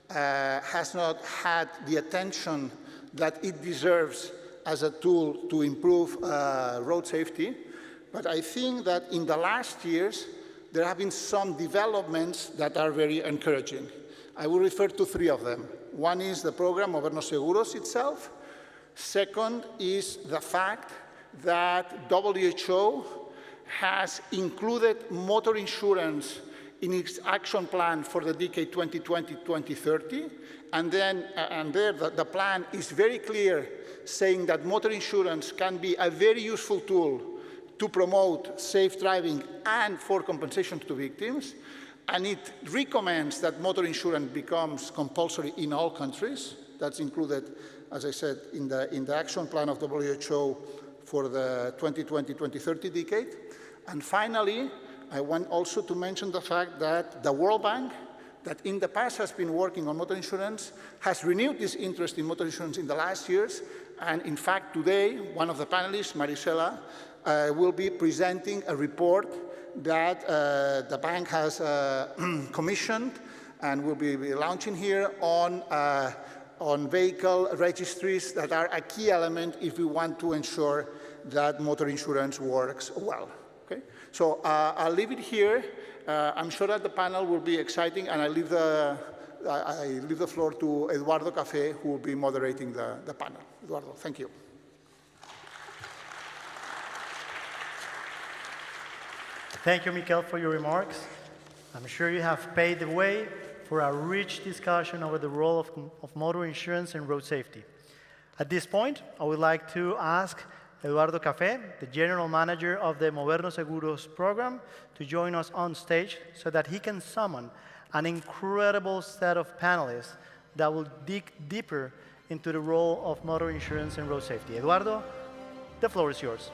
has not had the attention that it deserves as a tool to improve road safety, but I think that in the last years, there have been some developments that are very encouraging. I will refer to three of them. One is the program Modernos Seguros itself. Second is the fact that WHO has included motor insurance in its action plan for the decade 2020-2030, and there the plan is very clear, saying that motor insurance can be a very useful tool to promote safe driving and for compensation to victims, and it recommends that motor insurance becomes compulsory in all countries. That's included, as I said, in the action plan of WHO for the 2020-2030 decade. And finally, I want also to mention the fact that the World Bank, that in the past has been working on motor insurance, has renewed this interest in motor insurance in the last years. And in fact, today, one of the panelists, Marisela, will be presenting a report that the bank has commissioned and will be launching here on vehicle registries that are a key element if we want to ensure that motor insurance works well. Okay? So I'll leave it here. I'm sure that the panel will be exciting, and I leave the floor to Eduardo Café, who will be moderating the panel. Eduardo, thank you.
Thank you, Mikel, for your remarks. I'm sure you have paved the way for a rich discussion over the role of motor insurance and road safety. At this point, I would like to ask Eduardo Café, the General Manager of the Modernos Seguros program, to join us on stage so that he can summon an incredible set of panelists that will dig deeper into the role of motor insurance and road safety. Eduardo, the floor is yours.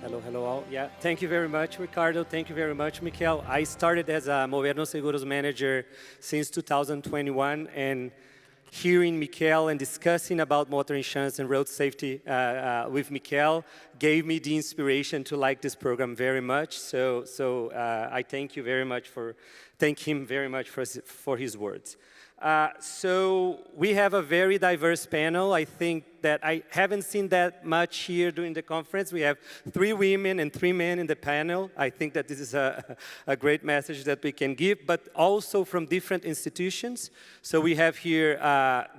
Hello all. Yeah, thank you very much, Ricardo. Thank you very much, Mikel. I started as a Modernos Seguros manager since 2021, and hearing Mikel and discussing about motor insurance and road safety with Mikel gave me the inspiration to like this program very much. So I thank him very much for his words. So we have a very diverse panel. I think that I haven't seen that much here during the conference. We have 3 women and 3 men in the panel. I think that this is a great message that we can give, but also from different institutions. So we have here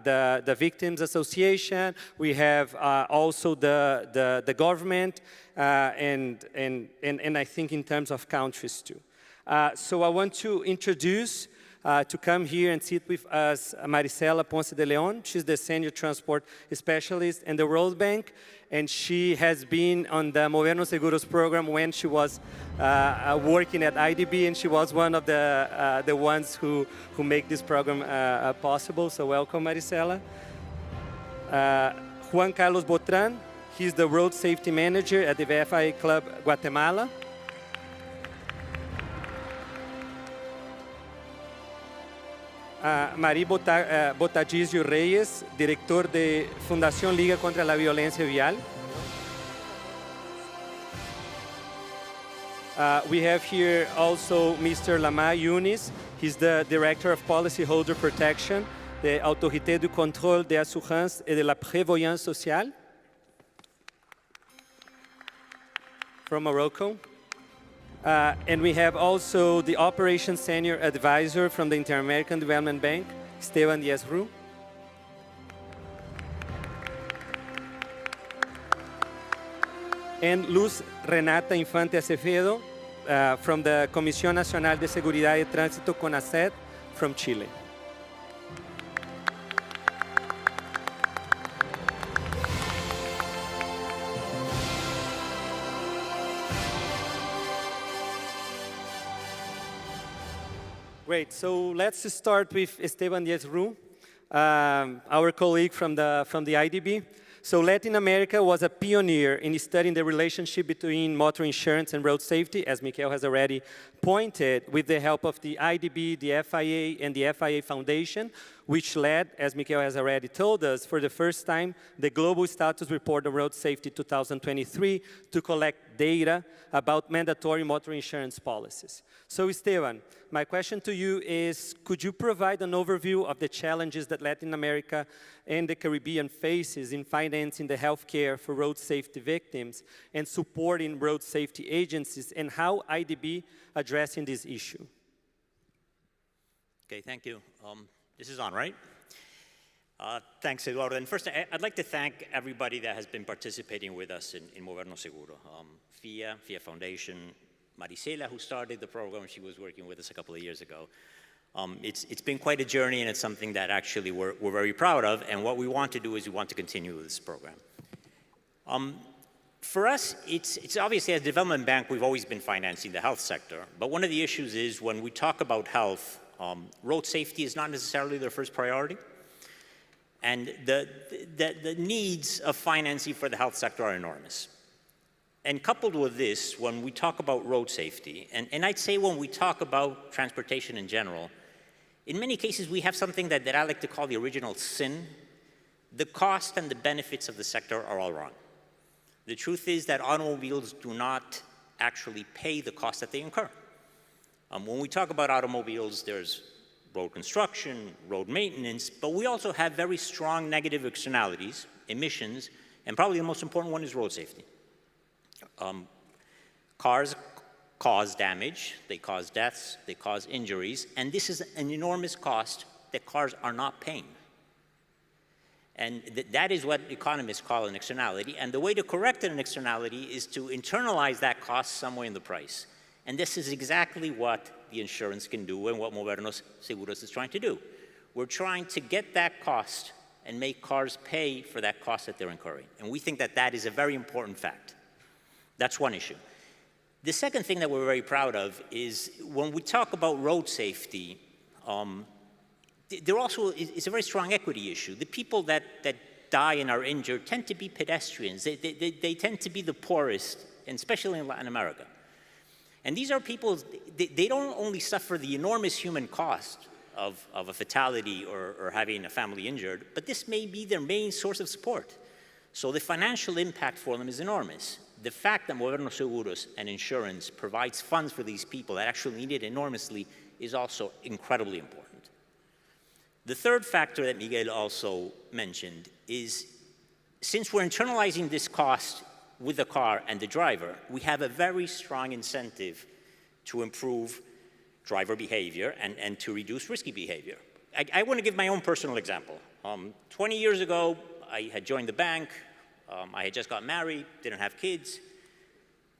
the Victims Association. We have also the government, and I think in terms of countries too. So I want to introduce to come here and sit with us Maricela Ponce de Leon. She's the Senior Transport Specialist in the World Bank, and she has been on the Movernos Seguros program when she was working at IDB, and she was one of the ones who make this program possible. So welcome, Maricela. Juan Carlos Botran, he's the Road Safety Manager at the VFI Club Guatemala. Marí Botadizio Reyes, director de Fundación Liga contra la Violencia Vial. We have here also Mr. Lamar Yunis. He's the Director of Policyholder Protection, de Autorité du Contrôle des Assurances et de la Prévoyance Sociale from Morocco. And we have also the Operations Senior Advisor from the Inter-American Development Bank, Esteban Diaz-Ru. And Luz Renata Infante Acevedo from the Comisión Nacional de Seguridad y Tránsito, CONACET, from Chile. Great, so let's start with Esteban Diaz-Ru, our colleague from the IDB. So Latin America was a pioneer in studying the relationship between motor insurance and road safety, as Michael has already pointed, with the help of the IDB, the FIA, and the FIA Foundation, which led, as Michael has already told us, for the first time, the Global Status Report on Road Safety 2023 to collect data about mandatory motor insurance policies. So Esteban, my question to you is, could you provide an overview of the challenges that Latin America and the Caribbean faces in financing the healthcare for road safety victims and supporting road safety agencies, and how IDB addressing this issue?
Okay, thank you. This is on, right? Thanks, Eduardo. And first, I'd like to thank everybody that has been participating with us in Movernos Seguro. FIA Foundation, Maricela, who started the program, she was working with us a couple of years ago. It's been quite a journey, and it's something that actually we're very proud of, and what we want to do is we want to continue with this program. For us, it's obviously, as a development bank, we've always been financing the health sector, but one of the issues is when we talk about health, road safety is not necessarily their first priority, and the needs of financing for the health sector are enormous. And coupled with this, when we talk about road safety, and I'd say when we talk about transportation in general, in many cases we have something that I like to call the original sin. The cost and the benefits of the sector are all wrong. The truth is that automobiles do not actually pay the cost that they incur. When we talk about automobiles, there's road construction, road maintenance, but we also have very strong negative externalities, emissions, and probably the most important one is road safety. Cars cause damage, they cause deaths, they cause injuries, and this is an enormous cost that cars are not paying. And that is what economists call an externality, and the way to correct an externality is to internalize that cost somewhere in the price. And this is exactly what the insurance can do and what Movernos Seguros is trying to do. We're trying to get that cost and make cars pay for that cost that they're incurring. And we think that that is a very important fact. That's one issue. The second thing that we're very proud of is when we talk about road safety, there also is a very strong equity issue. The people that die and are injured tend to be pedestrians. They tend to be the poorest, and especially in Latin America. And these are people, they don't only suffer the enormous human cost of a fatality or having a family injured, but this may be their main source of support. So the financial impact for them is enormous. The fact that Movernos Seguros and insurance provides funds for these people that actually need it enormously is also incredibly important. The third factor that Miguel also mentioned is, since we're internalizing this cost with the car and the driver, we have a very strong incentive to improve driver behavior and to reduce risky behavior. I want to give my own personal example. 20 years ago, I had joined the bank. I had just got married, didn't have kids.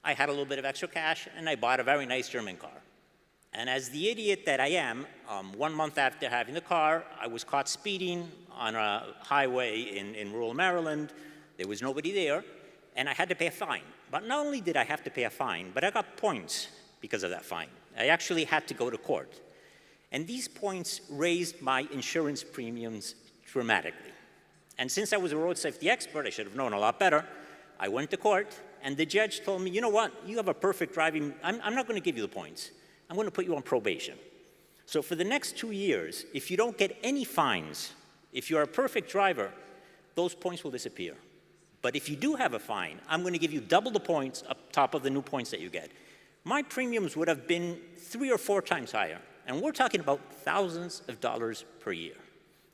I had a little bit of extra cash, and I bought a very nice German car. And as the idiot that I am, 1 month after having the car, I was caught speeding on a highway in rural Maryland. There was nobody there, and I had to pay a fine. But not only did I have to pay a fine, but I got points because of that fine. I actually had to go to court. And these points raised my insurance premiums dramatically. And since I was a road safety expert, I should have known a lot better. I went to court, and the judge told me, you know what, you have a perfect driving, I'm not going to give you the points. I'm going to put you on probation. So for the next 2 years, if you don't get any fines, if you're a perfect driver, those points will disappear. But if you do have a fine, I'm going to give you double the points up top of the new points that you get. My premiums would have been 3 or 4 times higher. And we're talking about thousands of dollars per year.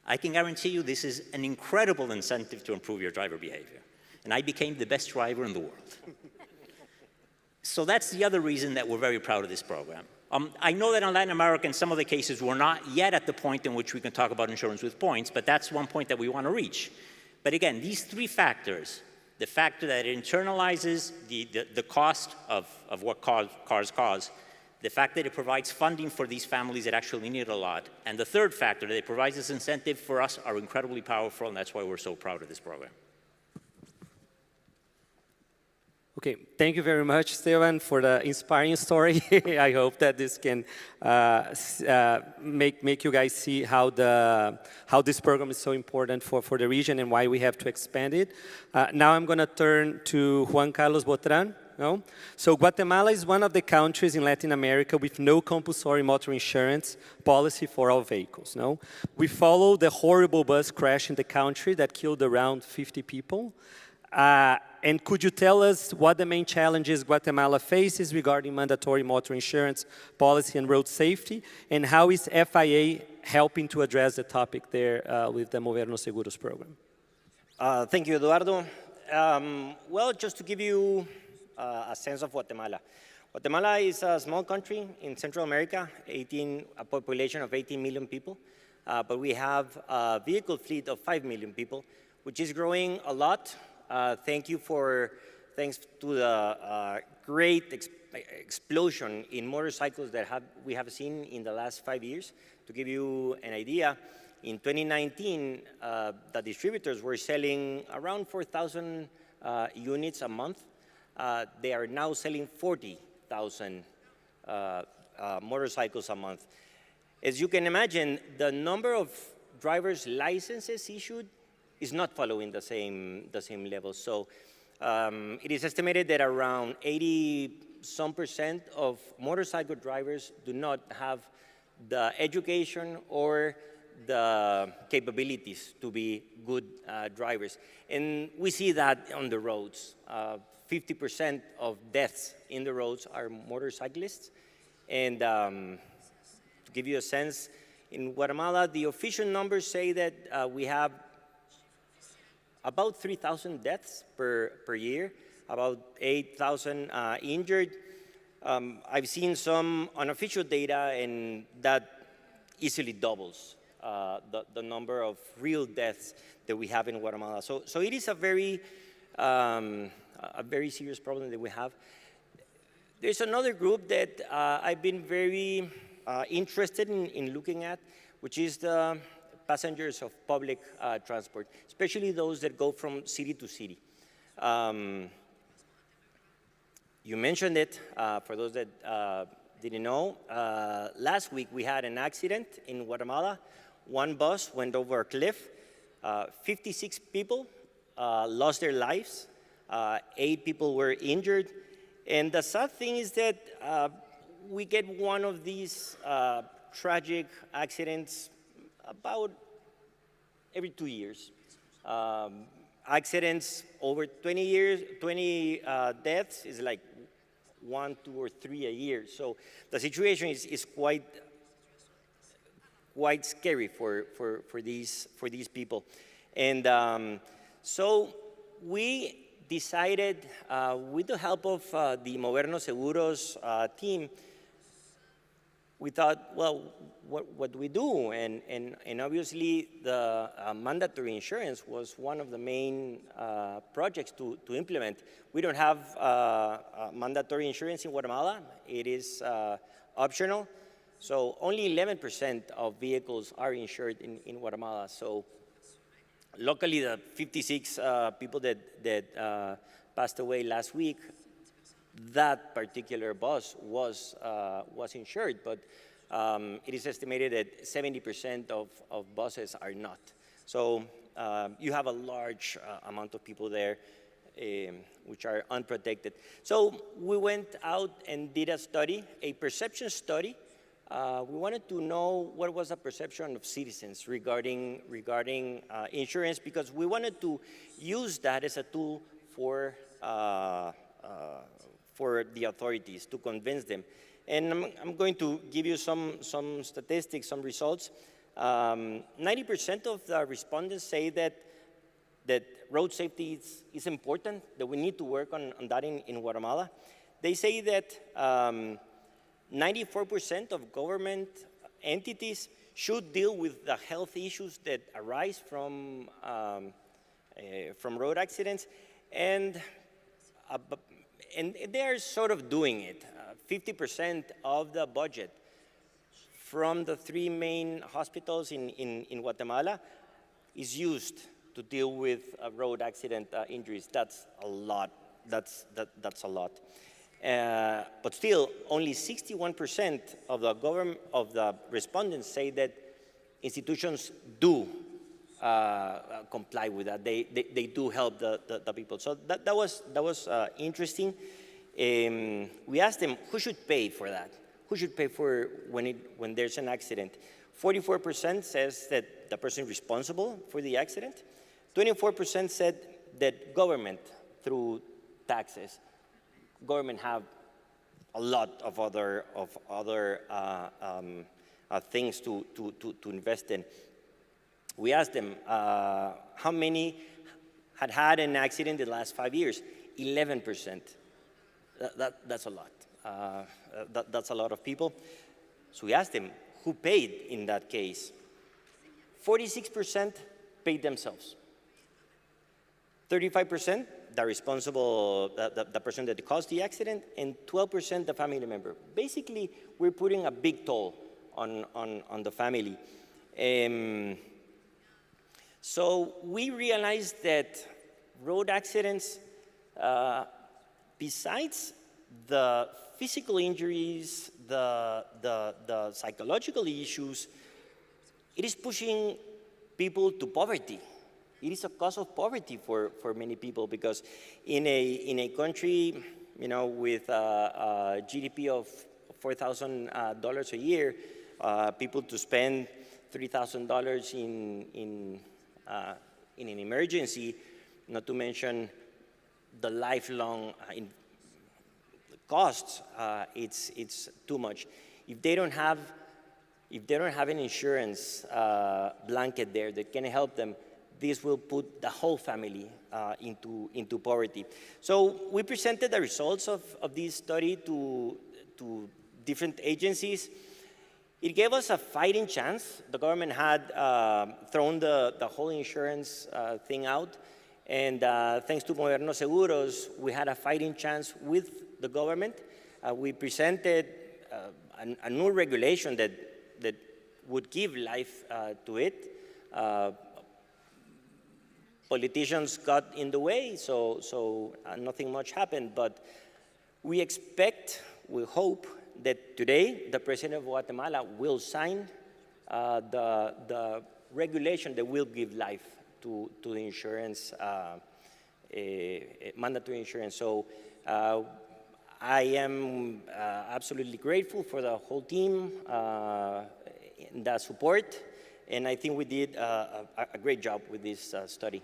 I can guarantee you this is an incredible incentive to improve your driver behavior. And I became the best driver in the world. So that's the other reason that we're very proud of this program. I know that in Latin America, in some of the cases, we're not yet at the point in which we can talk about insurance with points, but that's one point that we want to reach. But again, these 3 factors, the factor that it internalizes the cost of what cars cause, the fact that it provides funding for these families that actually need it a lot, and the third factor that it provides this incentive for us are incredibly powerful, and that's why we're so proud of this program.
Okay, thank you very much, Esteban, for the inspiring story. I hope that this can make you guys see how this program is so important for the region and why we have to expand it. Now I'm going to turn to Juan Carlos Botran. No? So Guatemala is one of the countries in Latin America with no compulsory motor insurance policy for all vehicles. No? We follow the horrible bus crash in the country that killed around 50 people. And could you tell us what the main challenges Guatemala faces regarding mandatory motor insurance policy and road safety, and how is FIA helping to address the topic there with the Movernos Seguros program?
Thank you, Eduardo. Well, just to give you a sense of Guatemala. Guatemala is a small country in Central America, a population of 18 million people, but we have a vehicle fleet of 5 million people, which is growing a lot. Thanks to the great explosion in motorcycles that we have seen in the last 5 years. To give you an idea, in 2019, the distributors were selling around 4,000 units a month. They are now selling 40,000 motorcycles a month. As you can imagine, the number of driver's licenses issued is not following the same level. So it is estimated that around 80% of motorcycle drivers do not have the education or the capabilities to be good drivers. And we see that on the roads. 50% of deaths in the roads are motorcyclists. And to give you a sense, in Guatemala, the official numbers say that we have about 3,000 deaths per year, about 8,000 injured. I've seen some unofficial data, and that easily doubles the number of real deaths that we have in Guatemala. So it is a very serious problem that we have. There's another group that I've been very interested in looking at, which is the passengers of public transport, especially those that go from city to city. You mentioned it, for those that didn't know. Last week we had an accident in Guatemala. One bus went over a cliff. 56 people lost their lives. 8 people were injured. And the sad thing is that we get one of these tragic accidents about every 2 years. Accidents over 20 deaths is like 1, 2, or 3 a year. So the situation is quite scary for these people. And so we decided, with the help of the Movernos Seguros team, we thought, well, what do we do? And obviously, the mandatory insurance was one of the main projects to implement. We don't have mandatory insurance in Guatemala. It is optional. So only 11% of vehicles are insured in Guatemala. So luckily, the 56 people that passed away last week, that particular bus was insured, but it is estimated that 70% of buses are not. So you have a large amount of people there which are unprotected. So we went out and did a study, a perception study. We wanted to know what was the perception of citizens regarding insurance, because we wanted to use that as a tool for the authorities to convince them. And I'm going to give you some statistics, some results. 90% of the respondents say that road safety is important, that we need to work on that in Guatemala. They say that 94% of government entities should deal with the health issues that arise from road accidents, and they are sort of doing it. 50% of the budget from the 3 main hospitals in Guatemala is used to deal with road accident injuries. That's a lot. That's a lot. But still, only 61% of the respondents say that institutions do comply with that. They do help the people. So that was interesting. We asked them who should pay for that. Who should pay for when there's an accident? 44% says that the person responsible for the accident. 24% said that government through taxes. Government have a lot of other things to invest in. We asked them how many had an accident in the last 5 years. 11%. That's a lot. That's a lot of people. So we asked them who paid in that case. 46% paid themselves. 35%, the responsible, the person that caused the accident, and 12% the family member. Basically, we're putting a big toll on the family. So we realized that road accidents, besides the physical injuries, the psychological issues, it is pushing people to poverty. It is a cause of poverty for many people, because in a country, with a GDP of $4,000 a year, people to spend $3,000 in an emergency, not to mention the lifelong costs, it's too much. If they don't have an insurance blanket there that can help them, this will put the whole family into poverty. So we presented the results of this study to different agencies. It gave us a fighting chance. The government had thrown the whole insurance thing out, and thanks to Modernos Seguros, we had a fighting chance with the government. We presented a new regulation that would give life to it. Politicians got in the way, so nothing much happened. But we expect, we hope that today the President of Guatemala will sign the regulation that will give life to the insurance, mandatory insurance. So I am absolutely grateful for the whole team and the support, and I think we did a great job with this study.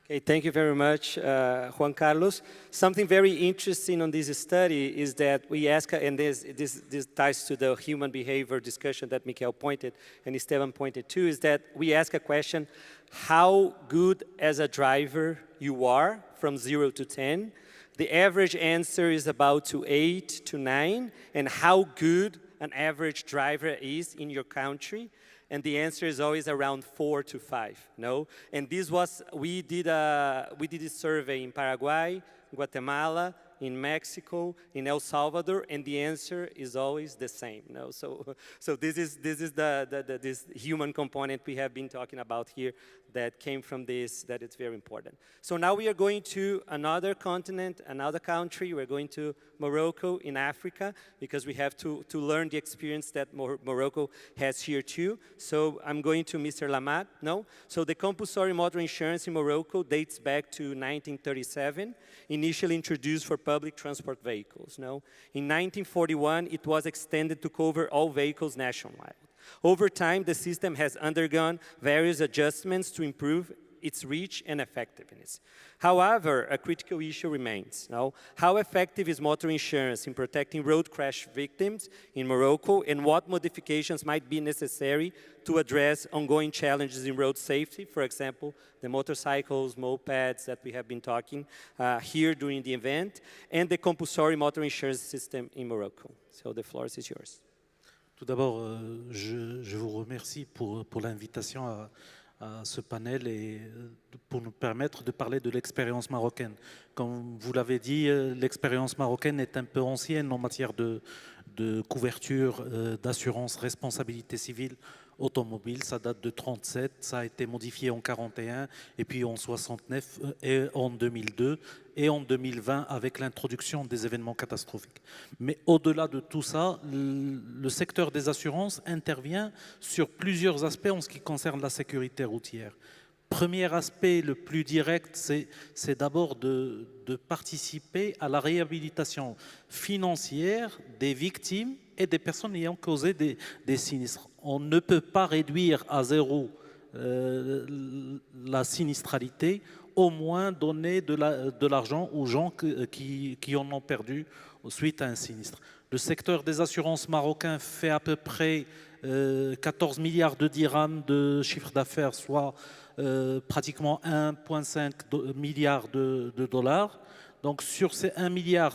Okay, thank you very much, Juan Carlos. Something very interesting on this study is that we ask, and this ties to the human behavior discussion that Michael pointed and Esteban pointed to, is that we ask a question, how good as a driver you are from 0 to 10. The average answer is about to 8 to 9, and how good an average driver is in your country. And the answer is always around 4 to 5, no? And this was, we did a survey in Paraguay, Guatemala, in Mexico, in El Salvador, and the answer is always the same. No? So this is this human component we have been talking about here that came from this, that it's very important. So now we are going to another continent, another country. We're going to Morocco in Africa, because we have to learn the experience that Morocco has here too. So I'm going to Mr. Lamat. No? So the compulsory motor insurance in Morocco dates back to 1937, initially introduced for public transport vehicles. No? In 1941, it was extended to cover all vehicles nationwide. Over time, the system has undergone various adjustments to improve its reach and effectiveness. However, a critical issue remains. Now, how effective is motor insurance in protecting road crash victims in Morocco, and what modifications might be necessary to address ongoing challenges in road safety, for example, the motorcycles, mopeds that we have been talking here during the event, and the compulsory motor insurance system in Morocco. So the floor is yours.
Tout d'abord, je vous remercie pour l'invitation à ce panel et pour nous permettre de parler de l'expérience marocaine. Comme vous l'avez dit, l'expérience marocaine est un peu ancienne en matière de couverture, d'assurance, responsabilité civile automobile. Ça date de 1937, ça a été modifié en 1941, et puis en 1969, et en 2002, et en 2020 avec l'introduction des événements catastrophiques. Mais au-delà de tout ça, le secteur des assurances intervient sur plusieurs aspects en ce qui concerne la sécurité routière. Premier aspect, le plus direct, c'est d'abord de participer à la réhabilitation financière des victimes et des personnes ayant causé des sinistres. On ne peut pas réduire à zéro la sinistralité, au moins donner de l'argent aux gens qui en ont perdu suite à un sinistre. Le secteur des assurances marocain fait à peu près 14 milliards de dirhams de chiffre d'affaires, soit pratiquement 1,5 milliard de dollars. Donc sur ces 1,5 milliard,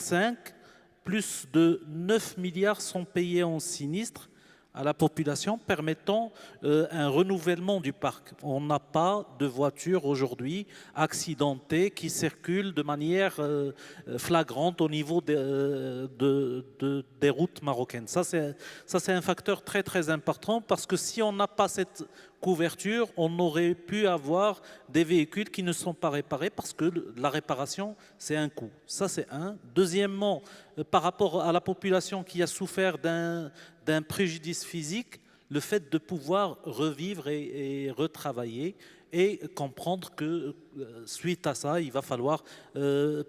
plus de 9 milliards sont payés en sinistre à la population, permettant un renouvellement du parc. On n'a pas de voitures aujourd'hui accidentées qui circulent de manière flagrante au niveau des routes marocaines. Ça, c'est un facteur très très important, parce que si on n'a pas cette couverture, on aurait pu avoir des véhicules qui ne sont pas réparés, parce que la réparation, c'est un coût. Ça, c'est un. Deuxièmement, par rapport à la population qui a souffert d'un préjudice physique, le fait de pouvoir revivre et retravailler, et comprendre que suite à ça, il va falloir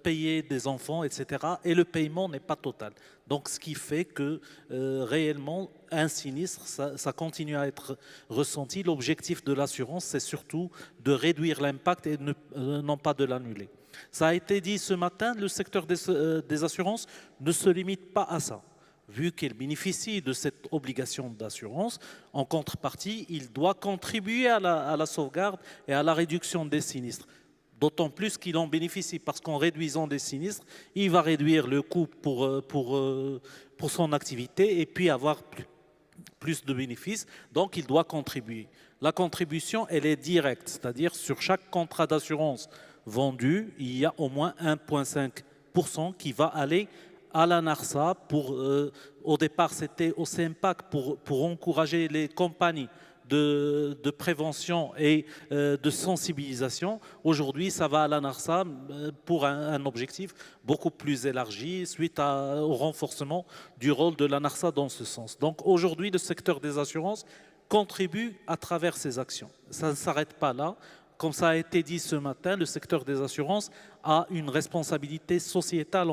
payer des enfants, etc. Et le paiement n'est pas total. Donc ce qui fait que réellement, un sinistre, ça continue à être ressenti. L'objectif de l'assurance, c'est surtout de réduire l'impact et non pas de l'annuler. Ça a été dit ce matin, le secteur des assurances ne se limite pas à ça. Vu qu'il bénéficie de cette obligation d'assurance, en contrepartie, il doit contribuer à la sauvegarde et à la réduction des sinistres. D'autant plus qu'il en bénéficie, parce qu'en réduisant des sinistres, il va réduire le coût pour son activité et puis avoir plus de bénéfices. Donc, il doit contribuer. La contribution, elle est directe, c'est-à-dire sur chaque contrat d'assurance vendu, il y a au moins 1,5% qui va aller à la NARSA. Au départ, c'était au CMPAC pour encourager les compagnies de prévention et de sensibilisation. Aujourd'hui, ça va à la NARSA pour un objectif beaucoup plus élargi suite au renforcement du rôle de la NARSA dans ce sens. Donc aujourd'hui, le secteur des assurances contribue à travers ces actions. Ça ne s'arrête pas là. Comme ça a été dit ce matin, le secteur des assurances a une responsabilité sociétale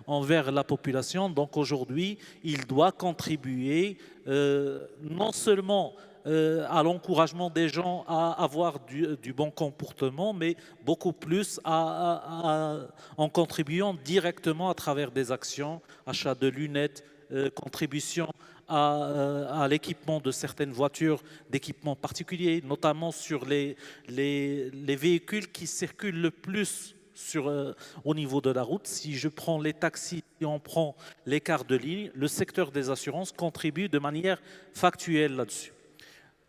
envers la population. Donc aujourd'hui, il doit contribuer non seulement à l'encouragement des gens à avoir du bon comportement, mais beaucoup plus en contribuant directement à travers des actions, achat de lunettes, contribution à l'équipement de certaines voitures, d'équipements particuliers, notamment sur les véhicules qui circulent le plus au niveau de la route. Si je prends les taxis, si on prend les cars de ligne, le secteur des assurances contribue de manière factuelle là-dessus.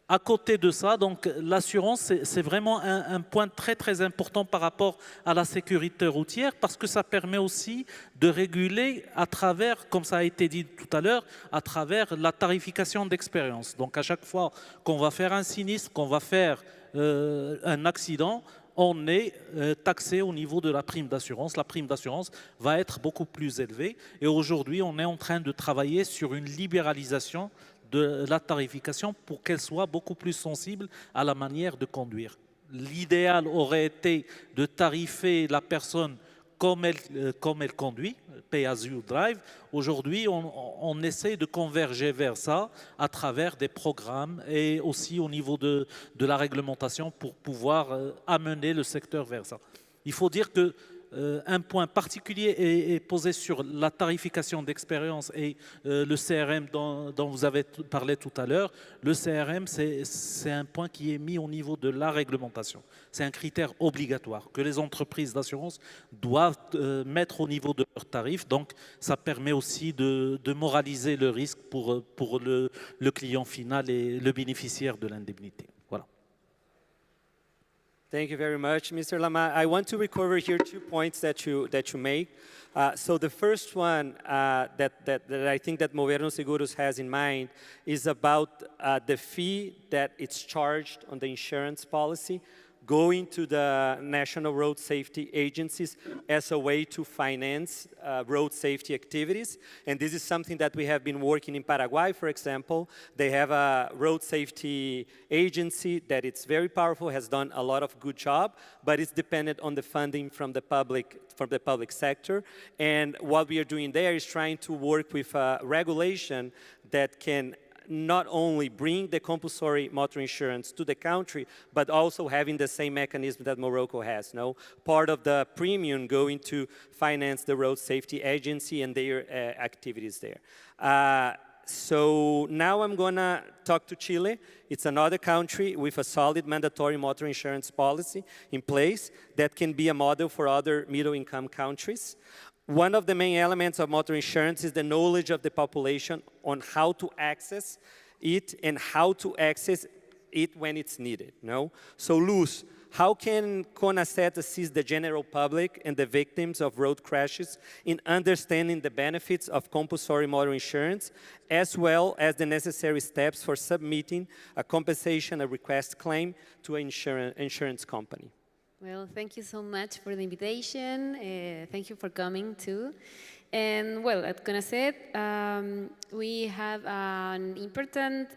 À côté de ça, donc l'assurance, c'est vraiment un point très très important par rapport à la sécurité routière parce que ça permet aussi de réguler à travers, comme ça a été dit tout à l'heure, à travers la tarification d'expérience. Donc à chaque fois qu'on va faire un sinistre, qu'on va faire un accident, on est taxé au niveau de la prime d'assurance. La prime d'assurance va être beaucoup plus élevée. Et aujourd'hui, on est en train de travailler sur une libéralisation de la tarification pour qu'elle soit beaucoup plus sensible à la manière de conduire. L'idéal aurait été de tarifer la personne comme elle conduit, pay as you drive. Aujourd'hui, on essaie de converger vers ça à travers des programmes et aussi au niveau de la réglementation pour pouvoir amener le secteur vers ça. Il faut dire que un point particulier est posé sur la tarification d'expérience et le CRM dont vous avez parlé tout à l'heure. Le CRM, c'est un point qui est mis au niveau de la réglementation. C'est un critère obligatoire que les entreprises d'assurance doivent mettre au niveau de leurs tarifs. Donc, ça permet aussi de moraliser le risque pour le client final et le bénéficiaire de l'indemnité. Voilà.
Thank you very much, Mr. Lama. I want to recover here 2 points that you make. So the first one that I think that Movernos Seguros has in mind is about the fee that it's charged on the insurance policy going to the national road safety agencies as a way to finance road safety activities. And this is something that we have been working in Paraguay, for example. They have a road safety agency that it's very powerful, has done a lot of good job, but it's dependent on the funding from the public sector. And what we are doing there is trying to work with regulation that can not only bring the compulsory motor insurance to the country, but also having the same mechanism that Morocco has. No, part of the premium going to finance the road safety agency and their activities there. So now I'm gonna talk to Chile. It's another country with a solid mandatory motor insurance policy in place that can be a model for other middle-income countries. One of the main elements of motor insurance is the knowledge of the population on how to access it and how to access it when it's needed. No? So Luz, how can CONACET assist the general public and the victims of road crashes in understanding the benefits of compulsory motor insurance, as well as the necessary steps for submitting a compensation, a request claim to an insurance company?
Well, thank you so much for the invitation. Thank you for coming too. And well, at CONACET, we have an important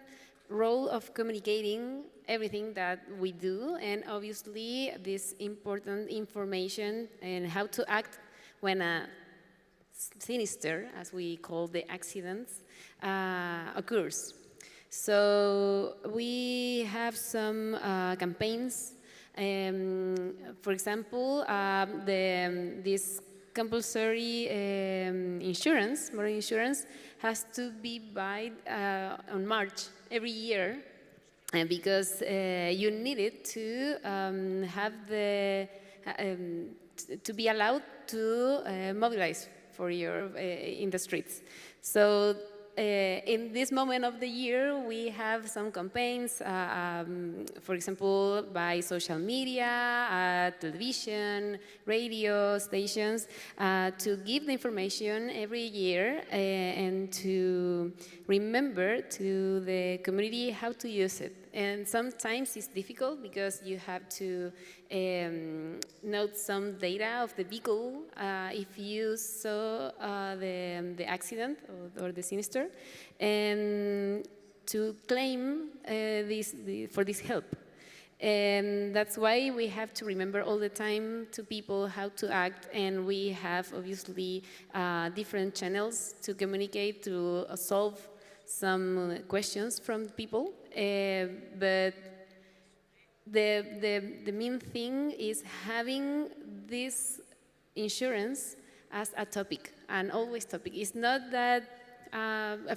role of communicating everything that we do, and obviously this important information and how to act when a sinister, as we call the accidents, occurs. So we have some campaigns. For example, this compulsory insurance, motor insurance, has to be bought on March every year, because you need it to have the to be allowed to mobilize for your in the streets. So. In this moment of the year, we have some campaigns, for example, by social media, television, radio stations, to give the information every year and to remember to the community how to use it. And sometimes it's difficult because you have to note some data of the vehicle if you saw the accident or the sinister, and to claim for this help. And that's why we have to remember all the time to people how to act, and we have obviously different channels to communicate, to solve some questions from people. But the main thing is having this insurance as a topic, an always topic. It's not that,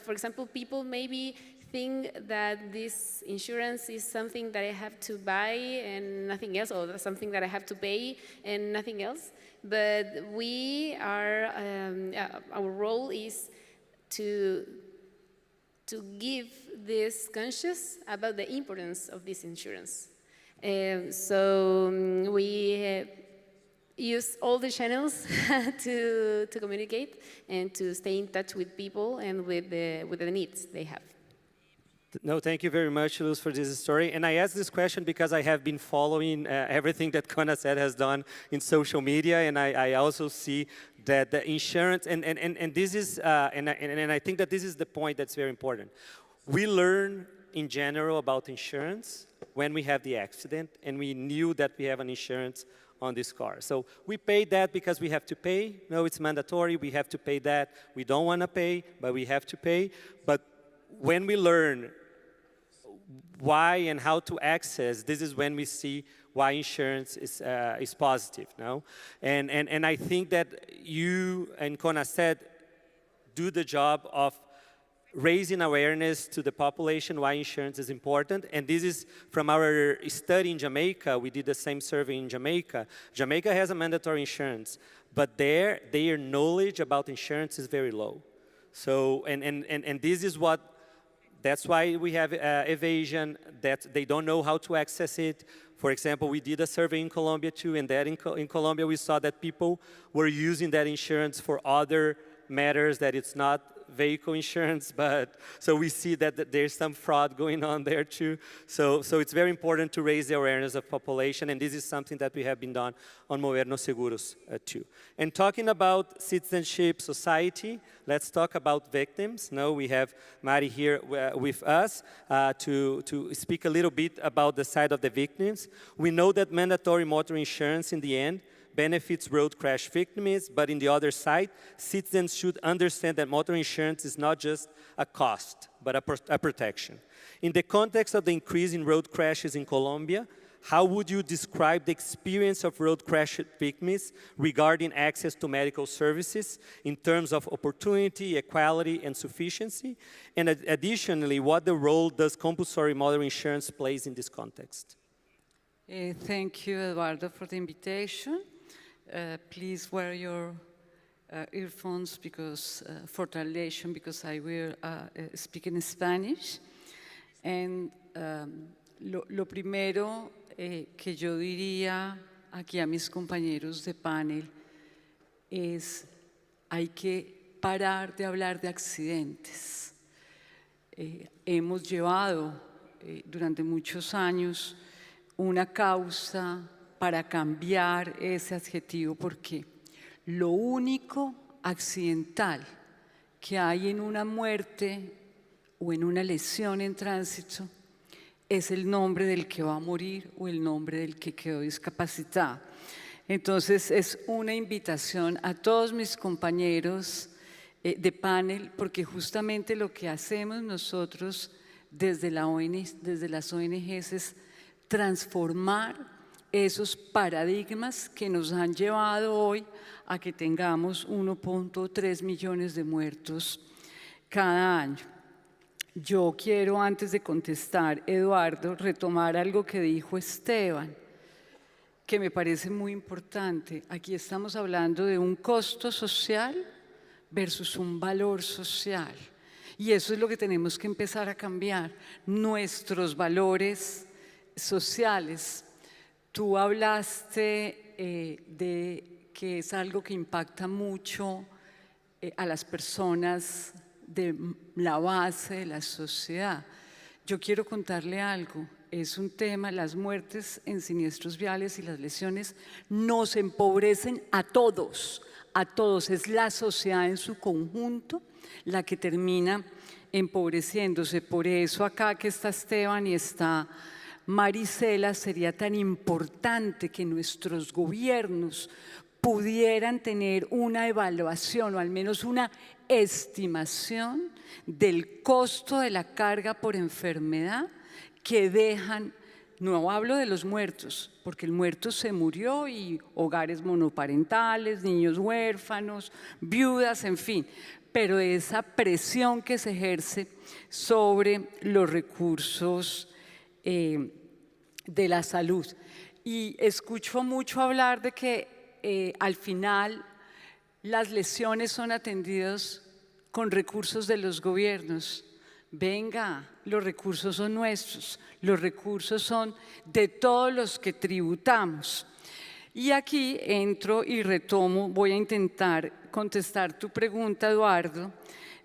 for example, people maybe think that this insurance is something that I have to buy and nothing else, or something that I have to pay and nothing else. But we are, our role is to to give this conscious about the importance of this insurance. We use all the channels to communicate and to stay in touch with people and with the needs they have.
No, thank you very much, Luz, for this story. And I asked this question because I have been following everything that Conacet has done in social media, and I also see that the insurance, and this is, and I think that this is the point that's very important. We learn in general about insurance when we have the accident, and we knew that we have an insurance on this car. So we pay that because we have to pay. No, it's mandatory. We have to pay that. We don't want to pay, but we have to pay. But when we learn why and how to access, this is when we see why insurance is positive, no? And I think that you and Conacet do the job of raising awareness to the population why insurance is important. And this is from our study in Jamaica. We did the same survey in Jamaica. Jamaica has a mandatory insurance, but their knowledge about insurance is very low. So, and this is what, that's why we have evasion, that they don't know how to access it. For example, we did a survey in Colombia too, and that in Colombia we saw that people were using that insurance for other matters, that it's not vehicle insurance, but so we see that there's some fraud going on there too. So it's very important to raise the awareness of population, and this is something that we have been done on Movernos Seguros too. And talking about citizenship, society, let's talk about victims. Now we have Mari here with us to speak a little bit about the side of the victims. We know that mandatory motor insurance in the end benefits road crash victims, but in the other side, citizens should understand that motor insurance is not just a cost, but a protection. In the context of the increase in road crashes in Colombia, how would you describe the experience of road crash victims regarding access to medical services in terms of opportunity, equality, and sufficiency? And additionally, what the role does compulsory motor insurance plays in this context?
Thank you, Eduardo, for the invitation. Please wear your earphones because, for translation, because I will speak in Spanish. And lo primero que yo diría aquí a mis compañeros de panel es hay que parar de hablar de accidentes. Hemos llevado durante muchos años una causa para cambiar ese adjetivo, porque lo único accidental que hay en una muerte o en una lesión en tránsito es el nombre del que va a morir o el nombre del que quedó discapacitado. Entonces es una invitación a todos mis compañeros de panel, porque justamente lo que hacemos nosotros desde las ONGs es transformar esos paradigmas que nos han llevado hoy a que tengamos 1.3 millones de muertos cada año. Yo quiero, antes de contestar, Eduardo, retomar algo que dijo Esteban, que me parece muy importante. Aquí estamos hablando de un costo social versus un valor social. Y eso es lo que tenemos que empezar a cambiar, nuestros valores sociales. Tú hablaste de que es algo que impacta mucho a las personas de la base de la sociedad. Yo quiero contarle algo. Es un tema, las muertes en siniestros viales y las lesiones nos empobrecen a todos, a todos. Es la sociedad en su conjunto la que termina empobreciéndose. Por eso acá que está Esteban y está Marisela, sería tan importante que nuestros gobiernos pudieran tener una evaluación o al menos una estimación del costo de la carga por enfermedad que dejan. No hablo de los muertos, porque el muerto se murió y hogares monoparentales, niños huérfanos, viudas, en fin, pero de esa presión que se ejerce sobre los recursos de la salud. Y escucho mucho hablar de que al final las lesiones son atendidas con recursos de los gobiernos. venga, los recursos son nuestros, los recursos son de todos los que tributamos. Y aquí entro y retomo, voy a intentar contestar tu pregunta, Eduardo,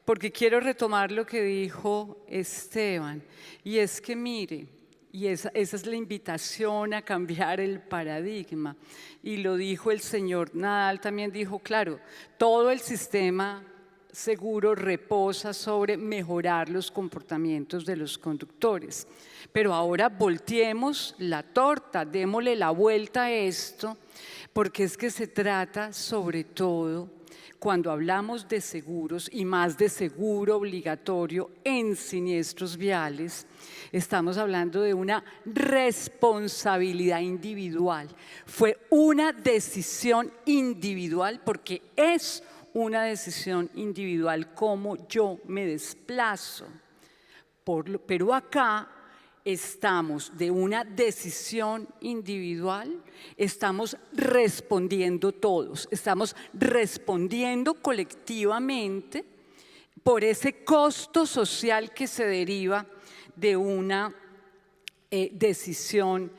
porque quiero retomar lo que dijo Esteban, y es que mire, y esa es la invitación a cambiar el paradigma, y lo dijo el señor Nadal, también dijo, claro, todo el sistema seguro reposa sobre mejorar los comportamientos de los conductores, pero ahora volteemos la torta, démosle la vuelta a esto, porque es que se trata sobre todo, cuando hablamos de seguros y más de seguro obligatorio en siniestros viales, estamos hablando de una responsabilidad individual. Fue una decisión individual porque es una decisión individual cómo yo me desplazo. Pero acá estamos de una decisión individual, estamos respondiendo todos, estamos respondiendo colectivamente por ese costo social que se deriva de una decisión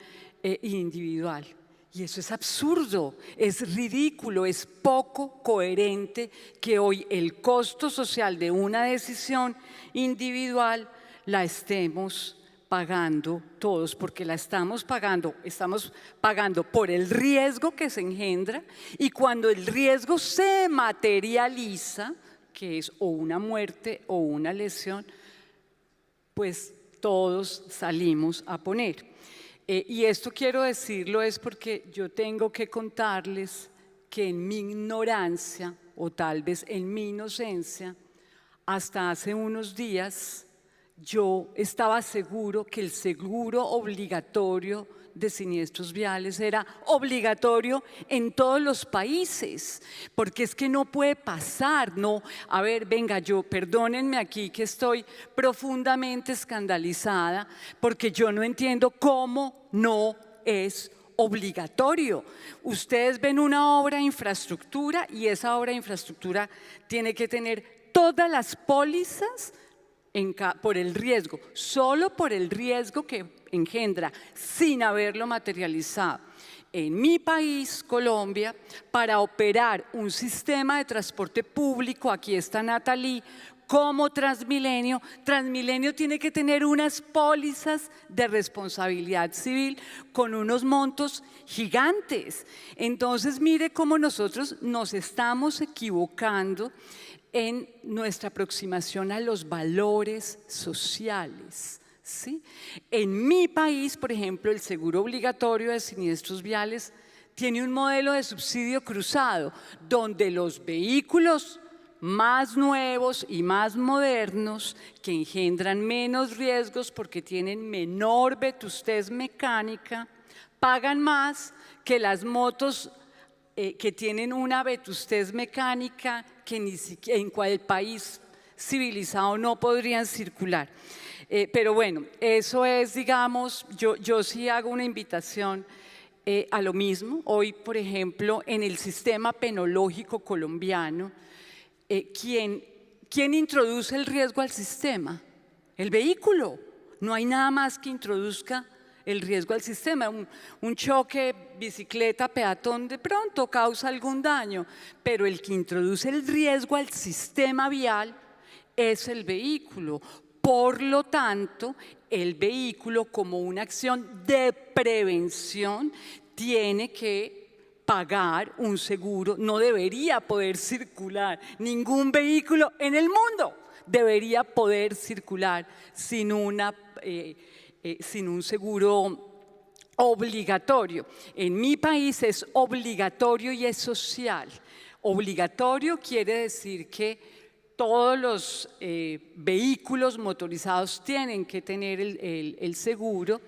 individual. Y eso es absurdo, es ridículo, es poco coherente que hoy el costo social de una decisión individual la estemos pagando todos, porque la estamos pagando por el riesgo que se engendra, y cuando el riesgo se materializa, que es o una muerte o una lesión, pues todos salimos a poner. Y esto quiero decirlo es porque yo tengo que contarles que en mi ignorancia, o tal vez en mi inocencia, hasta hace unos días yo estaba seguro que el seguro obligatorio de siniestros viales era obligatorio en todos los países, porque es que no puede pasar, no, a ver, venga, perdónenme aquí que estoy profundamente escandalizada, porque yo no entiendo cómo no es obligatorio. Ustedes ven una obra de infraestructura y esa obra de infraestructura tiene que tener todas las pólizas por el riesgo, solo por el riesgo que engendra, sin haberlo materializado. En mi país, Colombia, para operar un sistema de transporte público, aquí está Natalie, como Transmilenio, Transmilenio tiene que tener unas pólizas de responsabilidad civil con unos montos gigantes. Entonces, mire cómo nosotros nos estamos equivocando en nuestra aproximación a los valores sociales, ¿sí? En mi país, por ejemplo, el seguro obligatorio de siniestros viales tiene un modelo de subsidio cruzado, donde los vehículos más nuevos y más modernos, que engendran menos riesgos porque tienen menor vetustez mecánica, pagan más que las motos que tienen una vetustez mecánica que ni siquiera en cual país civilizado no podrían circular. Pero bueno, eso es, digamos, yo sí hago una invitación a lo mismo. Hoy, por ejemplo, en el sistema penológico colombiano, ¿quién introduce el riesgo al sistema? El vehículo. No hay nada más que introduzca el riesgo al sistema. Un choque, bicicleta, peatón, de pronto causa algún daño, pero el que introduce el riesgo al sistema vial es el vehículo. Por lo tanto, el vehículo, como una acción de prevención, tiene que pagar un seguro. No debería poder circular ningún vehículo en el mundo, debería poder circular sin un seguro obligatorio. En mi país es obligatorio y es social. Obligatorio quiere decir que todos los vehículos motorizados tienen que tener el seguro,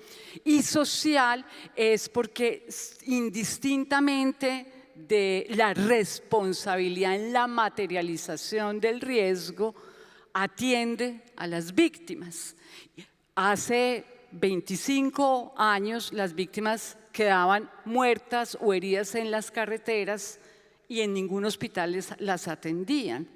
y social es porque indistintamente de la responsabilidad en la materialización del riesgo, atiende a las víctimas. Hace 25 años las víctimas quedaban muertas o heridas en las carreteras y en ningún hospital las atendían.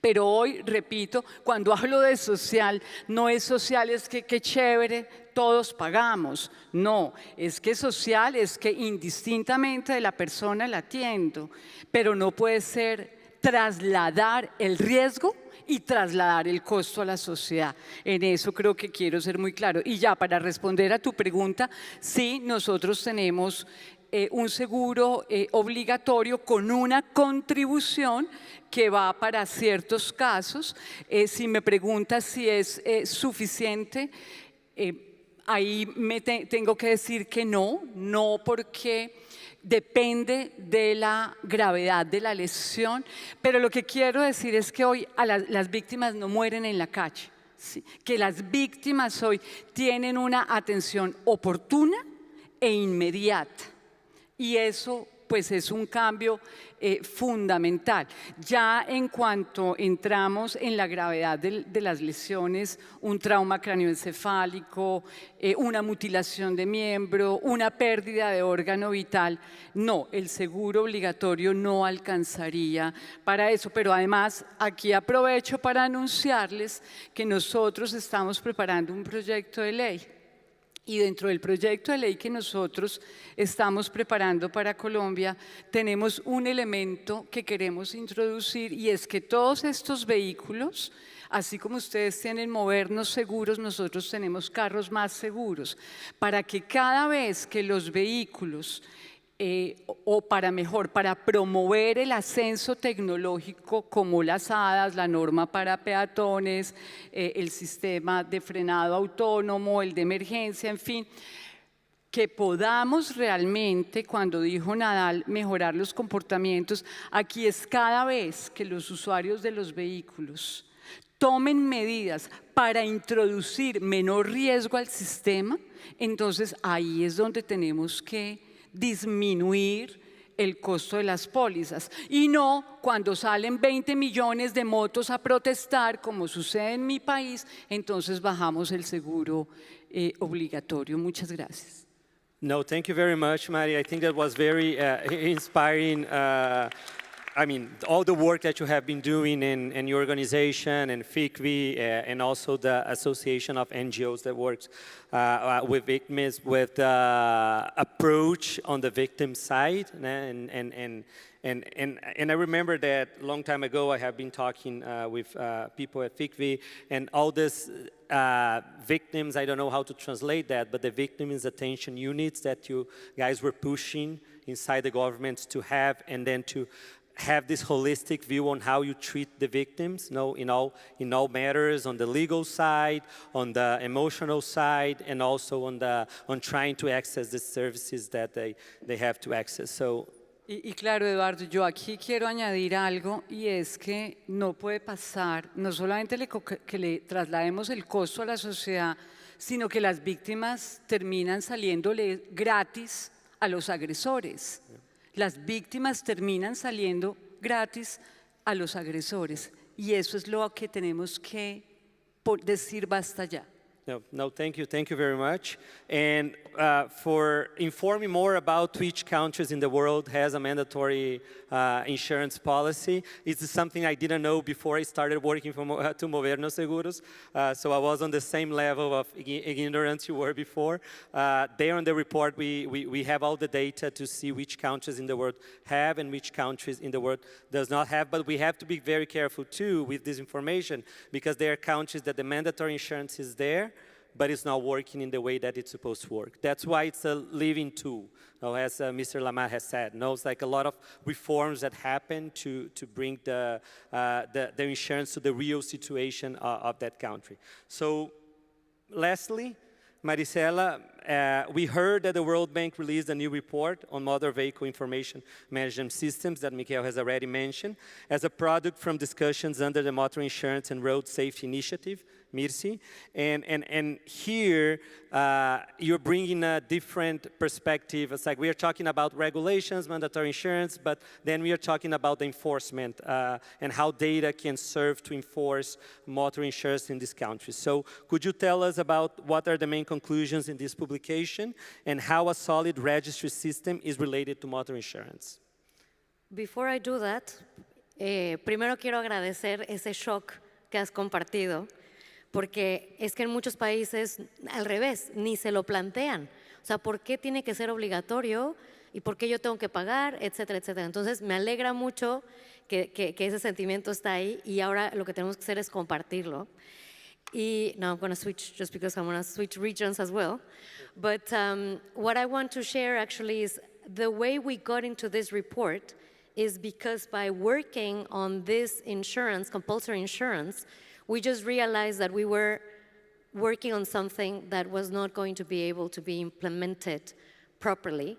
Pero hoy, repito, cuando hablo de social, no es social, es que qué chévere, todos pagamos. No, es que social es que indistintamente de la persona la atiendo, pero no puede ser trasladar el riesgo y trasladar el costo a la sociedad. En eso creo que quiero ser muy claro. Y ya para responder a tu pregunta, sí, nosotros tenemos un seguro obligatorio con una contribución que va para ciertos casos. Si me preguntas si es suficiente, ahí tengo que decir que no, porque depende de la gravedad de la lesión, pero lo que quiero decir es que hoy las víctimas no mueren en la calle, ¿sí? Que las víctimas hoy tienen una atención oportuna e inmediata, y eso pues es un cambio fundamental. Ya en cuanto entramos en la gravedad de las lesiones, un trauma craneoencefálico, una mutilación de miembro, una pérdida de órgano vital, no, el seguro obligatorio no alcanzaría para eso. Pero además, aquí aprovecho para anunciarles que nosotros estamos preparando un proyecto de ley. Y dentro del proyecto de ley que nosotros estamos preparando para Colombia, tenemos un elemento que queremos introducir, y es que todos estos vehículos, así como ustedes tienen movernos seguros, nosotros tenemos carros más seguros, para que cada vez que los vehículos para promover el ascenso tecnológico, como las hadas, la norma para peatones, el sistema de frenado autónomo, el de emergencia, en fin, que podamos realmente, cuando dijo Nadal, mejorar los comportamientos. Aquí es cada vez que los usuarios de los vehículos tomen medidas para introducir menor riesgo al sistema, entonces ahí es donde tenemos que disminuir el costo de las pólizas, y no cuando salen 20 millones de motos a protestar, como sucede en mi país, entonces bajamos el seguro obligatorio. Muchas gracias.
No, thank you very much, Mari. I think that was very inspiring. I mean, all the work that you have been doing in your organization and FICVI, and also the Association of NGOs that works with victims, with the approach on the victim side. And I remember that a long time ago, I have been talking with people at FICVI, and all these victims, I don't know how to translate that, but the victims attention units that you guys were pushing inside the government to have, and then to have this holistic view on how you treat the victims, in all matters, on the legal side, on the emotional side, and also on trying to access the services that they have to access. So.
Y claro, Eduardo, yo aquí quiero añadir algo, y es que no puede pasar, no solamente que le traslademos el costo a la sociedad, sino que las víctimas terminan saliéndole gratis a los agresores. Las víctimas terminan saliendo gratis a los agresores, y eso es lo que tenemos que decir basta ya.
No, thank you very much. And for informing more about which countries in the world has a mandatory insurance policy, it's something I didn't know before I started working to Movernos Seguros. So I was on the same level of ignorance you were before. There on the report, we have all the data to see which countries in the world have and which countries in the world does not have. But we have to be very careful too with this information, because there are countries that the mandatory insurance is there, but it's not working in the way that it's supposed to work. That's why it's a living tool, as Mr. Lamar has said. It's like a lot of reforms that happen to bring the insurance to the real situation of that country. So, lastly, Maricela, we heard that the World Bank released a new report on motor vehicle information management systems that Mikael has already mentioned, as a product from discussions under the Motor Insurance and Road Safety Initiative, MIRSI, and here you're bringing a different perspective. It's like we are talking about regulations, mandatory insurance, but then we are talking about the enforcement and how data can serve to enforce motor insurance in this country. So could you tell us about what are the main conclusions in this publication and how a solid registry system is related to motor insurance?
Before I do that,
primero quiero agradecer ese shock que has compartido, porque es que en muchos países, al revés, ni se lo plantean. O sea, ¿por qué tiene que ser obligatorio? ¿Y por qué yo tengo que pagar? Etcétera, etcétera. Entonces, me alegra mucho que ese sentimiento está ahí y ahora lo que tenemos que hacer es compartirlo. Y now I'm going to switch, just because I'm going to switch regions as well. But what I want to share actually is the way we got into this report is because by working on this insurance, compulsory insurance, we just realized that we were working on something that was not going to be able to be implemented properly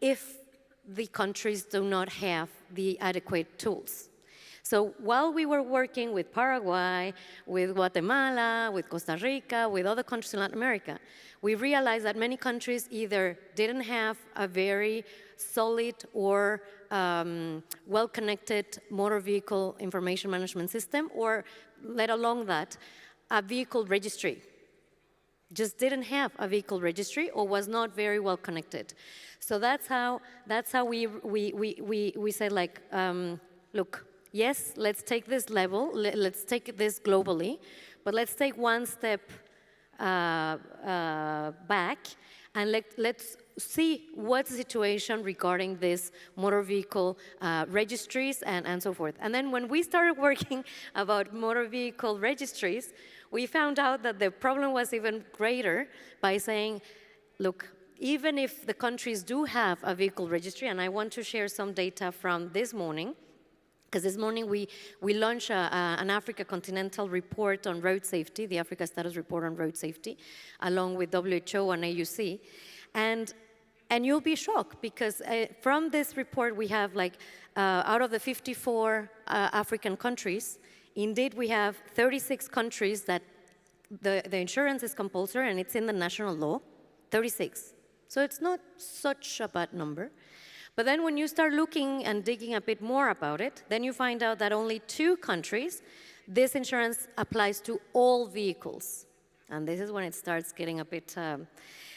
if the countries do not have the adequate tools. So while we were working with Paraguay, with Guatemala, with Costa Rica, with other countries in Latin America, we realized that many countries either didn't have a very solid or well-connected motor vehicle information management system, or let alone that, a vehicle registry. Just didn't have a vehicle registry or was not very well connected. So that's how we said, like, look, yes, let's take this level, let's take this globally, but let's take one step back and let's see what's the situation regarding this motor vehicle registries and so forth. And then when we started working about motor vehicle registries, we found out that the problem was even greater by saying, look, even if the countries do have a vehicle registry, and I want to share some data from this morning, because this morning we launched an Africa Continental report on road safety, the Africa Status Report on Road Safety, along with WHO and AUC. And you'll be shocked, because from this report we have, like, out of the 54 African countries, indeed we have 36 countries that the insurance is compulsory and it's in the national law, 36. So it's not such a bad number. But then when you start looking and digging a bit more about it, then you find out that only 2 countries, this insurance applies to all vehicles. And this is when it starts getting a bit...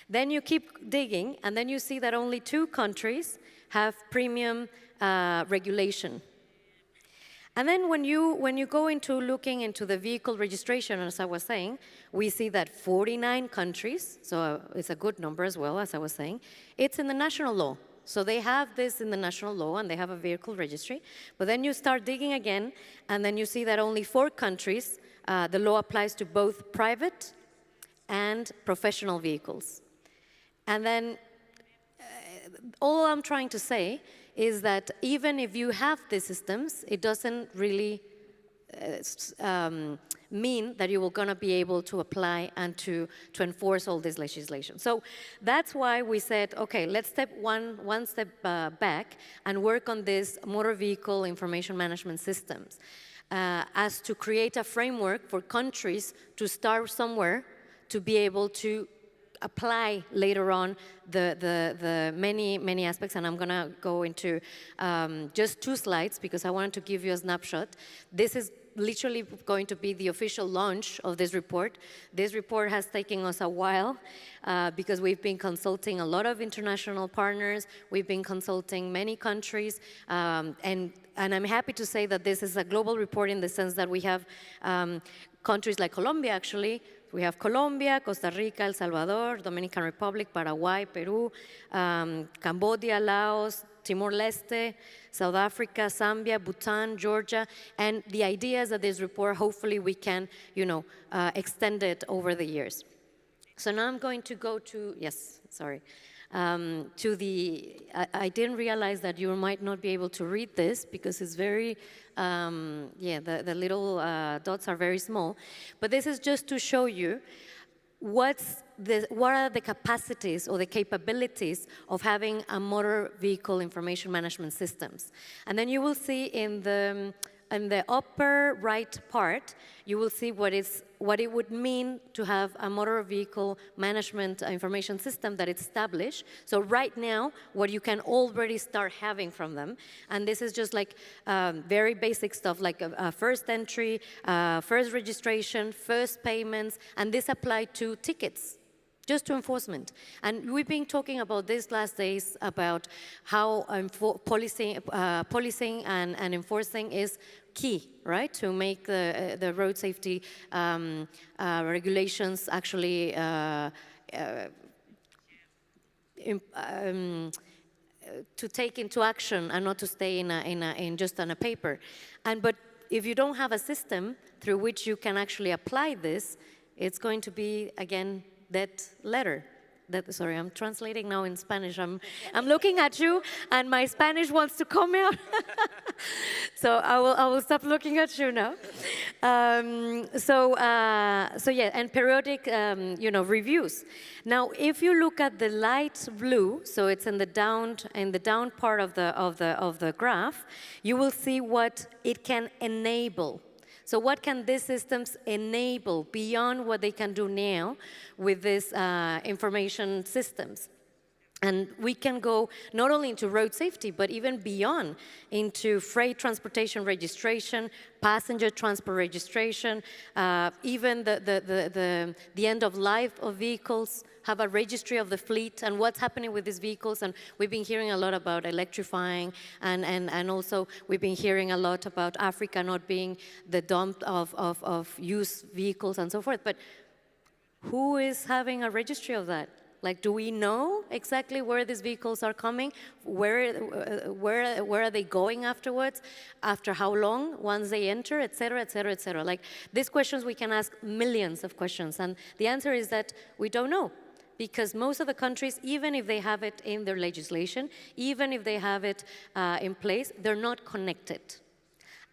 Then you keep digging, and then you see that only 2 countries have premium regulation. And then when you go into looking into the vehicle registration, as I was saying, we see that 49 countries, so it's a good number as well, as I was saying, it's in the national law. So they have this in the national law, and they have a vehicle registry. But then you start digging again, and then you see that only 4 countries, the law applies to both private and professional vehicles. And then all I'm trying to say is that even if you have these systems, it doesn't really mean that you are going to be able to apply and to enforce all this legislation. So that's why we said, okay, let's step one step back and work on this motor vehicle information management systems as to create a framework for countries to start somewhere to be able to apply later on the many aspects, and I'm going to go into just 2 slides because I wanted to give you a snapshot. This is literally going to be the official launch of this report. This report has taken us a while because we've been consulting a lot of international partners, we've been consulting many countries, and I'm happy to say that this is a global report in the sense that we have countries like Colombia, actually. We have Colombia, Costa Rica, El Salvador, Dominican Republic, Paraguay, Peru, Cambodia, Laos, Timor-Leste, South Africa, Zambia, Bhutan, Georgia, and the idea is that this report, hopefully we can, extend it over the years. So now I'm going to go to, to the, I didn't realize that you might not be able to read this because it's very, the little dots are very small. But this is just to show you what are the capacities or the capabilities of having a motor vehicle information management systems. And then you will see in the upper right part, you will see what it would mean to have a motor vehicle management information system that is established. So right now, what you can already start having from them, and this is just like very basic stuff like first entry, first registration, first payments, and this applies to tickets. just to enforcement. And we've been talking about this last days about how policing and enforcing is key, right, to make the road safety regulations actually to take into action and not to stay in just on a paper. But if you don't have a system through which you can actually apply this, it's going to be, again, that letter. Sorry, I'm translating now in Spanish. I'm looking at you, and my Spanish wants to come out. So I will stop looking at you now. So yeah, and periodic, reviews. Now, if you look at the light blue, so it's in the down part of the graph, you will see what it can enable. So what can these systems enable beyond what they can do now with these information systems? And we can go not only into road safety, but even beyond, into freight transportation registration, passenger transport registration, even the end of life of vehicles, have a registry of the fleet and what's happening with these vehicles. And we've been hearing a lot about electrifying, and also we've been hearing a lot about Africa not being the dump of used vehicles and so forth. But who is having a registry of that? Like, do we know exactly where these vehicles are coming? Where are they going afterwards? After how long? Once they enter, et cetera, et cetera, et cetera. Like, these questions, we can ask millions of questions. And the answer is that we don't know. Because most of the countries, even if they have it in their legislation, even if they have it in place, they're not connected.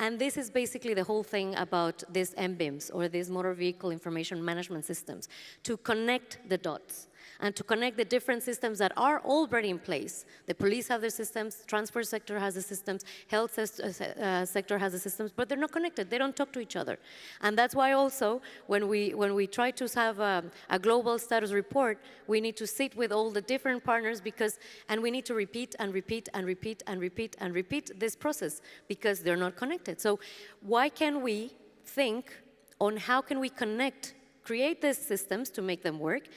And this is basically the whole thing about these MBIMs, or these motor vehicle information management systems, to connect the dots and to connect the different systems that are already in place. The police have their systems, transport sector has the systems, health sector has the systems, but they're not connected. They don't talk to each other. And that's why also, when we try to have a global status report, we need to sit with all the different partners, and we need to repeat and repeat and repeat and repeat and repeat this process, because they're not connected. So why can we think on how can we create these systems to make them work,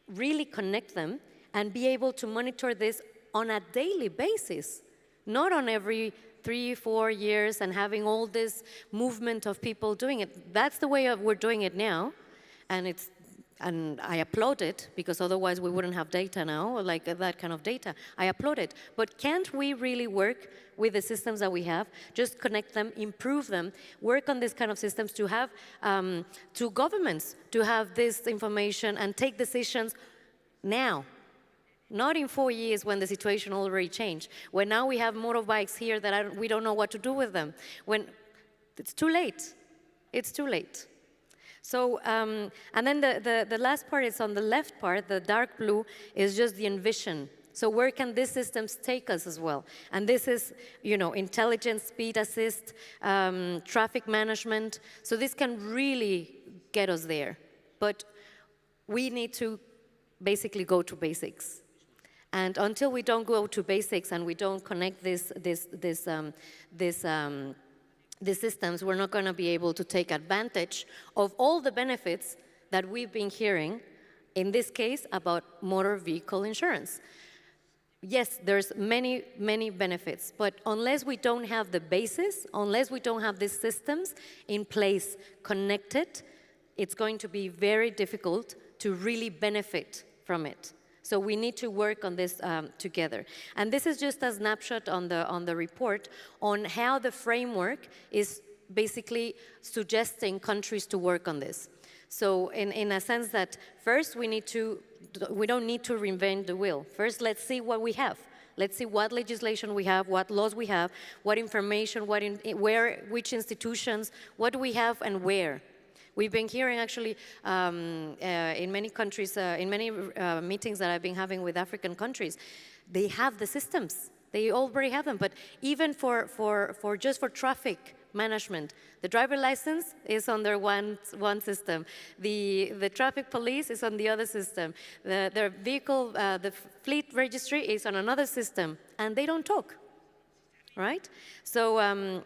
really connect them, and be able to monitor this on a daily basis, not on every 3-4 years and having all this movement of people doing it. That's the way we're doing it now, and I applaud it, because otherwise we wouldn't have data now, like that kind of data. I applaud it. But can't we really work with the systems that we have, just connect them, improve them, work on this kind of systems to have, to governments, to have this information and take decisions now, not in 4 years when the situation already changed, when now we have motorbikes here that we don't know what to do with them, when it's too late. It's too late. So, and then the last part is on the left part, the dark blue, is just the envision. So where can these systems take us as well? And this is, intelligence, speed assist, traffic management. So this can really get us there. But we need to basically go to basics. And until we don't go to basics and we don't connect these systems, we're not going to be able to take advantage of all the benefits that we've been hearing, in this case, about motor vehicle insurance. Yes, there's many, many benefits, but unless we don't have the basis, unless we don't have these systems in place, connected, it's going to be very difficult to really benefit from it. So we need to work on this together. And this is just a snapshot on the report on how the framework is basically suggesting countries to work on this. So in a sense that first we don't need to reinvent the wheel. First, let's see what we have. Let's see what legislation we have, what laws we have, what information, which institutions, what do we have and where. We've been hearing actually in many countries, in many meetings that I've been having with African countries, they have the systems. They already have them, but even just for traffic management, the driver license is under one system. The traffic police is on the other system. The vehicle, the fleet registry is on another system, and they don't talk, right? So and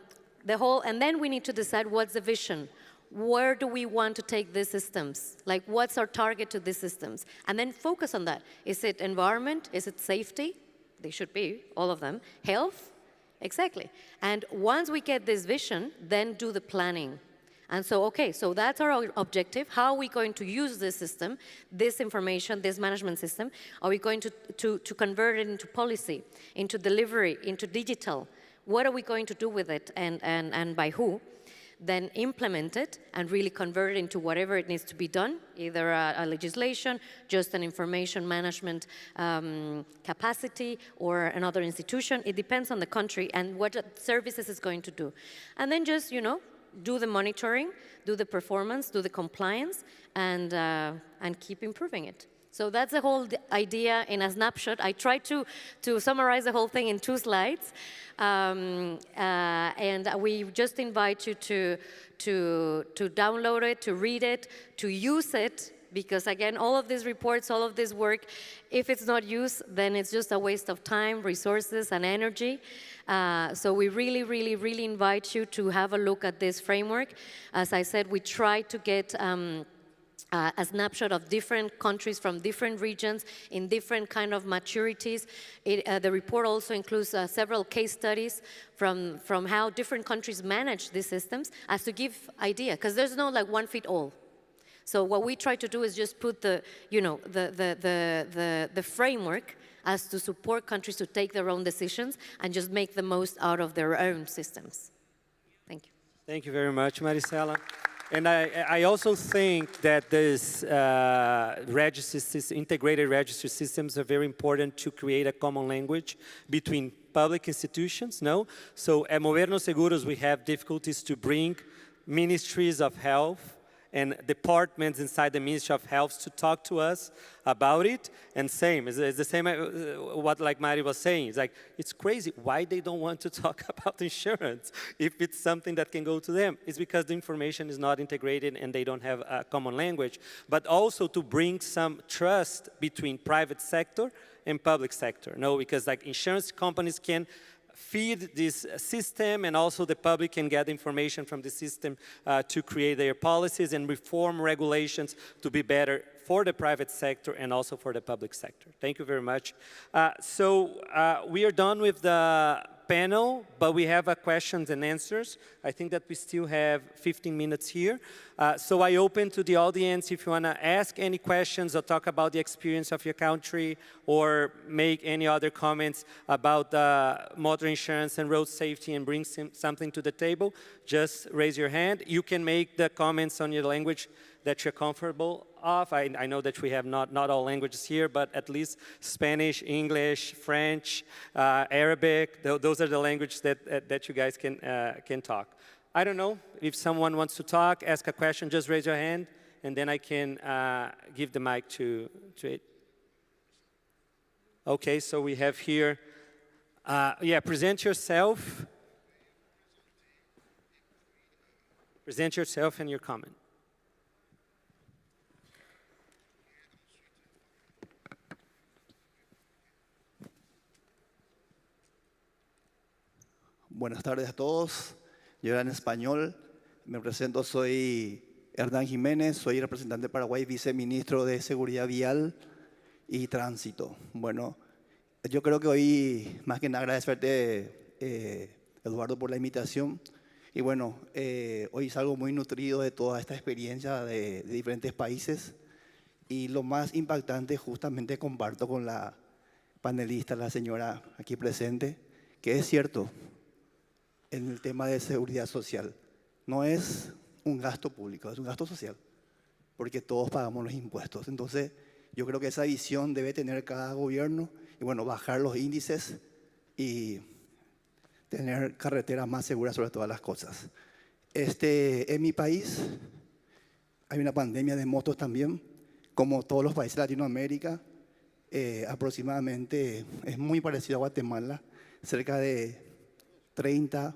then we need to decide what's the vision. where do we want to take these systems? Like, what's our target to these systems? And then focus on that. Is it environment? Is it safety? They should be, all of them. Health? Exactly. And once we get this vision, then do the planning. And so, okay, so that's our objective. How are we going to use this system, this information, this management system? Are we going to convert it into policy, into delivery, into digital? What are we going to do with it, and by who? Then implement it and really convert it into whatever it needs to be done, either a legislation, just an information management capacity, or another institution. It depends on the country and what services it's going to do. And then just, you know, do the monitoring, do the performance, do the compliance, and keep improving it. So that's the whole idea in a snapshot. I tried to summarize the whole thing in 2 slides. And we just invite you to download it, to read it, to use it, because again, all of these reports, all of this work, if it's not used, then it's just a waste of time, resources, and energy. So we really, really, really invite you to have a look at this framework. As I said, we try to get a snapshot of different countries from different regions in different kind of maturities. The report also includes several case studies from how different countries manage these systems, as to give idea, because there's no like one fit all. So what we try to do is just put the, you know, the framework as to support countries to take their own decisions and just make the most out of their own systems. Thank you.
Thank you very much, Maricela. And I also think that this integrated registry systems are very important to create a common language between public institutions, no? So at Movernos Seguros, we have difficulties to bring ministries of health and departments inside the Ministry of Health to talk to us about it. And same, it's the same what like Mari was saying. It's like, it's crazy why they don't want to talk about insurance if it's something that can go to them. It's because the information is not integrated and they don't have a common language. But also to bring some trust between private sector and public sector. No, because like insurance companies can feed this system, and also the public can get information from the system to create their policies and reform regulations to be better for the private sector and also for the public sector. Thank you very much. We are done with the panel, but we have questions and answers. I think that we still have 15 minutes here. So I open to the audience if you want to ask any questions or talk about the experience of your country or make any other comments about motor insurance and road safety and bring something to the table. Just raise your hand. You can make the comments on your language that you're comfortable of. I know that we have not all languages here, but at least Spanish, English, French, Arabic, those are the languages that you guys can talk. I don't know, if someone wants to talk, ask a question, just raise your hand, and then I can give the mic to it. Okay, so we have here, yeah, present yourself. Present yourself and your comment.
Buenas tardes a todos. Yo en español me presento, soy Hernán Jiménez, soy representante de Paraguay, viceministro de Seguridad Vial y Tránsito. Bueno, yo creo que hoy, más que nada, agradecerte, Eduardo, por la invitación. Y bueno, hoy salgo muy nutrido de toda esta experiencia de diferentes países. Y lo más impactante, justamente comparto con la panelista, la señora aquí presente, que es cierto, en el tema de seguridad social. No es un gasto público, es un gasto social, porque todos pagamos los impuestos. Entonces, yo creo que esa visión debe tener cada gobierno y, bueno, bajar los índices y tener carreteras más seguras sobre todas las cosas. En mi país hay una pandemia de motos también, como todos los países de Latinoamérica. Aproximadamente es muy parecido a Guatemala, cerca de 30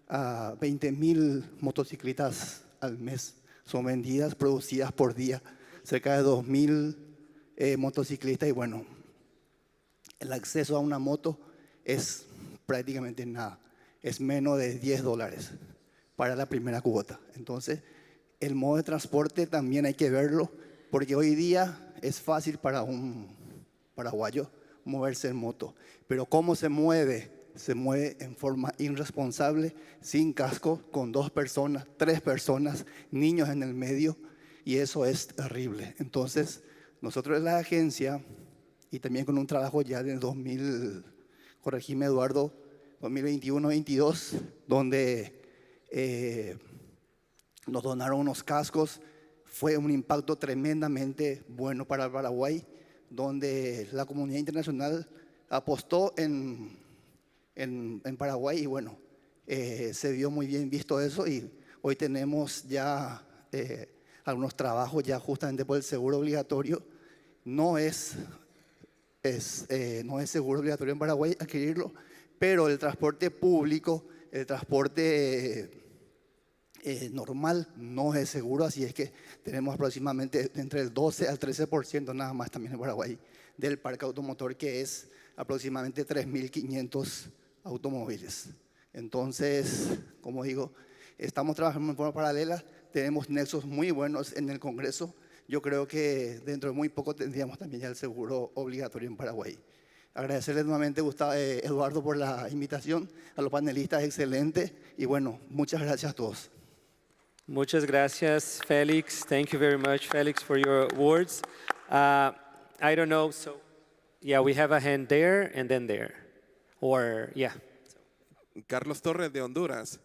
a 20.000 motocicletas al mes son vendidas, producidas por día, cerca de 2.000 motociclistas. Y bueno, el acceso a una moto es prácticamente nada, es menos de $10 para la primera cuota. Entonces, el modo de transporte también hay que verlo, porque hoy día es fácil para un paraguayo moverse en moto, pero ¿cómo se mueve? Se mueve en forma irresponsable, sin casco, con 2 personas, 3 personas, niños en el medio, y eso es terrible. Entonces, nosotros en la agencia, y también con un trabajo ya de 2000, corregime Eduardo, 2021-22, donde nos donaron unos cascos, fue un impacto tremendamente bueno para Paraguay, donde la comunidad internacional apostó en Paraguay y bueno, se vio muy bien visto eso y hoy tenemos ya algunos trabajos ya justamente por el seguro obligatorio. No es seguro obligatorio en Paraguay adquirirlo, pero el transporte público, el transporte normal no es seguro, así es que tenemos aproximadamente entre el 12 al 13% nada más también en Paraguay del parque automotor, que es aproximadamente 3.500 automóviles. Entonces, como digo, estamos trabajando en forma paralela, tenemos nexos muy buenos en el Congreso. Yo creo que dentro de muy poco tendríamos también ya el seguro obligatorio en Paraguay. Agradecerles nuevamente, Eduardo, por la invitación, a los panelistas, excelente, y bueno, muchas gracias a todos.
Muchas gracias, Felix. Thank you very much, Felix, for your words. I don't know, so yeah, we have a hand there and then there. Or, yeah.
Carlos Torres de Honduras.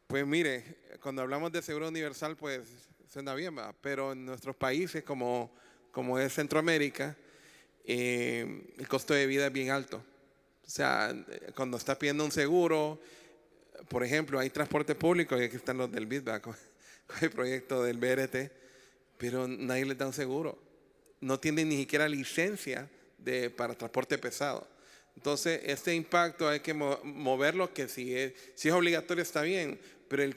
Pues mire, cuando hablamos de seguro universal, pues suena bien, ¿va? Pero en nuestros países, como es Centroamérica, el costo de vida es bien alto. O sea, cuando estás pidiendo un seguro, por ejemplo, hay transporte público, y aquí están los del BIDBA, con el proyecto del BRT, pero nadie les da un seguro. No tienen ni siquiera licencia para transporte pesado. Entonces, este impacto hay que moverlo, que si es obligatorio está bien, pero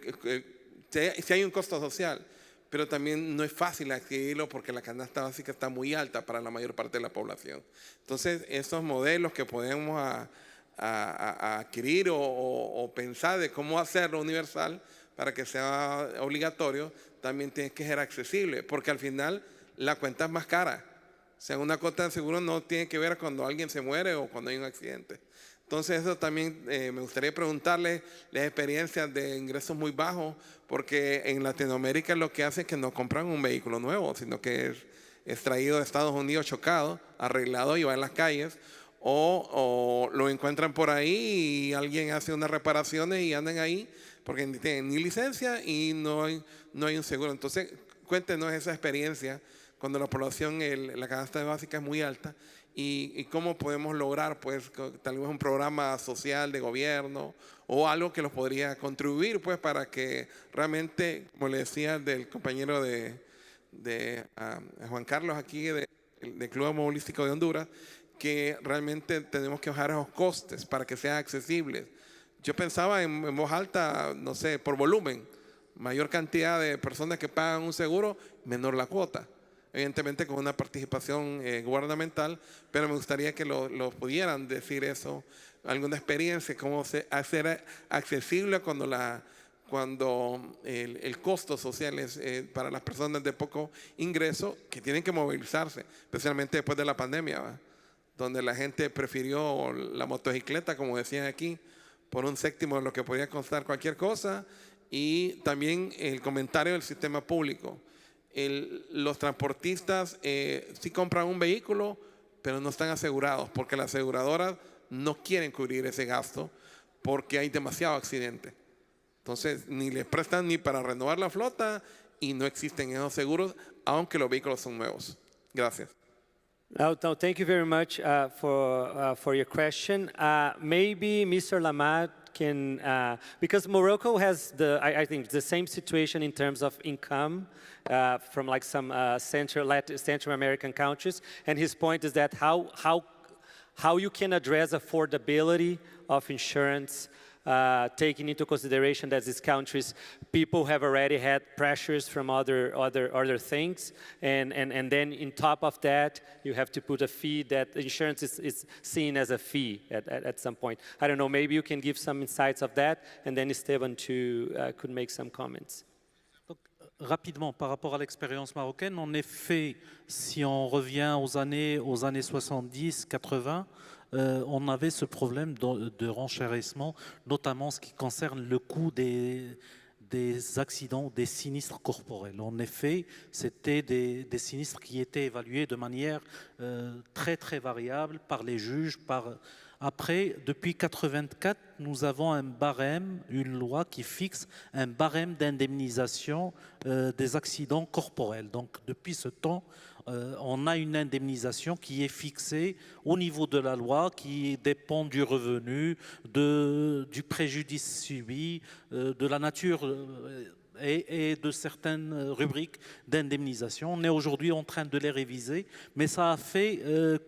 si hay un costo social, pero también no es fácil adquirirlo porque la canasta básica está muy alta para la mayor parte de la población. Entonces, esos modelos que podemos adquirir o pensar de cómo hacerlo universal para que sea obligatorio, también tiene que ser accesible, porque al final la cuenta es más cara. O sea, una cuota de seguro no tiene que ver cuando alguien se muere o cuando hay un accidente. Entonces, eso también me gustaría preguntarle las experiencias de ingresos muy bajos, porque en Latinoamérica lo que hace es que no compran un vehículo nuevo, sino que es traído de Estados Unidos chocado, arreglado y va en las calles, o lo encuentran por ahí y alguien hace unas reparaciones y andan ahí porque no tienen ni licencia y no hay un seguro. Entonces, cuéntenos esa experiencia cuando la población, la canasta básica es muy alta, y cómo podemos lograr, pues, tal vez un programa social de gobierno o algo que los podría contribuir, pues, para que realmente, como le decía del compañero de Juan Carlos aquí, del Club Automovilístico de Honduras, que realmente tenemos que bajar esos costes para que sean accesibles. Yo pensaba en voz alta, no sé, por volumen, mayor cantidad de personas que pagan un seguro, menor la cuota. Evidentemente con una participación gubernamental, pero me gustaría que lo pudieran decir eso, alguna experiencia, cómo hacer accesible cuando el costo social es para las personas de poco ingreso, que tienen que movilizarse, especialmente después de la pandemia, ¿va? Donde la gente prefirió la motocicleta, como decían aquí, por 1/7 de lo que podía costar cualquier cosa, y también el comentario del sistema público. Los transportistas sí compran un vehículo, pero no están asegurados, porque las aseguradoras no quieren cubrir ese gasto porque hay demasiado accidente. Entonces, ni les prestan ni para renovar la flota y no existen esos seguros, aunque los vehículos son nuevos. Gracias.
No, thank you very much for your question. Maybe Mr. Lamat can, because Morocco has I think the same situation in terms of income from like some Central American countries, and his point is that how you can address affordability of insurance, taking into consideration that these countries, people have already had pressures from other things, and then in top of that, you have to put a fee that insurance is seen as a fee at some point. I don't know, maybe you can give some insights of that, and then Esteban too could make some comments.
Donc,
rapidement, par rapport à l'expérience marocaine, en effet, si on revient aux années 70, 80, on avait ce problème de renchérissement, notamment en ce qui concerne le coût des accidents, des sinistres corporels. En effet, c'était des sinistres qui étaient évalués de manière très très variable par les juges. Après, depuis 1984, nous avons un barème, une loi qui fixe un barème d'indemnisation des accidents corporels. Donc depuis ce temps, on a une indemnisation qui est fixée au niveau de la loi, qui dépend du revenu, du préjudice subi, de la nature et de certaines rubriques d'indemnisation. On est aujourd'hui en train de les réviser, mais ça a fait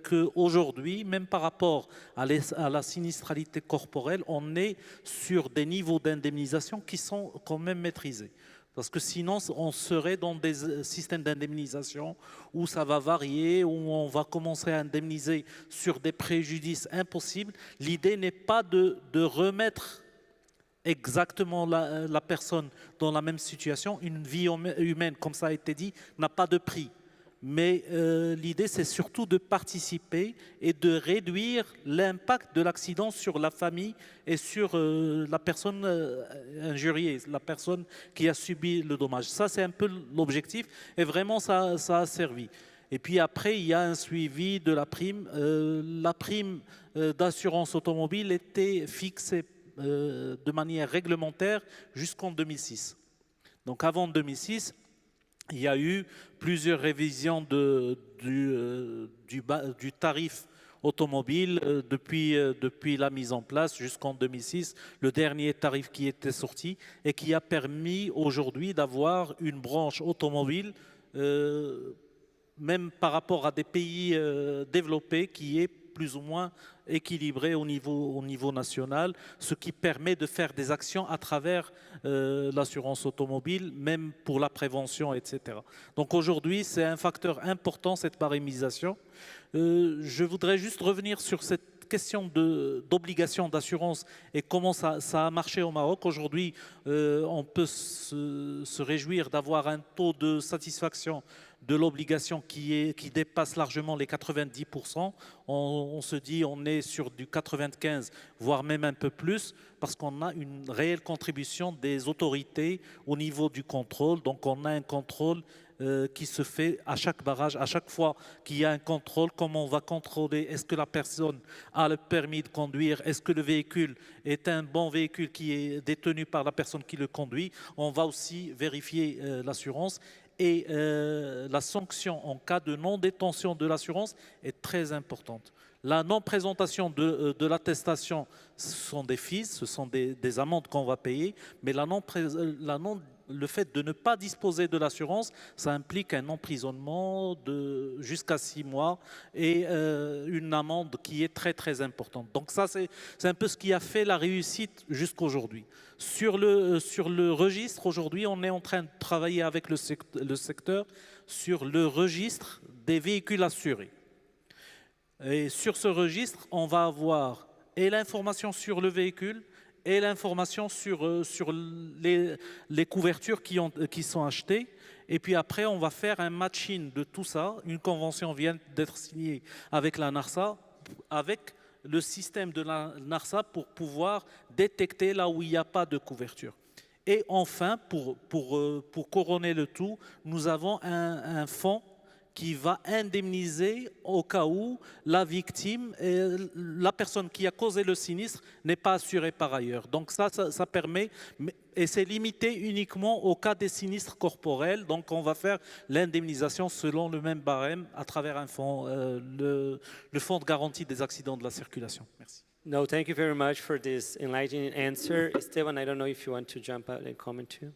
qu'aujourd'hui, même par rapport à la sinistralité corporelle, on est sur des niveaux d'indemnisation qui sont quand même maîtrisés. Parce que sinon, on serait dans des systèmes d'indemnisation où ça va varier, où on va commencer à indemniser sur des préjudices impossibles. L'idée n'est pas de remettre exactement la personne dans la même situation. Une vie humaine, comme ça a été dit, n'a pas de prix. Mais l'idée, c'est surtout de participer et de réduire l'impact de l'accident sur la famille et sur la personne injuriée, la personne qui a subi le dommage. Ça, c'est un peu l'objectif et vraiment, ça a servi. Et puis après, il y a un suivi de la prime. La prime d'assurance automobile était fixée de manière réglementaire jusqu'en 2006. Donc avant 2006, il y a eu plusieurs révisions du tarif automobile depuis la mise en place jusqu'en 2006, le dernier tarif qui était sorti et qui a permis aujourd'hui d'avoir une branche automobile, même par rapport à des pays développés, qui est plus ou moins équilibré au niveau national, ce qui permet de faire des actions à travers l'assurance automobile, même pour la prévention, etc. Donc aujourd'hui, c'est un facteur important, cette barémisation. Je voudrais juste revenir sur cette question d'obligation d'assurance et comment ça a marché au Maroc. Aujourd'hui, on peut se réjouir d'avoir un taux de satisfaction de l'obligation qui dépasse largement les 90%. On se dit on est sur du 95, voire même un peu plus, parce qu'on a une réelle contribution des autorités au niveau du contrôle. Donc on a un contrôle qui se fait à chaque barrage, à chaque fois qu'il y a un contrôle, comment on va contrôler, est-ce que la personne a le permis de conduire, est-ce que le véhicule est un bon véhicule qui est détenu par la personne qui le conduit. On va aussi vérifier l'assurance. Et la sanction en cas de non-détention de l'assurance est très importante. La non-présentation de l'attestation, ce sont des fees, ce sont des amendes qu'on va payer, mais le fait de ne pas disposer de l'assurance, ça implique un emprisonnement de jusqu'à 6 mois et une amende qui est très très importante. Donc ça, c'est un peu ce qui a fait la réussite jusqu'aujourd'hui. Sur le registre, aujourd'hui, on est en train de travailler avec le secteur sur le registre des véhicules assurés. Et sur ce registre, on va avoir et l'information sur le véhicule et l'information sur les couvertures qui sont achetées. Et puis après, on va faire un matching de tout ça. Une convention vient d'être signée avec la NARSA, avec le système de la NARSA pour pouvoir détecter là où il n'y a pas de couverture. Et enfin, pour couronner le tout, nous avons un fonds qui va indemniser au cas où la victime, la personne qui a causé le sinistre, n'est pas assurée par ailleurs. Donc ça permet, et c'est limité uniquement au cas des sinistres corporels. Donc on va faire l'indemnisation selon le même barème à travers un fonds, le fonds de garantie des accidents de la circulation. Merci.
No, thank you very much for this enlightening answer. Esteban, I don't know if you want to jump out and comment too.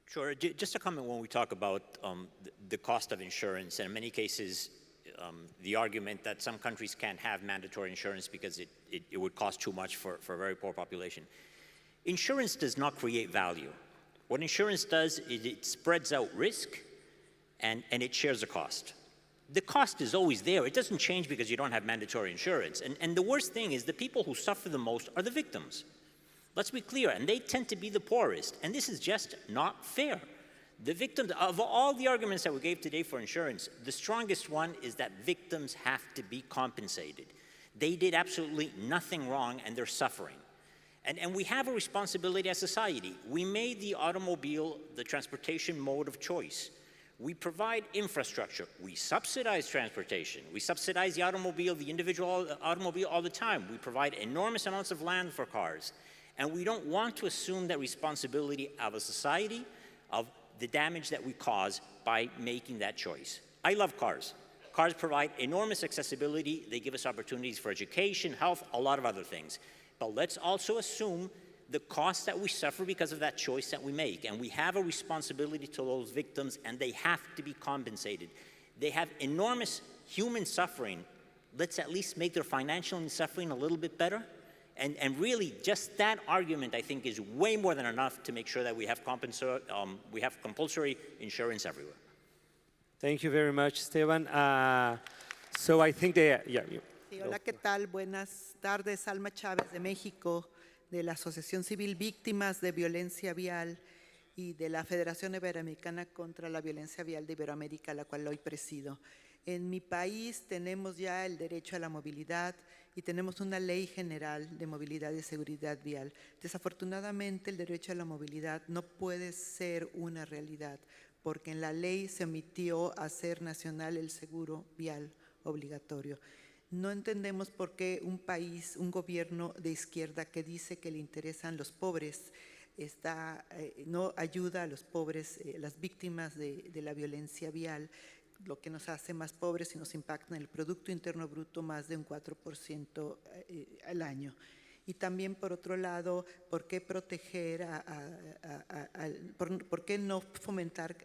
Sure. Just a comment when we talk about the cost of insurance, and in many cases, the argument that some countries can't have mandatory insurance because it would cost too much for a very poor population. Insurance does not create value. What insurance does is it spreads out risk and it shares the cost. The cost is always there. It doesn't change because you don't have mandatory insurance. And the worst thing is the people who suffer the most are the victims. Let's be clear, and they tend to be the poorest, and this is just not fair. The victims, of all the arguments that we gave today for insurance, the strongest one is that victims have to be compensated. They did absolutely nothing wrong and they're suffering. And we have a responsibility as society. We made the automobile the transportation mode of choice. We provide infrastructure. We subsidize transportation. We subsidize the automobile, the individual automobile all the time. We provide enormous amounts of land for cars. And we don't want to assume that responsibility of a society, of the damage that we cause by making that choice. I love cars. Cars provide enormous accessibility. They give us opportunities for education, health, a lot of other things. But let's also assume the cost that we suffer because of that choice that we make. And we have a responsibility to those victims, and they have to be compensated. They have enormous human suffering. Let's at least make their financial suffering a little bit better. And really, just that argument, I think, is way more than enough to make sure that we have compulsory insurance everywhere.
Thank you very much, Esteban. So I think they, yeah.
Sí, hola, ¿qué tal? Buenas tardes, Alma Chávez de México, de la Asociación Civil Víctimas de Violencia Vial y de la Federación Iberoamericana contra la Violencia Vial de Iberoamérica, la cual hoy presido. En mi país tenemos ya el derecho a la movilidad y tenemos una ley general de movilidad y seguridad vial. Desafortunadamente, el derecho a la movilidad no puede ser una realidad porque en la ley se omitió hacer nacional el seguro vial obligatorio. No entendemos por qué un país, un gobierno de izquierda que dice que le interesan los pobres, no ayuda a los pobres, las víctimas de la violencia vial, lo que nos hace más pobres y nos impacta en el Producto Interno Bruto más de un 4% al año. Y también, por otro lado, ¿por qué proteger, por qué no fomentar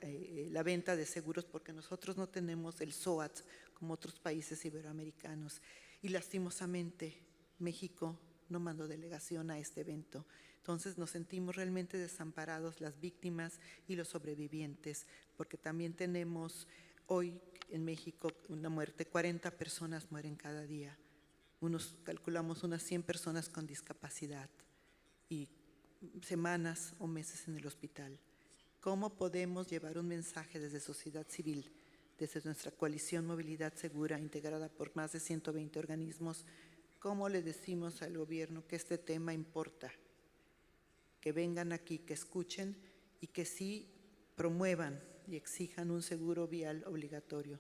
la venta de seguros? Porque nosotros no tenemos el SOAT como otros países iberoamericanos. Y lastimosamente, México no mandó delegación a este evento. Entonces nos sentimos realmente desamparados las víctimas y los sobrevivientes, porque también tenemos hoy en México una muerte, 40 personas mueren cada día. Calculamos unas 100 personas con discapacidad y semanas o meses en el hospital. ¿Cómo podemos llevar un mensaje desde sociedad civil, desde nuestra coalición Movilidad Segura, integrada por más de 120 organismos? ¿Cómo le decimos al gobierno que este tema importa? Que vengan aquí, que escuchen y que sí promuevan y exijan un seguro vial obligatorio.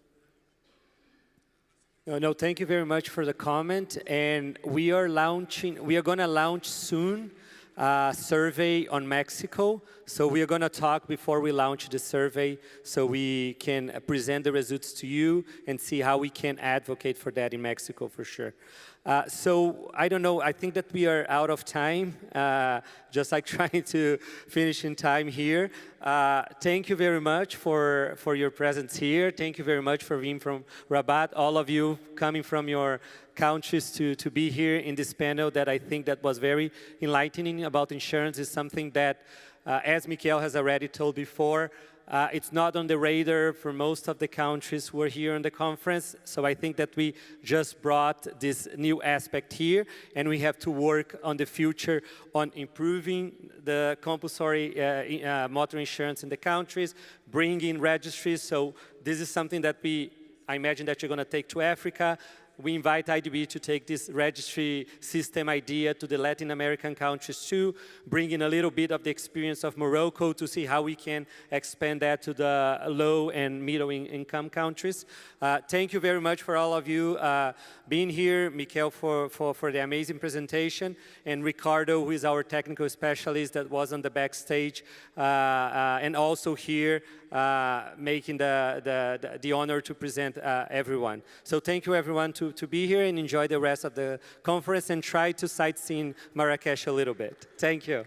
No, thank you very much for the comment. And we are going to launch soon a survey on Mexico. So we are going to talk before we launch the survey so we can present the results to you and see how we can advocate for that in Mexico for sure. So I don't know, I think that we are out of time, just like trying to finish in time here. Thank you very much for your presence here. Thank you very much for being from Rabat, all of you coming from your countries to be here in this panel that I think that was very enlightening about insurance. Is something that, as Michael has already told before, it's not on the radar for most of the countries who are here on the conference. So I think that we just brought this new aspect here, and we have to work on the future on improving the compulsory motor insurance in the countries, bringing registries. So this is something that I imagine that you're going to take to Africa. We invite IDB to take this registry system idea to the Latin American countries too, bringing a little bit of the experience of Morocco to see how we can expand that to the low and middle income countries. Thank you very much for all of you being here, Michael for the amazing presentation, and Ricardo, who is our technical specialist that was on the backstage, and also here making the honor to present everyone. So thank you everyone to be here and enjoy the rest of the conference and try to sightsee Marrakesh a little bit. Thank you.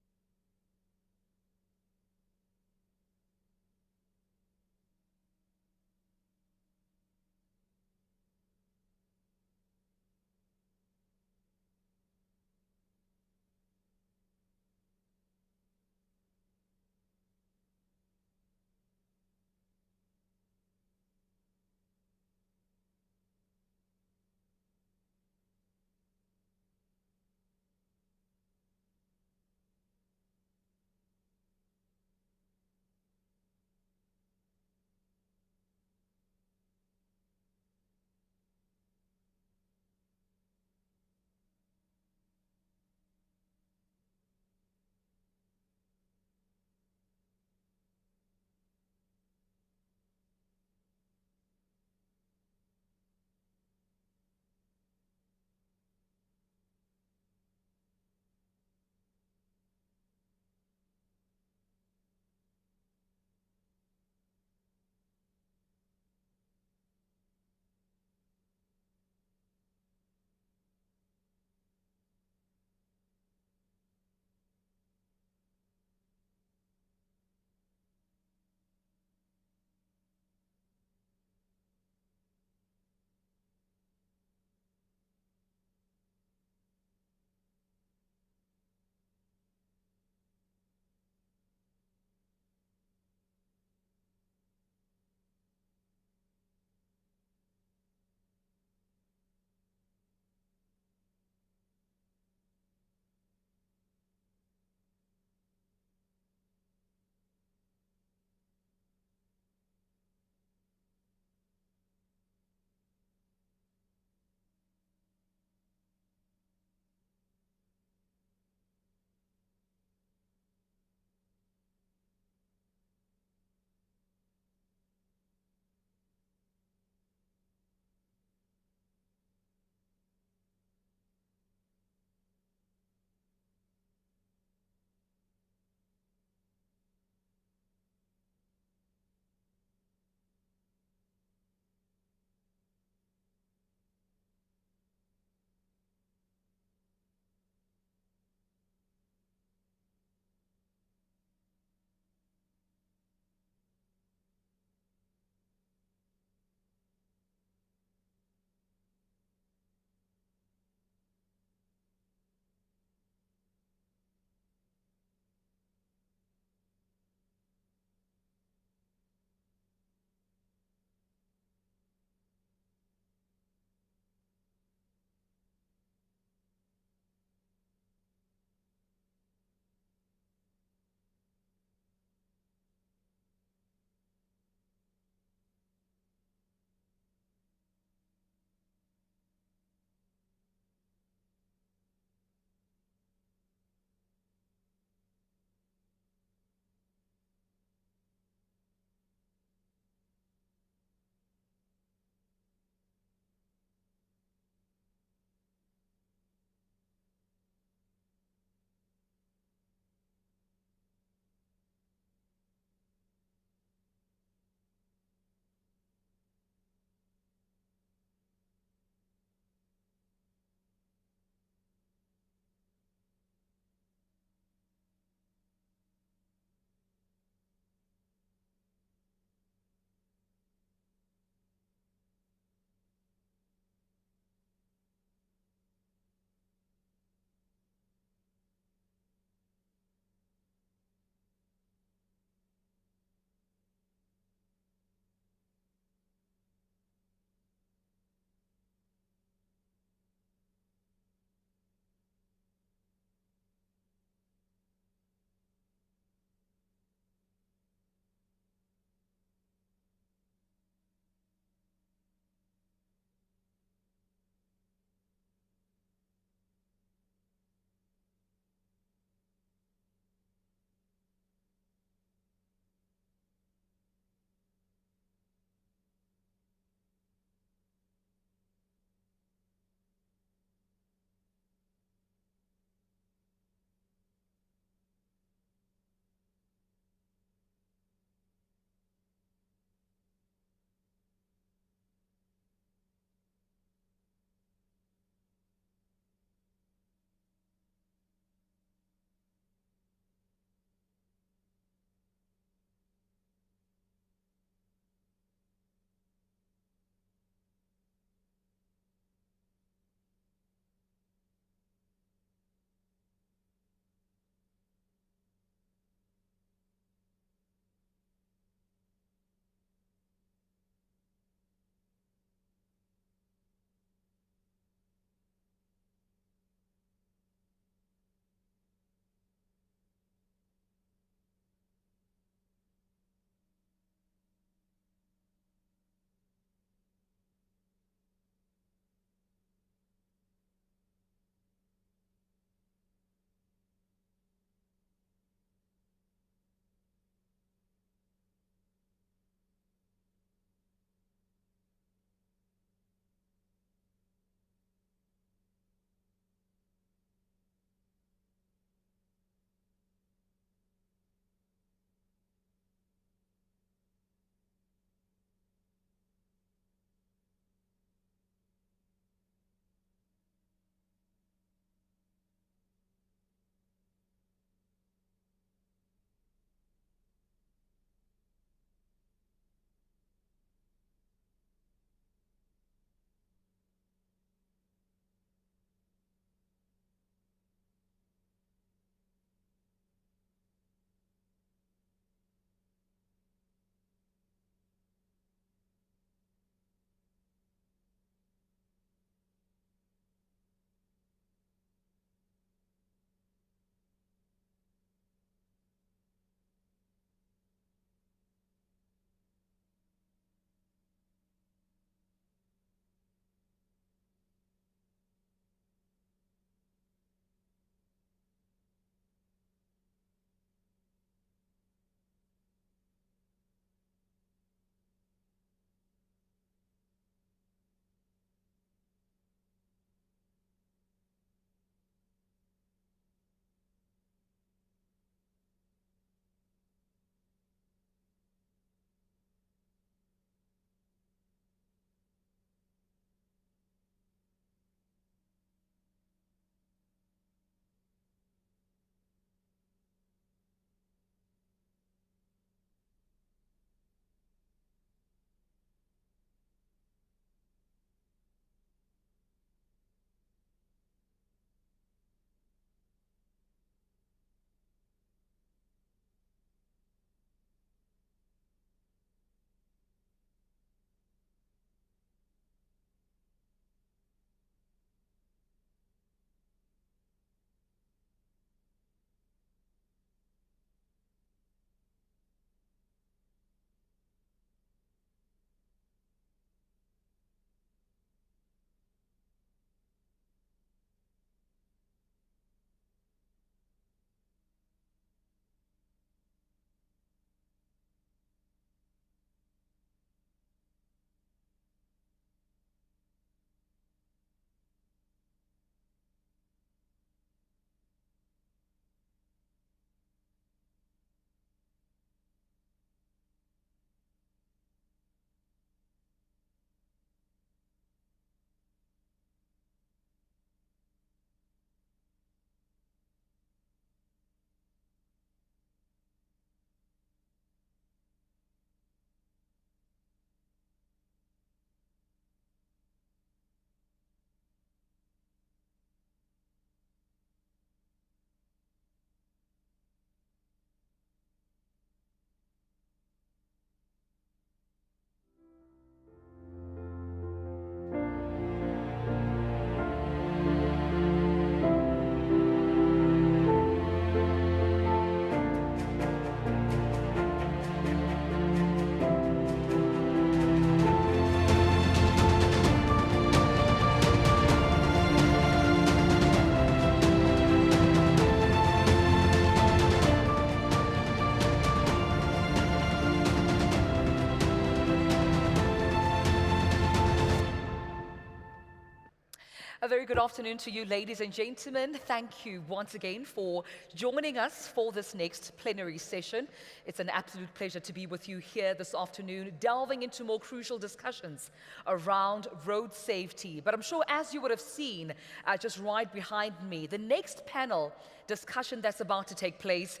very good afternoon to you, ladies and gentlemen. Thank you once again for joining us for this next plenary session. It's an absolute pleasure to be with you here this afternoon, delving into more crucial discussions around road safety. But I'm sure, as you would have seen just right behind me, the next panel discussion that's about to take place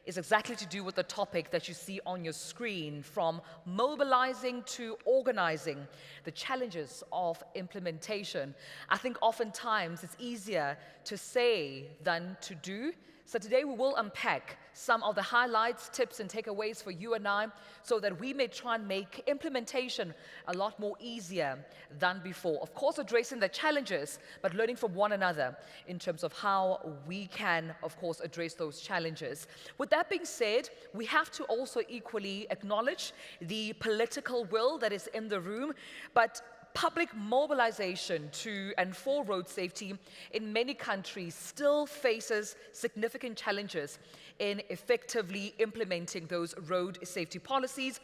is exactly to do with the topic that you see on your screen, from mobilizing to organizing, the challenges of implementation. I think oftentimes it's easier to say than to do. So today we will unpack some of the highlights, tips, and takeaways for you and I, so that we may try and make implementation a lot more easier than before. Of course, addressing the challenges, but learning from one another in terms of how we can, of course, address those challenges. With that being said, we have to also equally acknowledge the political will that is in the room, but public mobilization to and for road safety in many countries still faces significant challenges in effectively implementing those road safety policies.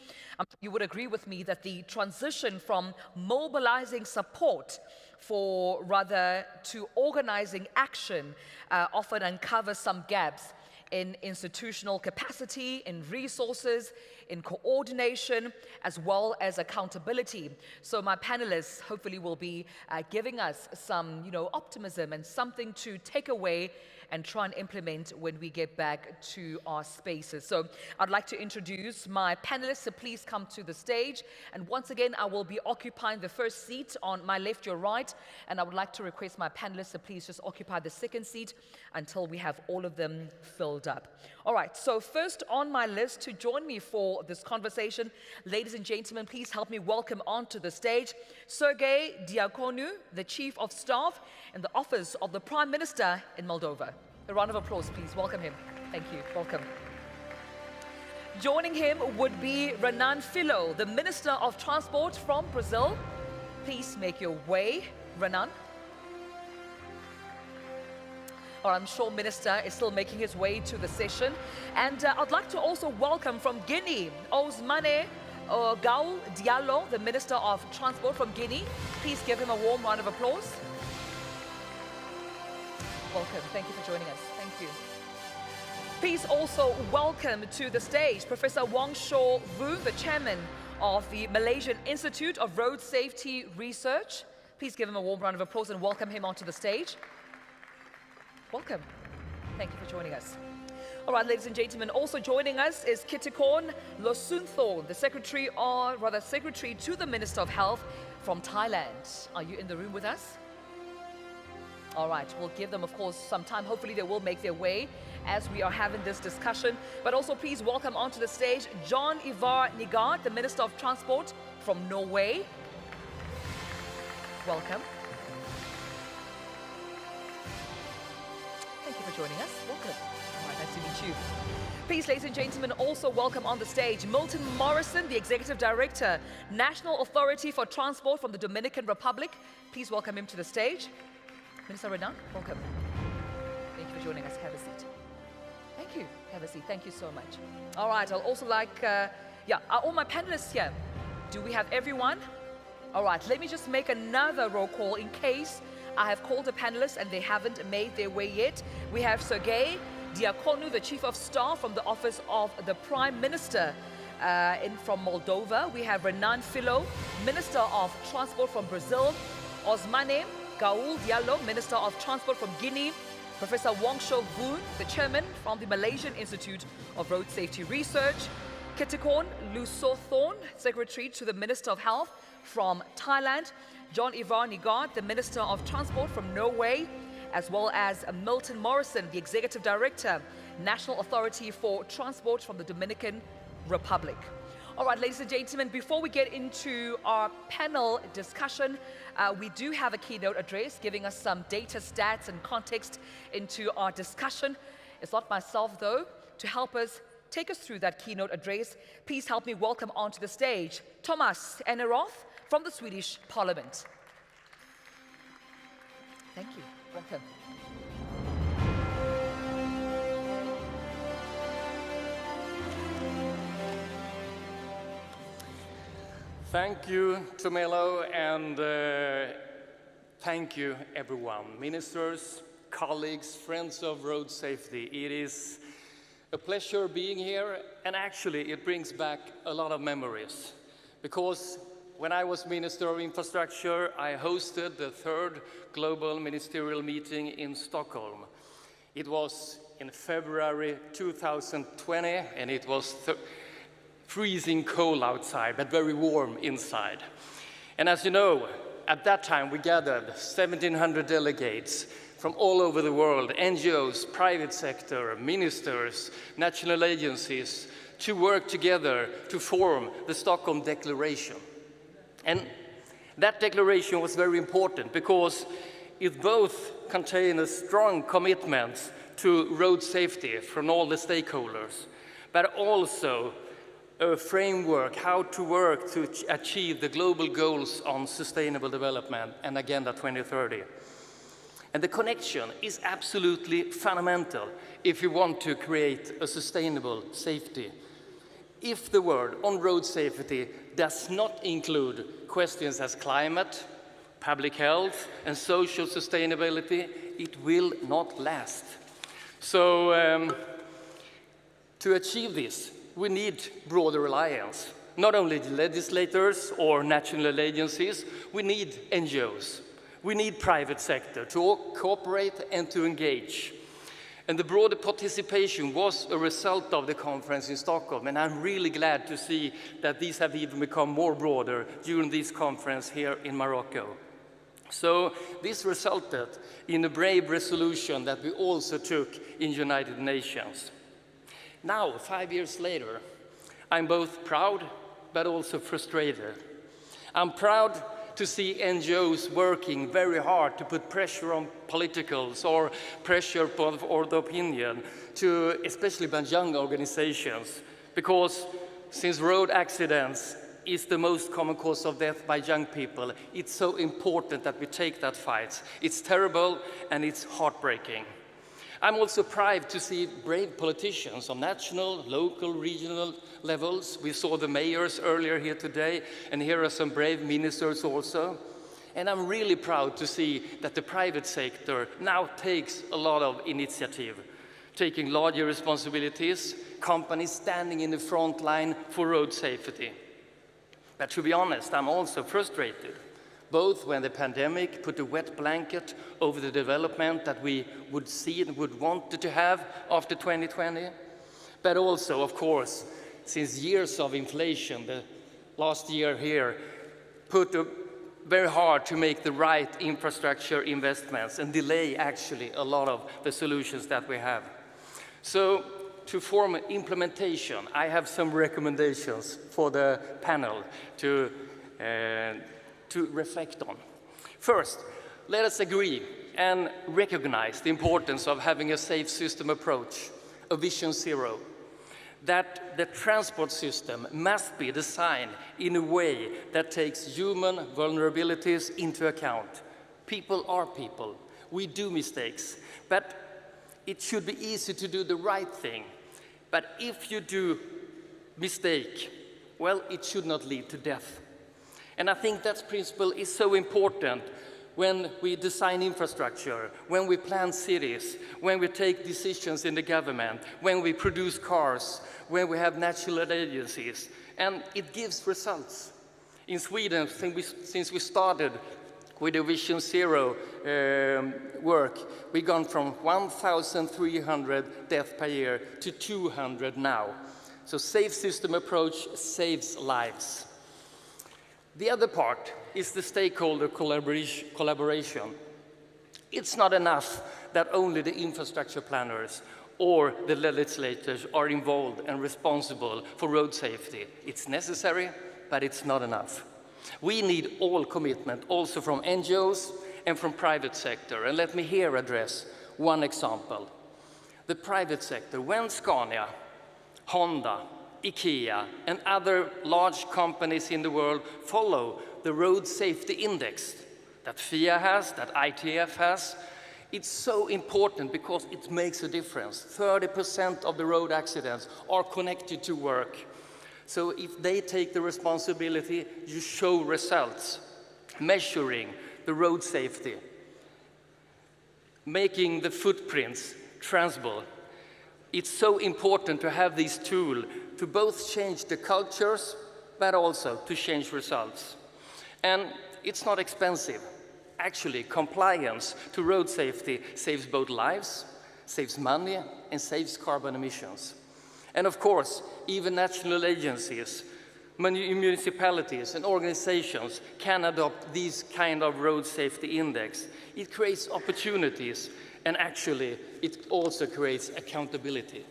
You would agree with me that the transition from mobilizing support for rather to organizing action often uncovers some gaps in institutional capacity, in resources, in coordination, as well as accountability. So my panelists hopefully will be giving us some, optimism and something to take away and try and implement when we get back to our spaces. So I'd like to introduce my panelists, so please come to the stage. And once again, I will be occupying the first seat on my left, your right, and I would like to request my panelists to please just occupy the second seat until we have all of them filled up. All right, so first on my list to join me for this conversation, ladies and gentlemen, please help me welcome onto the stage Sergei Diaconou, the Chief of Staff in the Office of the Prime Minister in Moldova. A round of applause, please. Welcome him. Thank you. Welcome. Joining him would be Renan Filho, the Minister of Transport from Brazil. Please make your way, Renan. Or I'm sure Minister is still making his way to the session. And I'd like to also welcome from Guinea, Ousmane Gaoul Diallo, the Minister of Transport from Guinea. Please give him a warm round of applause. Welcome. Thank you for joining us. Thank you. Please also welcome to the stage Professor Wong Shaw Vu, the Chairman of the Malaysian Institute of Road Safety Research. Please give him a warm round of applause and welcome him onto the stage. Welcome. Thank you for joining us. All right, ladies and gentlemen, also joining us is Kittikon Losunthorn, the Secretary to the Minister of Health from Thailand. Are you in the room with us? All right, we'll give them, of course, some time. Hopefully they will make their way as we are having this discussion. But also please welcome onto the stage John Ivar Nygaard, the Minister of Transport from Norway. Welcome. Thank you for joining us. Welcome. All right, nice to meet you. Please, ladies and gentlemen, also welcome on the stage Milton Morrison, the Executive Director, National Authority for Transport from the Dominican Republic. Please welcome him to the stage. Minister Renan, welcome. Thank you for joining us. Have a seat. Thank you. Have a seat. Thank you so much. All right, I'll also like, are all my panelists here? Do we have everyone? All right, let me just make another roll call in case I have called a panelist and they haven't made their way yet. We have Sergei Diaconou, the Chief of Staff from the Office of the Prime Minister from Moldova. We have Renan Filho, Minister of Transport from Brazil. Ousmane Gaoul Diallo, Minister of Transport from Guinea. Professor Wong Shaw Vu, the Chairman from the Malaysian Institute of Road Safety Research. Kittikon Losunthorn, Secretary to the Minister of Health from Thailand. John Ivar Nygaard, the Minister of Transport from Norway, as well as Milton Morrison, the Executive Director, National Authority for Transport from the Dominican Republic. All right, ladies and gentlemen, before we get into our panel discussion, we do have a keynote address giving us some data, stats, and context into our discussion. It's not myself, though. To help us take us through that keynote address, please help me welcome onto the stage Thomas Eneroth from the Swedish Parliament. Thank you. Welcome.
Thank you, Tumelo, and
thank you, everyone. Ministers, colleagues, friends of road safety. It is a pleasure being here, and actually it brings back a lot of memories. Because when I was Minister of Infrastructure, I hosted the 3rd Global Ministerial meeting in Stockholm. It was in February 2020, and it was freezing cold outside, but very warm inside. And as you know, at that time we gathered 1,700 delegates from all over the world, NGOs, private sector, ministers, national agencies, to work together to form the Stockholm Declaration. And that declaration was very important because it both contained a strong commitment to road safety from all the stakeholders, but also a framework how to work to achieve the global goals on sustainable development and Agenda 2030. And the connection is absolutely fundamental if you want to create a sustainable safety. If the word on road safety does not include questions as climate, public health, and social sustainability, it will not last. So to achieve this, we need broader alliance. Not only legislators or national agencies, we need NGOs. We need private sector to cooperate and to engage. And the broader participation was a result of the conference in Stockholm, and I'm really glad to see that these have even become more broader during this conference here in Morocco. So this resulted in a brave resolution that we also took in United Nations. Now, 5 years later, I'm both proud but also frustrated. I'm proud to see NGOs working very hard to put pressure on politicals or pressure for the opinion to especially by young organizations, because since road accidents is the most common cause of death by young people, it's so important that we take that fight. It's terrible and it's heartbreaking. I'm also proud to see brave politicians on national, local, regional levels. We saw the mayors earlier here today, and here are some brave ministers also. And I'm really proud to see that the private sector now takes a lot of initiative, taking larger responsibilities, companies standing in the front line for road safety. But to be honest, I'm also frustrated, both when the pandemic put a wet blanket over the development that we would see and would want to have after 2020, but also, of course, since years of inflation, the last year here, put very hard to make the right infrastructure investments and delay actually a lot of the solutions that we have. So to form implementation, I have some recommendations for the panel to reflect on. First, let us agree and recognize the importance of having a safe system approach, a vision zero, that the transport system must be designed in a way that takes human vulnerabilities into account. People are people. We do mistakes, but it should be easy to do the right thing. But if you do mistake, well, it should not lead to death. And I think that principle is so important when we design infrastructure, when we plan cities, when we take decisions in the government, when we produce cars, when we have national agencies, and it gives results. In Sweden, since we started with the Vision Zero work, we've gone from 1,300 deaths per year to 200 now. So safe system approach saves lives. The other part is the stakeholder collaboration. It's not enough that only the infrastructure planners or the legislators are involved and responsible for road safety. It's necessary, but it's not enough. We need all commitment, also from NGOs and from private sector. And let me here address one example. The private sector, when Scania, Honda, IKEA, and other large companies in the world follow the road safety index that FIA has, that ITF has, it's so important because it makes a difference. 30% of the road accidents are connected to work. So if they take the responsibility, you show results, measuring the road safety, making the footprints transferable. It's so important to have this tool to both change the cultures, but also to change results. And it's not expensive. Actually, compliance to road safety saves both lives, saves money, and saves carbon emissions. And of course, even national agencies, municipalities, and organizations can adopt this kind of road safety index. It creates opportunities, and actually, it also creates accountability.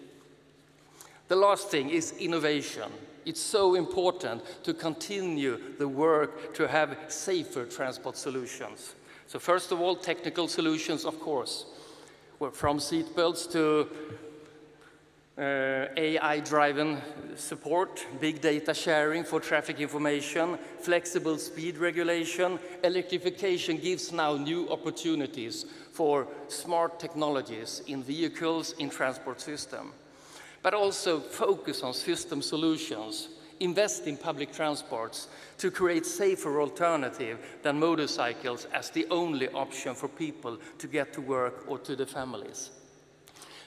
The last thing is innovation. It's so important to continue the work to have safer transport solutions. So first of all, technical solutions, of course. From seatbelts to AI-driven support, big data sharing for traffic information, flexible speed regulation. Electrification gives now new opportunities for smart technologies in vehicles, in transport system. But also focus on system solutions, invest in public transports to create safer alternative than motorcycles as the only option for people to get to work or to their families.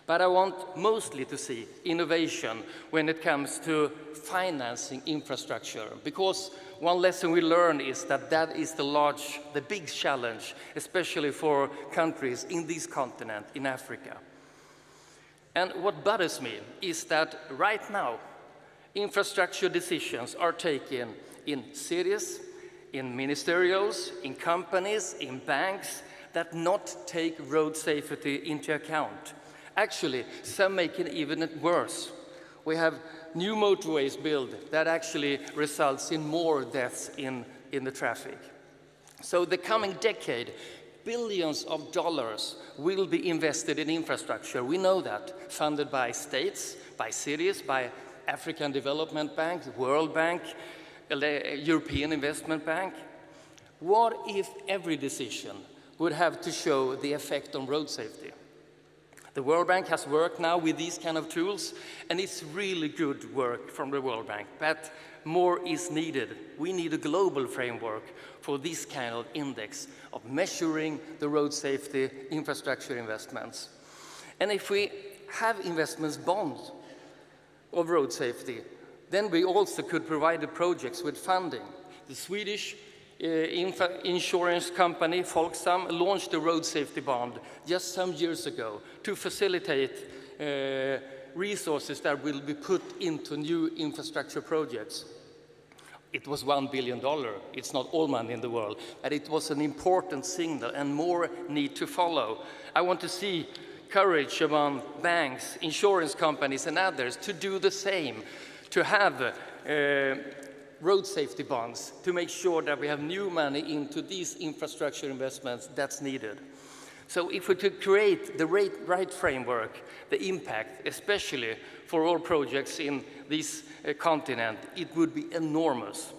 But I want mostly to see innovation when it comes to financing infrastructure, because one lesson we learn is that that is the big challenge, especially for countries in this continent, in Africa. And what bothers me is that right now, infrastructure decisions are taken in cities, in ministerials, in companies, in banks that not take road safety into account. Actually, some make it even worse. We have new motorways built that actually results in more deaths in the traffic. So the coming decade, billions of dollars will be invested in infrastructure. We know that, funded by states, by cities, by African Development Bank, World Bank, European Investment Bank. What if every decision would have to show the effect on road safety? The World Bank has worked now with these kind of tools, and it's really good work from the World Bank, but more is needed. We need a global framework for this kind of index of measuring the road safety infrastructure investments. And if we have investments bonds of road safety, then we also could provide the projects with funding. The Swedish insurance company Folksam launched a road safety bond just some years ago to facilitate resources that will be put into new infrastructure projects. It was $1 billion. It's not all money in the world, but it was an important signal, and more need to follow. I want to see courage among banks, insurance companies, and others to do the same, to have road safety bonds to make sure that we have new money into these infrastructure investments that's needed. So if we could create the right framework, the impact, especially for all projects in this continent, it would be enormous.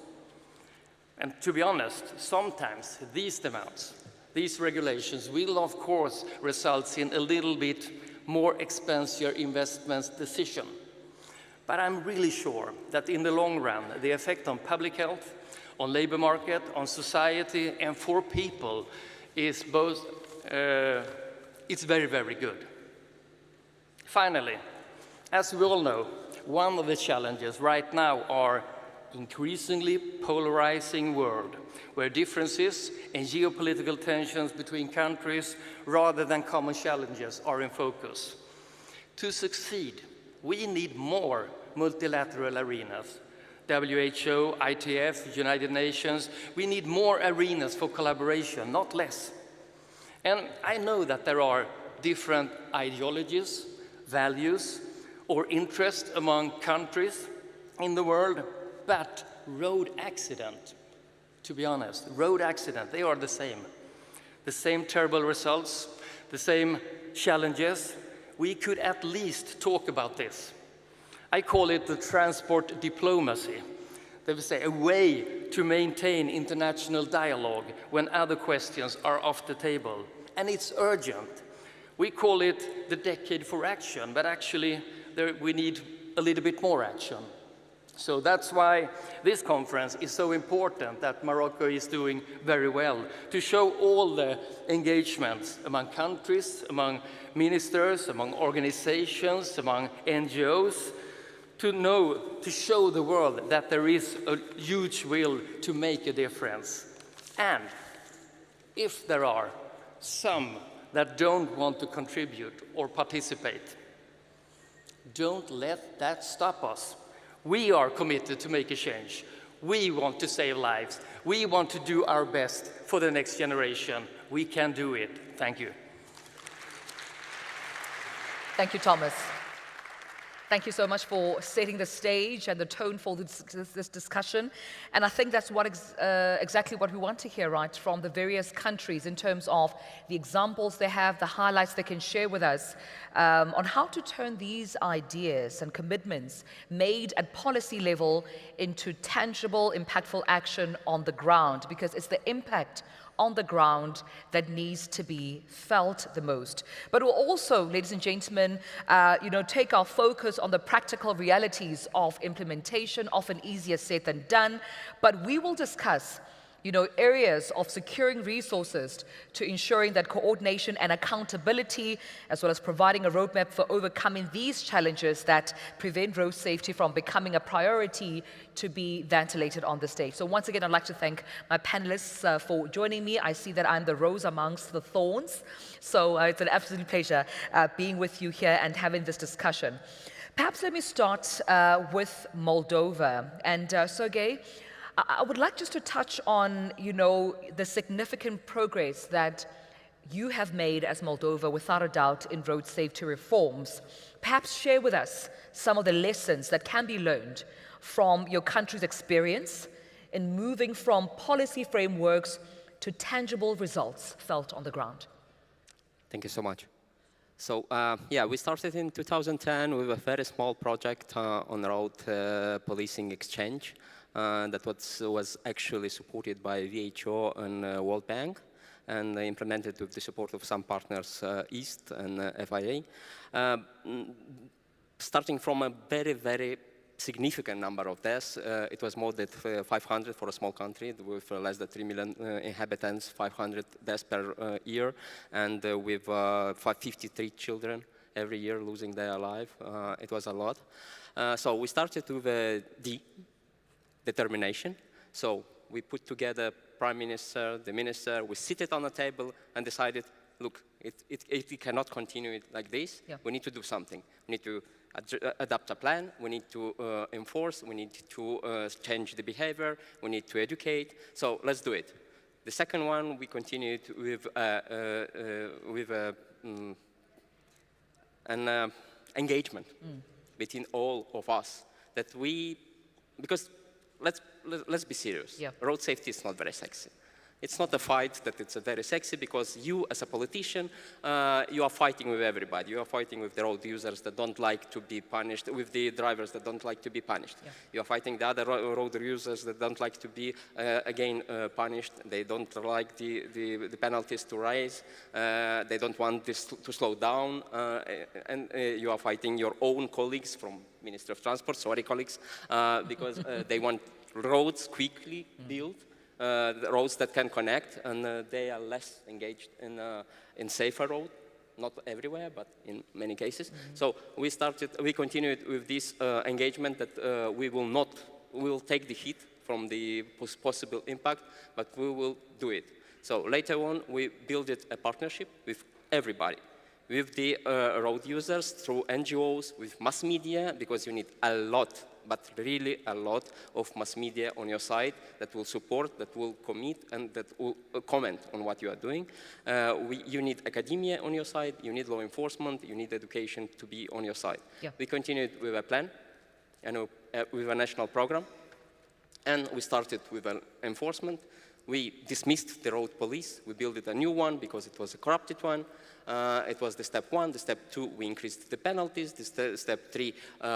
And to be honest, sometimes these amounts, these regulations will of course result in a little bit more expensive investments decision. But I'm really sure that in the long run, the effect on public health, on labor market, on society, and for people is both, it's very, very good. Finally, as we all know, one of the challenges right now are increasingly polarizing world, where differences and geopolitical tensions between countries rather than common challenges are in focus. To succeed, we need more multilateral arenas. WHO, ITF, United Nations, we need more arenas for collaboration, not less. And I know that there are different ideologies, values, or interests among countries in the world, but road accident, to be honest, road accident, they are the same. The same terrible results, the same challenges. We could at least talk about this. I call it the transport diplomacy. They would say a way to maintain international dialogue when other questions are off the table. And it's urgent. We call it the decade for action, but actually we need a little bit more action. So that's why this conference is so important, that Morocco is doing very well, to show all the engagements among countries, among ministers, among organizations, among NGOs, to show the world that there is a huge will to make a difference. And if there are some that don't want to contribute or participate, don't let that stop us. We are committed to make a change. We want to save lives. We want to do our best for the next generation. We can do it. Thank you.
Thank you, Thomas. Thank you so much for setting the stage and the tone for this discussion. And I think that's exactly what we want to hear, right, from the various countries in terms of the examples they have, the highlights they can share with us on how to turn these ideas and commitments made at policy level into tangible, impactful action on the ground, because it's the impact on the ground that needs to be felt the most. But we'll also, ladies and gentlemen, take our focus on the practical realities of implementation, often easier said than done. But we will discuss areas of securing resources to ensuring that coordination and accountability, as well as providing a roadmap for overcoming these challenges that prevent road safety from becoming a priority to be ventilated on the stage. So once again, I'd like to thank my panelists for joining me. I see that I'm the rose amongst the thorns. So it's an absolute pleasure being with you here and having this discussion. Perhaps let me start with Moldova. And Sergey, I would like just to touch on, the significant progress that you have made as Moldova, without a doubt, in road safety reforms. Perhaps share with us some of the lessons that can be learned from your country's experience in moving from policy frameworks to tangible results felt on the ground.
Thank you so much. So, we started in 2010 with a very small project on road policing exchange. That was actually supported by WHO and World Bank, and implemented with the support of some partners, East and FIA. Starting from a very, very significant number of deaths, it was more than 500 for a small country with less than 3 million inhabitants, 500 deaths per year, and with 53 children every year losing their life. It was a lot. So we started with determination. So we put together Prime Minister, the Minister, we sit it on the table and decided, look, it cannot continue like this. Yeah. We need to do something. We need to adapt a plan. We need to enforce. We need to change the behavior. We need to educate. So let's do it. The second one, we continued with an engagement between all of us. That we, because let's be serious. Yeah. Road safety is not very sexy. It's not a fight that it's very sexy, because you, as a politician, you are fighting with everybody. You are fighting with the road users that don't like to be punished, with the drivers that don't like to be punished. Yeah. You are fighting the other road users that don't like to be, punished. They don't like the penalties to rise. They don't want this to slow down. And you are fighting your own colleagues from Ministry of Transport, sorry colleagues, because they want roads quickly built. The roads that can connect, and they are less engaged in safer road, not everywhere, but in many cases. So we continued with this engagement that we will take the hit from the possible impact, but we will do it. So later on, we built a partnership with everybody, with the road users, through NGOs, with mass media, because you need a lot, but really a lot of mass media on your side that will support, that will commit, and that will comment on what you are doing. You need academia on your side, you need law enforcement, you need education to be on your side. Yeah. We continued with a plan and with a national program, and we started with an enforcement. We dismissed the road police. We built a new one because it was a corrupted one. It was the step 1. The step 2, we increased the penalties. The step 3,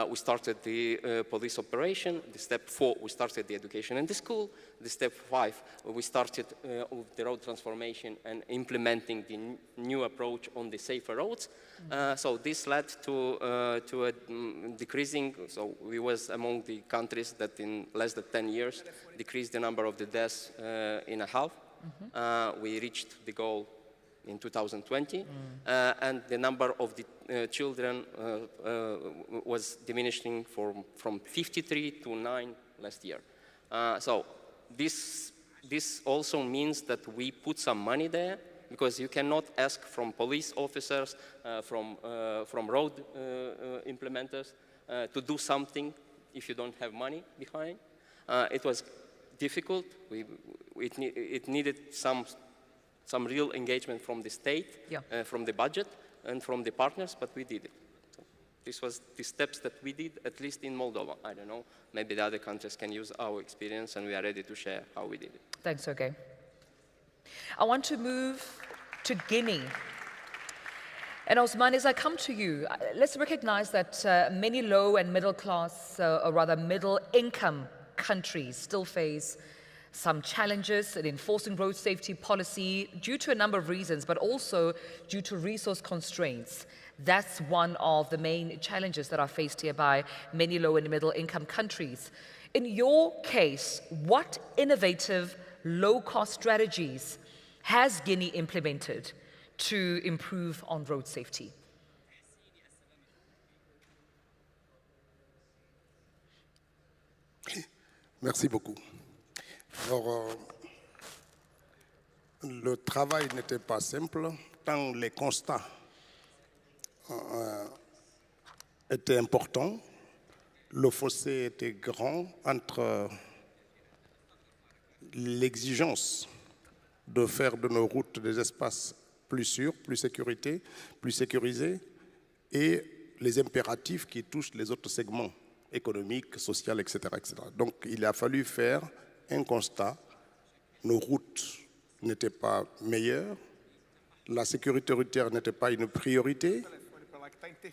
we started the police operation. The step 4, we started the education in the school. The step 5, we started the road transformation and implementing the new approach on the safer roads. So this led to a decreasing, so we was among the countries that in less than 10 years decreased the number of the deaths in a half. We reached the goal in 2020, and the number of the children was diminishing from 53 to 9 last year. So this also means that we put some money there, because you cannot ask from police officers, from road implementers to do something if you don't have money behind. It was difficult. It needed some real engagement from the state, from the budget, and from the partners, but we did it. So this was the steps that we did, at least in Moldova. I don't know, maybe the other countries can use our experience, and we are ready to share how we did it.
Thanks, Sergey. I want to move to Guinea. And Osman, as I come to you, let's recognize that many low and middle class, or rather middle income countries still face some challenges in enforcing road safety policy due to a number of reasons, but also due to resource constraints. That's one of the main challenges that are faced here by many low and middle income countries. In your case, what innovative low-cost strategies has Guinea implemented to improve on road safety?
Merci beaucoup. Alors, le travail n'était pas simple, tant les constats étaient importants, le fossé était grand entre l'exigence de faire de nos routes des espaces plus sûrs, plus sécurisés, et les impératifs qui touchent les autres segments économiques, sociaux, etc., etc. Donc, il a fallu faire un constat. Nos routes n'étaient pas meilleures, la sécurité routière n'était pas une priorité,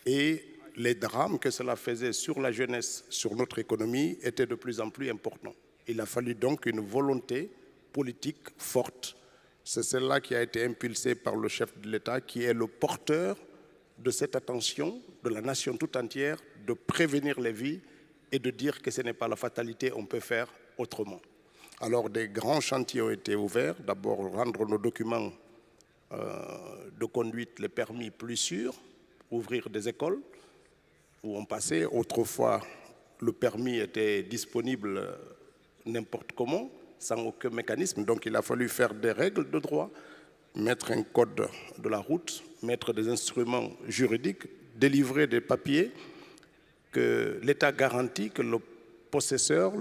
et les drames que cela faisait sur la jeunesse, sur notre économie, étaient de plus en plus importants. Il a fallu donc une volonté politique forte. C'est celle-là qui a été impulsée par le chef de l'État, qui est le porteur de cette attention de la nation tout entière, de prévenir les vies et de dire que ce n'est pas la fatalité, on peut faire autrement. Alors des grands chantiers ont été ouverts. D'abord, rendre nos documents de conduite, les permis plus sûrs, ouvrir des écoles où on passait. Autrefois, le permis était disponible n'importe comment, sans aucun mécanisme. Donc il a fallu faire des règles de droit, mettre un code de la route, mettre des instruments juridiques, délivrer des papiers que l'État garantit que le possesseur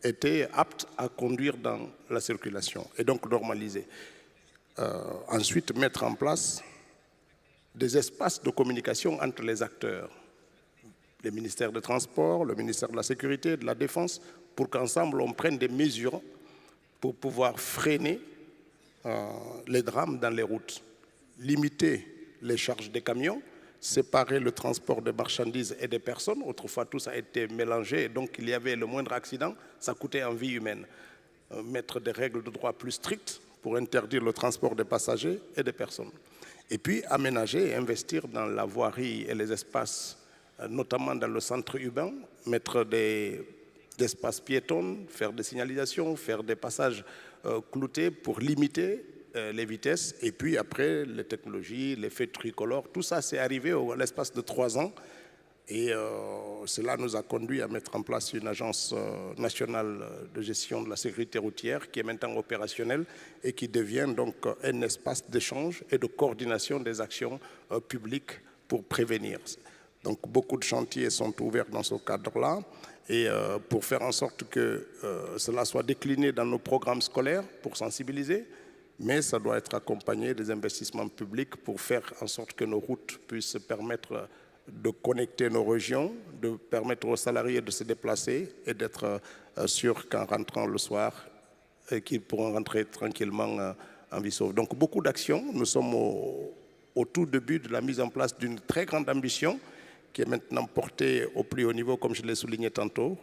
était apte à conduire dans la circulation et donc normaliser. Ensuite, mettre en place des espaces de communication entre les acteurs, le ministère des Transports, le ministère de la Sécurité, de la Défense, pour qu'ensemble on prenne des mesures pour pouvoir freiner les drames dans les routes, limiter les charges des camions, séparer le transport des marchandises et des personnes. Autrefois, tout ça a été mélangé, et donc il y avait le moindre accident, ça coûtait en vie humaine. Mettre des règles de droit plus strictes pour interdire le transport des passagers et des personnes. Et puis aménager et investir dans la voirie et les espaces, notamment dans le centre urbain, mettre des espaces piétons, faire des signalisations, faire des passages cloutés pour limiter les vitesses. Et puis après, les technologies, les feux tricolores, tout ça c'est arrivé à l'espace de 3 ans. Et cela nous a conduit à mettre en place une agence nationale de gestion de la sécurité routière qui est maintenant opérationnelle et qui devient donc un espace d'échange et de coordination des actions publiques pour prévenir. Donc beaucoup de chantiers sont ouverts dans ce cadre-là et pour faire en sorte que cela soit décliné dans nos programmes scolaires pour sensibiliser, mais ça doit être accompagné des investissements publics pour faire en sorte que nos routes puissent permettre de connecter nos régions, de permettre aux salariés de se déplacer et d'être sûrs qu'en rentrant le soir, qu'ils pourront rentrer tranquillement en vie sauve. Donc beaucoup d'actions. Nous sommes au tout début de la mise en place d'une très grande ambition qui est maintenant portée au plus haut niveau, comme je l'ai souligné tantôt,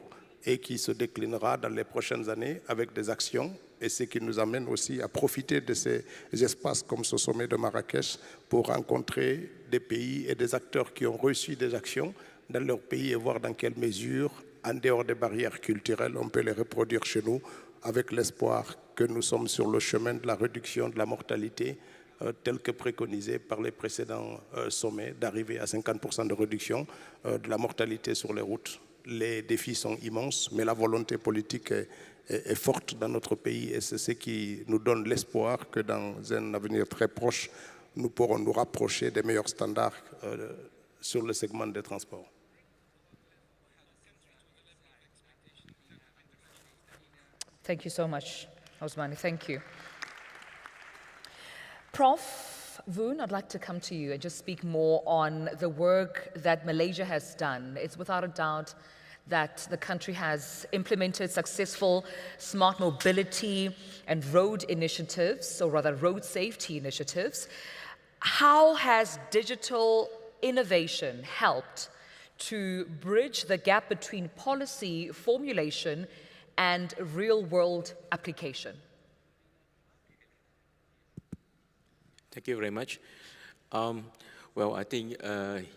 et qui se déclinera dans les prochaines années avec des actions, et ce qui nous amène aussi à profiter de ces espaces comme ce sommet de Marrakech pour rencontrer des pays et des acteurs qui ont reçu des actions dans leur pays et voir dans quelle mesure, en dehors des barrières culturelles, on peut les reproduire chez nous avec l'espoir que nous sommes sur le chemin de la réduction de la mortalité tel que préconisé par les précédents sommets, d'arriver à 50% de réduction de la mortalité sur les routes. Les défis sont immenses, mais la volonté politique est forte dans notre pays et c'est ce qui nous donne l'espoir que dans un avenir très proche, nous pourrons nous rapprocher des meilleurs standards sur le segment des transports.
Thank you so much, Osmani. Thank you. Prof. Woon, I'd like to come to you and just speak more on the work that Malaysia has done. It's without a doubt that the country has implemented successful smart mobility and road initiatives, or rather road safety initiatives. How has digital innovation helped to bridge the gap between policy formulation and real-world application?
Thank you very much. Well, I think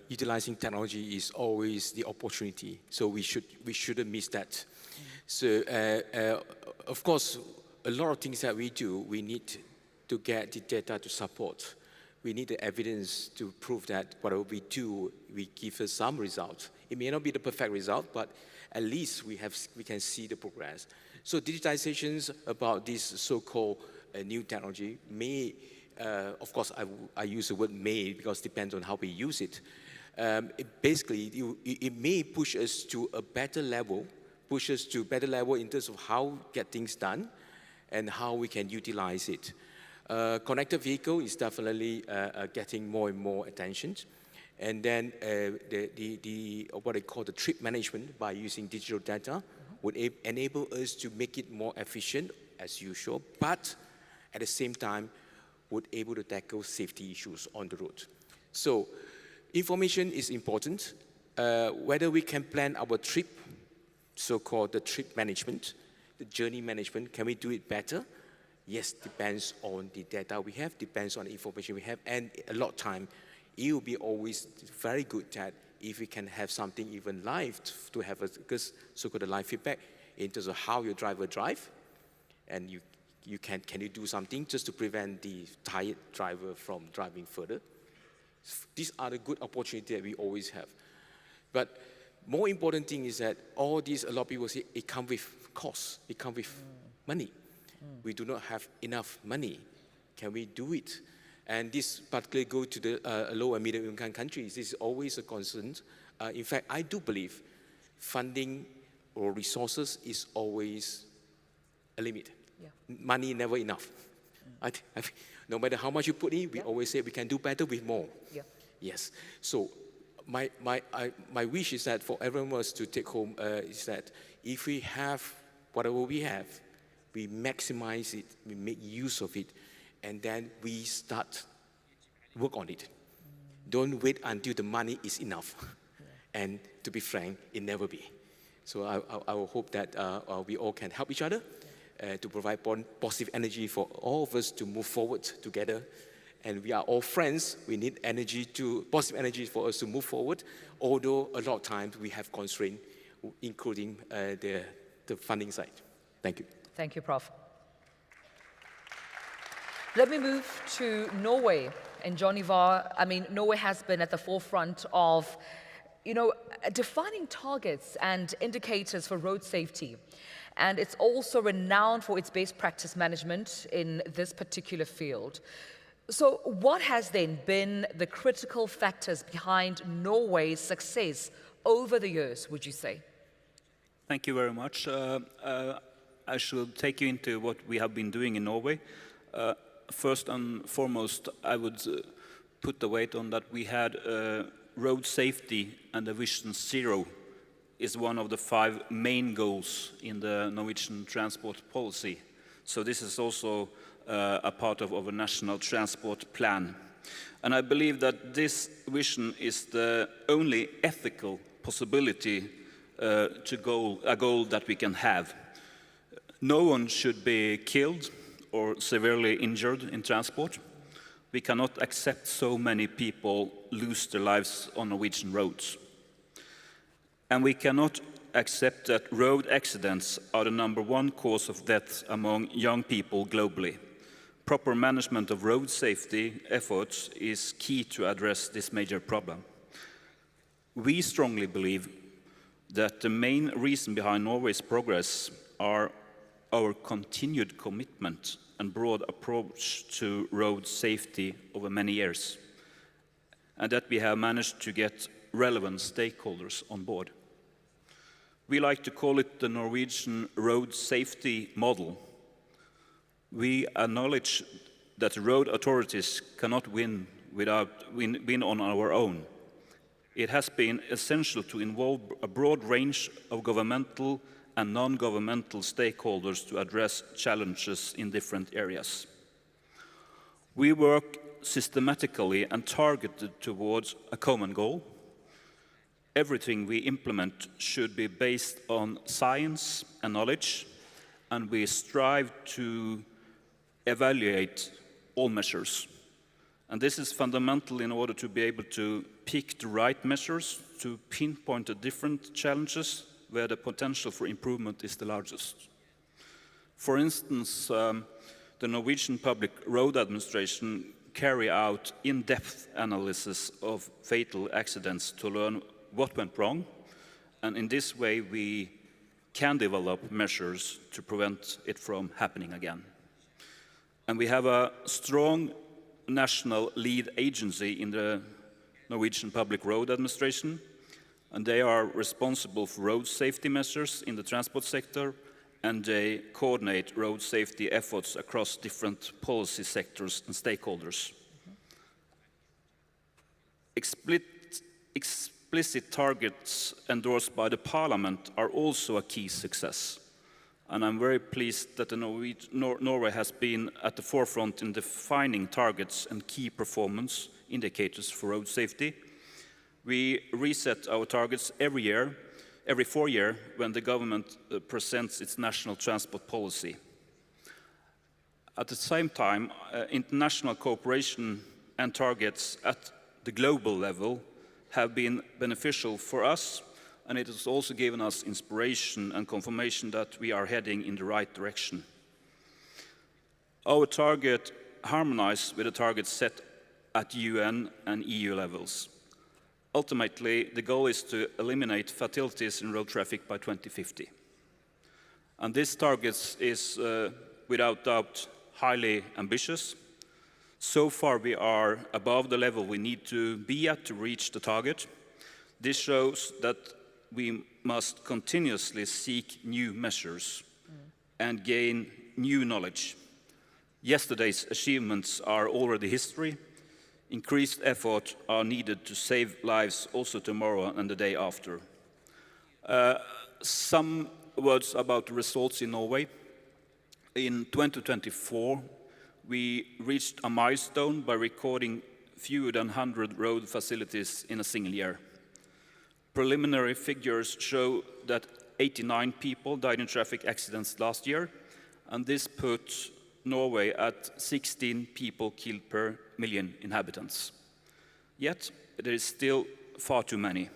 utilizing technology is always the opportunity, so we shouldn't miss that. So, of course, a lot of things that we do, we need to get the data to support. We need the evidence to prove that whatever we do, we give us some result. It may not be the perfect result, but at least we can see the progress. So digitizations about this so-called new technology may, of course, I use the word may because it depends on how we use it. It may push us to a better level, in terms of how we get things done and how we can utilize it. Connected vehicle is definitely getting more and more attention. And then what they call the trip management by using digital data would enable us to make it more efficient as usual, but at the same time would able to tackle safety issues on the road. So information is important. Whether we can plan our trip, so-called the trip management, the journey management, can we do it better? Yes, depends on the data we have, depends on the information we have, and a lot of time, it will be always very good that if we can have something even live to have a so-called live feedback in terms of how your driver drive, and can you do something just to prevent the tired driver from driving further? These are the good opportunities that we always have. But more important thing is that all these, a lot of people say, it comes with costs, it comes with money. We do not have enough money. Can we do it? And this particularly go to the low and middle income countries. This is always a concern. In fact, I do believe funding or resources is always a limit. Yeah. Money never enough. No matter how much you put in, we always say we can do better with more. Yeah. Yes. So my wish is that for everyone else to take home is that if we have whatever we have, we maximize it, we make use of it, and then we start work on it. Don't wait until the money is enough. And to be frank, it never be. So I will hope that we all can help each other to provide positive energy for all of us to move forward together. And we are all friends. We need positive energy for us to move forward, although a lot of times we have constraints, including the funding side. Thank you.
Thank you, Prof. Let me move to Norway. And John Ivar, I mean, Norway has been at the forefront of, defining targets and indicators for road safety. And it's also renowned for its best practice management in this particular field. So what has then been the critical factors behind Norway's success over the years, would you say?
Thank you very much. I should take you into what we have been doing in Norway. First and foremost, I would put the weight on that we had road safety and the Vision Zero is one of the 5 main goals in the Norwegian transport policy. So this is also a part of a national transport plan. And I believe that this vision is the only ethical possibility a goal that we can have. No one should be killed or severely injured in transport. We cannot accept so many people lose their lives on Norwegian roads. And we cannot accept that road accidents are the #1 cause of death among young people globally. Proper management of road safety efforts is key to address this major problem. We strongly believe that the main reason behind Norway's progress are our continued commitment and broad approach to road safety over many years, and that we have managed to get relevant stakeholders on board. We like to call it the Norwegian road safety model. We acknowledge that road authorities cannot win on our own. It has been essential to involve a broad range of governmental and non-governmental stakeholders to address challenges in different areas. We work systematically and targeted towards a common goal. Everything we implement should be based on science and knowledge, and we strive to evaluate all measures. And this is fundamental in order to be able to pick the right measures to pinpoint the different challenges where the potential for improvement is the largest. For instance, the Norwegian Public Road Administration carry out in-depth analysis of fatal accidents to learn what went wrong, and in this way we can develop measures to prevent it from happening again. And we have a strong national lead agency in the Norwegian Public Road Administration, and they are responsible for road safety measures in the transport sector, and they coordinate road safety efforts across different policy sectors and stakeholders. Explicit targets endorsed by the Parliament are also a key success. And I'm very pleased that Norway has been at the forefront in defining targets and key performance indicators for road safety. We reset our targets every 4 years when the government presents its national transport policy. At the same time, international cooperation and targets at the global level have been beneficial for us, and it has also given us inspiration and confirmation that we are heading in the right direction. Our target harmonizes with the targets set at UN and EU levels. Ultimately, the goal is to eliminate fatalities in road traffic by 2050. And this target is, without doubt, highly ambitious. So far, we are above the level we need to be at to reach the target. This shows that we must continuously seek new measures and gain new knowledge. Yesterday's achievements are already history. Increased effort are needed to save lives also tomorrow and the day after. Some words about the results in Norway. In 2024, we reached a milestone by recording fewer than 100 road facilities in a single year. Preliminary figures show that 89 people died in traffic accidents last year, and this puts Norway at 16 people killed per million inhabitants. Yet, there is still far too many.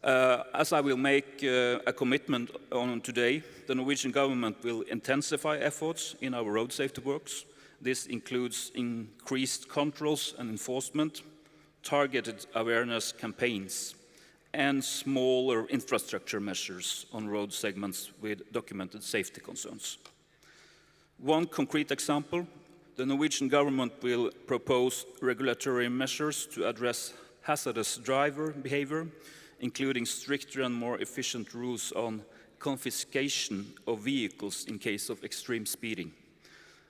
As I will make a commitment on today, the Norwegian government will intensify efforts in our road safety works. This includes increased controls and enforcement, targeted awareness campaigns, and smaller infrastructure measures on road segments with documented safety concerns. One concrete example, the Norwegian government will propose regulatory measures to address hazardous driver behavior, including stricter and more efficient rules on confiscation of vehicles in case of extreme speeding.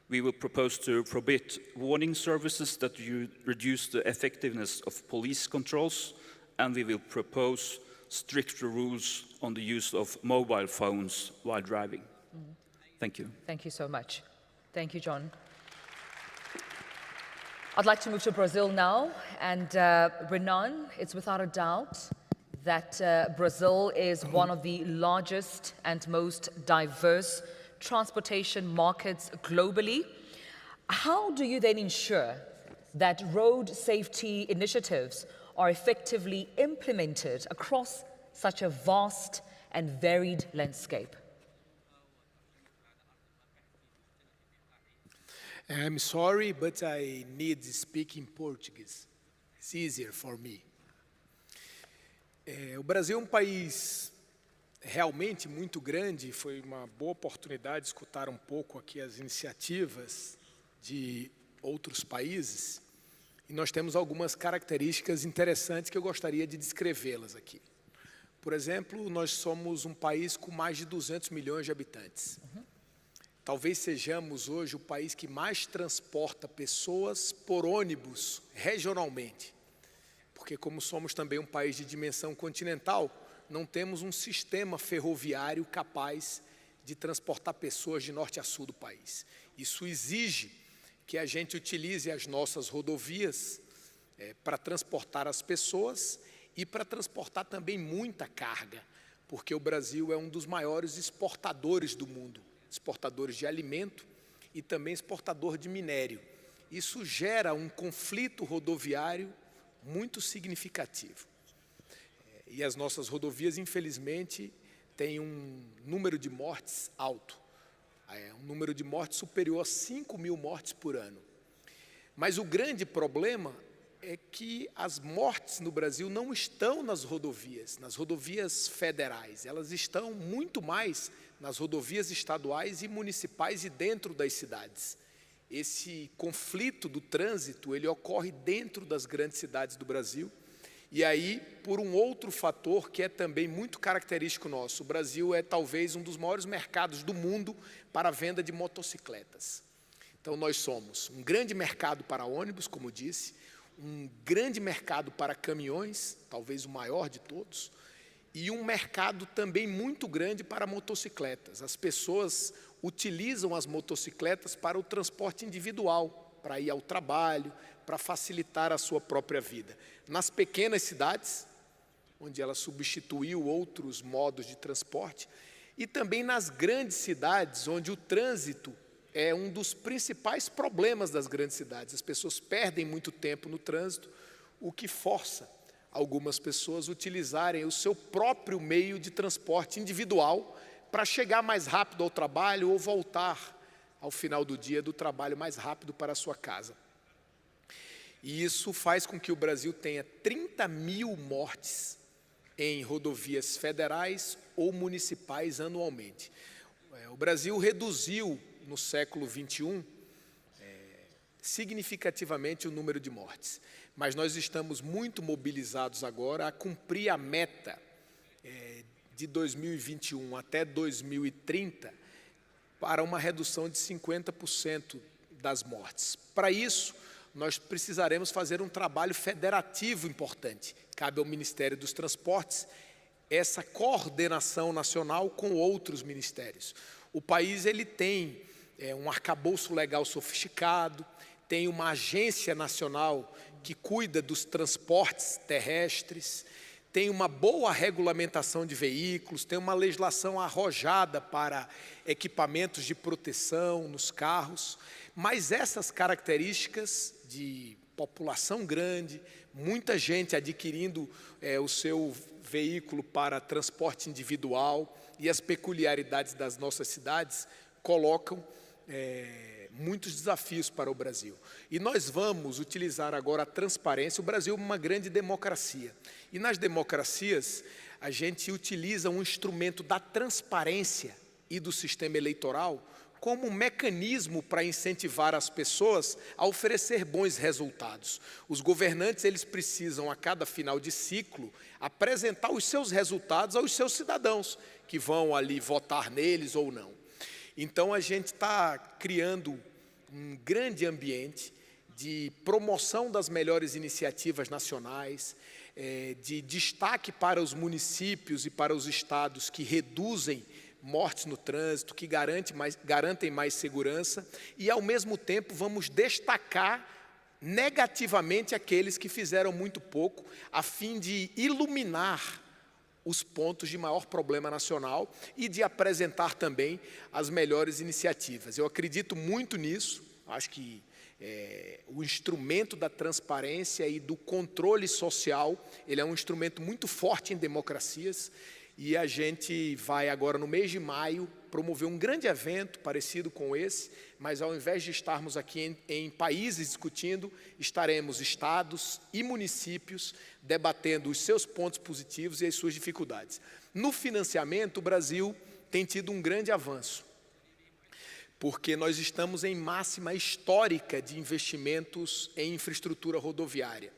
We will propose to prohibit warning services that reduce the effectiveness of police controls, and we will propose stricter rules on the use of mobile phones while driving. Thank you.
Thank you so much. Thank you, John. I'd like to move to Brazil now, and Renan, it's without a doubt that Brazil is one of the largest and most diverse transportation markets globally. How do you then ensure that road safety initiatives are effectively implemented across such a vast and varied landscape?
I'm sorry, but I need to speak in Portuguese. It's easier for me. O Brasil é um país realmente muito grande. Foi uma boa oportunidade escutar um pouco aqui as iniciativas de outros países. E nós temos algumas características interessantes que eu gostaria de descrevê-las aqui. Por exemplo, nós somos um país com mais de 200 milhões de habitantes. Talvez sejamos hoje o país que mais transporta pessoas por ônibus regionalmente. Porque como somos também um país de dimensão continental, não temos um sistema ferroviário capaz de transportar pessoas de norte a sul do país. Isso exige que a gente utilize as nossas rodovias para transportar as pessoas e para transportar também muita carga, porque o Brasil é um dos maiores exportadores do mundo. Exportadores de alimento e também exportador de minério. Isso gera um conflito rodoviário muito significativo. E as nossas rodovias, infelizmente, têm um número de mortes alto. Um número de mortes superior a 5.000 mortes por ano. Mas o grande problema é que as mortes no Brasil não estão nas rodovias federais. Elas estão muito mais nas rodovias estaduais e municipais e dentro das cidades. Esse conflito do trânsito, ele ocorre dentro das grandes cidades do Brasil. E aí, por um outro fator que é também muito característico nosso, o Brasil é talvez um dos maiores mercados do mundo para a venda de motocicletas. Então, nós somos um grande mercado para ônibus, como disse, um grande mercado para caminhões, talvez o maior de todos, e um mercado também muito grande para motocicletas. As pessoas utilizam as motocicletas para o transporte individual, para ir ao trabalho, para facilitar a sua própria vida. Nas pequenas cidades, onde ela substituiu outros modos de transporte, e também nas grandes cidades, onde o trânsito é um dos principais problemas das grandes cidades. As pessoas perdem muito tempo no trânsito, o que força algumas pessoas a utilizarem o seu próprio meio de transporte individual para chegar mais rápido ao trabalho ou voltar ao final do dia do trabalho mais rápido para a sua casa. E isso faz com que o Brasil tenha 30.000 mortes em rodovias federais ou municipais anualmente. O Brasil reduziu no século XXI significativamente o número de mortes. Mas nós estamos muito mobilizados agora a cumprir a meta de 2021 até 2030 para uma redução de 50% das mortes. Para isso, nós precisaremos fazer um trabalho federativo importante. Cabe ao Ministério dos Transportes essa coordenação nacional com outros ministérios. O país ele tem um arcabouço legal sofisticado, tem uma agência nacional que cuida dos transportes terrestres, tem uma boa regulamentação de veículos, tem uma legislação arrojada para equipamentos de proteção nos carros, mas essas características de população grande, muita gente adquirindo o seu veículo para transporte individual e as peculiaridades das nossas cidades colocam muitos desafios para o Brasil. E nós vamos utilizar agora a transparência. O Brasil é uma grande democracia. E nas democracias, a gente utiliza um instrumento da transparência e do sistema eleitoral como um mecanismo para incentivar as pessoas a oferecer bons resultados. Os governantes, eles precisam, a cada final de ciclo, apresentar os seus resultados aos seus cidadãos, que vão ali votar neles ou não. Então, a gente está criando um grande ambiente de promoção das melhores iniciativas nacionais, de destaque para os municípios e para os estados que reduzem mortes no trânsito, que garantem mais segurança e, ao mesmo tempo, vamos destacar negativamente aqueles que fizeram muito pouco, a fim de iluminar os pontos de maior problema nacional e de apresentar também as melhores iniciativas. Eu acredito muito nisso, acho que o instrumento da transparência e do controle social, ele é um instrumento muito forte em democracias, e a gente vai agora no mês de maio promover um grande evento parecido com esse, mas ao invés de estarmos aqui em países discutindo, estaremos estados e municípios debatendo os seus pontos positivos e as suas dificuldades. No financiamento, o Brasil tem tido um grande avanço, porque nós estamos em máxima histórica de investimentos em infraestrutura rodoviária.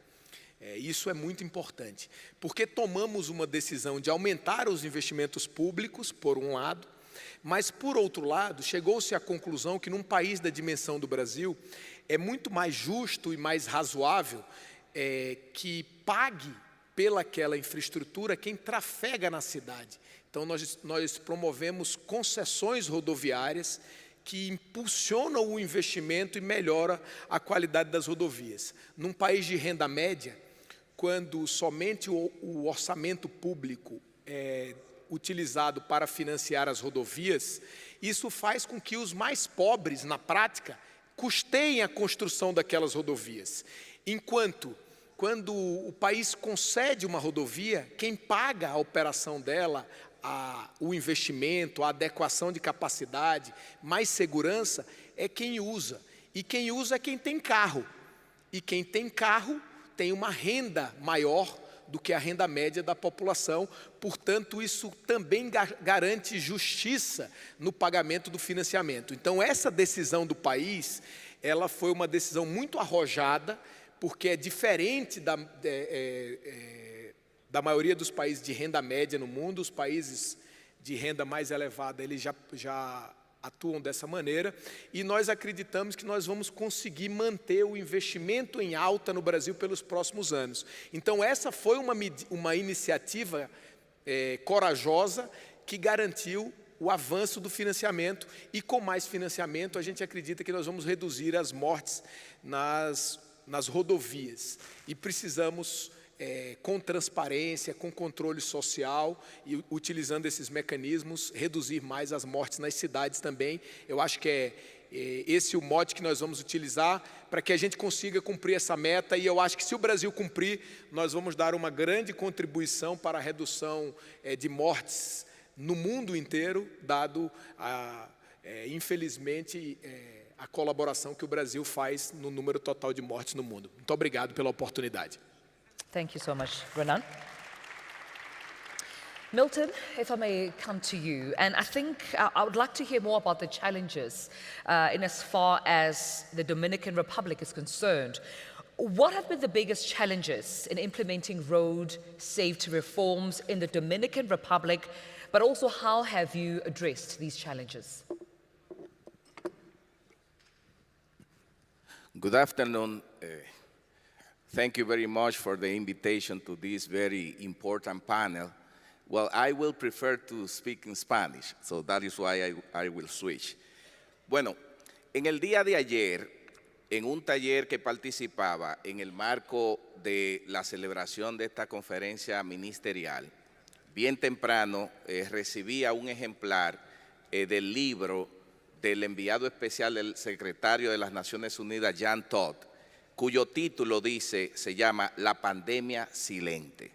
Isso é muito importante, porque tomamos uma decisão de aumentar os investimentos públicos, por um lado, mas, por outro lado, chegou-se à conclusão que, num país da dimensão do Brasil, é muito mais justo e mais razoável que pague pelaquela infraestrutura quem trafega na cidade. Então, nós promovemos concessões rodoviárias que impulsionam o investimento e melhoram a qualidade das rodovias. Num país de renda média, quando somente o orçamento público é utilizado para financiar as rodovias, isso faz com que os mais pobres, na prática, custeiem a construção daquelas rodovias. Enquanto, quando o país concede uma rodovia, quem paga a operação dela, o investimento, a adequação de capacidade, mais segurança, é quem usa. E quem usa é quem tem carro. E quem tem carro tem uma renda maior do que a renda média da população, portanto, isso também garante justiça no pagamento do financiamento. Então, essa decisão do país, ela foi uma decisão muito arrojada, porque é diferente da maioria dos países de renda média no mundo. Os países de renda mais elevada, eles já atuam dessa maneira, e nós acreditamos que nós vamos conseguir manter o investimento em alta no Brasil pelos próximos anos. Então, essa foi uma iniciativa corajosa que garantiu o avanço do financiamento, e com mais financiamento a gente acredita que nós vamos reduzir as mortes nas rodovias. E precisamos, com transparência, com controle social e utilizando esses mecanismos, reduzir mais as mortes nas cidades também. Eu acho que esse o mote que nós vamos utilizar para que a gente consiga cumprir essa meta, e eu acho que, se o Brasil cumprir, nós vamos dar uma grande contribuição para a redução de mortes no mundo inteiro, dado, infelizmente, a colaboração que o Brasil faz no número total de mortes no mundo. Muito obrigado pela oportunidade.
Thank you so much, Renan. Milton, if I may come to you, and I think I would like to hear more about the challenges in as far as the Dominican Republic is concerned. What have been the biggest challenges in implementing road safety reforms in the Dominican Republic, but also how have you addressed these challenges?
Good afternoon. Thank you very much for the invitation to this very important panel. Well, I will prefer to speak in Spanish, so that is why I will switch. Bueno, en el día de ayer, en un taller que participaba en el marco de la celebración de esta conferencia ministerial, bien temprano recibía un ejemplar del libro del enviado especial del secretario de las Naciones Unidas, Jan Todd, cuyo título se llama La pandemia silente.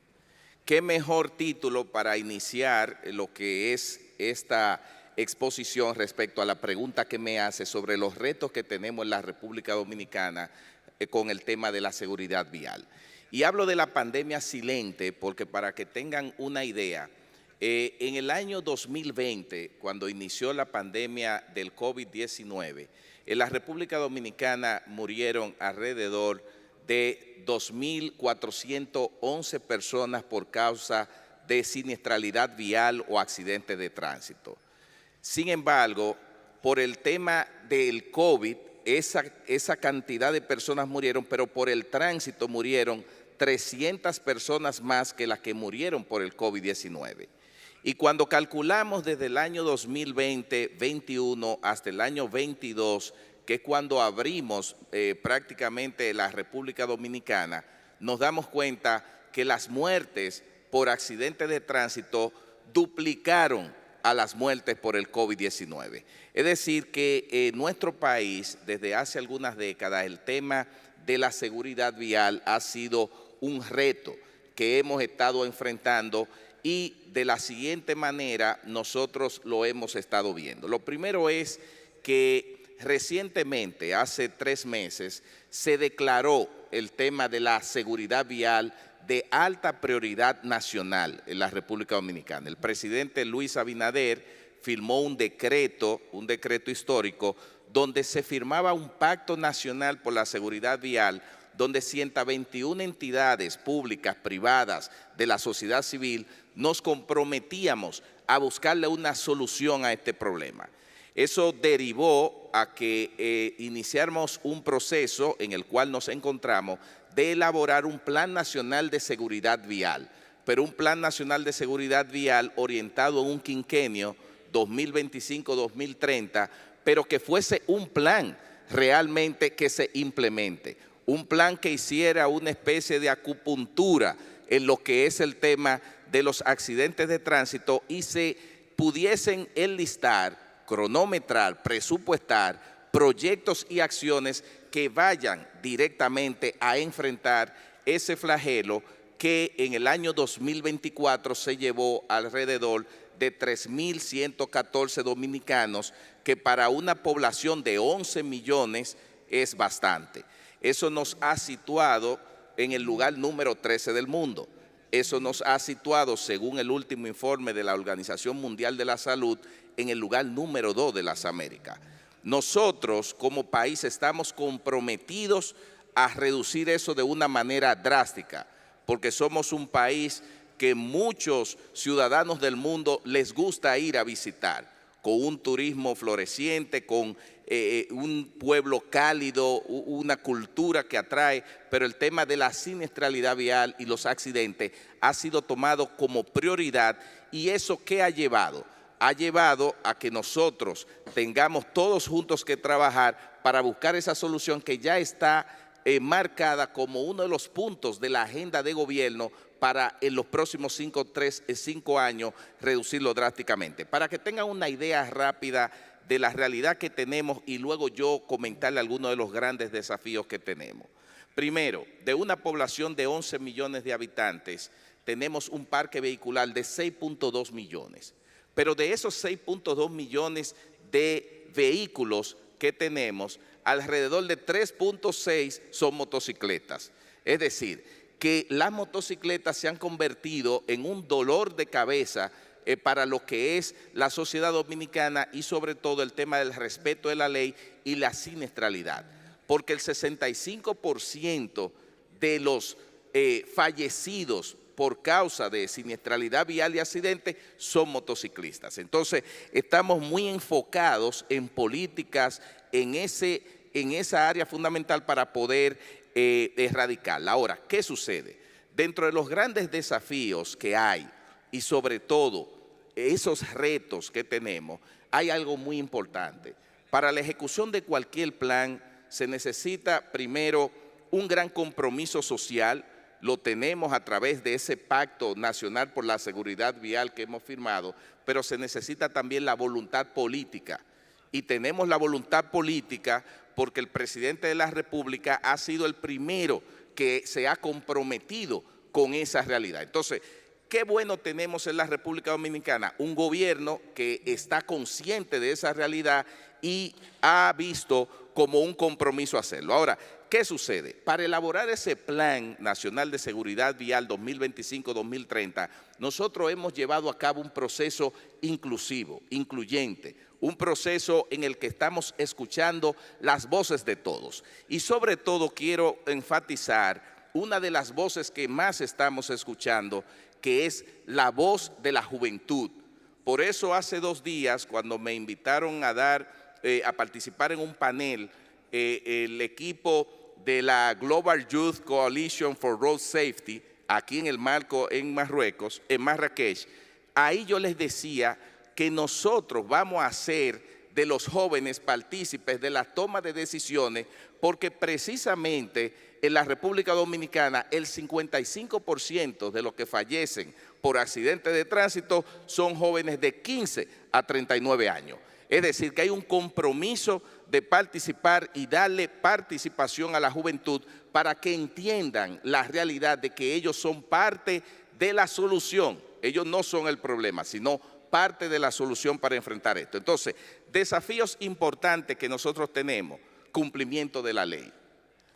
¿Qué mejor título para iniciar lo que es esta exposición respecto a la pregunta que me hace sobre los retos que tenemos en la República Dominicana con el tema de la seguridad vial? Y hablo de la pandemia silente porque, para que tengan una idea, en el año 2020, cuando inició la pandemia del COVID-19, en la República Dominicana murieron alrededor de 2.411 personas por causa de siniestralidad vial o accidentes de tránsito. Sin embargo, por el tema del COVID, esa cantidad de personas murieron, pero por el tránsito murieron 300 personas más que las que murieron por el COVID-19. Y cuando calculamos desde el año 2020, 21 hasta el año 22, que es cuando abrimos prácticamente la República Dominicana, nos damos cuenta que las muertes por accidentes de tránsito duplicaron a las muertes por el COVID-19. Es decir, que en nuestro país, desde hace algunas décadas, el tema de la seguridad vial ha sido un reto que hemos estado enfrentando y de la siguiente manera nosotros lo hemos estado viendo. Lo primero es que recientemente, hace 3 meses, se declaró el tema de la seguridad vial de alta prioridad nacional en la República Dominicana. El presidente Luis Abinader firmó un decreto histórico, donde se firmaba un pacto nacional por la seguridad vial, donde 121 entidades públicas, privadas, de la sociedad civil, nos comprometíamos a buscarle una solución a este problema. Eso derivó a que iniciáramos un proceso en el cual nos encontramos de elaborar un Plan Nacional de Seguridad Vial, pero un Plan Nacional de Seguridad Vial orientado en un quinquenio 2025-2030, pero que fuese un plan realmente que se implemente, un plan que hiciera una especie de acupuntura en lo que es el tema de los accidentes de tránsito y se pudiesen enlistar, cronometrar, presupuestar proyectos y acciones que vayan directamente a enfrentar ese flagelo que en el año 2024 se llevó alrededor de 3.114 dominicanos, que para una población de 11 millones es bastante. Eso nos ha situado en el lugar número 13 del mundo. Eso nos ha situado, según el último informe de la Organización Mundial de la Salud, en el lugar número 2 de las Américas. Nosotros, como país, estamos comprometidos a reducir eso de una manera drástica, porque somos un país que muchos ciudadanos del mundo les gusta ir a visitar, con un turismo floreciente, con un pueblo cálido, una cultura que atrae, pero el tema de la siniestralidad vial y los accidentes ha sido tomado como prioridad. ¿Y eso qué ha llevado? Ha llevado a que nosotros tengamos todos juntos que trabajar para buscar esa solución que ya está marcada como uno de los puntos de la agenda de gobierno para en los próximos 5 años reducirlo drásticamente. Para que tengan una idea rápida de la realidad que tenemos y luego yo comentarle algunos de los grandes desafíos que tenemos. Primero, de una población de 11 millones de habitantes, tenemos un parque vehicular de 6.2 millones. Pero de esos 6.2 millones de vehículos que tenemos, alrededor de 3.6 son motocicletas. Es decir, que las motocicletas se han convertido en un dolor de cabeza para lo que es la sociedad dominicana y sobre todo el tema del respeto de la ley y la siniestralidad. Porque el 65% de los fallecidos por causa de siniestralidad vial y accidentes son motociclistas. Entonces, estamos muy enfocados en políticas en esa área fundamental para poder erradicarla. Ahora, ¿qué sucede? Dentro de los grandes desafíos que hay y sobre todo esos retos que tenemos, hay algo muy importante. Para la ejecución de cualquier plan se necesita primero un gran compromiso social. Lo tenemos a través de ese Pacto Nacional por la Seguridad Vial que hemos firmado, pero se necesita también la voluntad política. Y tenemos la voluntad política porque el presidente de la República ha sido el primero que se ha comprometido con esa realidad. Entonces, qué bueno tenemos en la República Dominicana, un gobierno que está consciente de esa realidad y ha visto como un compromiso hacerlo. Ahora, ¿qué sucede? Para elaborar ese Plan Nacional de Seguridad Vial 2025-2030, nosotros hemos llevado a cabo un proceso inclusivo, incluyente, un proceso en el que estamos escuchando las voces de todos. Y sobre todo quiero enfatizar una de las voces que más estamos escuchando, que es la voz de la juventud. Por eso hace 2 días, cuando me invitaron a participar en un panel, el equipo de la Global Youth Coalition for Road Safety, aquí en el marco en Marrakech, ahí yo les decía que nosotros vamos a hacer de los jóvenes partícipes de la toma de decisiones, porque precisamente en la República Dominicana el 55% de los que fallecen por accidentes de tránsito son jóvenes de 15 a 39 años. Es decir, que hay un compromiso de participar y darle participación a la juventud para que entiendan la realidad de que ellos son parte de la solución. Ellos no son el problema, sino parte de la solución para enfrentar esto. Entonces, desafíos importantes que nosotros tenemos: cumplimiento de la ley.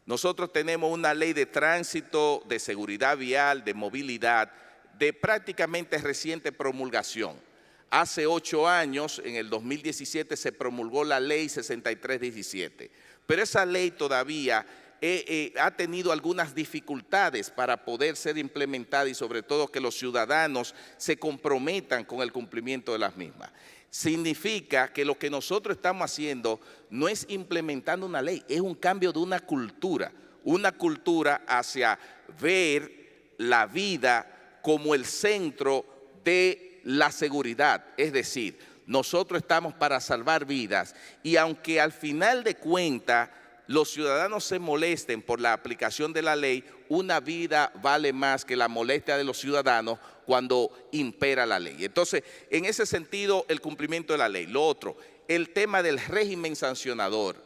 Nosotros tenemos una ley de tránsito, de seguridad vial, de movilidad, de prácticamente reciente promulgación. Hace 8 años, en el 2017, se promulgó la ley 6317, pero esa ley todavía ha tenido algunas dificultades para poder ser implementada y sobre todo que los ciudadanos se comprometan con el cumplimiento de las mismas. Significa que lo que nosotros estamos haciendo no es implementando una ley, es un cambio de una cultura hacia ver la vida como el centro de la seguridad. Es decir, nosotros estamos para salvar vidas y aunque al final de cuentas los ciudadanos se molesten por la aplicación de la ley, una vida vale más que la molestia de los ciudadanos cuando impera la ley. Entonces, en ese sentido, el cumplimiento de la ley. Lo otro, el tema del régimen sancionador,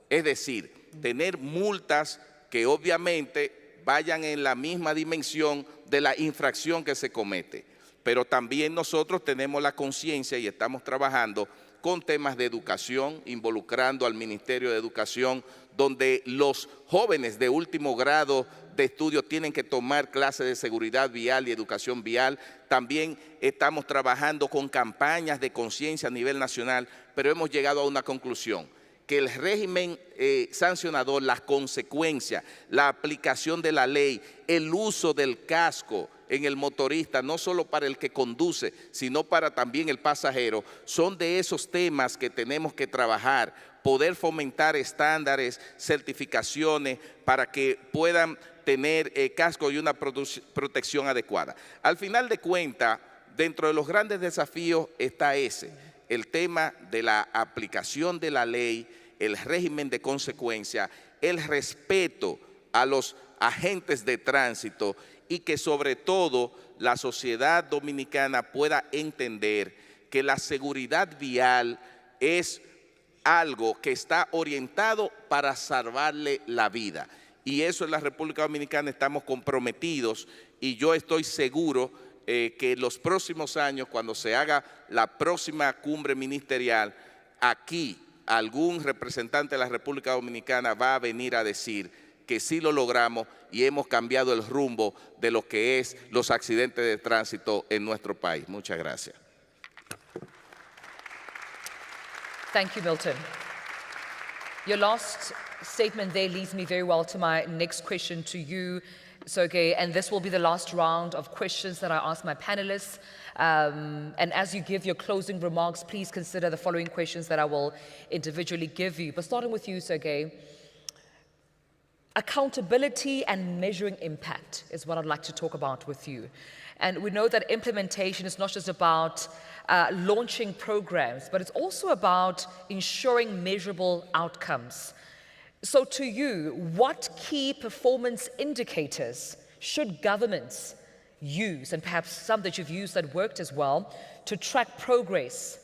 es decir, tener multas que obviamente vayan en la misma dimensión de la infracción que se comete. Pero también nosotros tenemos la conciencia y estamos trabajando con temas de educación, involucrando al Ministerio de Educación, donde los jóvenes de último grado de estudio tienen que tomar clases de seguridad vial y educación vial. También estamos trabajando con campañas de conciencia a nivel nacional, pero hemos llegado a una conclusión, que el régimen sancionador, las consecuencias, la aplicación de la ley, el uso del casco en el motorista, no solo para el que conduce, sino para también el pasajero, son de esos temas que tenemos que trabajar, poder fomentar estándares, certificaciones, para que puedan tener casco y una protección adecuada. Al final de cuentas, dentro de los grandes desafíos está ese, el tema de la aplicación de la ley, el régimen de consecuencia, el respeto a los agentes de tránsito y que sobre todo la sociedad dominicana pueda entender que la seguridad vial es algo que está orientado para salvarle la vida. Y eso en la República Dominicana estamos comprometidos y yo estoy seguro que en los próximos años, cuando se haga la próxima cumbre ministerial, aquí algún representante de la República Dominicana va a venir a decir que sí lo logramos y hemos cambiado el rumbo de lo que es los accidentes de tránsito en nuestro país. Muchas gracias.
Thank you, Milton. Your last statement there leads me very well to my next question to you, Sergey, and this will be the last round of questions that I ask my panelists. And as you give your closing remarks, please consider the following questions that I will individually give you. But starting with you, Sergey, accountability and measuring impact is what I'd like to talk about with you. And we know that implementation is not just about launching programs, but it's also about ensuring measurable outcomes. So to you, what key performance indicators should governments use, and perhaps some that you've used that worked as well, to track progress?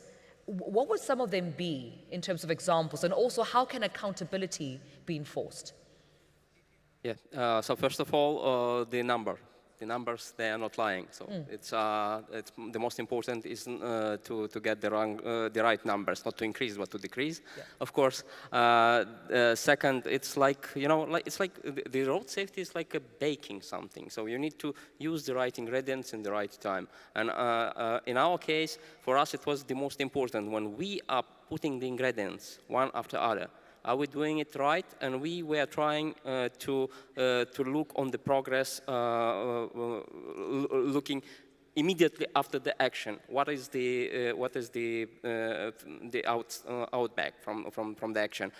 What would some of them be in terms of examples? And also, how can accountability be enforced?
Yeah, so first of all, the numbers, they are not lying. So it's the most important is to get the right numbers, not to increase but to decrease. Yeah. Of course. Second, it's like it's like the road safety is like baking something. So you need to use the right ingredients in the right time. And in our case, for us, it was the most important when we are putting the ingredients one after other. Are we doing it right? And we were trying to look on the progress, looking immediately after the action, what is the outback from the action?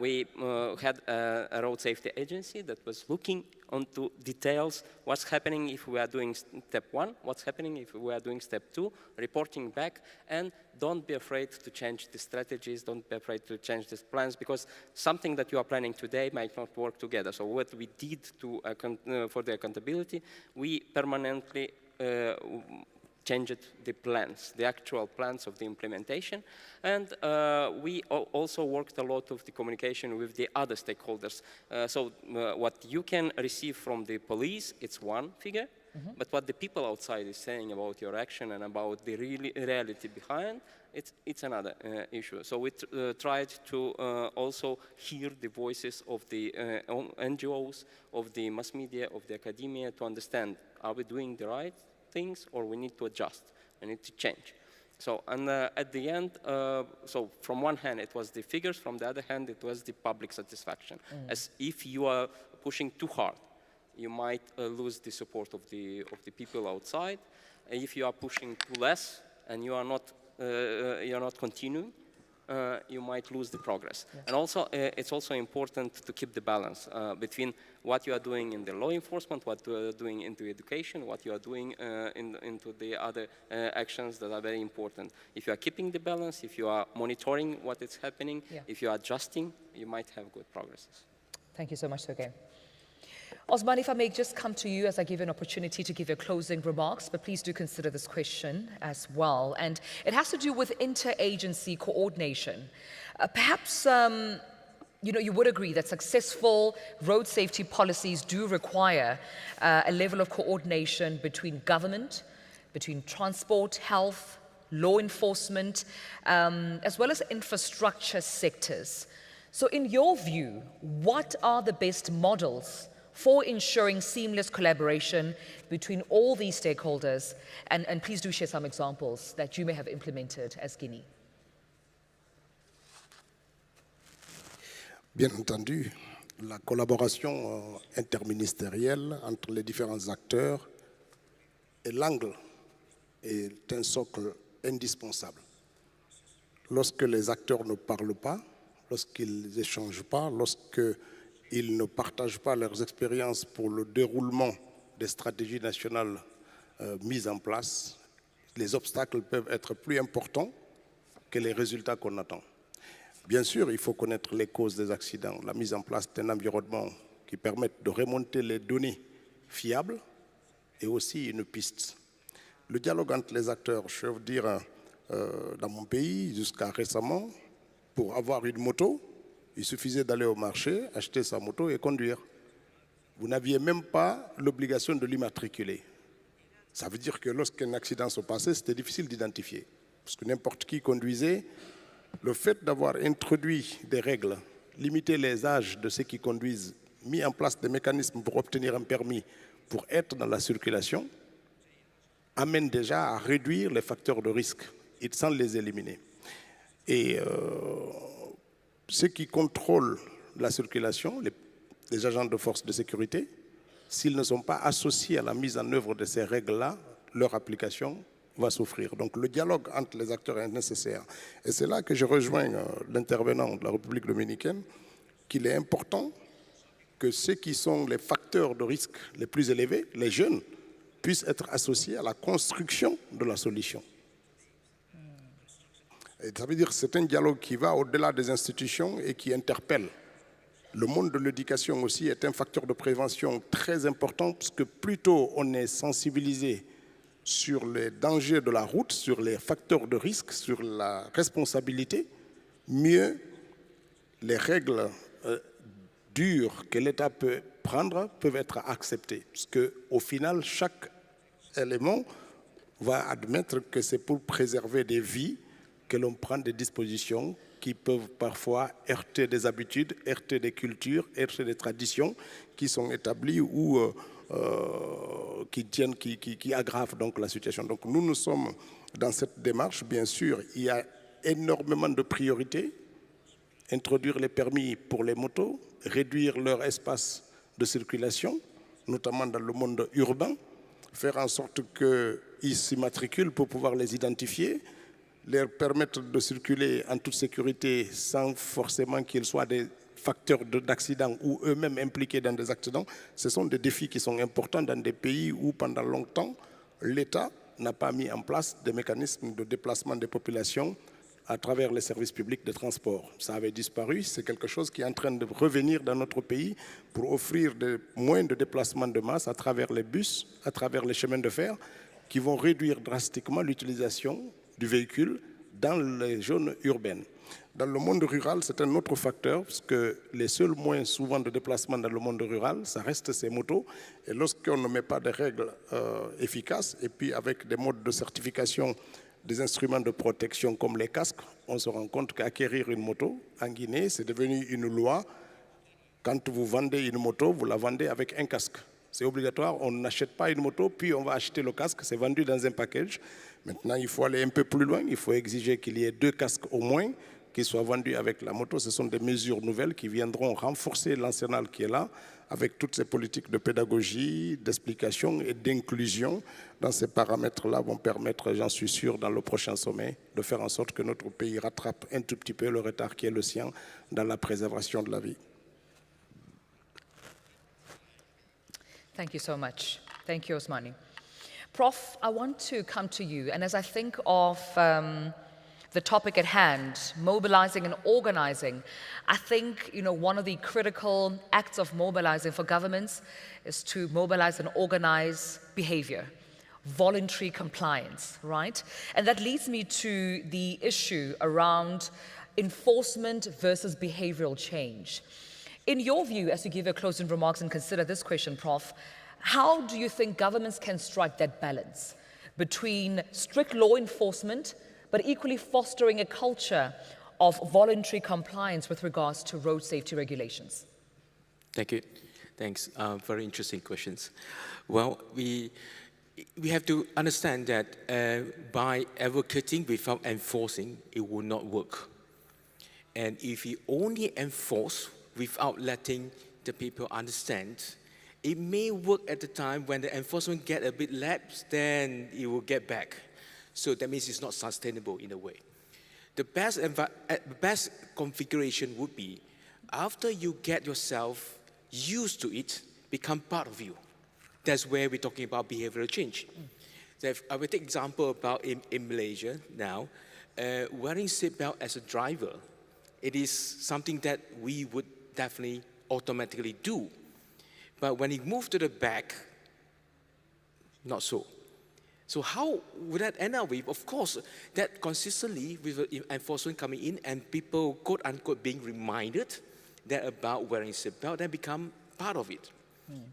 We had a road safety agency that was looking onto details, what's happening if we are doing step 1, what's happening if we are doing step 2, reporting back, and don't be afraid to change the strategies, don't be afraid to change the plans, because something that you are planning today might not work together. So what we did to, for the accountability, we permanently changed the plans, the actual plans of the implementation, and we also worked a lot of the communication with the other stakeholders. So what you can receive from the police, it's one figure, but what the people outside is saying about your action and about the reality behind, it's another issue. So we tried to also hear the voices of the NGOs, of the mass media, of the academia, to understand, are we doing the right things, or we need to adjust, we need to change. So, and at the end, so from one hand it was the figures, from the other hand it was the public satisfaction. As if you are pushing too hard, you might lose the support of the people outside. If you are pushing too less and you are not continuing, you might lose the progress. Yes. And also, it's also important to keep the balance between what you are doing in the law enforcement, what you are doing into education, what you are doing into the other actions that are very important. If you are keeping the balance, if you are monitoring what is happening, if you are adjusting, you might have good progresses.
Thank you so much, Sergey. Osman, if I may just come to you as I give you an opportunity to give your closing remarks, but please do consider this question as well. And it has to do with interagency coordination. Perhaps, you know, you would agree that successful road safety policies do require a level of coordination between government, between transport, health, law enforcement, as well as infrastructure sectors. So in your view, what are the best models for ensuring seamless collaboration between all these stakeholders? And please do share some examples that you may have implemented as Guinea.
Bien entendu, la collaboration interministérielle entre les différents acteurs et l'angle est un socle indispensable. Lorsque les acteurs ne parlent pas, lorsqu'ils n'échangent pas, lorsqu'ils ne partagent pas leurs expériences pour le déroulement des stratégies nationales mises en place, les obstacles peuvent être plus importants que les résultats qu'on attend. Bien sûr, il faut connaître les causes des accidents, la mise en place d'un environnement qui permette de remonter les données fiables et aussi une piste. Le dialogue entre les acteurs, je veux dire, dans mon pays, jusqu'à récemment, pour avoir une moto, il suffisait d'aller au marché, acheter sa moto et conduire. Vous n'aviez même pas l'obligation de l'immatriculer. Ça veut dire que lorsqu'un accident se passait, c'était difficile d'identifier. Parce que n'importe qui conduisait. Le fait d'avoir introduit des règles, limiter les âges de ceux qui conduisent, mis en place des mécanismes pour obtenir un permis, pour être dans la circulation, amène déjà à réduire les facteurs de risque et sans les éliminer. Et ceux qui contrôlent la circulation, les agents de force de sécurité, s'ils ne sont pas associés à la mise en œuvre de ces règles-là, leur application va souffrir. Donc le dialogue entre les acteurs est nécessaire. Et c'est là que je rejoins l'intervenant de la République dominicaine, qu'il est important que ceux qui sont les facteurs de risque les plus élevés, les jeunes, puissent être associés à la construction de la solution. Et ça veut dire que c'est un dialogue qui va au-delà des institutions et qui interpelle. Le monde de l'éducation aussi est un facteur de prévention très important parce que plus tôt on est sensibilisé sur les dangers de la route, sur les facteurs de risque, sur la responsabilité, mieux les règles dures que l'État peut prendre peuvent être acceptées. Parce qu'au final, chaque élément va admettre que c'est pour préserver des vies que l'on prend des dispositions qui peuvent parfois heurter des habitudes, heurter des cultures, heurter des traditions qui sont établies ou qui aggravent donc la situation. Donc nous sommes dans cette démarche, bien sûr, il y a énormément de priorités. Introduire les permis pour les motos, réduire leur espace de circulation, notamment dans le monde urbain, faire en sorte que qu'ils s'immatriculent pour pouvoir les identifier, leur permettre de circuler en toute sécurité sans forcément qu'ils soient des facteurs d'accidents ou eux-mêmes impliqués dans des accidents. Ce sont des défis qui sont importants dans des pays où pendant longtemps, l'État n'a pas mis en place des mécanismes de déplacement des populations à travers les services publics de transport. Ça avait disparu, c'est quelque chose qui est en train de revenir dans notre pays pour offrir moins de déplacements de masse à travers les bus, à travers les chemins de fer, qui vont réduire drastiquement l'utilisation du véhicule dans les zones urbaines. Dans le monde rural, c'est un autre facteur, parce que les seuls moyens souvent de déplacement dans le monde rural, ça reste ces motos. Et lorsqu'on ne met pas de règles efficaces, et puis avec des modes de certification des instruments de protection comme les casques, on se rend compte qu'acquérir une moto en Guinée, c'est devenu une loi. Quand vous vendez une moto, vous la vendez avec un casque. C'est obligatoire, on n'achète pas une moto, puis on va acheter le casque, c'est vendu dans un package. Maintenant, il faut aller un peu plus loin, il faut exiger qu'il y ait 2 casques au moins qui soient vendus avec la moto. Ce sont des mesures nouvelles qui viendront renforcer l'arsenal qui est là, avec toutes ces politiques de pédagogie, d'explication et d'inclusion. Dans ces paramètres-là vont permettre, j'en suis sûr, dans le prochain sommet, de faire en sorte que notre pays rattrape un tout petit peu le retard qui est le sien dans la préservation de la vie.
Thank you so much. Thank you, Osmani. Prof, I want to come to you, and as I think of the topic at hand, mobilizing and organizing, I think one of the critical acts of mobilizing for governments is to mobilize and organize behavior, voluntary compliance, right? And that leads me to the issue around enforcement versus behavioral change. In your view, as you give your closing remarks and consider this question, Prof, how do you think governments can strike that balance between strict law enforcement but equally fostering a culture of voluntary compliance with regards to road safety regulations?
Thank you. Thanks. Very interesting questions. Well, we have to understand that by advocating without enforcing, it will not work. And if we only enforce without letting the people understand, it may work at the time when the enforcement get a bit lax, then it will get back. So that means it's not sustainable in a way. The best configuration would be after you get yourself used to it, become part of you. That's where we're talking about behavioral change. So if I will take example about in Malaysia now, wearing seatbelt as a driver, it is something that we would definitely automatically do. But when it moved to the back, not so. So how would that end up with? Of course, that consistently with enforcement coming in and people, quote unquote, being reminded that about wearing seatbelt, then become part of it.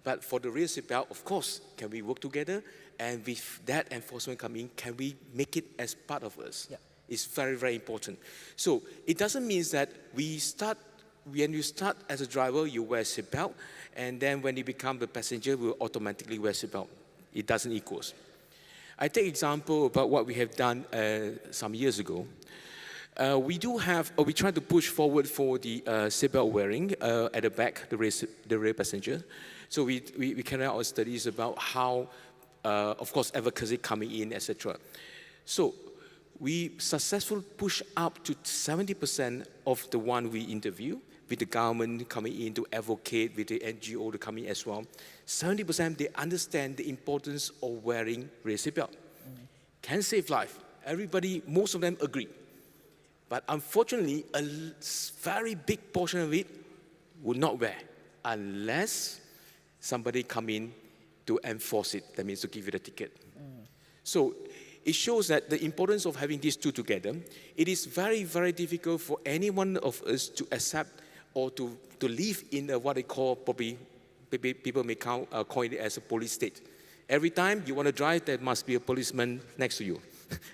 But for the real seatbelt, of course, can we work together? And with that enforcement coming in, can we make it as part of us? Yeah. It's very, very important. So it doesn't mean that when you start as a driver, you wear seatbelt, and then when you become the passenger, we will automatically wear seatbelt. It doesn't equal. I take example about what we have done some years ago. We try to push forward for the seatbelt wearing at the back, the rear passenger. So we carry out studies about how, of course, advocacy coming in, etc. So we successfully push up to 70% of the one we interview, with the government coming in to advocate, with the NGO to come in as well. 70% they understand the importance of wearing rear seatbelt. Can save life. Everybody, most of them agree. But unfortunately, a very big portion of it would not wear unless somebody come in to enforce it. That means to give you the ticket. So it shows that the importance of having these two together. It is very, very difficult for any one of us to accept or to live in what they call, probably people may coin it as a police state. Every time you want to drive, there must be a policeman next to you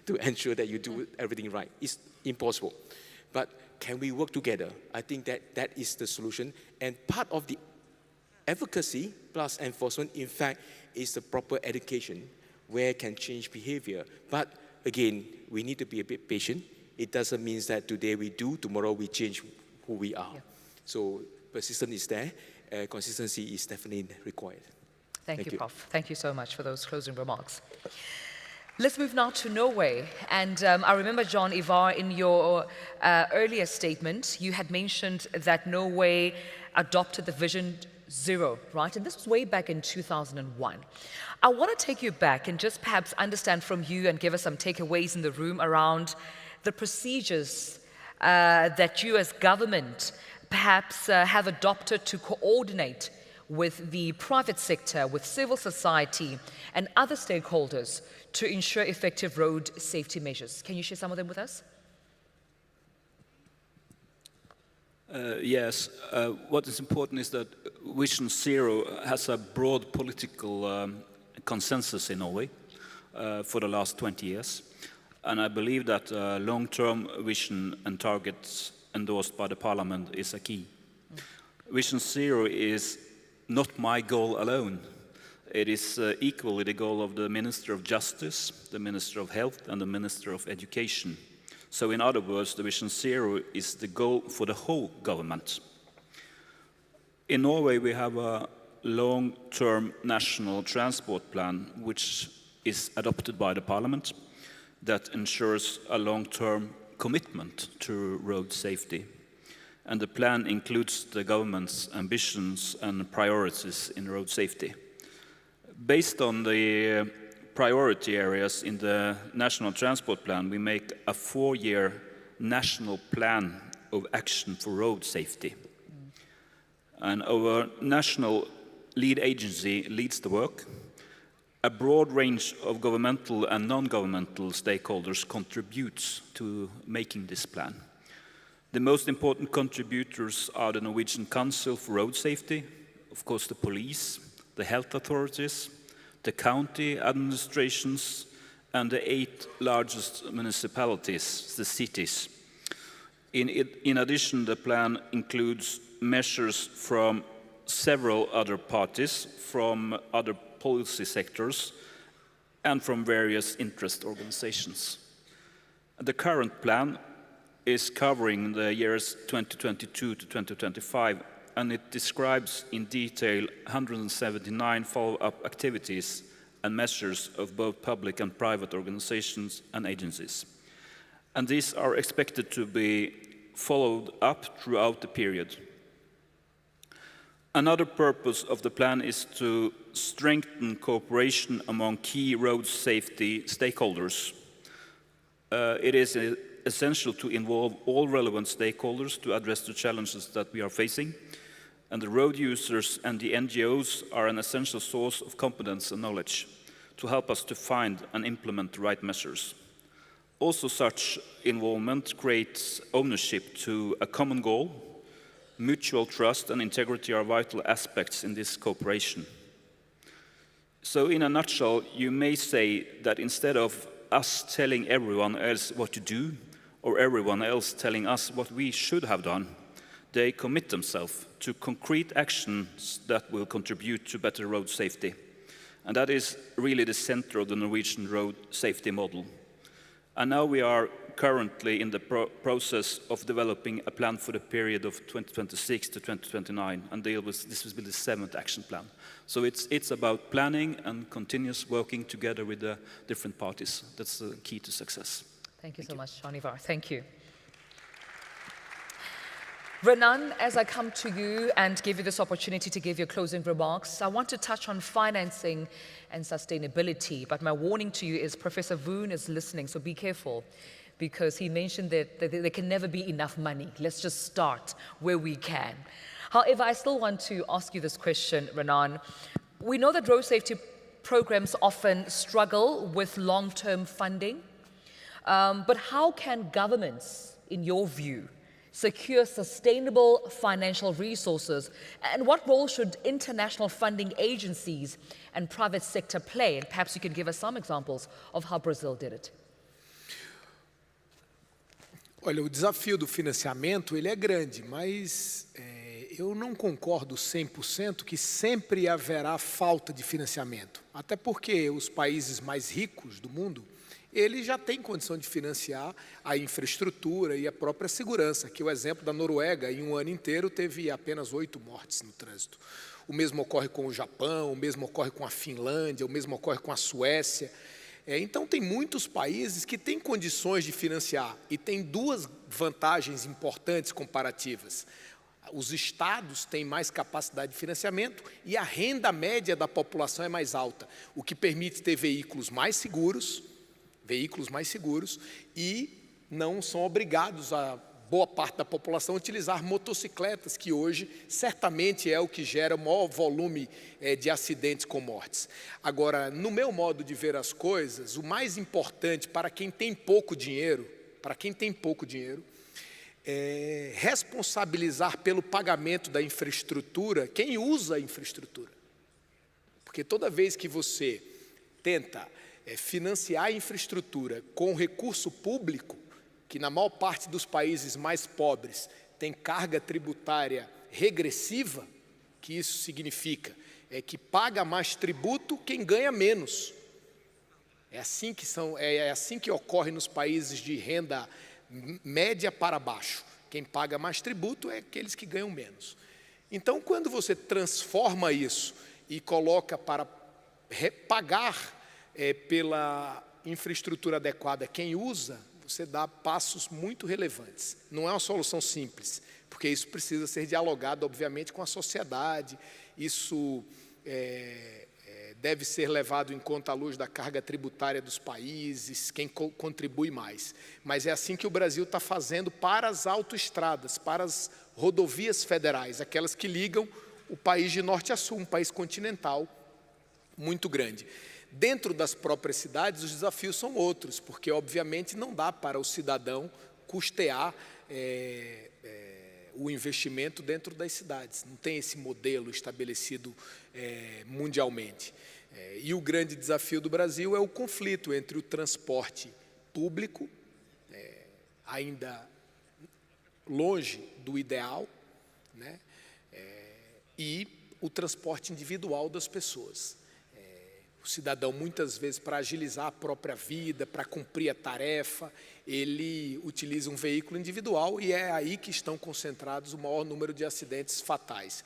to ensure that you do everything right. It's impossible. But can we work together? I think that is the solution. And part of the advocacy plus enforcement, in fact, is the proper education where can change behavior. But again, we need to be a bit patient. It doesn't mean that today we do, tomorrow we change who we are. Yeah. So persistence is there. Consistency is definitely required.
Thank you, Prof. Thank you so much for those closing remarks. Let's move now to Norway. And I remember, John Ivar, in your earlier statement, you had mentioned that Norway adopted the Vision Zero, right? And this was way back in 2001. I want to take you back and just perhaps understand from you and give us some takeaways in the room around the procedures that you as government perhaps have adopted to coordinate with the private sector, with civil society, and other stakeholders to ensure effective road safety measures. Can you share some of them with us?
Yes. What is important is that Vision Zero has a broad political consensus in Norway for the last 20 years. And I believe that long-term vision and targets endorsed by the Parliament is a key. Vision Zero is not my goal alone. It is equally the goal of the Minister of Justice, the Minister of Health, and the Minister of Education. So in other words, the Vision Zero is the goal for the whole government. In Norway, we have a long-term national transport plan, which is adopted by the Parliament, that ensures a long-term commitment to road safety. And the plan includes the government's ambitions and priorities in road safety. Based on the priority areas in the National Transport Plan, we make a 4-year national plan of action for road safety. And our national lead agency leads the work. A broad range of governmental and non-governmental stakeholders contributes to making this plan. The most important contributors are the Norwegian Council for Road Safety, of course the police, the health authorities, the county administrations, and the 8 largest municipalities, the cities. In addition, the plan includes measures from several other parties, from other policy sectors, and from various interest organizations. The current plan is covering the years 2022 to 2025, and it describes in detail 179 follow-up activities and measures of both public and private organizations and agencies. And these are expected to be followed up throughout the period. Another purpose of the plan is to strengthen cooperation among key road safety stakeholders. It is essential to involve all relevant stakeholders to address the challenges that we are facing, and the road users and the NGOs are an essential source of competence and knowledge to help us to find and implement the right measures. Also, such involvement creates ownership to a common goal. Mutual trust and integrity are vital aspects in this cooperation. So in a nutshell, you may say that instead of us telling everyone else what to do, or everyone else telling us what we should have done, they commit themselves to concrete actions that will contribute to better road safety. And that is really the center of the Norwegian road safety model. And now we are currently in the process of developing a plan for the period of 2026 to 2029, and this will be the 7th action plan. So it's about planning and continuous working together with the different parties. That's the key to success.
Thank you so much, John Ivar. Thank you. Renan, as I come to you and give you this opportunity to give your closing remarks, I want to touch on financing and sustainability, but my warning to you is Professor Voon is listening, so be careful, because he mentioned that there can never be enough money. Let's just start where we can. However, I still want to ask you this question, Renan. We know that road safety programs often struggle with long-term funding, but how can governments, in your view, secure sustainable financial resources, and what role should international funding agencies and private sector play? And perhaps you can give us some examples of how Brazil did it.
Olha, o desafio do financiamento ele é grande, mas eu não concordo 100% que sempre haverá falta de financiamento. Até porque os países mais ricos do mundo, eles já têm condição de financiar a infraestrutura e a própria segurança. Aqui o exemplo da Noruega, em um ano inteiro, teve apenas 8 mortes no trânsito. O mesmo ocorre com o Japão, o mesmo ocorre com a Finlândia, o mesmo ocorre com a Suécia. Então, tem muitos países que têm condições de financiar e tem duas vantagens importantes comparativas. Os estados têm mais capacidade de financiamento e a renda média da população é mais alta, o que permite ter veículos mais seguros e não são obrigados a boa parte da população utilizar motocicletas, que hoje certamente é o que gera o maior volume de acidentes com mortes. Agora, no meu modo de ver as coisas, o mais importante para quem tem pouco dinheiro, é responsabilizar pelo pagamento da infraestrutura quem usa a infraestrutura. Porque toda vez que você tenta financiar a infraestrutura com recurso público, que na maior parte dos países mais pobres tem carga tributária regressiva, que isso significa que paga mais tributo quem ganha menos. É assim que ocorre nos países de renda média para baixo. Quem paga mais tributo é aqueles que ganham menos. Então, quando você transforma isso e coloca para pagar pela infraestrutura adequada quem usa, você dá passos muito relevantes. Não é uma solução simples, porque isso precisa ser dialogado, obviamente, com a sociedade. Isso deve ser levado em conta à luz da carga tributária dos países, quem contribui mais. Mas é assim que o Brasil está fazendo para as autoestradas, para as rodovias federais, aquelas que ligam o país de norte a sul, um país continental muito grande. Dentro das próprias cidades, os desafios são outros, porque, obviamente, não dá para o cidadão custear o investimento dentro das cidades. Não tem esse modelo estabelecido mundialmente. E o grande desafio do Brasil é o conflito entre o transporte público, ainda longe do ideal, né, e o transporte individual das pessoas. O cidadão, muitas vezes, para agilizar a própria vida, para cumprir a tarefa, ele utiliza um veículo individual e é aí que estão concentrados o maior número de acidentes fatais.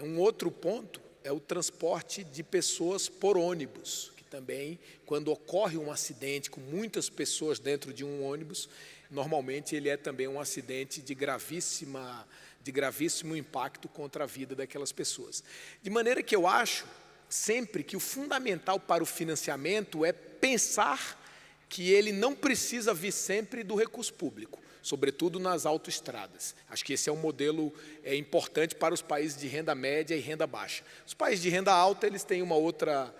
Um outro ponto é o transporte de pessoas por ônibus, que também, quando ocorre um acidente com muitas pessoas dentro de um ônibus, normalmente ele é também um acidente de gravíssimo impacto contra a vida daquelas pessoas. De maneira que eu acho sempre que o fundamental para o financiamento é pensar que ele não precisa vir sempre do recurso público, sobretudo nas autoestradas. Acho que esse é um modelo importante para os países de renda média e renda baixa. Os países de renda alta, eles têm uma outra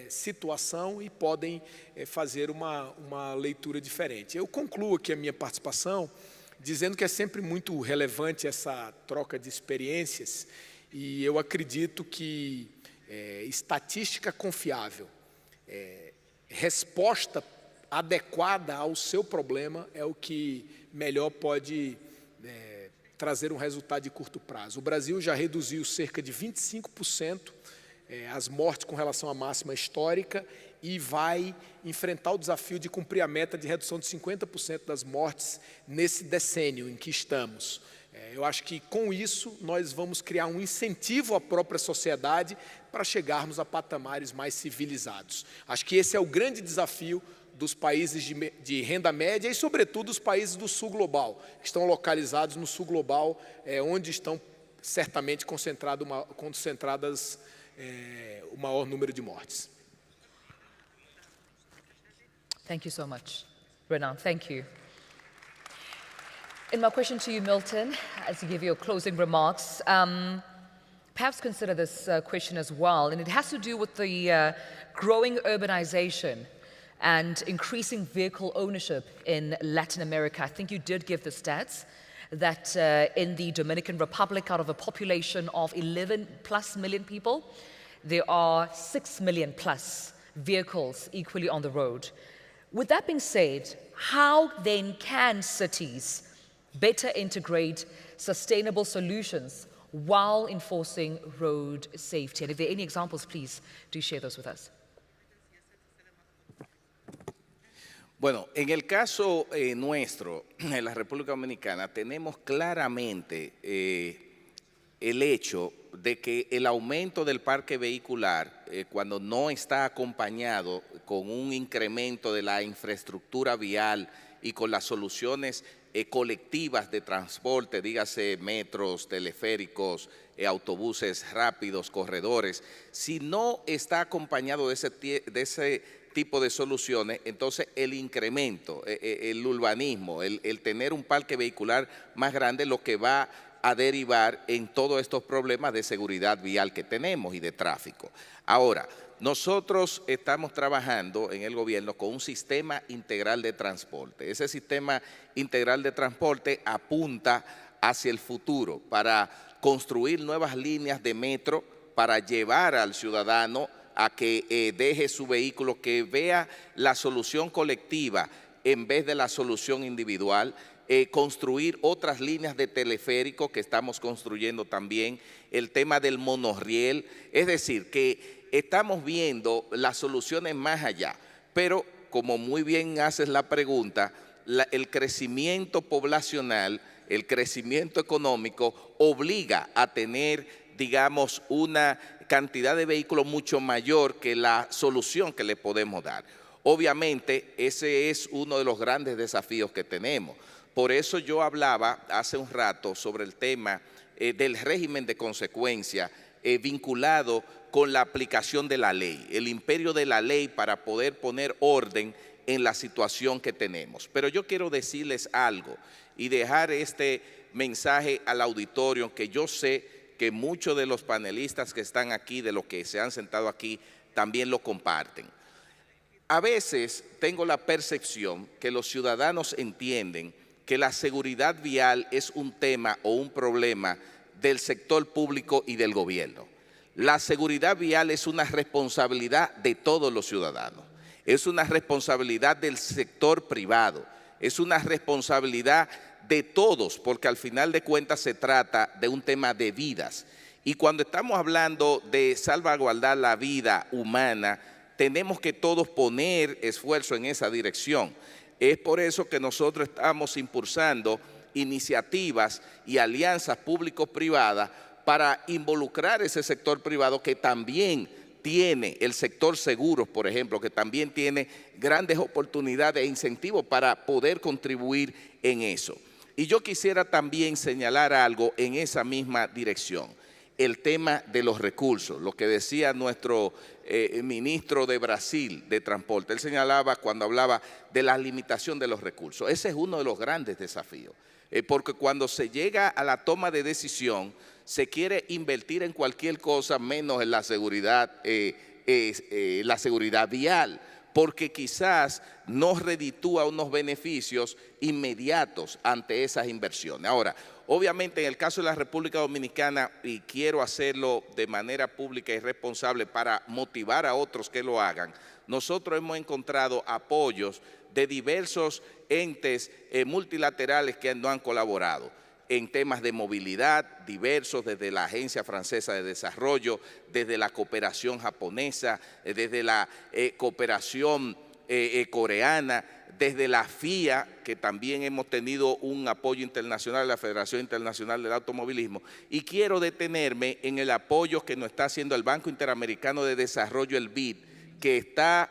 situação e podem fazer uma leitura diferente. Eu concluo aqui a minha participação dizendo que é sempre muito relevante essa troca de experiências e eu acredito que estatística confiável, resposta adequada ao seu problema é o que melhor pode trazer um resultado de curto prazo. O Brasil já reduziu cerca de 25% as mortes com relação à máxima histórica e vai enfrentar o desafio de cumprir a meta de redução de 50% das mortes nesse decênio em que estamos. Eu acho que, com isso, nós vamos criar um incentivo à própria sociedade para chegarmos a patamares mais civilizados. Acho que esse é o grande desafio dos países de renda média e, sobretudo, os países do sul global, que estão localizados no sul global, onde estão certamente concentradas o maior número de mortes.
Thank you so much. Renan, thank you. And my question to you, Milton, as you give your closing remarks, perhaps consider this question as well, and it has to do with the growing urbanization and increasing vehicle ownership in Latin America. I think you did give the stats that in the Dominican Republic, out of a population of 11+ million people, there are 6 million+ vehicles equally on the road. With that being said, how then can cities better integrate sustainable solutions while enforcing road safety? And if there are any examples, please do share those with us.
Bueno, en el caso nuestro, en la República Dominicana, tenemos claramente el hecho de que el aumento del parque vehicular, cuando no está acompañado con un incremento de la infraestructura vial y con las soluciones colectivas de transporte, dígase metros, teleféricos, autobuses rápidos, corredores, si no está acompañado de ese tipo de soluciones, entonces el incremento, el urbanismo, el tener un parque vehicular más grande, lo que va a derivar en todos estos problemas de seguridad vial que tenemos y de tráfico. Ahora, nosotros estamos trabajando en el gobierno con un sistema integral de transporte. Ese sistema integral de transporte apunta hacia el futuro para construir nuevas líneas de metro para llevar al ciudadano a que deje su vehículo, que vea la solución colectiva en vez de la solución individual, construir otras líneas de teleférico que estamos construyendo también, el tema del monorriel, es decir, que estamos viendo las soluciones más allá, pero como muy bien haces la pregunta, el crecimiento poblacional, el crecimiento económico obliga a tener, digamos, una cantidad de vehículos mucho mayor que la solución que le podemos dar. Obviamente, ese es uno de los grandes desafíos que tenemos. Por eso yo hablaba hace un rato sobre el tema del régimen de consecuencia vinculado con la aplicación de la ley, el imperio de la ley para poder poner orden en la situación que tenemos. Pero yo quiero decirles algo y dejar este mensaje al auditorio, que yo sé que muchos de los panelistas que están aquí, de los que se han sentado aquí, también lo comparten. A veces tengo la percepción que los ciudadanos entienden que la seguridad vial es un tema o un problema del sector público y del gobierno. La seguridad vial es una responsabilidad de todos los ciudadanos, es una responsabilidad del sector privado, es una responsabilidad de todos, porque al final de cuentas se trata de un tema de vidas. Y cuando estamos hablando de salvaguardar la vida humana, tenemos que todos poner esfuerzo en esa dirección. Es por eso que nosotros estamos impulsando iniciativas y alianzas público-privadas para involucrar ese sector privado que también tiene, el sector seguros, por ejemplo, que también tiene grandes oportunidades e incentivos para poder contribuir en eso. Y yo quisiera también señalar algo en esa misma dirección, el tema de los recursos, lo que decía nuestro ministro de Brasil de Transporte. Él señalaba cuando hablaba de la limitación de los recursos. Ese es uno de los grandes desafíos, porque cuando se llega a la toma de decisión, se quiere invertir en cualquier cosa menos en la seguridad vial, porque quizás no reditúa unos beneficios inmediatos ante esas inversiones. Ahora, obviamente en el caso de la República Dominicana, y quiero hacerlo de manera pública y responsable para motivar a otros que lo hagan, nosotros hemos encontrado apoyos de diversos entes multilaterales que nos han colaborado en temas de movilidad diversos, desde la Agencia Francesa de Desarrollo, desde la cooperación japonesa, desde la cooperación coreana, desde la FIA, que también hemos tenido un apoyo internacional, la Federación Internacional del Automovilismo, y quiero detenerme en el apoyo que nos está haciendo el Banco Interamericano de Desarrollo, el BID, que está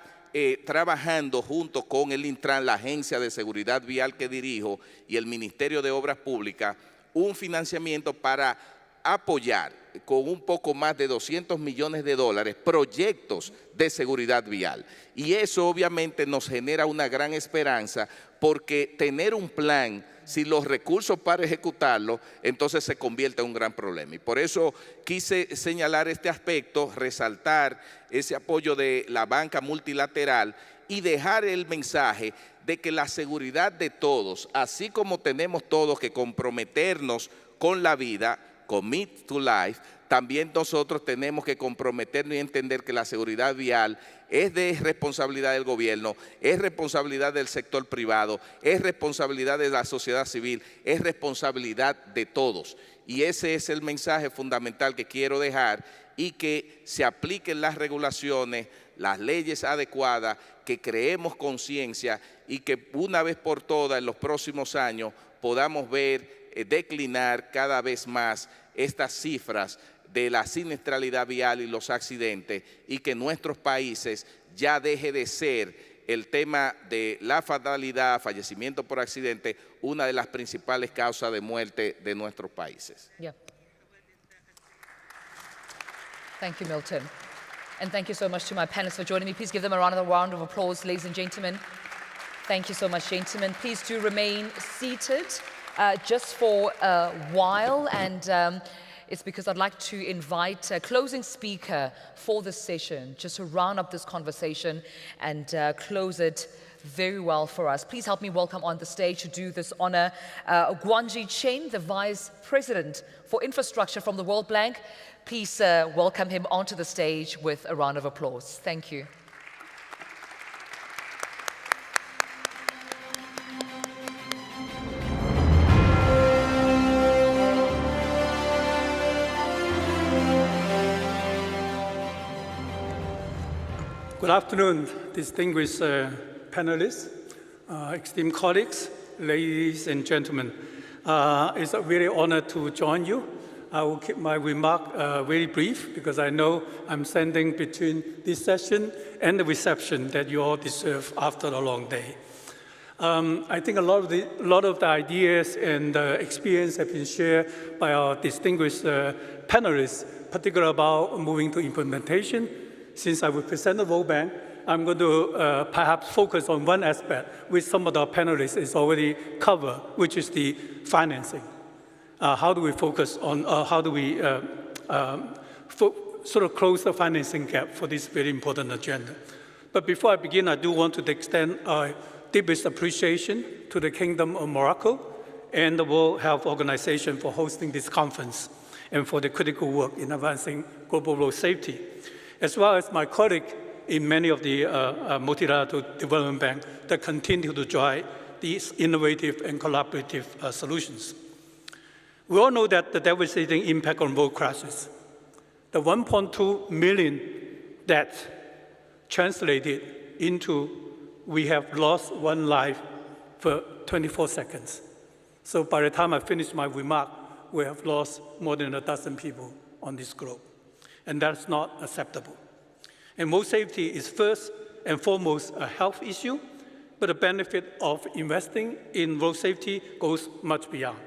trabajando junto con el Intran, la Agencia de Seguridad Vial que dirijo, y el Ministerio de Obras Públicas, un financiamiento para apoyar con un poco más de $200 millones proyectos de seguridad vial. Y eso obviamente nos genera una gran esperanza, porque tener un plan sin los recursos para ejecutarlo, entonces se convierte en un gran problema. Y por eso quise señalar este aspecto, resaltar ese apoyo de la banca multilateral y dejar el mensaje de que la seguridad de todos, así como tenemos todos que comprometernos con la vida, commit to life, también nosotros tenemos que comprometernos y entender que la seguridad vial es de responsabilidad del gobierno, es responsabilidad del sector privado, es responsabilidad de la sociedad civil, es responsabilidad de todos. Y ese es el mensaje fundamental que quiero dejar, y que se apliquen las regulaciones, las leyes adecuadas, que creemos conciencia y que una vez por todas en los próximos años podamos ver declinar cada vez más estas cifras de la siniestralidad vial y los accidentes, y que nuestros países ya deje de ser el tema de la fatalidad, fallecimiento por accidente, una de las principales causas de muerte de nuestros países.
Yeah. Thank you, Milton. And thank you so much to my panelists for joining me. Please give them a round of applause, ladies and gentlemen. Thank you so much, gentlemen. Please do remain seated just for a while, and it's because I'd like to invite a closing speaker for this session, just to round up this conversation and close it very well for us. Please help me welcome on the stage to do this honor, Guanji Chen, the Vice President for Infrastructure from the World Bank. Please welcome him onto the stage with a round of applause. Thank you.
Good afternoon, distinguished panelists, esteemed colleagues, ladies and gentlemen. It's a really honor to join you. I will keep my remark very brief because I know I'm standing between this session and the reception that you all deserve after a long day. I think a lot of the ideas and experience have been shared by our distinguished panelists, particularly about moving to implementation. Since I represent the World Bank, I'm going to perhaps focus on one aspect which some of the panelists is already covered, which is the financing. How do we focus on, how do we sort of close the financing gap for this very important agenda? But before I begin, I do want to extend our deepest appreciation to the Kingdom of Morocco and the World Health Organization for hosting this conference and for the critical work in advancing global road safety, as well as my colleague in many of the multilateral development banks that continue to drive these innovative and collaborative solutions. We all know that the devastating impact on road crashes, the 1.2 million deaths translated into we have lost one life for 24 seconds. So by the time I finish my remark, we have lost more than a dozen people on this globe. And that's not acceptable. And road safety is first and foremost a health issue, but the benefit of investing in road safety goes much beyond.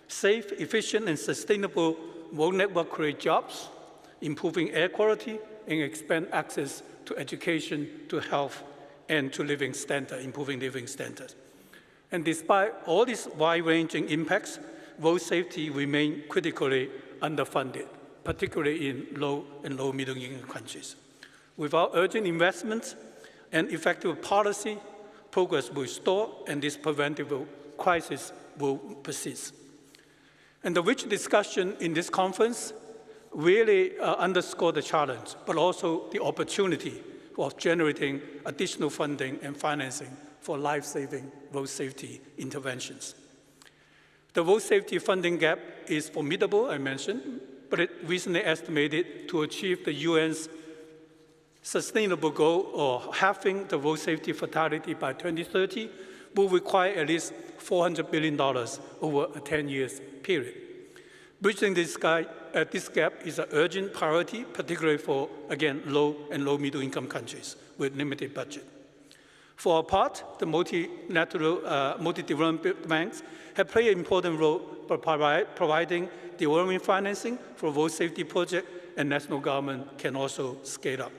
Safe, efficient, and sustainable road network create jobs, improving air quality, and expand access to education, to health, and to living standards, improving living standards. And despite all these wide-ranging impacts, road safety remains critically underfunded, particularly in low and middle-income countries. Without urgent investments and effective policy, progress will stall and this preventable crisis will persist. And the rich discussion in this conference really underscore the challenge, but also the opportunity of generating additional funding and financing for life-saving road safety interventions. The road safety funding gap is formidable, I mentioned, but it recently estimated to achieve the UN's sustainable goal of halving the road safety fatality by 2030 will require at least $400 billion over a 10-year period. Bridging this gap is an urgent priority, particularly for, again, low and middle-income countries with limited budget. For our part, the multi-development banks have played an important role by providing development financing for road safety projects, and national government can also scale up.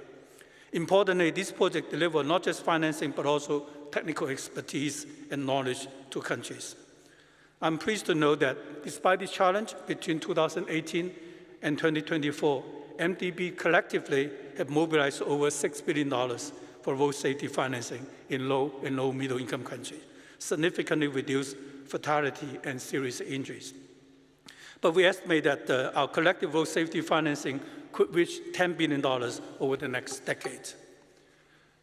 Importantly, this project delivers not just financing, but also technical expertise and knowledge to countries. I'm pleased to know that despite this challenge, between 2018 and 2024, MDB collectively have mobilized over $6 billion for road safety financing in low and middle-income countries, significantly reduce fatality and serious injuries. But we estimate that our collective road safety financing could reach $10 billion over the next decade.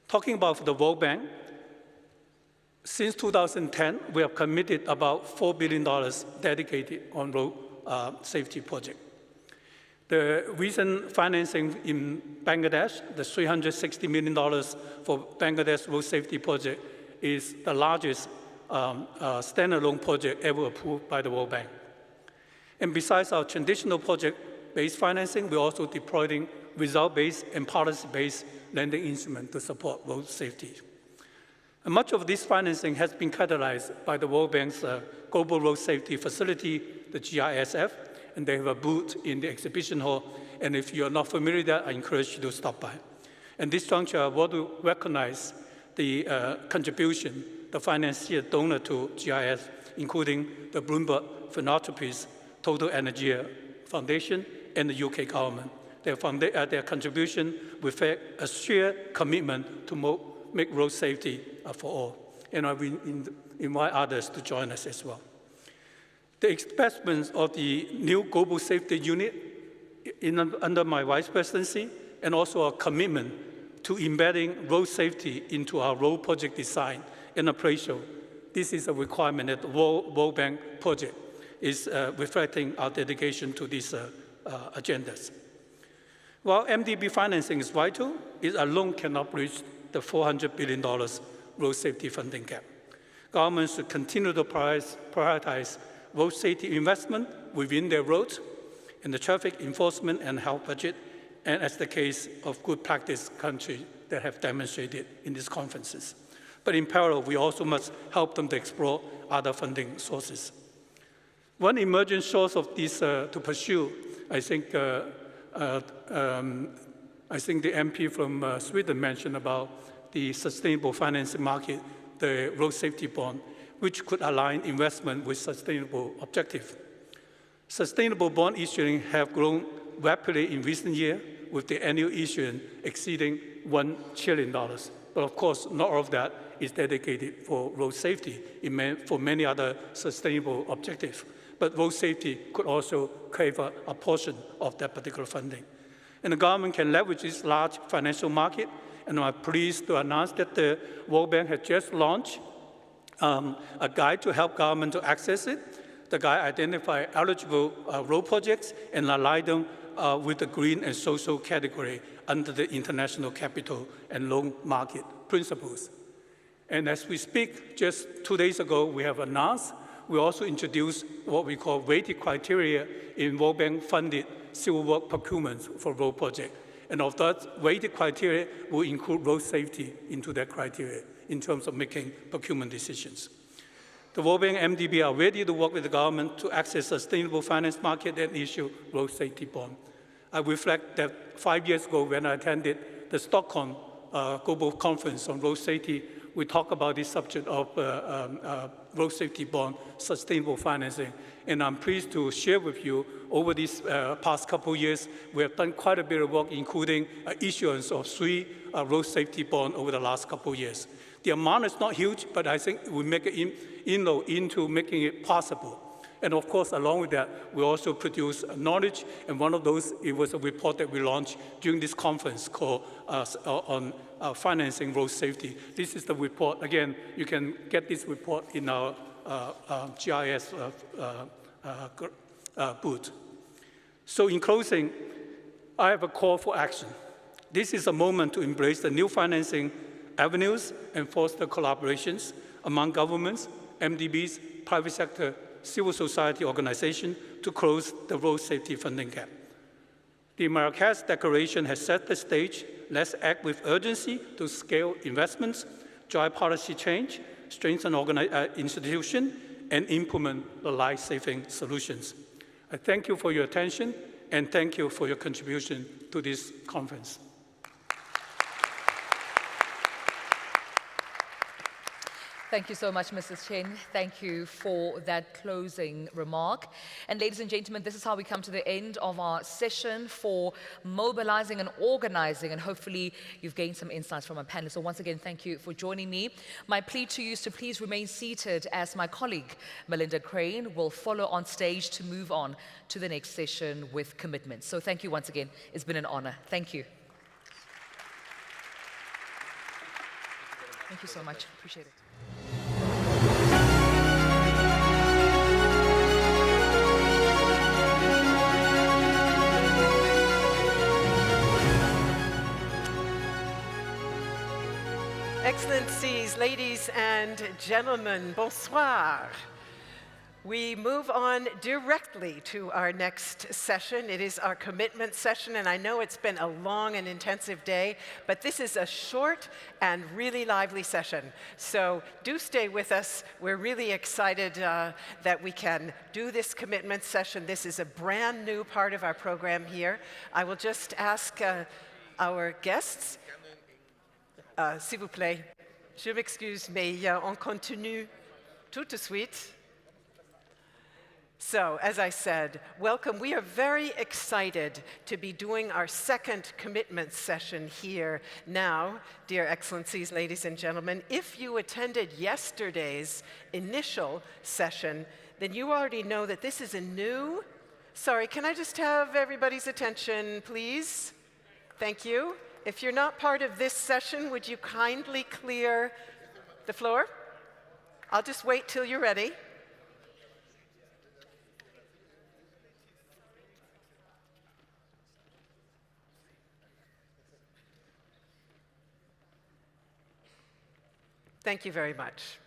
Talking about the World Bank, since 2010, we have committed about $4 billion dedicated on road safety projects. The recent financing in Bangladesh, the $360 million for Bangladesh road safety project, is the largest standalone project ever approved by the World Bank. And besides our traditional project project-based financing. We're also deploying result-based and policy-based lending instruments to support road safety. And much of this financing has been catalyzed by the World Bank's Global Road Safety Facility, the GISF, and they have a booth in the exhibition hall. And if you're not familiar with that, I encourage you to stop by. And this juncture, I want to recognize the contribution, the financier donor to GIS, including the Bloomberg Philanthropies, Total Energy Foundation, and the UK government. Their contribution reflects a shared commitment to make road safety for all. And I will invite others to join us as well. The establishment of the new Global Safety Unit under my vice presidency, and also a commitment to embedding road safety into our road project design and appraisal. This is a requirement that the World Bank project is reflecting our dedication to these agendas. While MDB financing is vital, it alone cannot bridge the $400 billion road safety funding gap. Governments should continue to prioritize road safety investment within their roads and the traffic enforcement and health budget, and as the case of good practice countries that have demonstrated in these conferences. But in parallel, we also must help them to explore other funding sources. One emerging source of this to pursue, I think the MP from Sweden mentioned about the sustainable financing market, the road safety bond, which could align investment with sustainable objectives. Sustainable bond issuing have grown rapidly in recent years, with the annual issuance exceeding $1 trillion. But of course, not all of that is dedicated for road safety, for many other sustainable objectives. But road safety could also cover a portion of that particular funding. And the government can leverage this large financial market, and I'm pleased to announce that the World Bank has just launched a guide to help government to access it. The guide identifies eligible road projects and align them with the green and social category under the international capital and loan market principles. And as we speak, just 2 days ago, we have announced, we also introduced what we call weighted criteria in World Bank funded civil work procurements for road projects. And of that, weighted criteria will include road safety into that criteria in terms of making procurement decisions. The World Bank MDB are ready to work with the government to access sustainable finance market and issue road safety bond. I reflect that 5 years ago when I attended the Stockholm Global Conference on Road Safety, we talked about this subject of road safety bond, sustainable financing. And I'm pleased to share with you, over these past couple of years, we have done quite a bit of work, including issuance of 3 road safety bonds over the last couple of years. The amount is not huge, but I think we make it into making it possible. And of course, along with that, we also produce knowledge, and one of those, it was a report that we launched during this conference called on financing road safety. This is the report. Again, you can get this report in our GIS booth. So in closing, I have a call for action. This is a moment to embrace the new financing avenues and foster collaborations among governments, MDBs, private sector, civil society organizations to close the road safety funding gap. The Marrakesh Declaration has set the stage. Let's act with urgency to scale investments, drive policy change, strengthen institutions, and implement the life-saving solutions. I thank you for your attention, and thank you for your contribution to this conference.
Thank you so much, Mrs. Chen. Thank you for that closing remark. And ladies and gentlemen, this is how we come to the end of our session for mobilizing and organizing, and hopefully you've gained some insights from our panelists. So once again, thank you for joining me. My plea to you is to please remain seated as my colleague, Melinda Crane, will follow on stage to move on to the next session with commitment. So thank you once again. It's been an honor. Thank you. Thank you so much. Appreciate it.
Excellencies, ladies and gentlemen, bonsoir. We move on directly to our next session. It is our commitment session, and I know it's been a long and intensive day, but this is a short and really lively session. So do stay with us. We're really excited that we can do this commitment session. This is a brand new part of our program here. I will just ask our guests, s'il vous plaît, je m'excuse, mais on continue tout de suite. So, as I said, welcome. We are very excited to be doing our second commitment session here now, dear Excellencies, ladies and gentlemen. If you attended yesterday's initial session, then you already know that this is a new... Sorry, can I just have everybody's attention, please? Thank you. If you're not part of this session, would you kindly clear the floor? I'll just wait till you're ready. Thank you very much.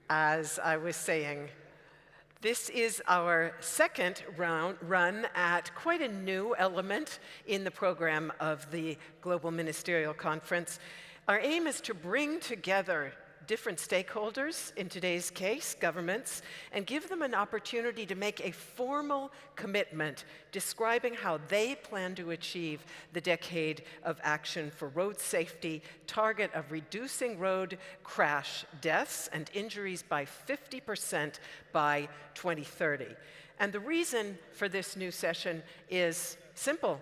As I was saying, this is our second run at quite a new element in the program of the Global Ministerial Conference. Our aim is to bring together different stakeholders, in today's case, governments, and give them an opportunity to make a formal commitment describing how they plan to achieve the decade of action for road safety, target of reducing road crash deaths and injuries by 50% by 2030. And the reason for this new session is simple.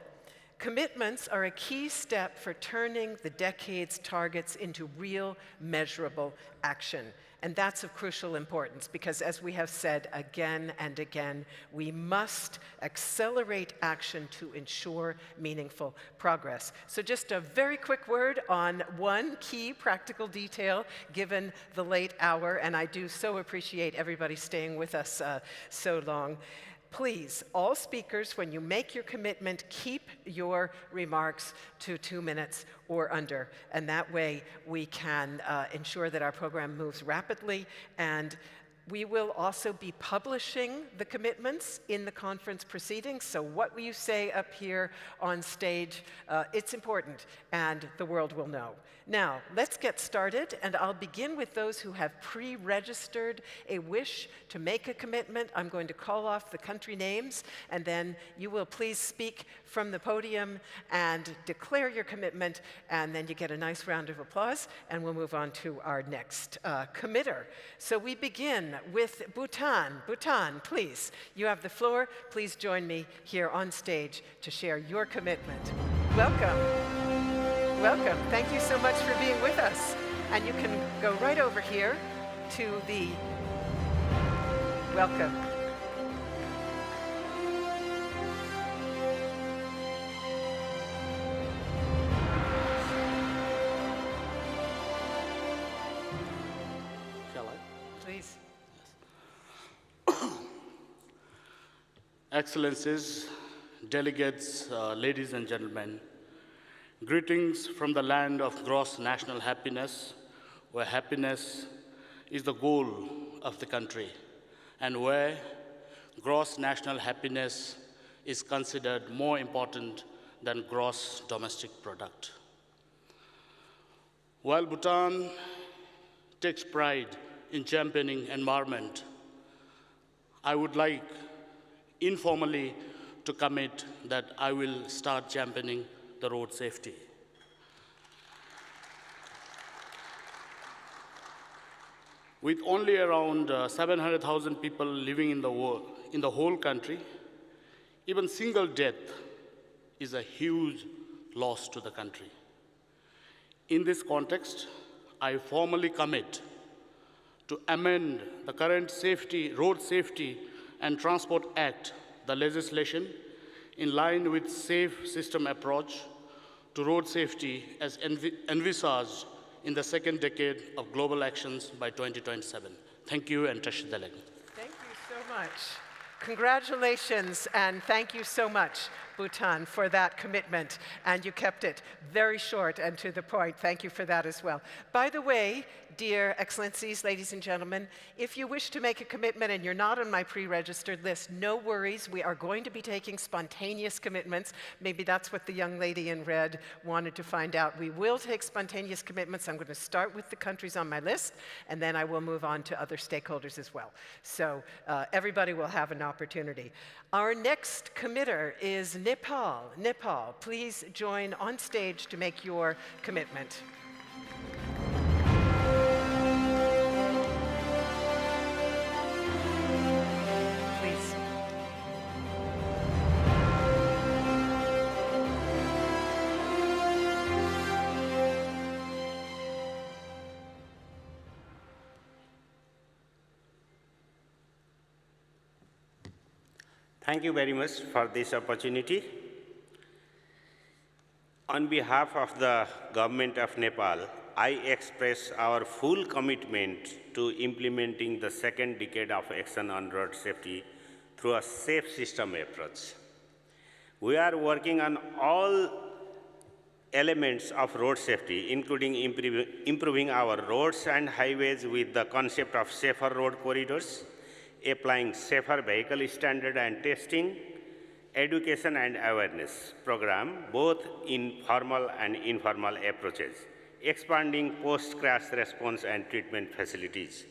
Commitments are a key step for turning the decade's targets into real, measurable action. And that's of crucial importance because, as we have said again and again, we must accelerate action to ensure meaningful progress. So just a very quick word on one key practical detail given the late hour, and I do so appreciate everybody staying with us so long. Please, all speakers, when you make your commitment, keep your remarks to 2 minutes or under. And that way, we can ensure that our program moves rapidly. And we will also be publishing the commitments in the conference proceedings. So what you say up here on stage, it's important, and the world will know. Now, let's get started, and I'll begin with those who have pre-registered a wish to make a commitment. I'm going to call off the country names, and then you will please speak from the podium and declare your commitment, and then you get a nice round of applause, and we'll move on to our next committer. So we begin with Bhutan. Bhutan, please, you have the floor. Please join me here on stage to share your commitment. Welcome. Welcome. Thank you so much for being with us. And you can go right over here to the welcome.
Shall I?
Please.
Excellencies, delegates, ladies and gentlemen, greetings from the land of gross national happiness, where happiness is the goal of the country, and where gross national happiness is considered more important than gross domestic product. While Bhutan takes pride in championing environment, I would like informally to commit that I will start championing the road safety. With only around 700,000 people living in the whole country, even single death is a huge loss to the country. In this context, I formally commit to amend the current Road Safety and Transport Act, the legislation, in line with safe system approach to road safety as envisaged in the second decade of global actions by 2027. Thank you, and Tashi Deleg.
Thank you so much. Congratulations, and thank you so much. Bhutan for that commitment, and you kept it very short and to the point. Thank you for that as well. By the way, dear Excellencies, ladies and gentlemen, if you wish to make a commitment and you're not on my pre-registered list, no worries. We are going to be taking spontaneous commitments. Maybe that's what the young lady in red wanted to find out. We will take spontaneous commitments. I'm going to start with the countries on my list, and then I will move on to other stakeholders as well. So everybody will have an opportunity. Our next committer is Nepal. Nepal, please join on stage to make your commitment. Please.
Thank you very much for this opportunity. On behalf of the Government of Nepal, I express our full commitment to implementing the second decade of action on road safety through a safe system approach. We are working on all elements of road safety, including improving our roads and highways with the concept of safer road corridors, applying safer vehicle standard and testing, education and awareness program, both in formal and informal approaches, expanding post-crash response and treatment facilities.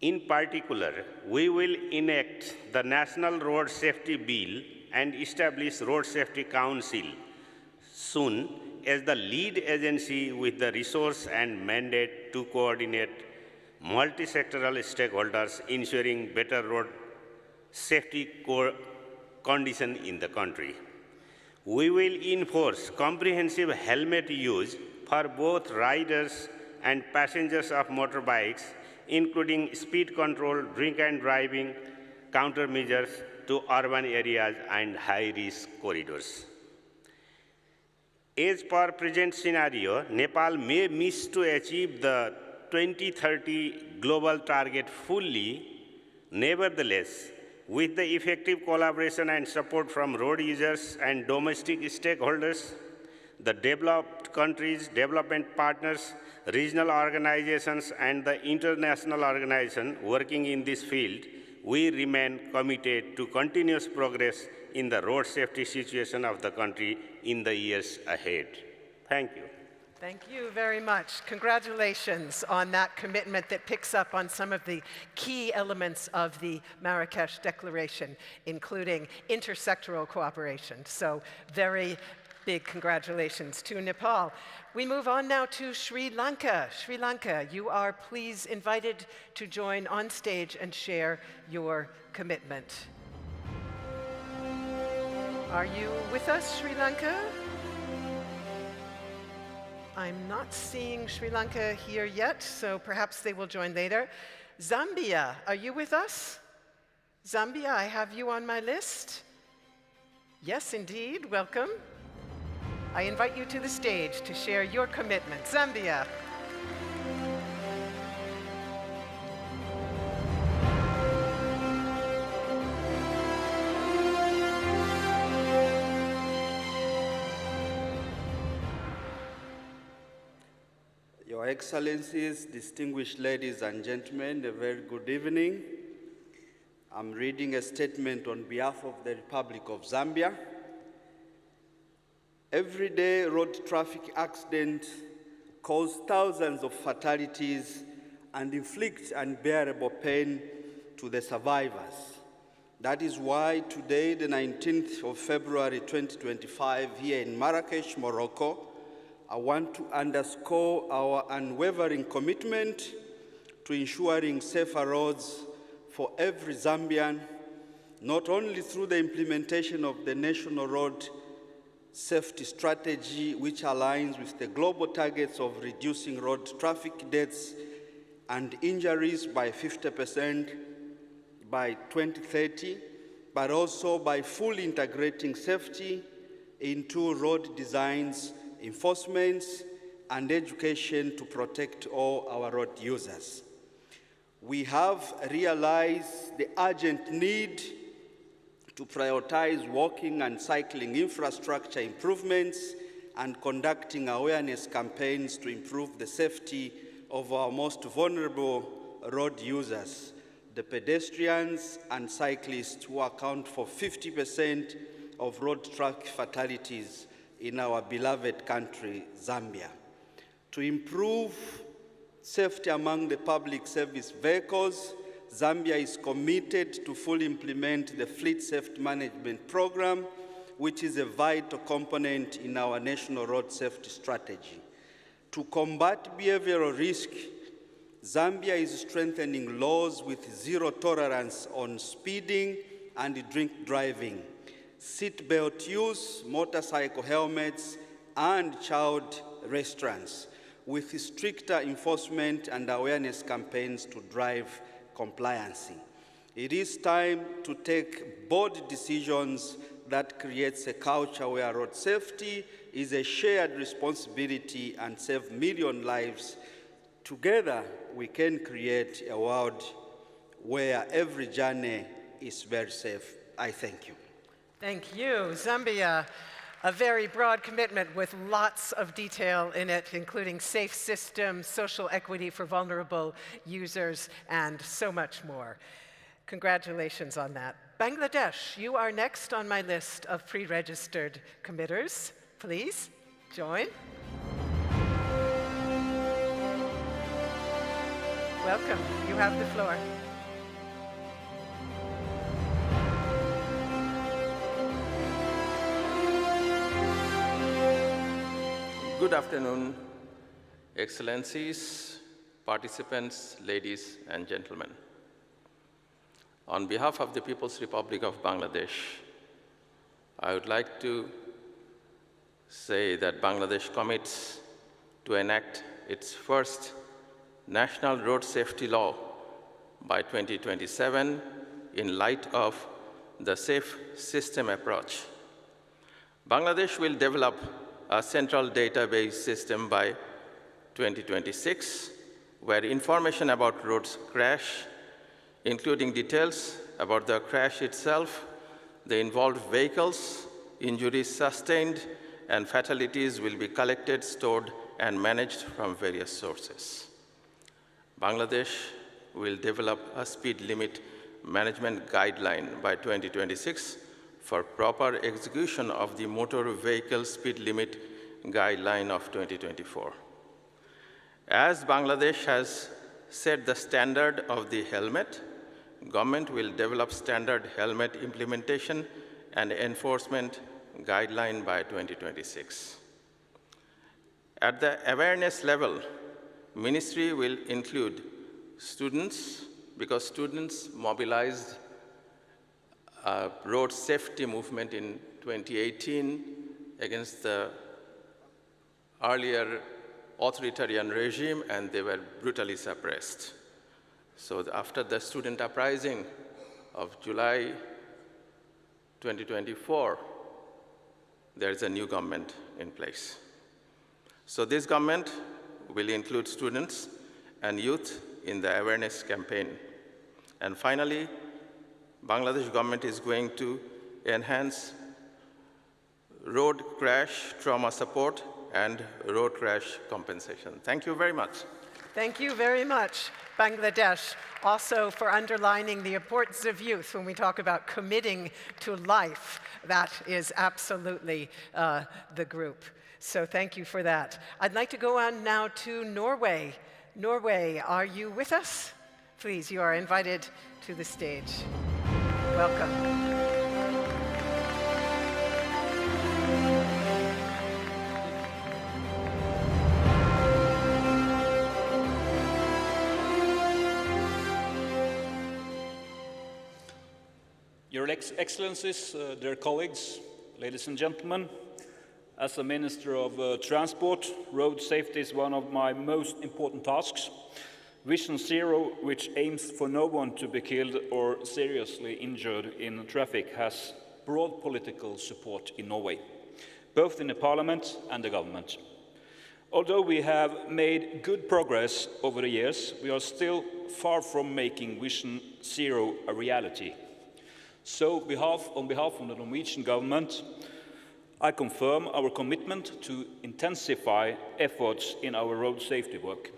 In particular, we will enact the National Road Safety Bill and establish Road Safety Council soon as the lead agency with the resource and mandate to coordinate multi-sectoral stakeholders, ensuring better road safety condition in the country. We will enforce comprehensive helmet use for both riders and passengers of motorbikes, including speed control, drink and driving, countermeasures to urban areas and high-risk corridors. As per present scenario, Nepal may miss to achieve the 2030 global target fully. Nevertheless, with the effective collaboration and support from road users and domestic stakeholders, the developed countries, development partners, regional organizations, and the international organization working in this field, we remain committed to continuous progress in the road safety situation of the country in the years ahead. Thank you.
Thank you very much. Congratulations on that commitment that picks up on some of the key elements of the Marrakesh Declaration, including intersectoral cooperation. So very big congratulations to Nepal. We move on now to Sri Lanka. Sri Lanka, you are please invited to join on stage and share your commitment. Are you with us, Sri Lanka? I'm not seeing Sri Lanka here yet, so perhaps they will join later. Zambia, are you with us? Zambia, I have you on my list. Yes, indeed, welcome. I invite you to the stage to share your commitment. Zambia.
Your Excellencies, distinguished ladies and gentlemen, a very good evening. I'm reading a statement on behalf of the Republic of Zambia. Everyday road traffic accidents cause thousands of fatalities and inflict unbearable pain to the survivors. That is why today, the 19th of February 2025, here in Marrakesh, Morocco, I want to underscore our unwavering commitment to ensuring safer roads for every Zambian, not only through the implementation of the National Road Safety Strategy, which aligns with the global targets of reducing road traffic deaths and injuries by 50% by 2030, but also by fully integrating safety into road designs, enforcements, and education to protect all our road users. We have realized the urgent need to prioritize walking and cycling infrastructure improvements and conducting awareness campaigns to improve the safety of our most vulnerable road users, the pedestrians and cyclists who account for 50% of road traffic fatalities in our beloved country, Zambia. To improve safety among the public service vehicles, Zambia is committed to fully implement the Fleet Safety Management Program, which is a vital component in our national road safety strategy. To combat behavioral risk, Zambia is strengthening laws with zero tolerance on speeding and drink driving, seatbelt use, motorcycle helmets, and child restraints, with stricter enforcement and awareness campaigns to drive compliance. It is time to take bold decisions that creates a culture where road safety is a shared responsibility and save million lives. Together, we can create a world where every journey is very safe. I thank you.
Thank you. Zambia, a very broad commitment with lots of detail in it, including safe systems, social equity for vulnerable users, and so much more. Congratulations on that. Bangladesh, you are next on my list of pre-registered committers. Please join. Welcome. You have the floor.
Good afternoon, Excellencies, participants, ladies and gentlemen. On behalf of the People's Republic of Bangladesh, I would like to say that Bangladesh commits to enact its first national road safety law by 2027 in light of the safe system approach. Bangladesh will develop a central database system by 2026, where information about road crash, including details about the crash itself, the involved vehicles, injuries sustained, and fatalities will be collected, stored, and managed from various sources. Bangladesh will develop a speed limit management guideline by 2026 for proper execution of the motor vehicle speed limit guideline of 2024. As Bangladesh has set the standard of the helmet, government will develop standard helmet implementation and enforcement guideline by 2026. At the awareness level, Ministry will include students, because students mobilized a road safety movement in 2018 against the earlier authoritarian regime, and they were brutally suppressed. So after the student uprising of July 2024, there is a new government in place. So this government will include students and youth in the awareness campaign. And finally, Bangladesh government is going to enhance road crash trauma support and road crash compensation. Thank you very much.
Thank you very much, Bangladesh, also for underlining the importance of youth when we talk about committing to life. That is absolutely the group. So thank you for that. I'd like to go on now to Norway. Norway, are you with us? Please, you are invited to the stage. Welcome.
Your Excellencies, dear colleagues, ladies and gentlemen, as a Minister of Transport, road safety is one of my most important tasks. Vision Zero, which aims for no one to be killed or seriously injured in traffic, has broad political support in Norway, both in the Parliament and the government. Although we have made good progress over the years, we are still far from making Vision Zero a reality. So on behalf of the Norwegian government, I confirm our commitment to intensify efforts in our road safety work.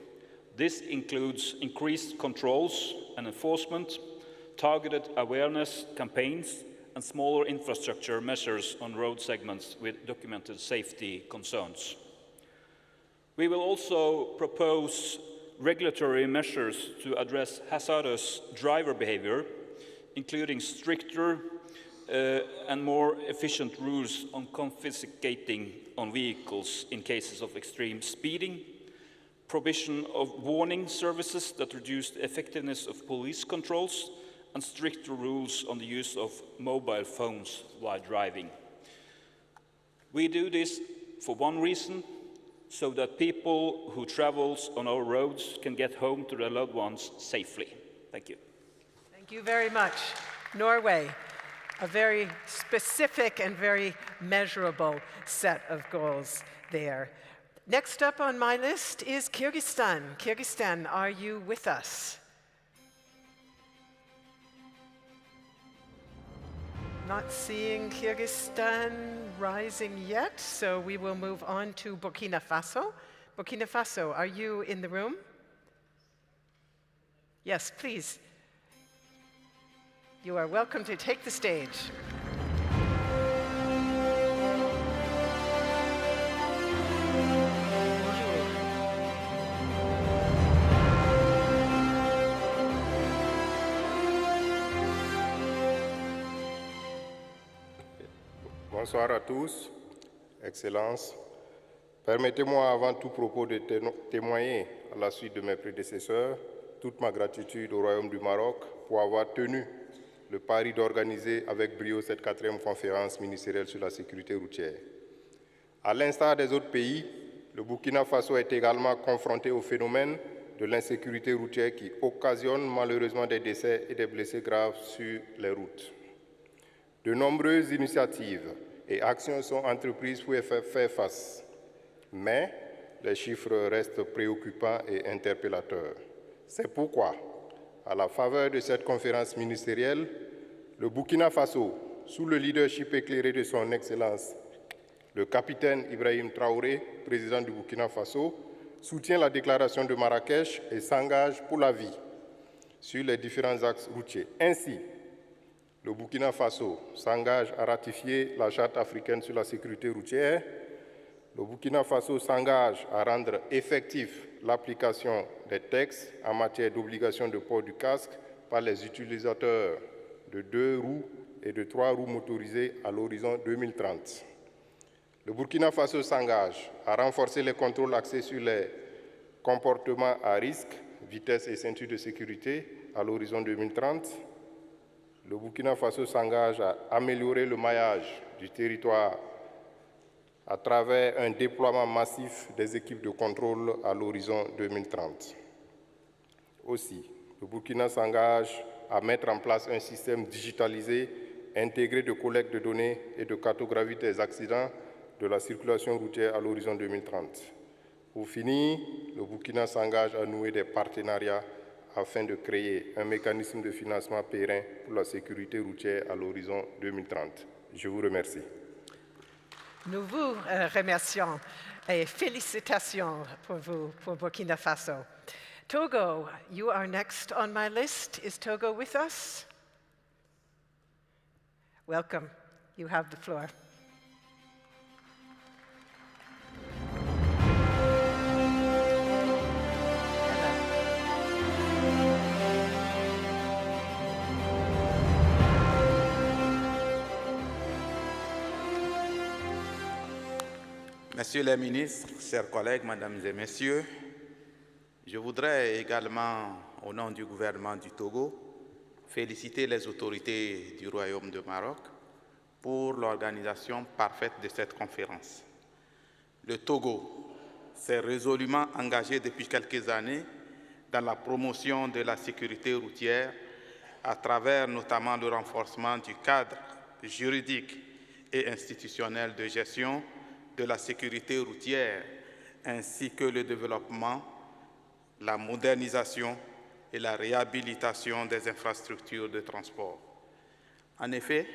This includes increased controls and enforcement, targeted awareness campaigns, and smaller infrastructure measures on road segments with documented safety concerns. We will also propose regulatory measures to address hazardous driver behavior, including stricter and more efficient rules on confiscating on vehicles in cases of extreme speeding, provision of warning services that reduce the effectiveness of police controls, and stricter rules on the use of mobile phones while driving. We do this for one reason, so that people who travel on our roads can get home to their loved ones safely. Thank you.
Thank you very much. Norway, a very specific and very measurable set of goals there. Next up on my list is Kyrgyzstan. Kyrgyzstan, are you with us? Not seeing Kyrgyzstan rising yet, so we will move on to Burkina Faso. Burkina Faso, are you in the room? Yes, please. You are welcome to take the stage.
Bonsoir à tous, Excellences. Permettez-moi avant tout propos de témoigner, à la suite de mes prédécesseurs, toute ma gratitude au Royaume du Maroc pour avoir tenu le pari d'organiser avec brio cette 4e conférence ministérielle sur la sécurité routière. À l'instar des autres pays, le Burkina Faso est également confronté au phénomène de l'insécurité routière qui occasionne malheureusement des décès et des blessés graves sur les routes. De nombreuses initiatives et actions sont entreprises pour y faire face, mais les chiffres restent préoccupants et interpellateurs. C'est pourquoi, à la faveur de cette conférence ministérielle, le Burkina Faso, sous le leadership éclairé de son Excellence, le capitaine Ibrahim Traoré, président du Burkina Faso, soutient la déclaration de Marrakech et s'engage pour la vie sur les différents axes routiers. Ainsi, le Burkina Faso s'engage à ratifier la Charte africaine sur la sécurité routière. Le Burkina Faso s'engage à rendre effective l'application des textes en matière d'obligation de port du casque par les utilisateurs de 2 roues et de 3 roues motorisées à l'horizon 2030. Le Burkina Faso s'engage à renforcer les contrôles axés sur les comportements à risque, vitesse et ceinture de sécurité à l'horizon 2030. Le Burkina Faso s'engage à améliorer le maillage du territoire à travers un déploiement massif des équipes de contrôle à l'horizon 2030. Aussi, le Burkina s'engage à mettre en place un système digitalisé intégré de collecte de données et de cartographie des accidents de la circulation routière à l'horizon 2030. Pour finir, le Burkina s'engage à nouer des partenariats afin de créer un mécanisme de financement pérenne pour la sécurité routière à l'horizon 2030. Je vous remercie.
Nous vous remercions et félicitations pour vous, pour Burkina Faso. Togo, you are next on my list. Is Togo with us? Welcome. You have the floor.
Messieurs les ministres, chers collègues, mesdames et messieurs, je voudrais également, au nom du gouvernement du Togo, féliciter les autorités du Royaume du Maroc pour l'organisation parfaite de cette conférence. Le Togo s'est résolument engagé depuis quelques années dans la promotion de la sécurité routière à travers notamment le renforcement du cadre juridique et institutionnel de gestion de la sécurité routière, ainsi que le développement, la modernisation et la réhabilitation des infrastructures de transport. En effet,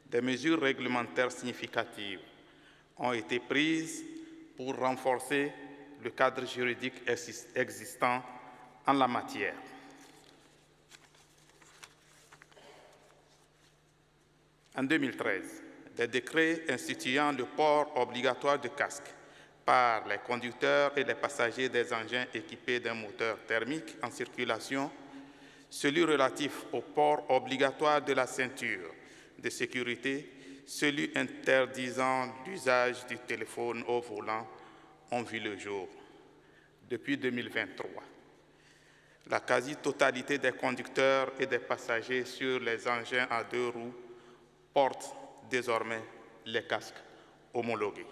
des mesures réglementaires significatives ont été prises pour renforcer le cadre juridique existant en la matière. En 2013, des décrets instituant le port obligatoire de casque par les conducteurs et les passagers des engins équipés d'un moteur thermique en circulation, celui relatif au port obligatoire de la ceinture de sécurité, celui interdisant l'usage du téléphone au volant ont vu le jour. Depuis 2023, la quasi-totalité des conducteurs et des passagers sur les engins à 2 roues portent désormais les casques homologués.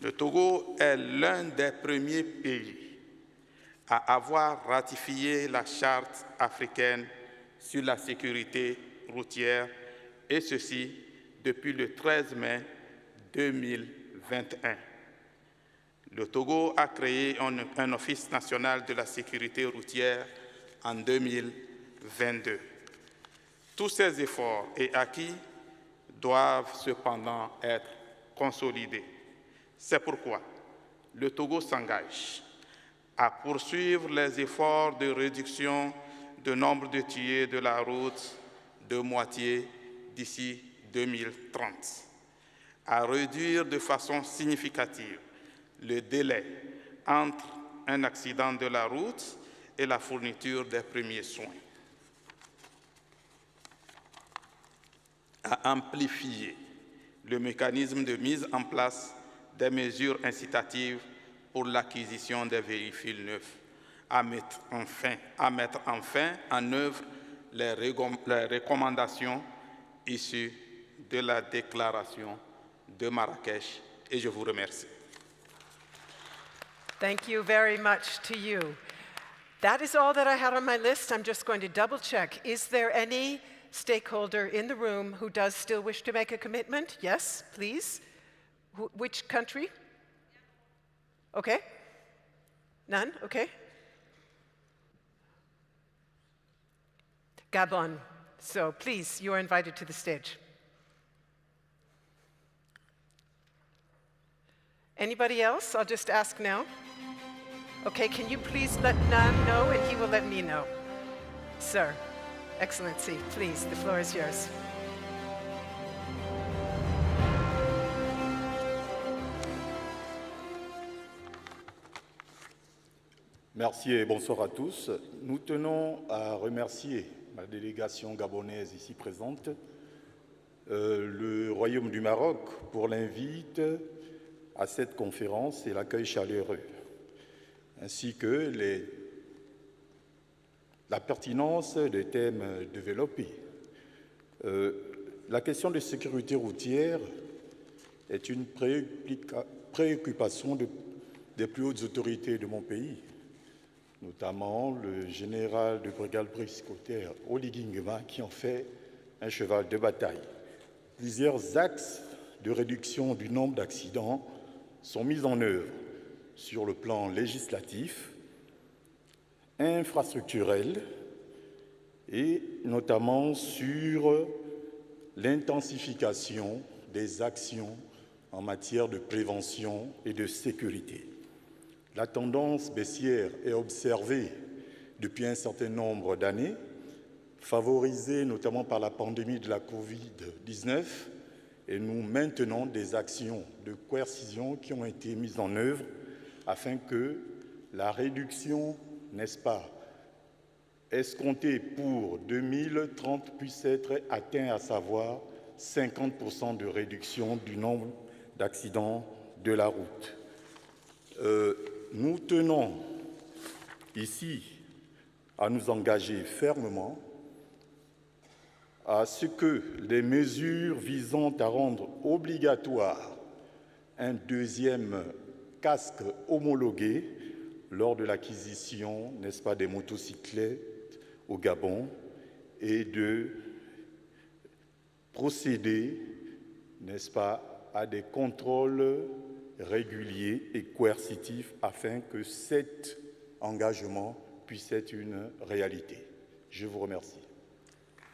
Le Togo est l'un des premiers pays à avoir ratifié la Charte africaine sur la sécurité routière, et ceci depuis le 13 mai 2021. Le Togo a créé un Office national de la sécurité routière en 2022. Tous ces efforts et acquis doivent cependant être consolidés. C'est pourquoi le Togo s'engage à poursuivre les efforts de réduction du nombre de tués de la route de moitié d'ici 2030, à réduire de façon significative le délai entre un accident de la route et la fourniture des premiers soins, à amplifier le mécanisme de mise en place des mesures incitatives pour l'acquisition des véhicules neufs, à mettre enfin en œuvre les recommandations issues de la déclaration de Marrakech. Et je vous remercie.
Thank you very much to you. That is all that I had on my list. I'm just going to double check. Is there any stakeholder in the room who does still wish to make a commitment? Yes, please. Which country? Okay. None? Okay. Gabon. So please, you are invited to the stage. Anybody else? I'll just ask now. Okay, can you please let Nan know, and he will let me know. Sir, Excellency, please, the floor is yours.
Merci et bonsoir à tous. Nous tenons à remercier ma délégation gabonaise ici présente, le Royaume du Maroc pour l'invite à cette conférence et l'accueil chaleureux, ainsi que la pertinence des thèmes développés. La question de sécurité routière est une préoccupation des plus hautes autorités de mon pays, notamment le général de brigade briscotaire Oligui Nguema, qui en fait un cheval de bataille. Plusieurs axes de réduction du nombre d'accidents sont mis en œuvre sur le plan législatif, infrastructurel et notamment sur l'intensification des actions en matière de prévention et de sécurité. La tendance baissière est observée depuis un certain nombre d'années, favorisée notamment par la pandémie de la Covid-19, et nous maintenons des actions de coercition qui ont été mises en œuvre afin que la réduction, n'est-ce pas, escomptée pour 2030 puisse être atteinte, à savoir 50% de réduction du nombre d'accidents de la route. Nous tenons ici à nous engager fermement à ce que les mesures visant à rendre obligatoire un deuxième casque homologué lors de l'acquisition, n'est-ce pas, des motocyclettes au Gabon et de procéder, n'est-ce pas, à des contrôles régulier et coercitif afin que cet engagement puisse être une réalité. Je vous remercie.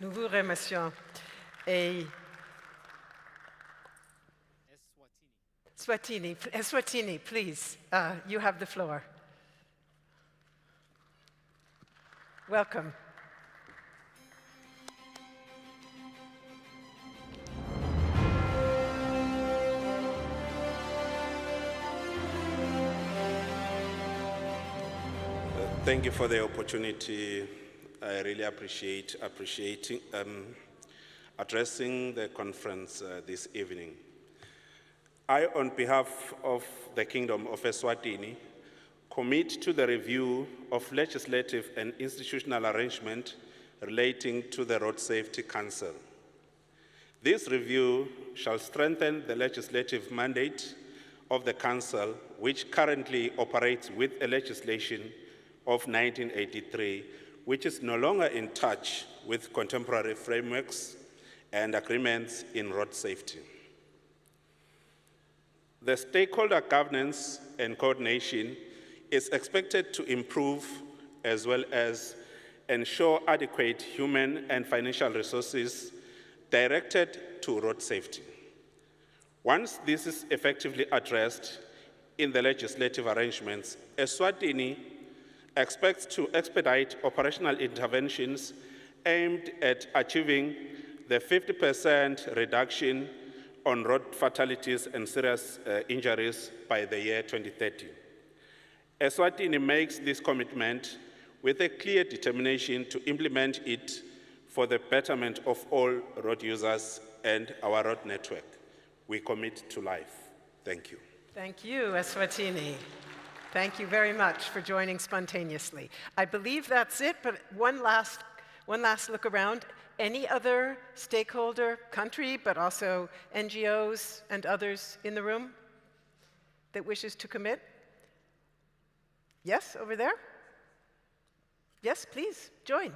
Nous vous remercions. Et Eswatini, please, you have the floor. Welcome.
Thank you for the opportunity. I really appreciate addressing the conference this evening. I, on behalf of the Kingdom of Eswatini, commit to the review of legislative and institutional arrangement relating to the Road Safety Council. This review shall strengthen the legislative mandate of the Council, which currently operates with a legislation of 1983, which is no longer in touch with contemporary frameworks and agreements in road safety. The stakeholder governance and coordination is expected to improve as well as ensure adequate human and financial resources directed to road safety. Once this is effectively addressed in the legislative arrangements, Eswatini expects to expedite operational interventions aimed at achieving the 50% reduction on road fatalities and serious injuries by the year 2030. Eswatini makes this commitment with a clear determination to implement it for the betterment of all road users and our road network. We commit to life. Thank you.
Thank you, Eswatini. Thank you very much for joining spontaneously. I believe that's it, but one last look around. Any other stakeholder, country, but also NGOs and others in the room that wishes to commit? Yes, over there? Yes, please, join.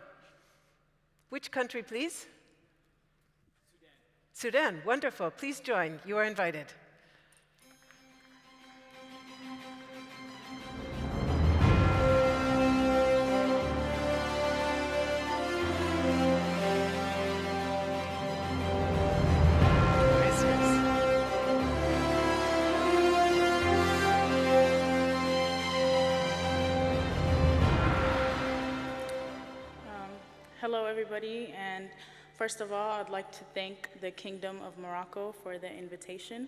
Which country, please? Sudan, wonderful. Please join. You are invited.
Hello, everybody, and first of all, I'd like to thank the Kingdom of Morocco for the invitation,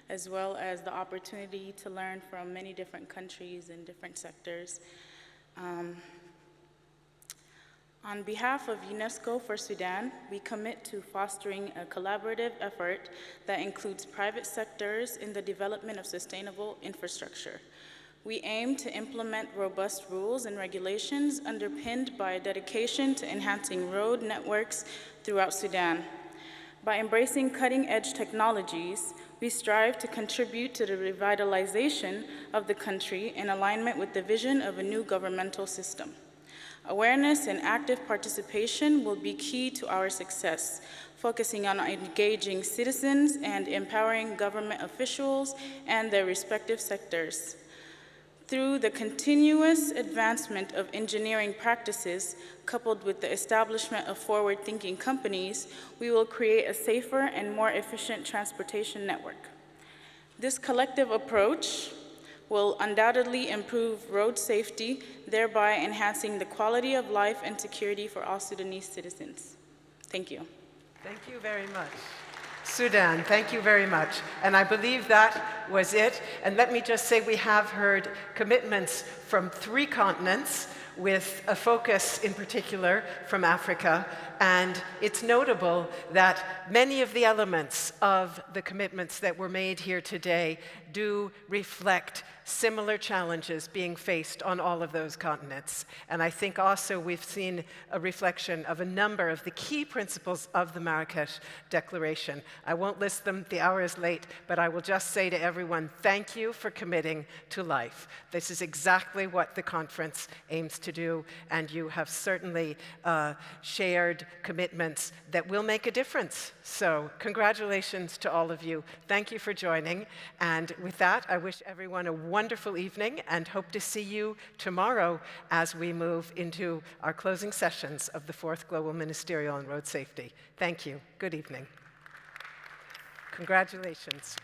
as well as the opportunity to learn from many different countries and different sectors. On behalf of UNESCO for Sudan, we commit to fostering a collaborative effort that includes private sectors in the development of sustainable infrastructure. We aim to implement robust rules and regulations underpinned by a dedication to enhancing road networks throughout Sudan. By embracing cutting-edge technologies, we strive to contribute to the revitalization of the country in alignment with the vision of a new governmental system. Awareness and active participation will be key to our success, focusing on engaging citizens and empowering government officials and their respective sectors. Through the continuous advancement of engineering practices, coupled with the establishment of forward-thinking companies, we will create a safer and more efficient transportation network. This collective approach will undoubtedly improve road safety, thereby enhancing the quality of life and security for all Sudanese citizens. Thank you.
Thank you very much. Sudan, thank you very much. And I believe that was it. And let me just say we have heard commitments from 3 continents with a focus in particular from Africa. And it's notable that many of the elements of the commitments that were made here today do reflect similar challenges being faced on all of those continents. And I think also we've seen a reflection of a number of the key principles of the Marrakesh Declaration. I won't list them, the hour is late, but I will just say to everyone, thank you for committing to life. This is exactly what the conference aims to do, and you have certainly shared commitments that will make a difference. So congratulations to all of you. Thank you for joining. And with that, I wish everyone a wonderful evening and hope to see you tomorrow as we move into our closing sessions of the 4th Global Ministerial on Road Safety. Thank you. Good evening. Congratulations.